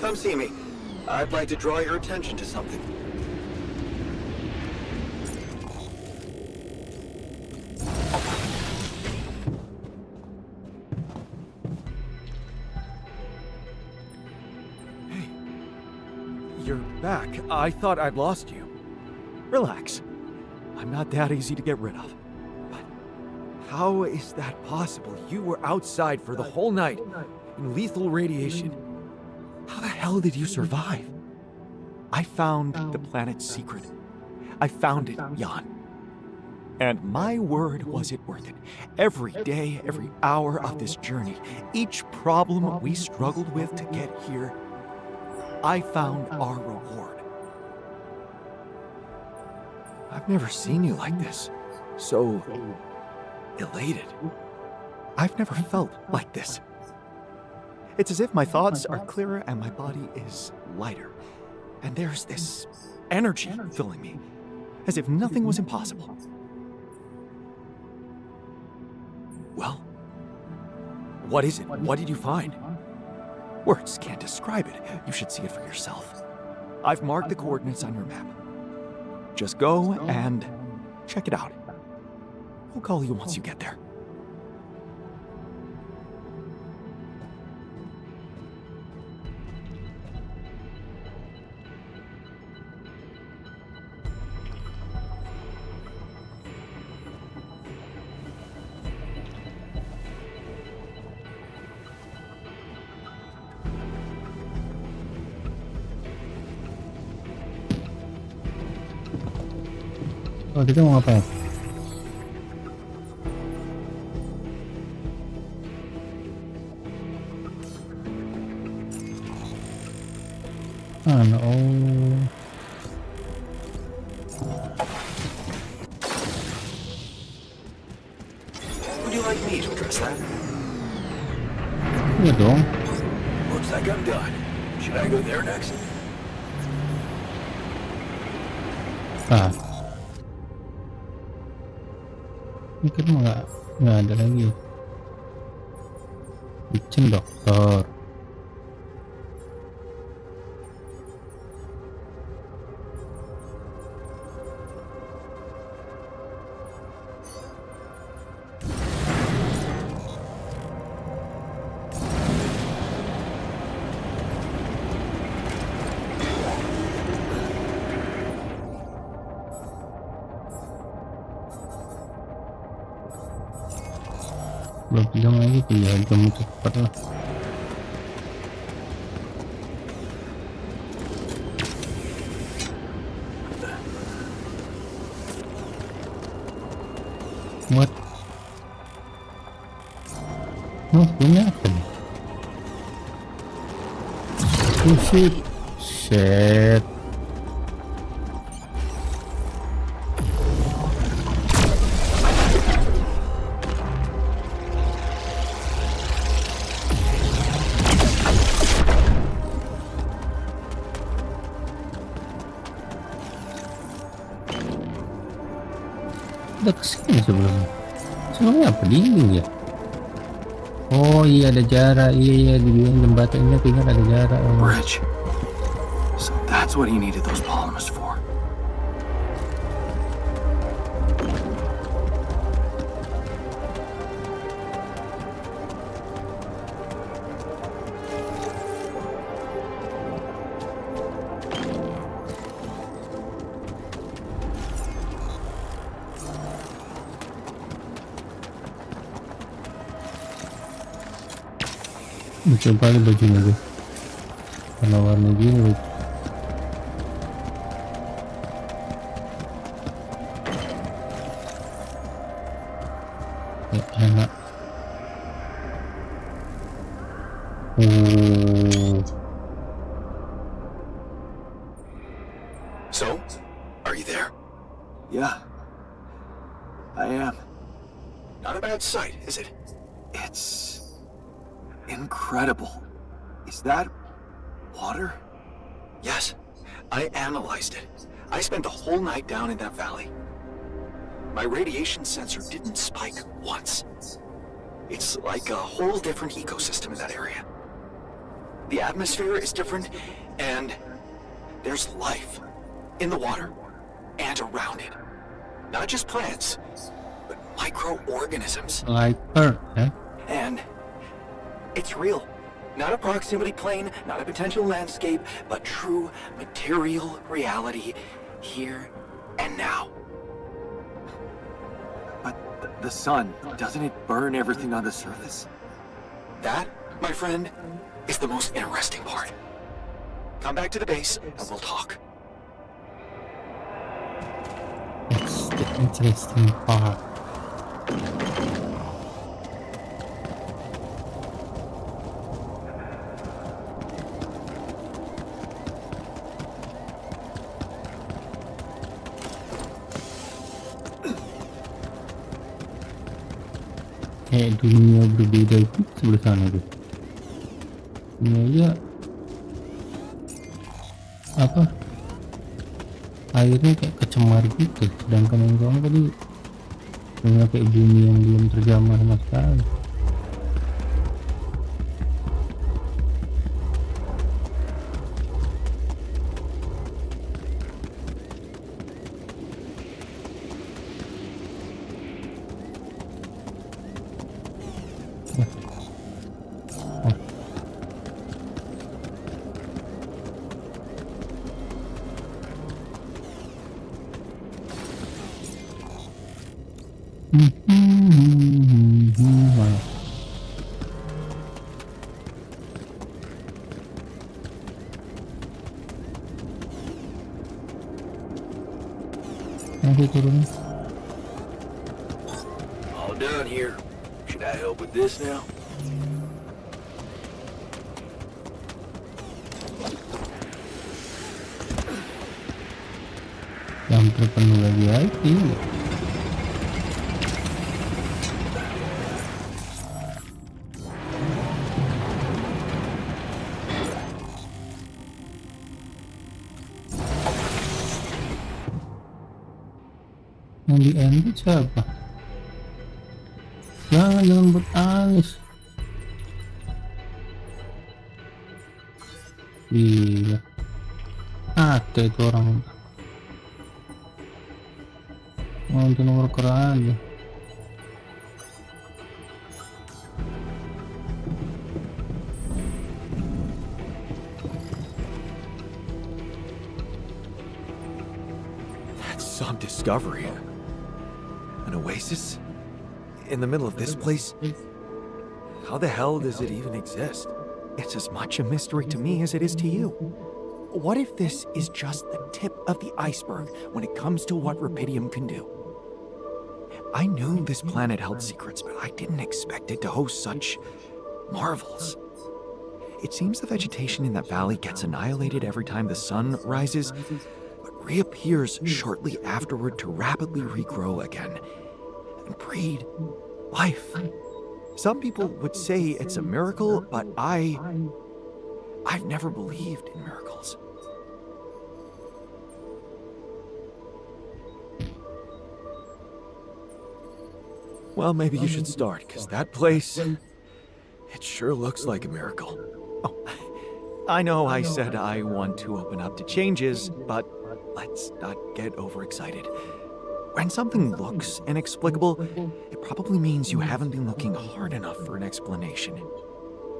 Come see me. I'd like to draw your attention to something. Hey, you're back. I thought I'd lost you. Relax. I'm not that easy to get rid of. But how is that possible? You were outside for the whole night in lethal radiation. How the hell did you survive? I found the planet's secret. I found it, Jan. And my word, was it worth it. Every day, every hour of this journey, each problem we struggled with to get here, I found our reward. I've never seen you like this. So elated. I've never felt like this. It's as if my thoughts are clearer and my body is lighter. And there's this energy filling me, as if nothing was impossible. Well, what is it? What did you find? Words can't describe it. You should see it for yourself. I've marked the coordinates on your map. Just go and check it out. I'll call you once you get there. Oh, kita mau ngapain? No. Would you like me to address that? Iya dong. Looks like I'm done. Should I go there next? Mungkin nggak ada lagi. Izin dokter. Belum bilang lagi tuh ya, kamu cepat lah. What? Oh, punya apa nih? Oh shit. Shit. Udah kesini sebelumnya apa dingin ya? Oh iya ada jarak, iya dibilang jembatannya tinggal ada jarak. Bridge. So that's what he needed those polymers for. Coba lihat bajunya gue, warna-warni gini. Ya, enak. So, are you there? Yeah, I am. Not a bad sight, is it? It's incredible. Is that water? Yes, I analyzed it. I spent the whole night down in that valley. My radiation sensor didn't spike once. It's like a whole different ecosystem in that area. The atmosphere is different, and there's life in the water and around it. Not just plants, but microorganisms. Like Earth, eh? And it's real. Not a proximity plane, not a potential landscape, but true material reality here and now. But the sun, doesn't it burn everything on the surface? That, my friend, is the most interesting part. Come back to the base and we'll talk. That's the interesting part. Kayak dunia berbeda itu sebelah sana tuh. Ini aja apa? airnya kayak kecemar gitu, sedangkan yang kamu tadi punya kayak bumi yang belum terjamah sama sekali. Malah. Nanti turun. All done here. Should I help with this now? Yang terpenuh lagi IT. Yang di end siapa? Jangan buat Anis. Iya. Ada itu orang. Untuk nomor keran. That's some discovery. An oasis? In the middle of this place? How the hell does it even exist? It's as much a mystery to me as it is to you. What if this is just the tip of the iceberg when it comes to what Rapidium can do? I knew this planet held secrets, but I didn't expect it to host such marvels. It seems the vegetation in that valley gets annihilated every time the sun rises, but reappears shortly afterward to rapidly regrow again and breed life. Some people would say it's a miracle, but I've never believed in miracles. Well, maybe you should start, because that place, it sure looks like a miracle. Oh, I know I said I want to open up to changes, but let's not get overexcited. When something looks inexplicable, it probably means you haven't been looking hard enough for an explanation.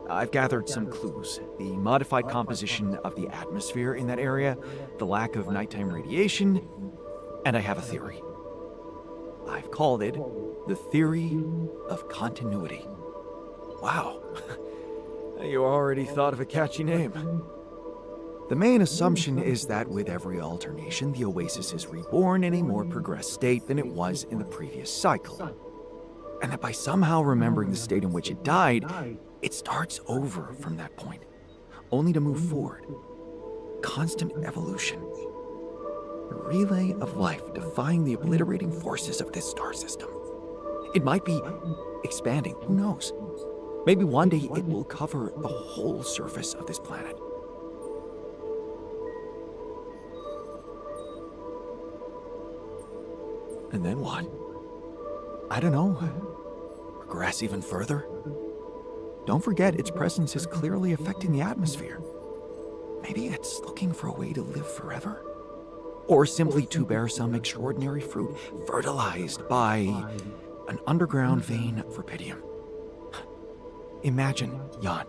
I've gathered some clues. The modified composition of the atmosphere in that area, the lack of nighttime radiation, and I have a theory. I've called it the theory of continuity. Wow. You already thought of a catchy name. The main assumption is that with every alternation, the oasis is reborn in a more progressed state than it was in the previous cycle. And that by somehow remembering the state in which it died, it starts over from that point, only to move forward. Constant evolution. A relay of life defying the obliterating forces of this star system. It might be expanding, who knows? Maybe one day it will cover the whole surface of this planet. And then what? I don't know. Progress even further? Don't forget, its presence is clearly affecting the atmosphere. Maybe it's looking for a way to live forever? Or simply to bear some extraordinary fruit, fertilized by an underground vein of Rapidium. Imagine, Jan,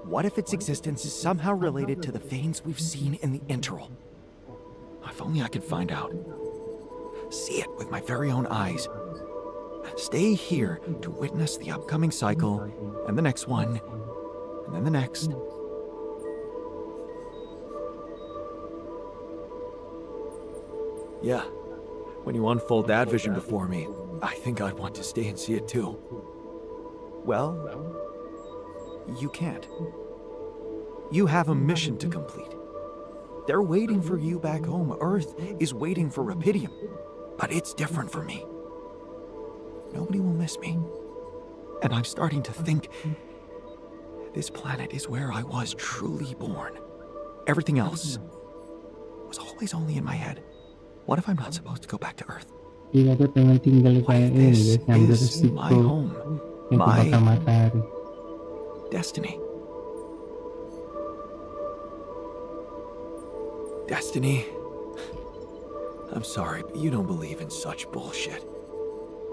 what if its existence is somehow related to the veins we've seen in the interval? If only I could find out. See it with my very own eyes. Stay here to witness the upcoming cycle, and the next one, and then the next. Yeah, when you unfold that vision before me, I think I'd want to stay and see it too. Well, you can't. You have a mission to complete. They're waiting for you back home. Earth is waiting for Rapidium. But it's different for me. Nobody will miss me. And I'm starting to think this planet is where I was truly born. Everything else was always only in my head. What if I'm not supposed to go back to Earth? Iya, aku pengen tinggal What kayak if ini this guys, ngambil is resiko my home? yang terbakar My matahari. destiny. Destiny? I'm sorry, but you don't believe in such bullshit.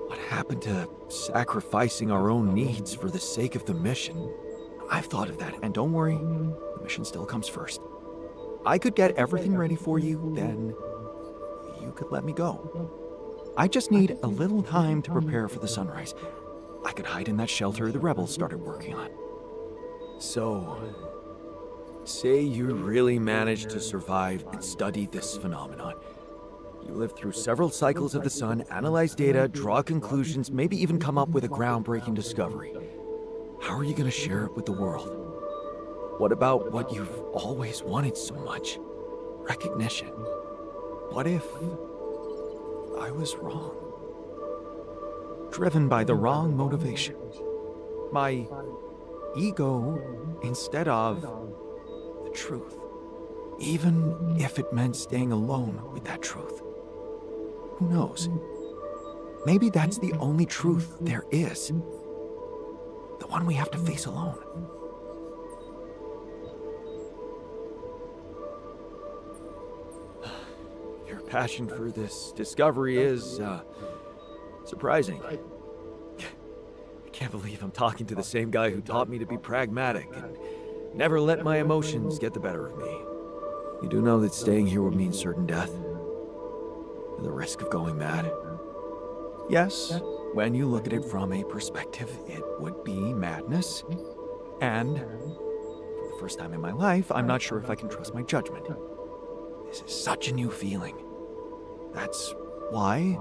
What happened to sacrificing our own needs for the sake of the mission? I've thought of that, and don't worry, the mission still comes first. I could get everything ready for you, then you could let me go. I just need a little time to prepare for the sunrise. I could hide in that shelter the rebels started working on. So, say you really managed to survive and study this phenomenon. You lived through several cycles of the sun, analyze data, draw conclusions, maybe even come up with a groundbreaking discovery. How are you going to share it with the world? What about what you've always wanted so much? Recognition. What if I was wrong? Driven by the wrong motivation. My ego instead of the truth. Even if it meant staying alone with that truth. Who knows? Maybe that's the only truth there is. The one we have to face alone. Your passion for this discovery is, surprising. I can't believe I'm talking to the same guy who taught me to be pragmatic and never let my emotions get the better of me. You do know that staying here would mean certain death? The risk of going mad? Yes, when you look at it from a perspective, it would be madness. And for the first time in my life, I'm not sure if I can trust my judgment. This is such a new feeling. That's why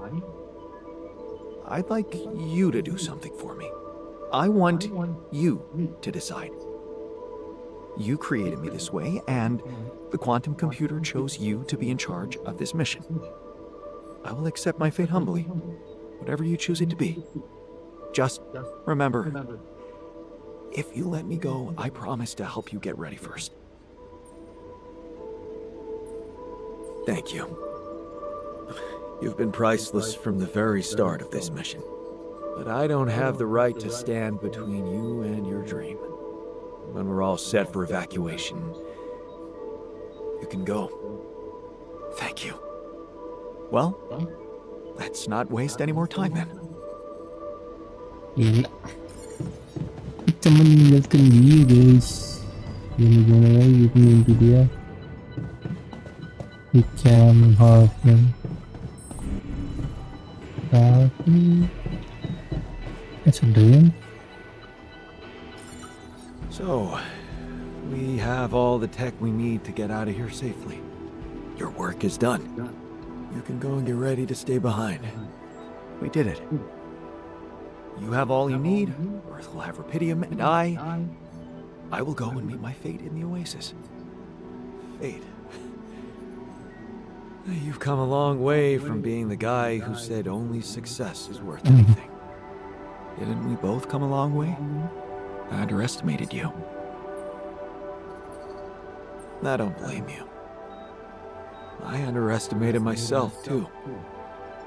I'd like you to do something for me. I want you to decide. You created me this way, and the quantum computer chose you to be in charge of this mission. I will accept my fate humbly, whatever you choose it to be. Just remember, if you let me go, I promise to help you get ready first. Thank you. You've been priceless from the very start of this mission. But I don't have the right to stand between you and your dream. When we're all set for evacuation, you can go. Thank you. Well, let's not waste any more time then. Gila. Kita meninggalkan dia guys. Gimana lagi mimpi dia. Kita mengharapkan. Tapi sedang. So, we have all the tech we need to get out of here safely. Your work is done. You can go and get ready to stay behind. We did it. You have all you need. Earth will have Rapidium, and I will go and meet my fate in the Oasis. Fate. You've come a long way from being the guy who said only success is worth anything. Didn't we both come a long way? I underestimated you. I don't blame you. I underestimated myself, too.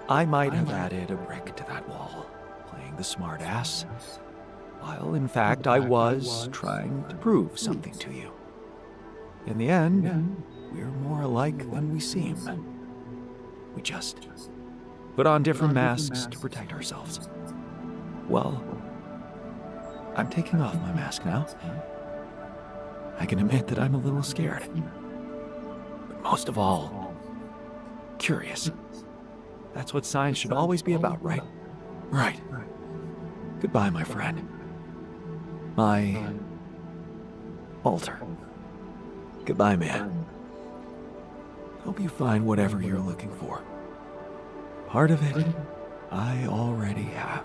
I might have added a brick to that wall, playing the smart ass, while in fact I was trying to prove something to you. In the end, we're more alike than we seem. We just put on different masks to protect ourselves. Well, I'm taking off my mask now. I can admit that I'm a little scared. But most of all, curious. That's what science should always be about, right? Right. Goodbye, my friend. My altar. Goodbye, man. Hope you find whatever you're looking for. Part of it, I already have.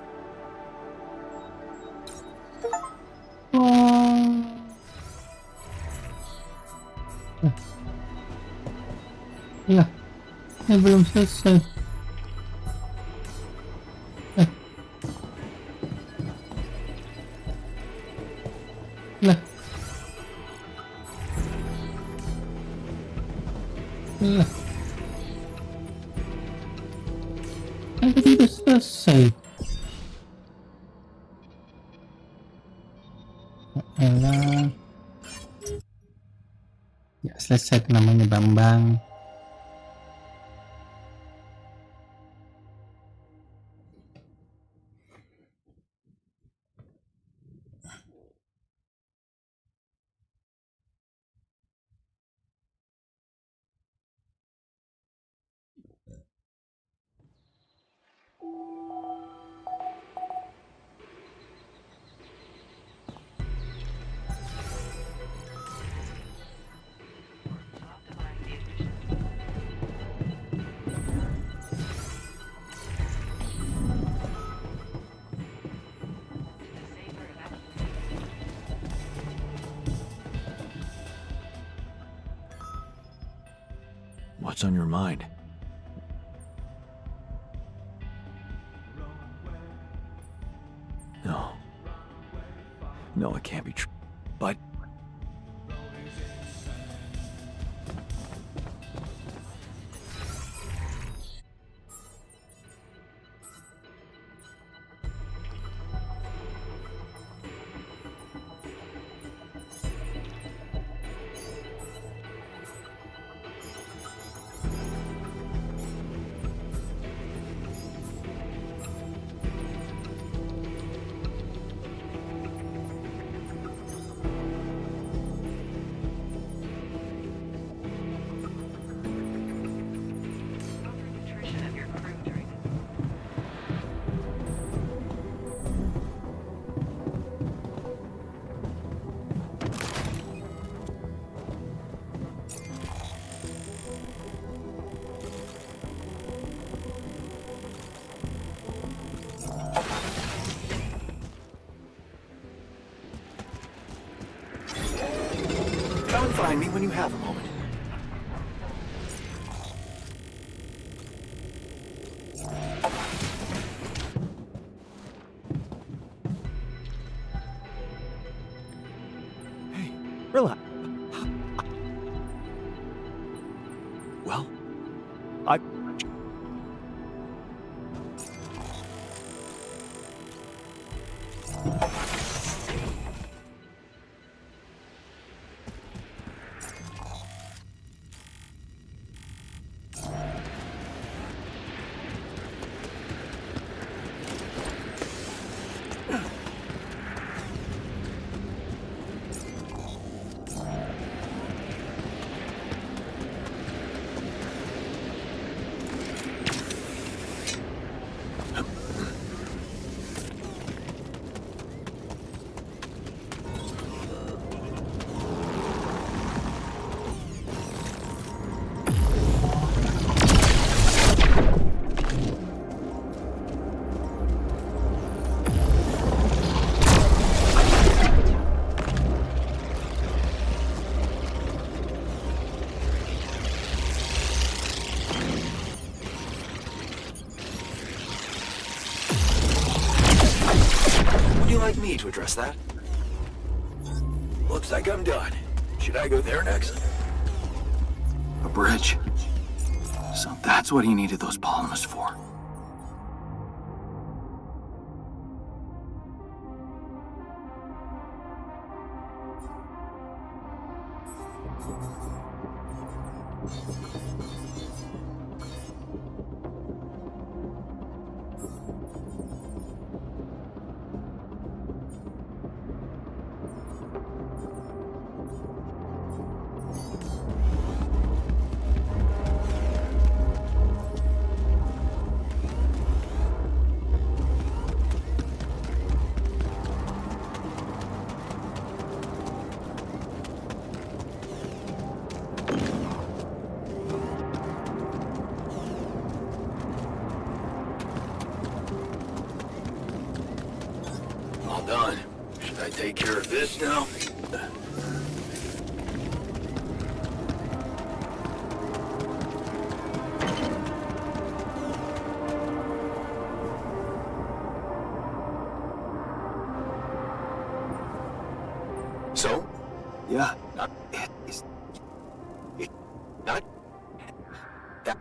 Ya, ini belum selesai. Lah. Lah. selesai. Elah. Ya selesai tuh namanya Bambang. What's on your mind? No. No, it can't be true. But... Come and find me when you have a moment. Hey, relax. Well, I... Would you like me to address that? Looks like I'm done. Should I go there next? A bridge. So that's what he needed those polymers for. All done. Should I take care of this now? So? Yeah. It's not that.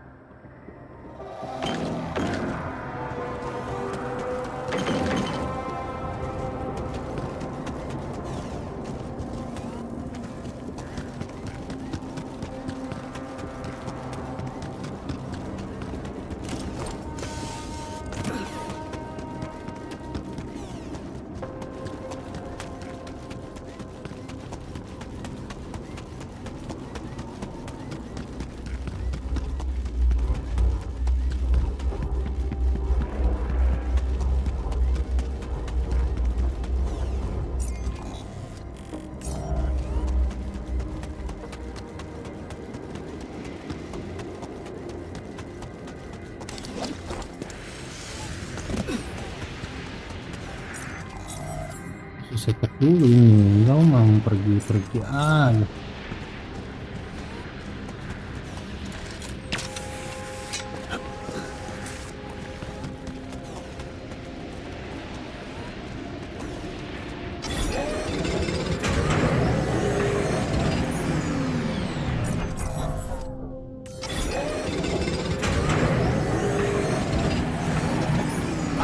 secret dulu ini, kau mau pergi aja.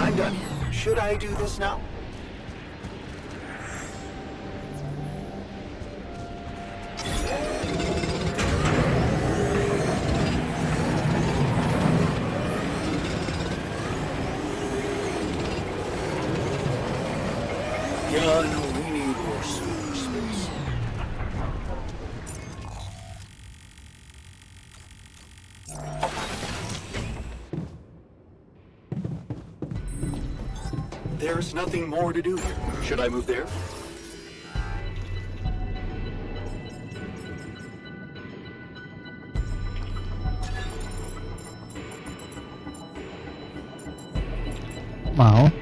I'm done here. Should I do this now? Yeah, no, we need more sewer space. There's nothing more to do here. Should I move there? Mau?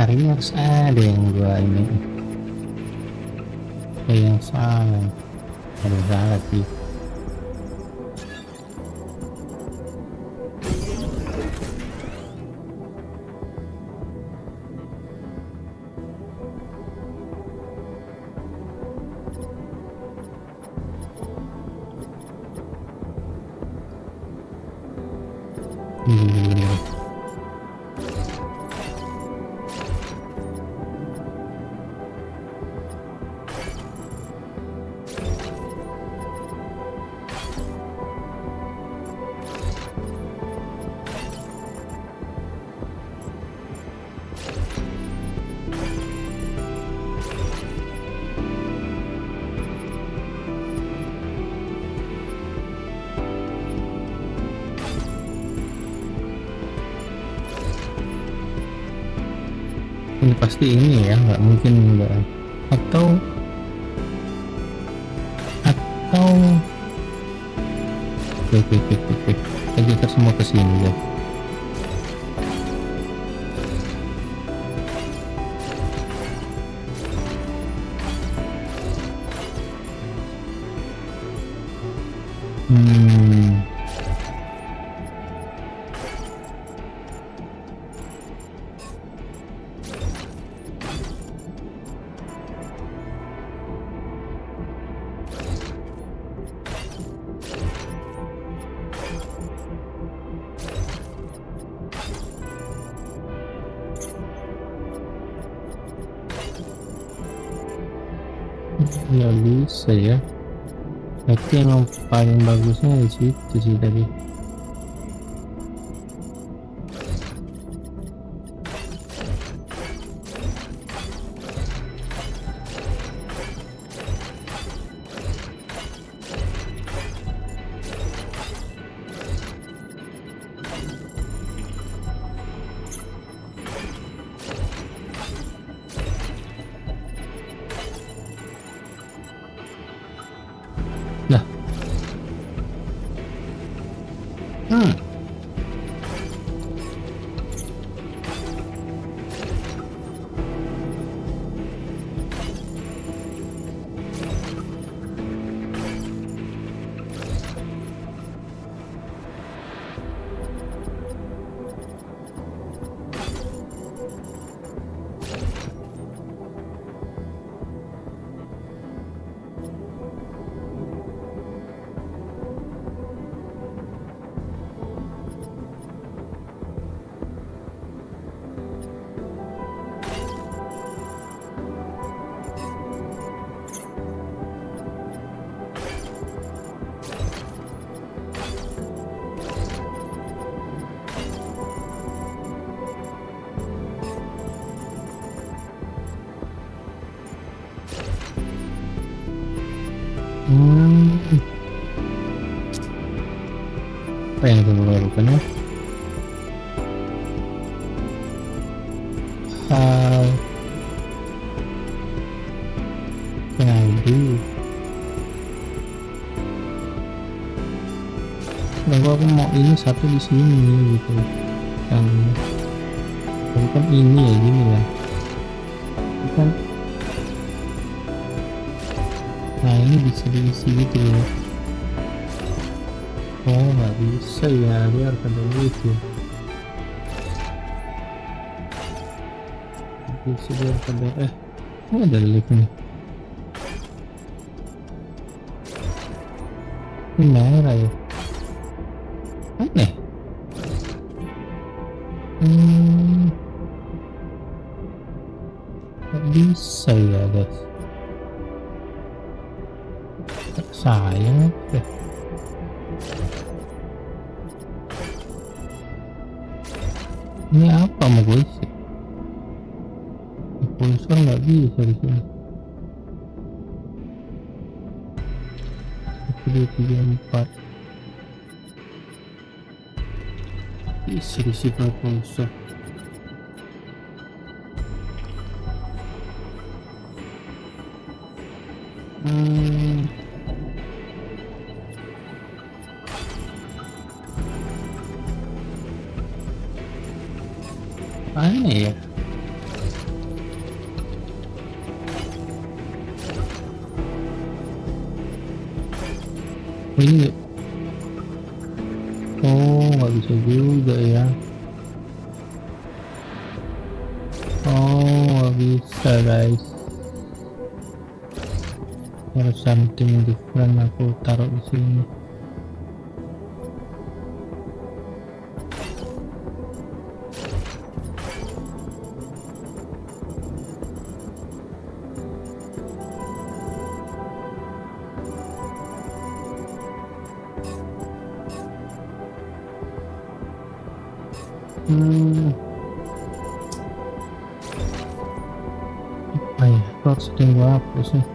Hari harus ada yang gua ini. Yang salah. Ada salah sih. Ini pasti ini ya, nggak mungkin enggak. Atau oke. Kita semua ke sini ya. Nggak bisa ya, berarti emang paling bagusnya di situ sih tadi. Apa yang dilakukan ya? Aduh. Lalu aku mau ini satu di sini gitu. Yang kan ini ya gini ya. Kan. Nah ini bisa diisi gitu ya. Oh nggak bisa ya, dia harus ada lift ya. Bisa dia harus ada ini ada lift nih. Ini merah ya. Aneh. Nggak bisa ya guys. Sayang ya. Ini apa mau gue isi? Pulsar nggak bisa di sini. 1, 2, 3, 4. Isi pulsar. Aneh ya. Ini nggak bisa juga ya. Nggak bisa guys. Harus something different aku taruh di sini. Apa ya? Harus tinggal hapus nih.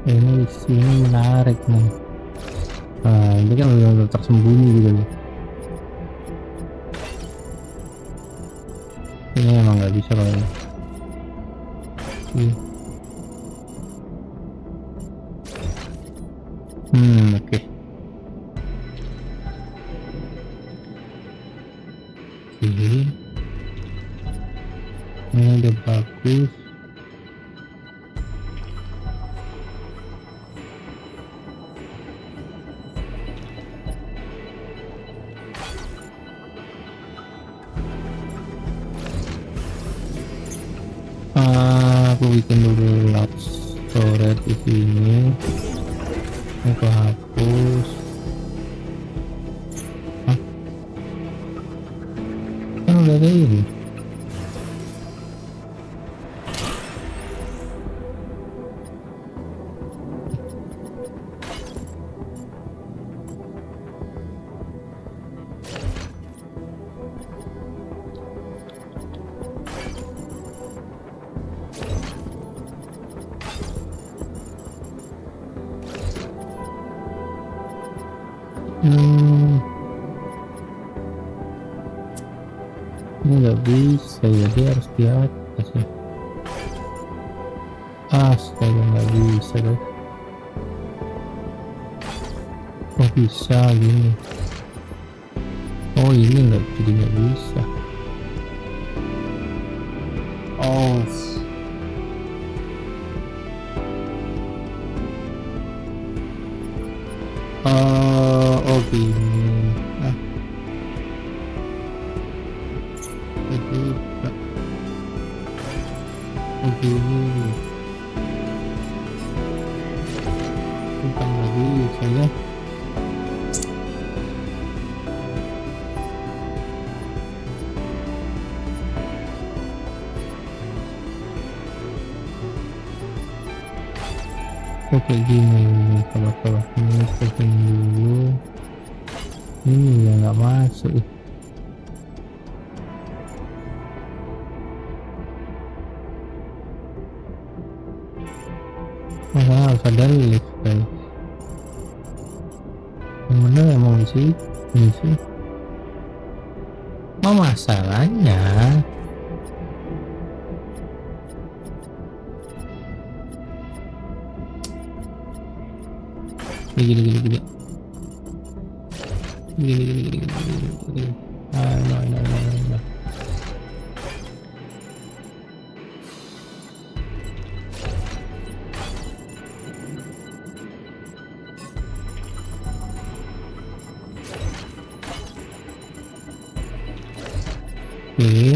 Ini sini menarik nih. Ini kan udah tersembunyi gitu loh. Ini emang nggak bisa kalau ini. Oke. Ini udah bagus. Aku bikin dulu large storage di sini. Aku hapus. Kan udah ada ini. Ini nggak bisa ya, dia harus di atas ya. Astaga, nggak bisa guys. Oh bisa gini. Oh ini nggak, jadi nggak bisa. Oh gini. Jadi gini. Tentang lagi saya. Kayak gini kalau ini setting dulu ini ya nggak masuk harus ada lift guys yang bener emang sih ini sih masalahnya gini. No. Oke.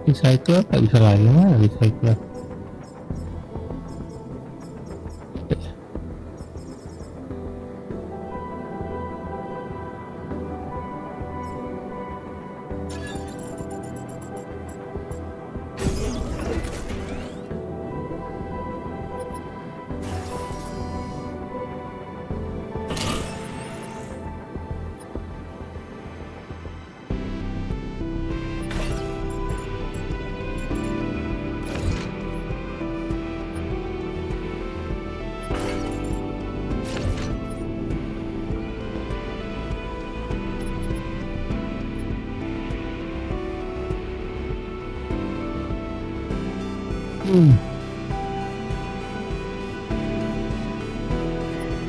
Recycle tak bisa lagi mana recycle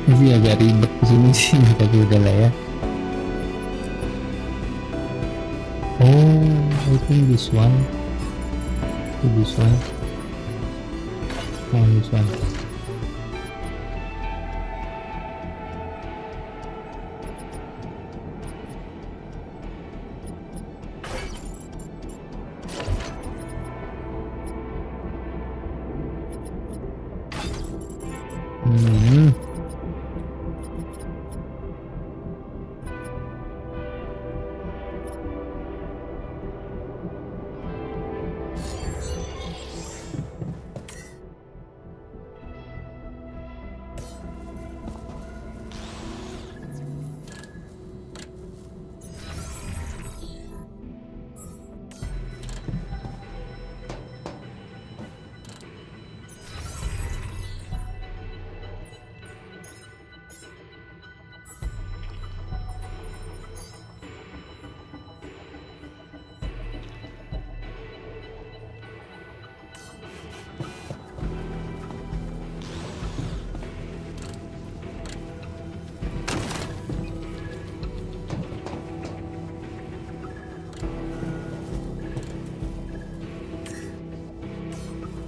Masih agak ribet di sini sih, tapi udah lah ya. Oh, I think this one. This one. Oh, this one.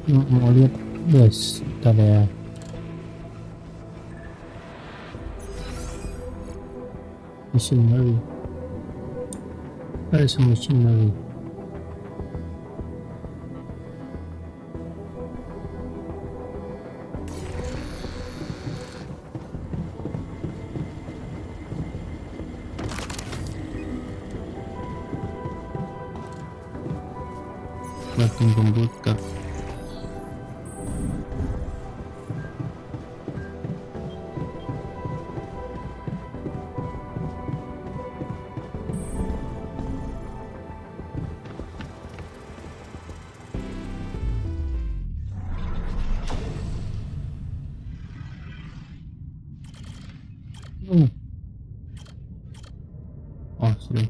Mau lihat guys, kita ada machinery, ada semua machinery. Buatin komputer. Oh, sudah.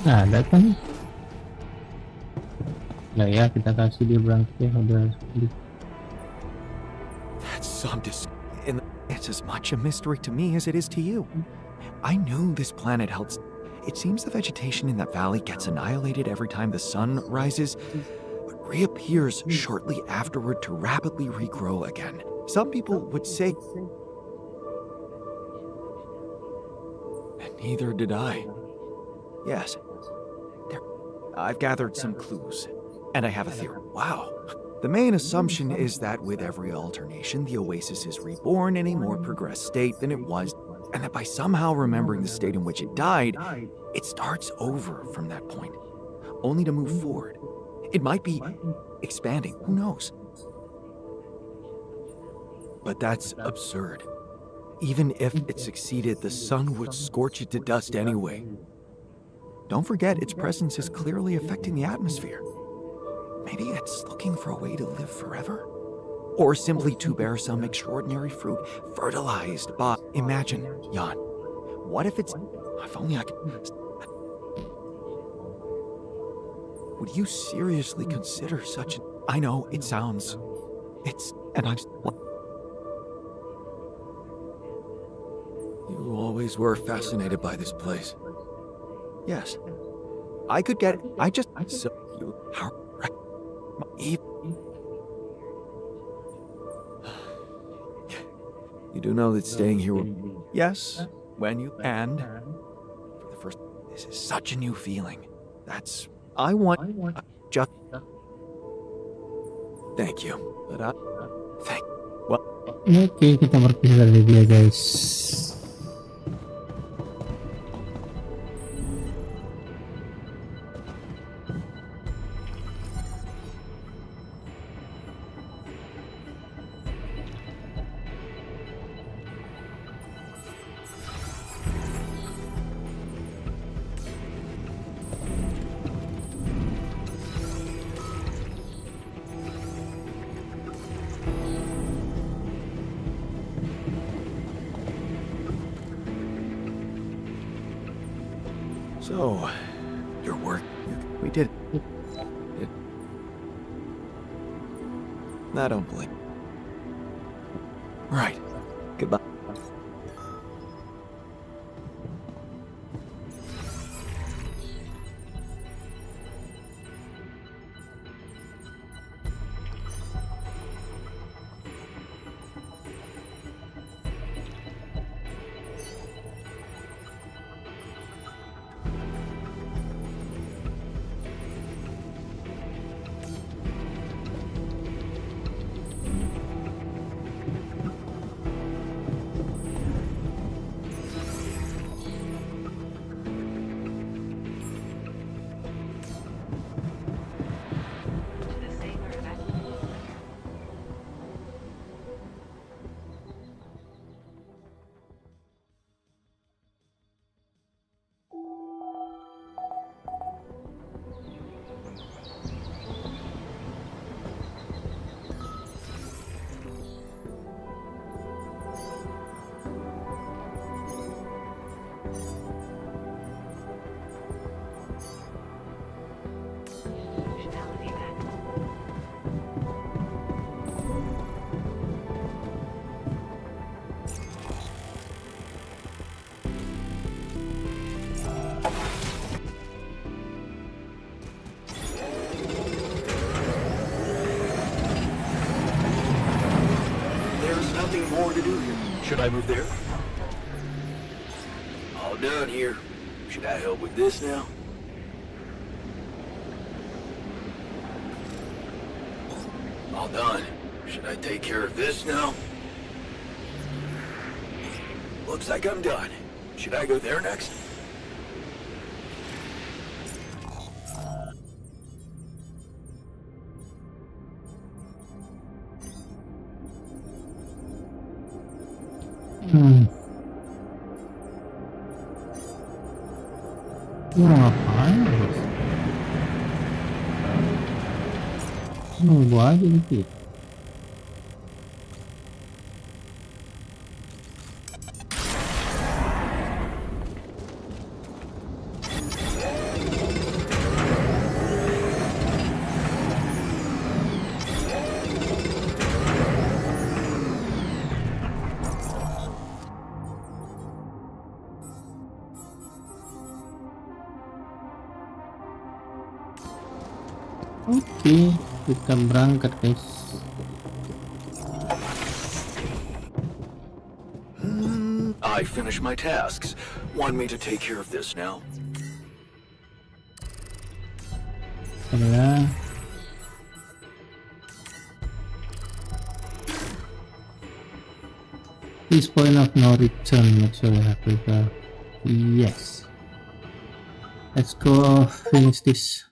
Nah, ada kan? Nah ya, kita kasih dia berangkat udah sekali. That's some and it's as much a mystery to me as it is to you. I knew this planet held. It seems the vegetation in that valley gets annihilated every time the sun rises, but reappears shortly afterward to rapidly regrow again. Some people would say, and neither did I. Yes. I've gathered some clues, and I have a theory. Wow. The main assumption is that with every alternation, the oasis is reborn in a more progressed state than it was, and that by somehow remembering the state in which it died, it starts over from that point, only to move forward. It might be expanding, who knows? But that's absurd. Even if it succeeded, the sun would scorch it to dust anyway. Don't forget, its presence is clearly affecting the atmosphere. Maybe it's looking for a way to live forever? Or simply to bear some extraordinary fruit, fertilized by... Imagine, Jan, what if it's... If only I could... Would you seriously consider such... I know, it sounds... It's... And I'm... You always were fascinated by this place. Yes. I could get... I just... So you... How... You do know that staying here will... Yes. When you... And... For the first... This is such a new feeling. That's... I want... Just... Thank you. But I... Thank... Well... Oke, kita berpisah dari dia, guys. So, your work, we did it. I don't believe. Right. Goodbye. More to do here. Should I move there? All done here. Should I help with this now? All done. Should I take care of this now? Looks like I'm done. Should I go there next? Lu ngapain terus? Nunggu aja dikit. Oke, kita berangkat guys. I finished my tasks. Want me to take care of this now? Ya. This point of no return actually Africa. Yes. Let's go finish this.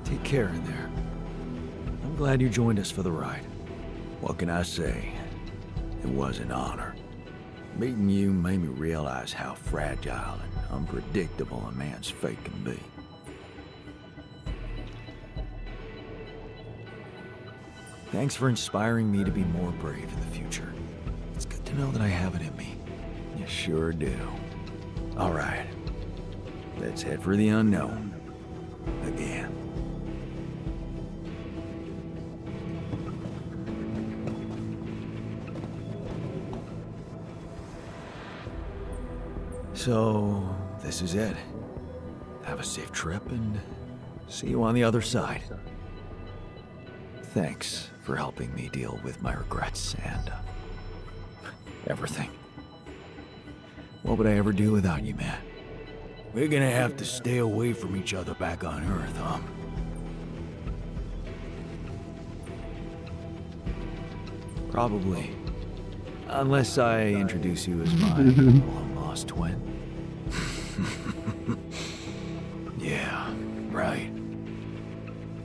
Take care in there. I'm glad you joined us for the ride. What can I say? It was an honor. Meeting you made me realize how fragile and unpredictable a man's fate can be. Thanks for inspiring me to be more brave in the future. It's good to know that I have it in me. You sure do. All right. Let's head for the unknown. Again. So, this is it. Have a safe trip and see you on the other side. Thanks for helping me deal with my regrets and everything. What would I ever do without you, man? We're gonna have to stay away from each other back on Earth, huh? Probably. Unless I introduce you as my long-lost twin. Yeah, right.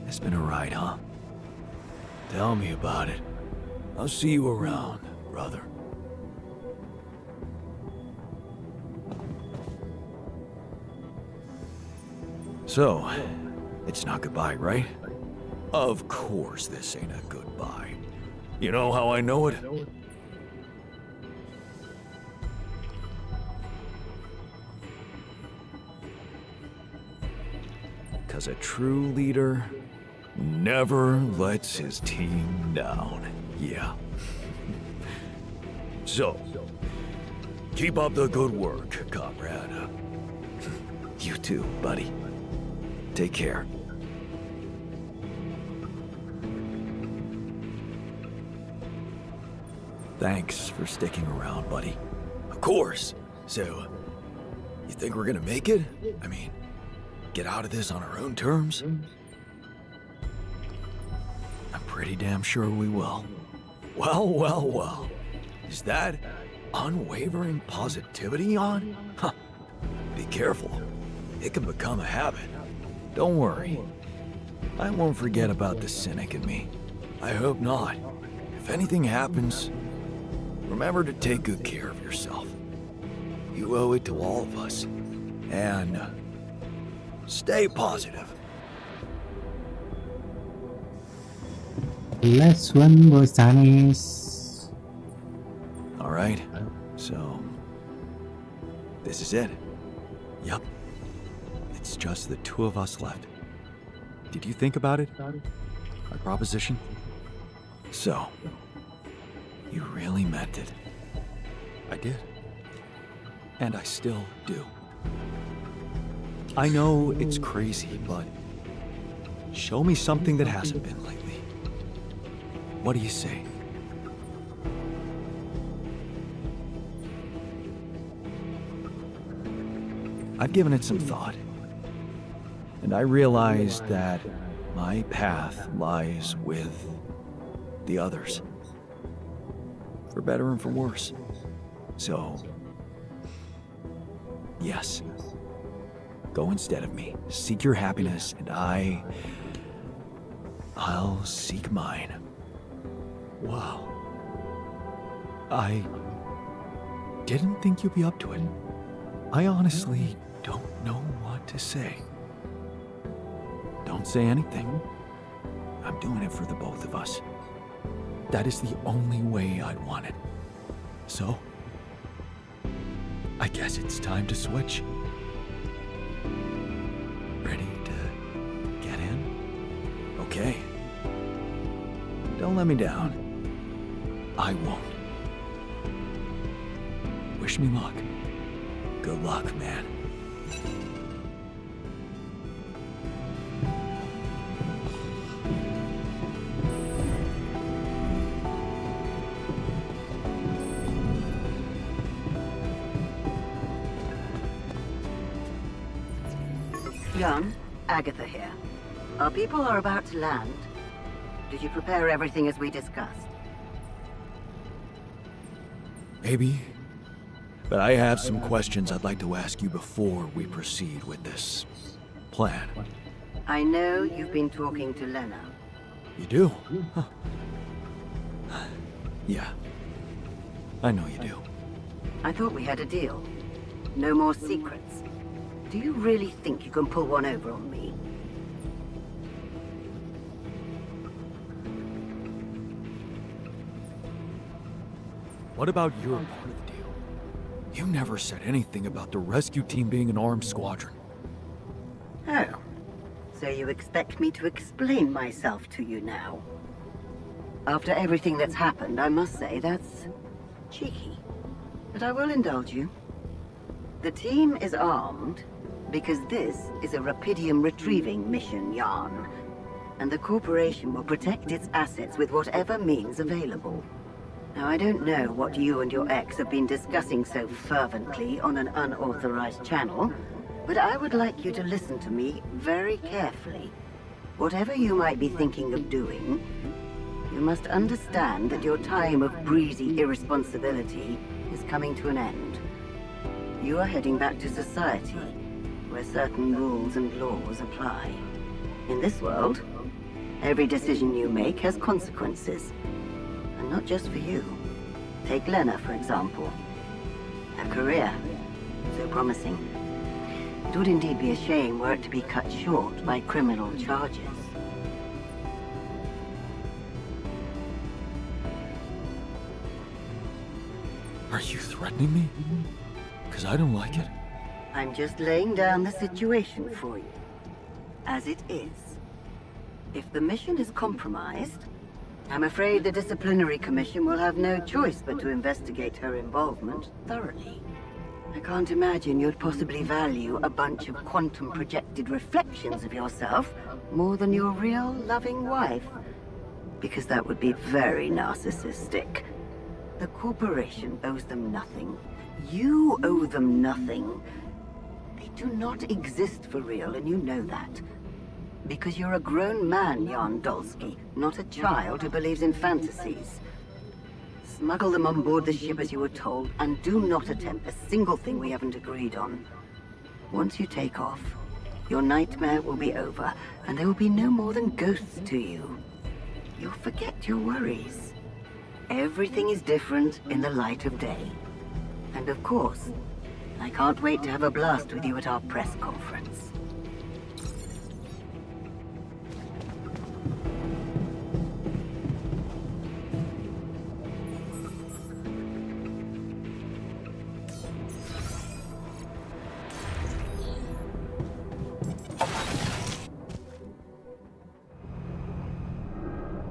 It's been a ride, huh? Tell me about it. I'll see you around, brother. So, it's not goodbye, right? Of course this ain't a goodbye. You know how I know it? 'Cause a true leader never lets his team down. Yeah. So, keep up the good work, comrade. You too, buddy. Take care. Thanks for sticking around, buddy. Of course. So, you think we're gonna make it? I mean, get out of this on our own terms? I'm pretty damn sure we will. Well, well, well. Is that unwavering positivity on? Huh. Be careful. It can become a habit. Don't worry. I won't forget about the cynic in me. I hope not. If anything happens, remember to take good care of yourself. You owe it to all of us. And stay positive. Last one was Chinese. All right. So, this is it. Yup. It's just the two of us left. Did you think about it? My proposition? So, you really meant it. I did. And I still do. I know it's crazy, but show me something that hasn't been lately. What do you say? I've given it some thought, and I realized that my path lies with the others, for better and for worse. So, yes, go instead of me. Seek your happiness, and I'll seek mine. Wow. I didn't think you'd be up to it. I honestly don't know what to say. Don't say anything. I'm doing it for the both of us. That is the only way I'd want it. So, I guess it's time to switch. Ready to get in? Okay. Don't let me down. I won't. Wish me luck. Good luck, man. Jan, Agatha here. Our people are about to land. Did you prepare everything as we discussed? Maybe. But I have some questions I'd like to ask you before we proceed with this plan. I know you've been talking to Lena. You do? Huh. Yeah. I know you do. I thought we had a deal. No more secrets. Do you really think you can pull one over on me? What about your part of the deal? You never said anything about the rescue team being an armed squadron. Oh. So you expect me to explain myself to you now? After everything that's happened, I must say that's cheeky. But I will indulge you. The team is armed because this is a Rapidium retrieving mission, Jan. And the corporation will protect its assets with whatever means available. Now, I don't know what you and your ex have been discussing so fervently on an unauthorized channel, but I would like you to listen to me very carefully. Whatever you might be thinking of doing, you must understand that your time of breezy irresponsibility is coming to an end. You are heading back to society, where certain rules and laws apply. In this world, every decision you make has consequences. And not just for you. Take Lena, for example. Her career, so promising. It would indeed be a shame were it to be cut short by criminal charges. Are you threatening me? Because I don't like it. I'm just laying down the situation for you. As it is. If the mission is compromised, I'm afraid the Disciplinary Commission will have no choice but to investigate her involvement thoroughly. I can't imagine you'd possibly value a bunch of quantum-projected reflections of yourself more than your real loving wife, because that would be very narcissistic. The corporation owes them nothing. You owe them nothing. They do not exist for real, and you know that. Because you're a grown man, Jan Dolski, not a child who believes in fantasies. Smuggle them on board the ship as you were told, and do not attempt a single thing we haven't agreed on. Once you take off, your nightmare will be over, and there will be no more than ghosts to you. You'll forget your worries. Everything is different in the light of day. And of course, I can't wait to have a blast with you at our press conference.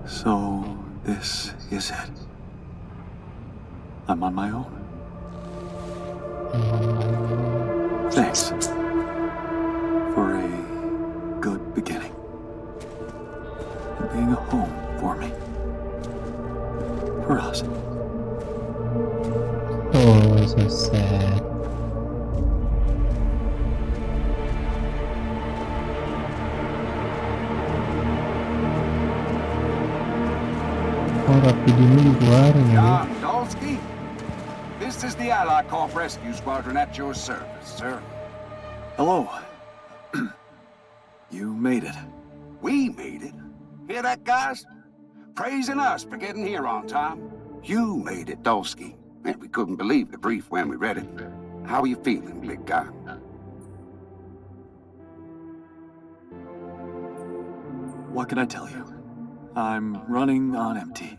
So, this is it. I'm on my own. Thanks for a good beginning. And being a home for me. For us. Oh, so sad. Oh, rapi dulu di luar ya. Jan Dolski, this is the Allied Corp Rescue Squadron at your service, sir. Hello. You made it. We made it. Hear that, guys? Praising us for getting here on time. You made it, Dolski. And we couldn't believe the brief when we read it. How are you feeling, big guy? What can I tell you? I'm running on empty.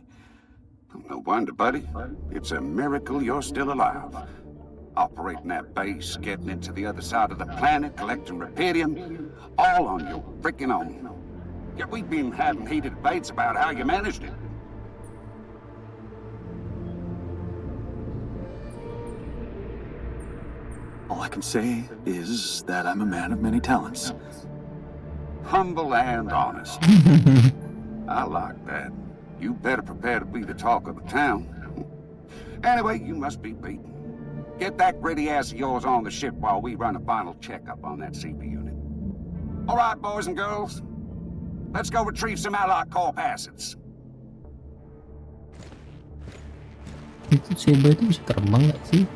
No wonder, buddy. It's a miracle you're still alive. Operating that base, getting it to the other side of the planet, collecting Repedium, all on your freaking own. Yet we've been having heated debates about how you managed it. All I can say is that I'm a man of many talents. Humble and honest. I like that. You better prepare to be the talk of the town. Anyway, you must be beaten. Get that gritty ass of yours on the ship while we run a final checkup on that CB unit. All right, boys and girls. Let's go retrieve some Allied Corp assets. Itu CB itu bisa terbang nggak sih?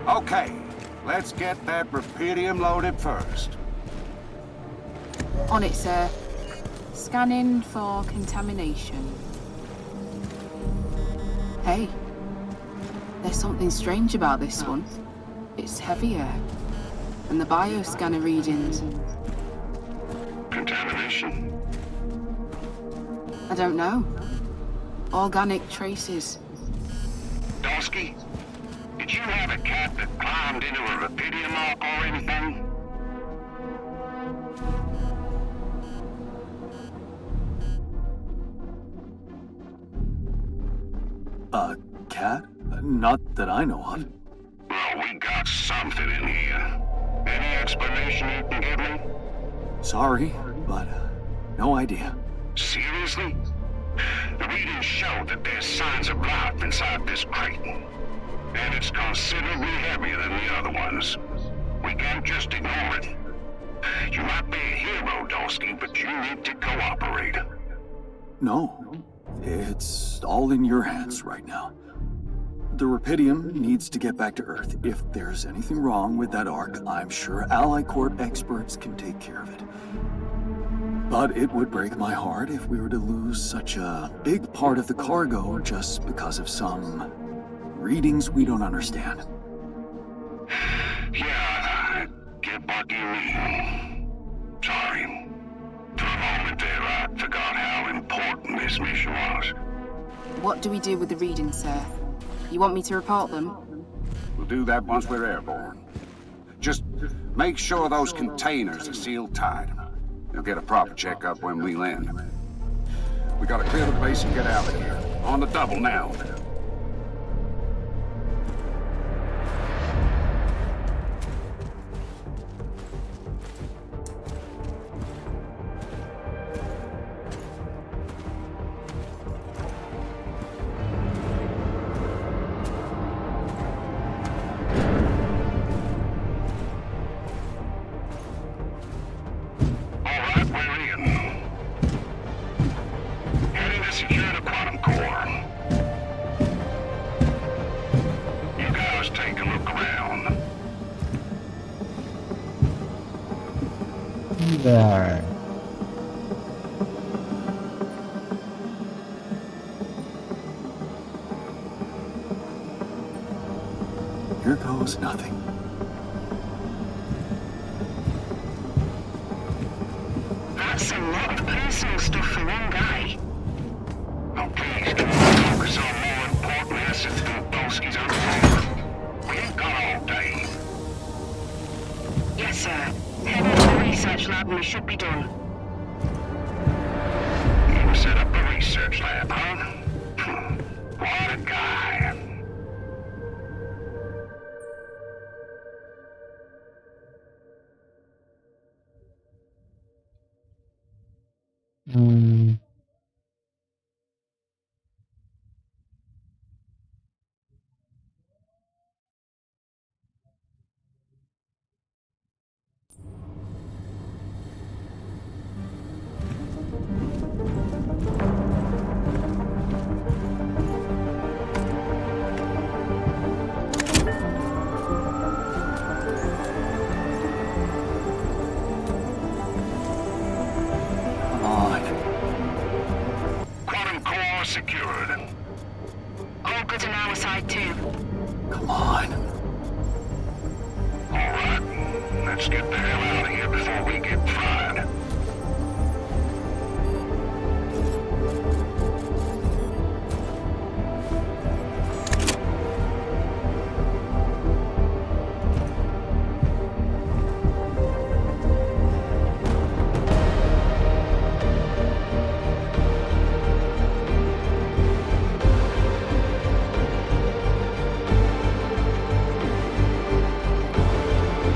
Okay, let's get that Repedium loaded first. On it, sir. Scanning for contamination. Hey, there's something strange about this one. It's heavier. And the bioscanner readings. Contamination? I don't know. Organic traces. Dolski, did you have a cat that climbed into a Repedium arc or anything? A cat? Not that I know of. Well, we got something in here. Any explanation you can give me? Sorry, but no idea. Seriously? The readings show that there's signs of life inside this crate. And it's considerably heavier than the other ones. We can't just ignore it. You might be a hero, Dolski, but you need to cooperate. No. It's all in your hands right now. The Repedium needs to get back to Earth. If there's anything wrong with that arc, I'm sure Allied Corp experts can take care of it. But it would break my heart if we were to lose such a big part of the cargo just because of some readings we don't understand. Yeah, I get what you mean. Sorry. For a moment there, I forgot how important this mission was. What do we do with the readings, sir? You want me to report them? We'll do that once we're airborne. Just make sure those containers are sealed tight. You'll get a proper checkup when we land. We gotta clear the base and get out of here. On the double now. There. Here goes nothing. That's a lot of personal stuff for one guy. Oh, please, can we focus on more important assets than Dolski's own? We ain't got all day. Yes, sir. Head to the research lab and we should be done. You set up a research lab, huh? Hmm. Come on. Quantum core secured. All good on our side too. Come on. All right, let's get the hell out of here before we get fried.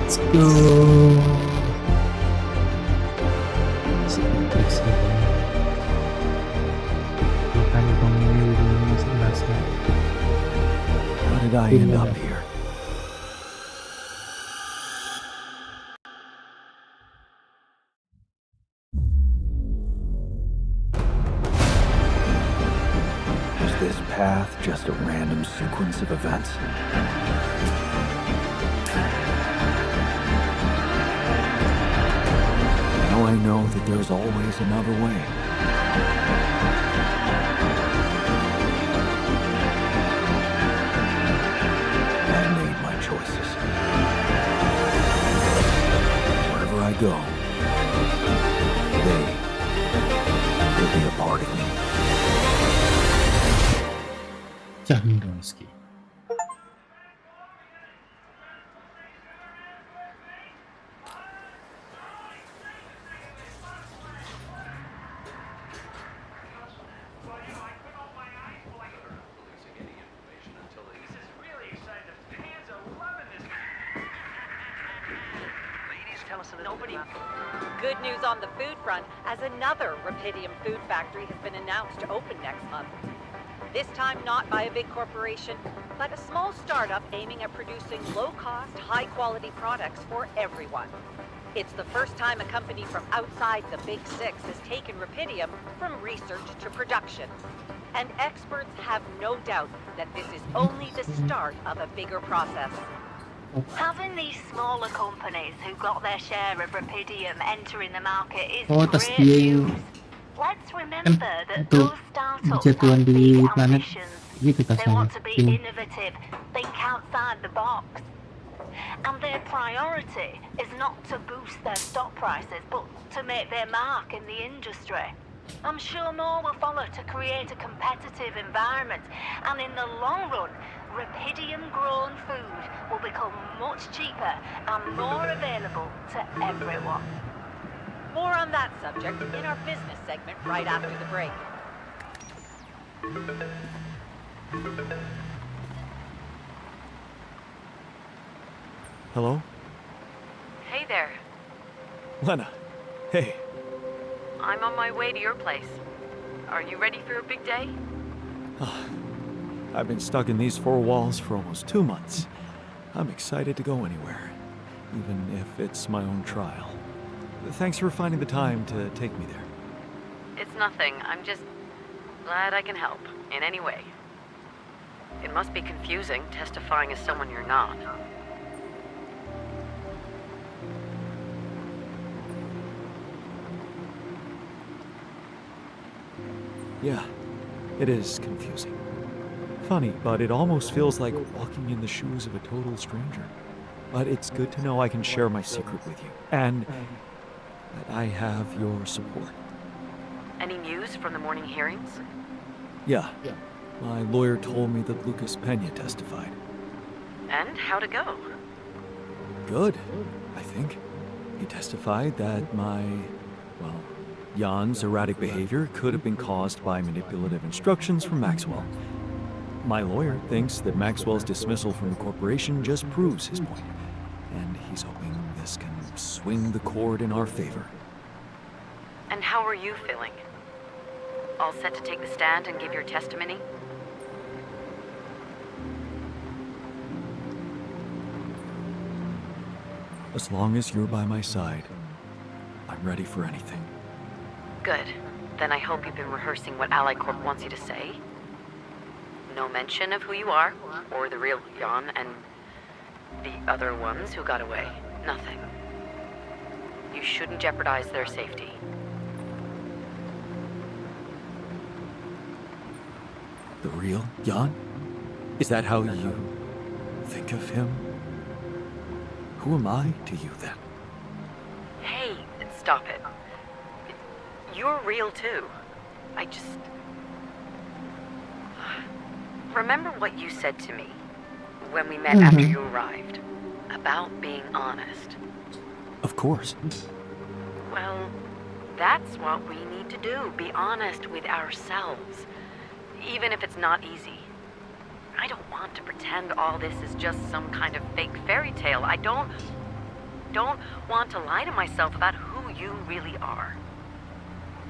Let's go. How did I end up here? Was this path just a random sequence of events? Now I know that there's always another way. I've made my choices. Wherever I go, they will be a part of me. Jan Dolski. Good news on the food front, as another Rapidium food factory has been announced to open next month. This time not by a big corporation, but a small startup aiming at producing low-cost, high-quality products for everyone. It's the first time a company from outside the Big Six has taken Rapidium from research to production. And experts have no doubt that this is only the start of a bigger process. Having these smaller companies who got their share of Rapidium entering the market is Tas great dia news. Let's remember that untuk those startups jatuhan have di big planet ambitions. gitu They kasarnya. want to be innovative, think outside the box. And their priority is not to boost their stock prices, but to make their mark in the industry. I'm sure more will follow to create a competitive environment, and in the long run, Rapidium-grown food will become much cheaper and more available to everyone. More on that subject in our business segment right after the break. Hello? Hey there. Lena. Hey. I'm on my way to your place. Are you ready for a big day? I've been stuck in these four walls for almost 2 months. I'm excited to go anywhere, even if it's my own trial. Thanks for finding the time to take me there. It's nothing. I'm just glad I can help in any way. It must be confusing testifying as someone you're not. Yeah, it is confusing. Funny, but it almost feels like walking in the shoes of a total stranger. But it's good to know I can share my secret with you, and that I have your support. Any news from the morning hearings? Yeah. My lawyer told me that Lucas Pena testified. And how'd it go? Good, I think. He testified that Jan's erratic behavior could have been caused by manipulative instructions from Maxwell. My lawyer thinks that Maxwell's dismissal from the corporation just proves his point, and he's hoping this can swing the cord in our favor. And how are you feeling? All set to take the stand and give your testimony? As long as you're by my side, I'm ready for anything. Good. Then I hope you've been rehearsing what Ally Corp wants you to say. No mention of who you are, or the real Jan, and the other ones who got away. Nothing. You shouldn't jeopardize their safety. The real Jan? Is that how you think of him? Who am I to you then? Hey, stop it. You're real too. I just... Remember what you said to me when we met after you arrived? About being honest. Of course. Well, that's what we need to do. Be honest with ourselves. Even if it's not easy. I don't want to pretend all this is just some kind of fake fairy tale. I don't want to lie to myself about who you really are.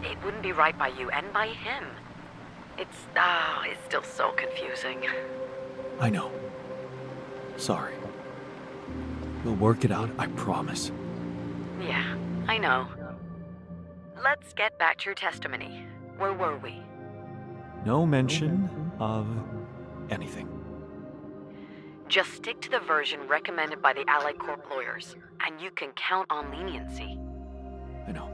It wouldn't be right by you and by him. It's still so confusing. I know. Sorry. We'll work it out, I promise. Yeah, I know. Let's get back to your testimony. Where were we? No mention of anything. Just stick to the version recommended by the Allied Corp lawyers, and you can count on leniency. I know.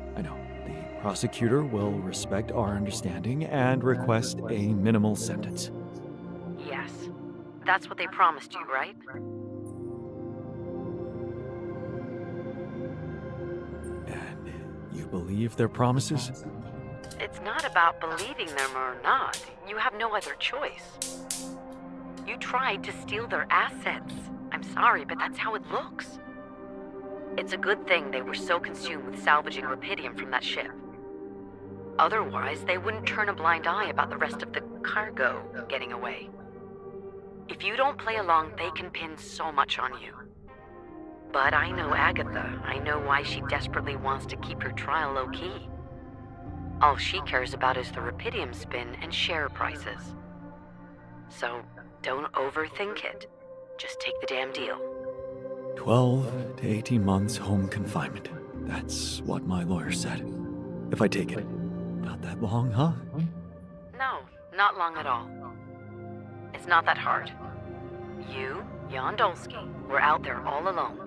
The prosecutor will respect our understanding and request a minimal sentence. Yes. That's what they promised you, right? And you believe their promises? It's not about believing them or not. You have no other choice. You tried to steal their assets. I'm sorry, but that's how it looks. It's a good thing they were so consumed with salvaging Rapidium from that ship. Otherwise, they wouldn't turn a blind eye about the rest of the cargo getting away. If you don't play along, they can pin so much on you. But I know Agatha. I know why she desperately wants to keep her trial low-key. All she cares about is the Rapidium spin and share prices. So, don't overthink it. Just take the damn deal. 12 to 18 months home confinement. That's what my lawyer said. If I take it. Not that long, huh? No, not long at all. It's not that hard. You, Jan Dolski, were out there all alone,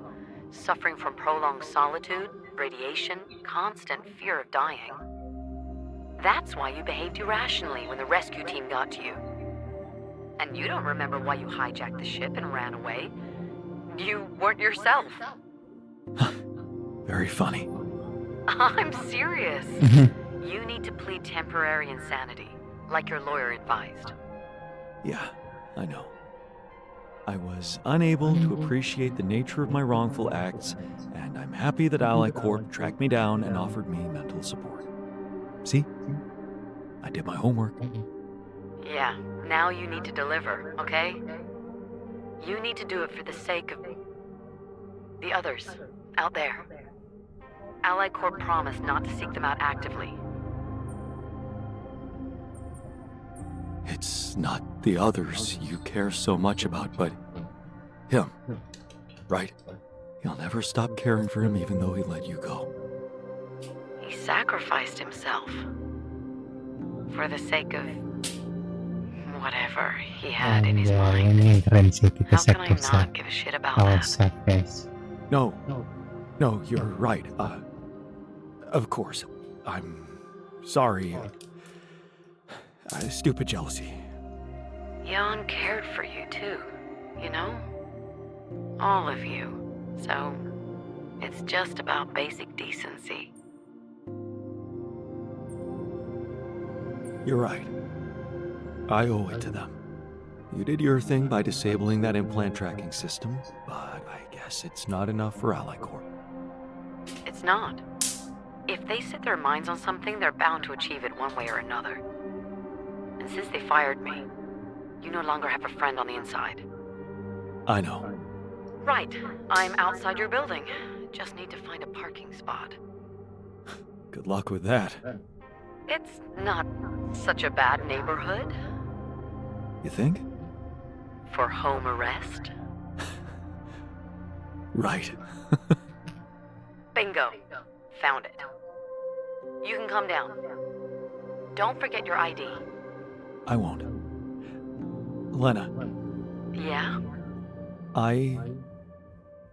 suffering from prolonged solitude, radiation, constant fear of dying. That's why you behaved irrationally when the rescue team got to you. And you don't remember why you hijacked the ship and ran away. You weren't yourself. Very funny. I'm serious. You need to plead temporary insanity, like your lawyer advised. Yeah, I know. I was unable to appreciate the nature of my wrongful acts, and I'm happy that Ally Corp tracked me down and offered me mental support. See? I did my homework. Yeah, now you need to deliver, okay? You need to do it for the sake of the others out there. Ally Corp promised not to seek them out actively. It's not the others you care so much about, but him, right? You'll never stop caring for him even though he let you go. He sacrificed himself for the sake of whatever he had in his mind. Ini keren sih, kita How can I sacrifice not give a shit about that? ourselves, guys. No, you're right. Of course, I'm sorry. Stupid jealousy. Jan cared for you too, you know? All of you. So, it's just about basic decency. You're right. I owe it to them. You did your thing by disabling that implant tracking system, but I guess it's not enough for Ally Corp. It's not. If they set their minds on something, they're bound to achieve it one way or another. And since they fired me, you no longer have a friend on the inside. I know. Right. I'm outside your building. Just need to find a parking spot. Good luck with that. It's not such a bad neighborhood You think? for home arrest. Right. Bingo. Found it. You can come down. Don't forget your ID. I won't. Lena, Yeah? I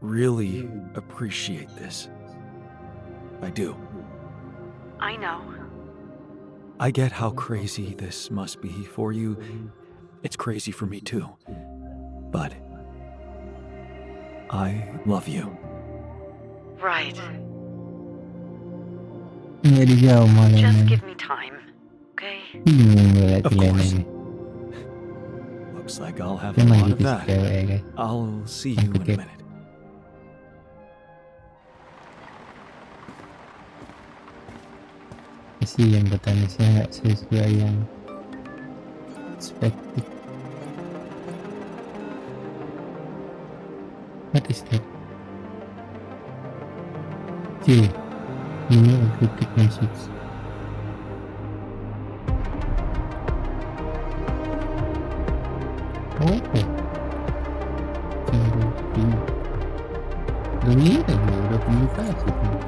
really appreciate this. I do. I know. I get how crazy this must be for you. It's crazy for me too. But I love you. Right. Nggak dijawab malah. Just give me time, okay? Bingung gue liat Of Glenn course. ini. Looks like I'll have Dia a mah lot of gitu that. cewek ya guys. I'll see you in a Complicated. minute. Kasihan botanisnya nggak sesuai yang expected. What is that? Gee, ini encrypted message. Oh, Jan Dolski. Udah komunikasi tuh.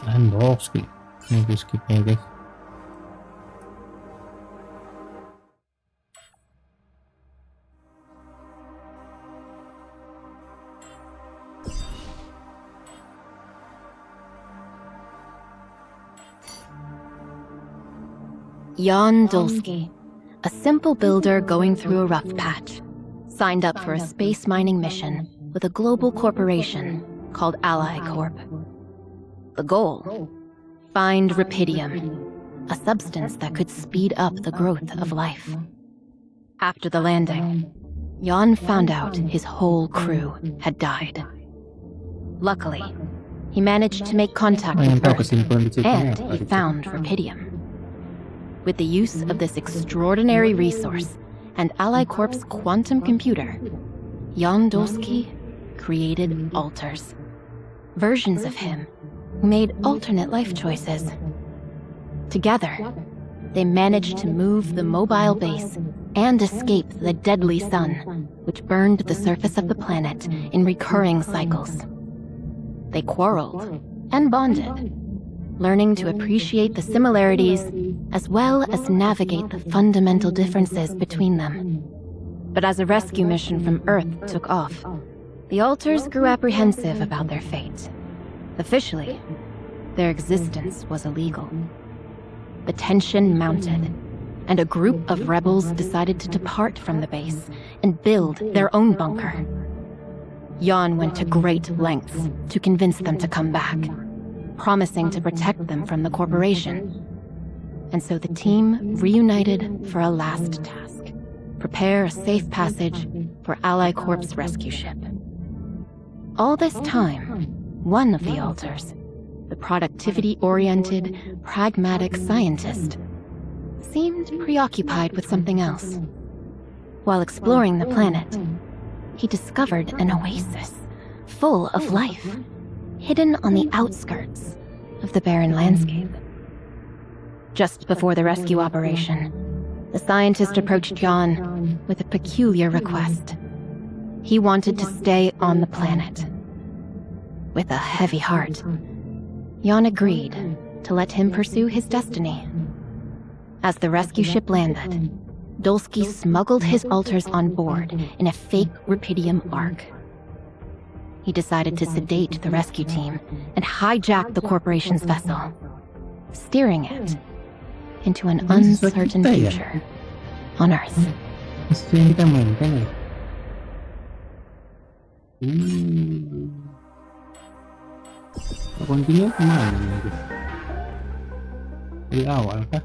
Jan Dolski. Ini gue skip ya guys. Jan Dolski, a simple builder going through a rough patch, signed up for a space mining mission with a global corporation called Ally Corp. The goal? Find Rapidium, a substance that could speed up the growth of life. After the landing, Jan found out his whole crew had died. Luckily, he managed to make contact with Earth, and he found Rapidium. With the use of this extraordinary resource and Ally Corp's quantum computer, Jan Dolski created alters. Versions of him who made alternate life choices. Together, they managed to move the mobile base and escape the deadly sun, which burned the surface of the planet in recurring cycles. They quarreled and bonded, learning to appreciate the similarities as well as navigate the fundamental differences between them. But as a rescue mission from Earth took off, the alters grew apprehensive about their fate. Officially, their existence was illegal. The tension mounted, and a group of rebels decided to depart from the base and build their own bunker. Jan went to great lengths to convince them to come back, promising to protect them from the corporation. And so the team reunited for a last task: prepare a safe passage for Ally Corp's rescue ship. All this time, one of the alters, the productivity-oriented, pragmatic scientist, seemed preoccupied with something else. While exploring the planet, he discovered an oasis full of life, hidden on the outskirts of the barren landscape. Just before the rescue operation, the scientist approached Jan with a peculiar request. He wanted to stay on the planet. With a heavy heart, Jan agreed to let him pursue his destiny. As the rescue ship landed, Dolski smuggled his alters on board in a fake Rapidium ark. He decided to sedate the rescue team and hijack the corporation's vessel, steering it into an uncertain future on Earth. Itu yang kita mainkan ya. Continue kemana lagi? Dari awal kah?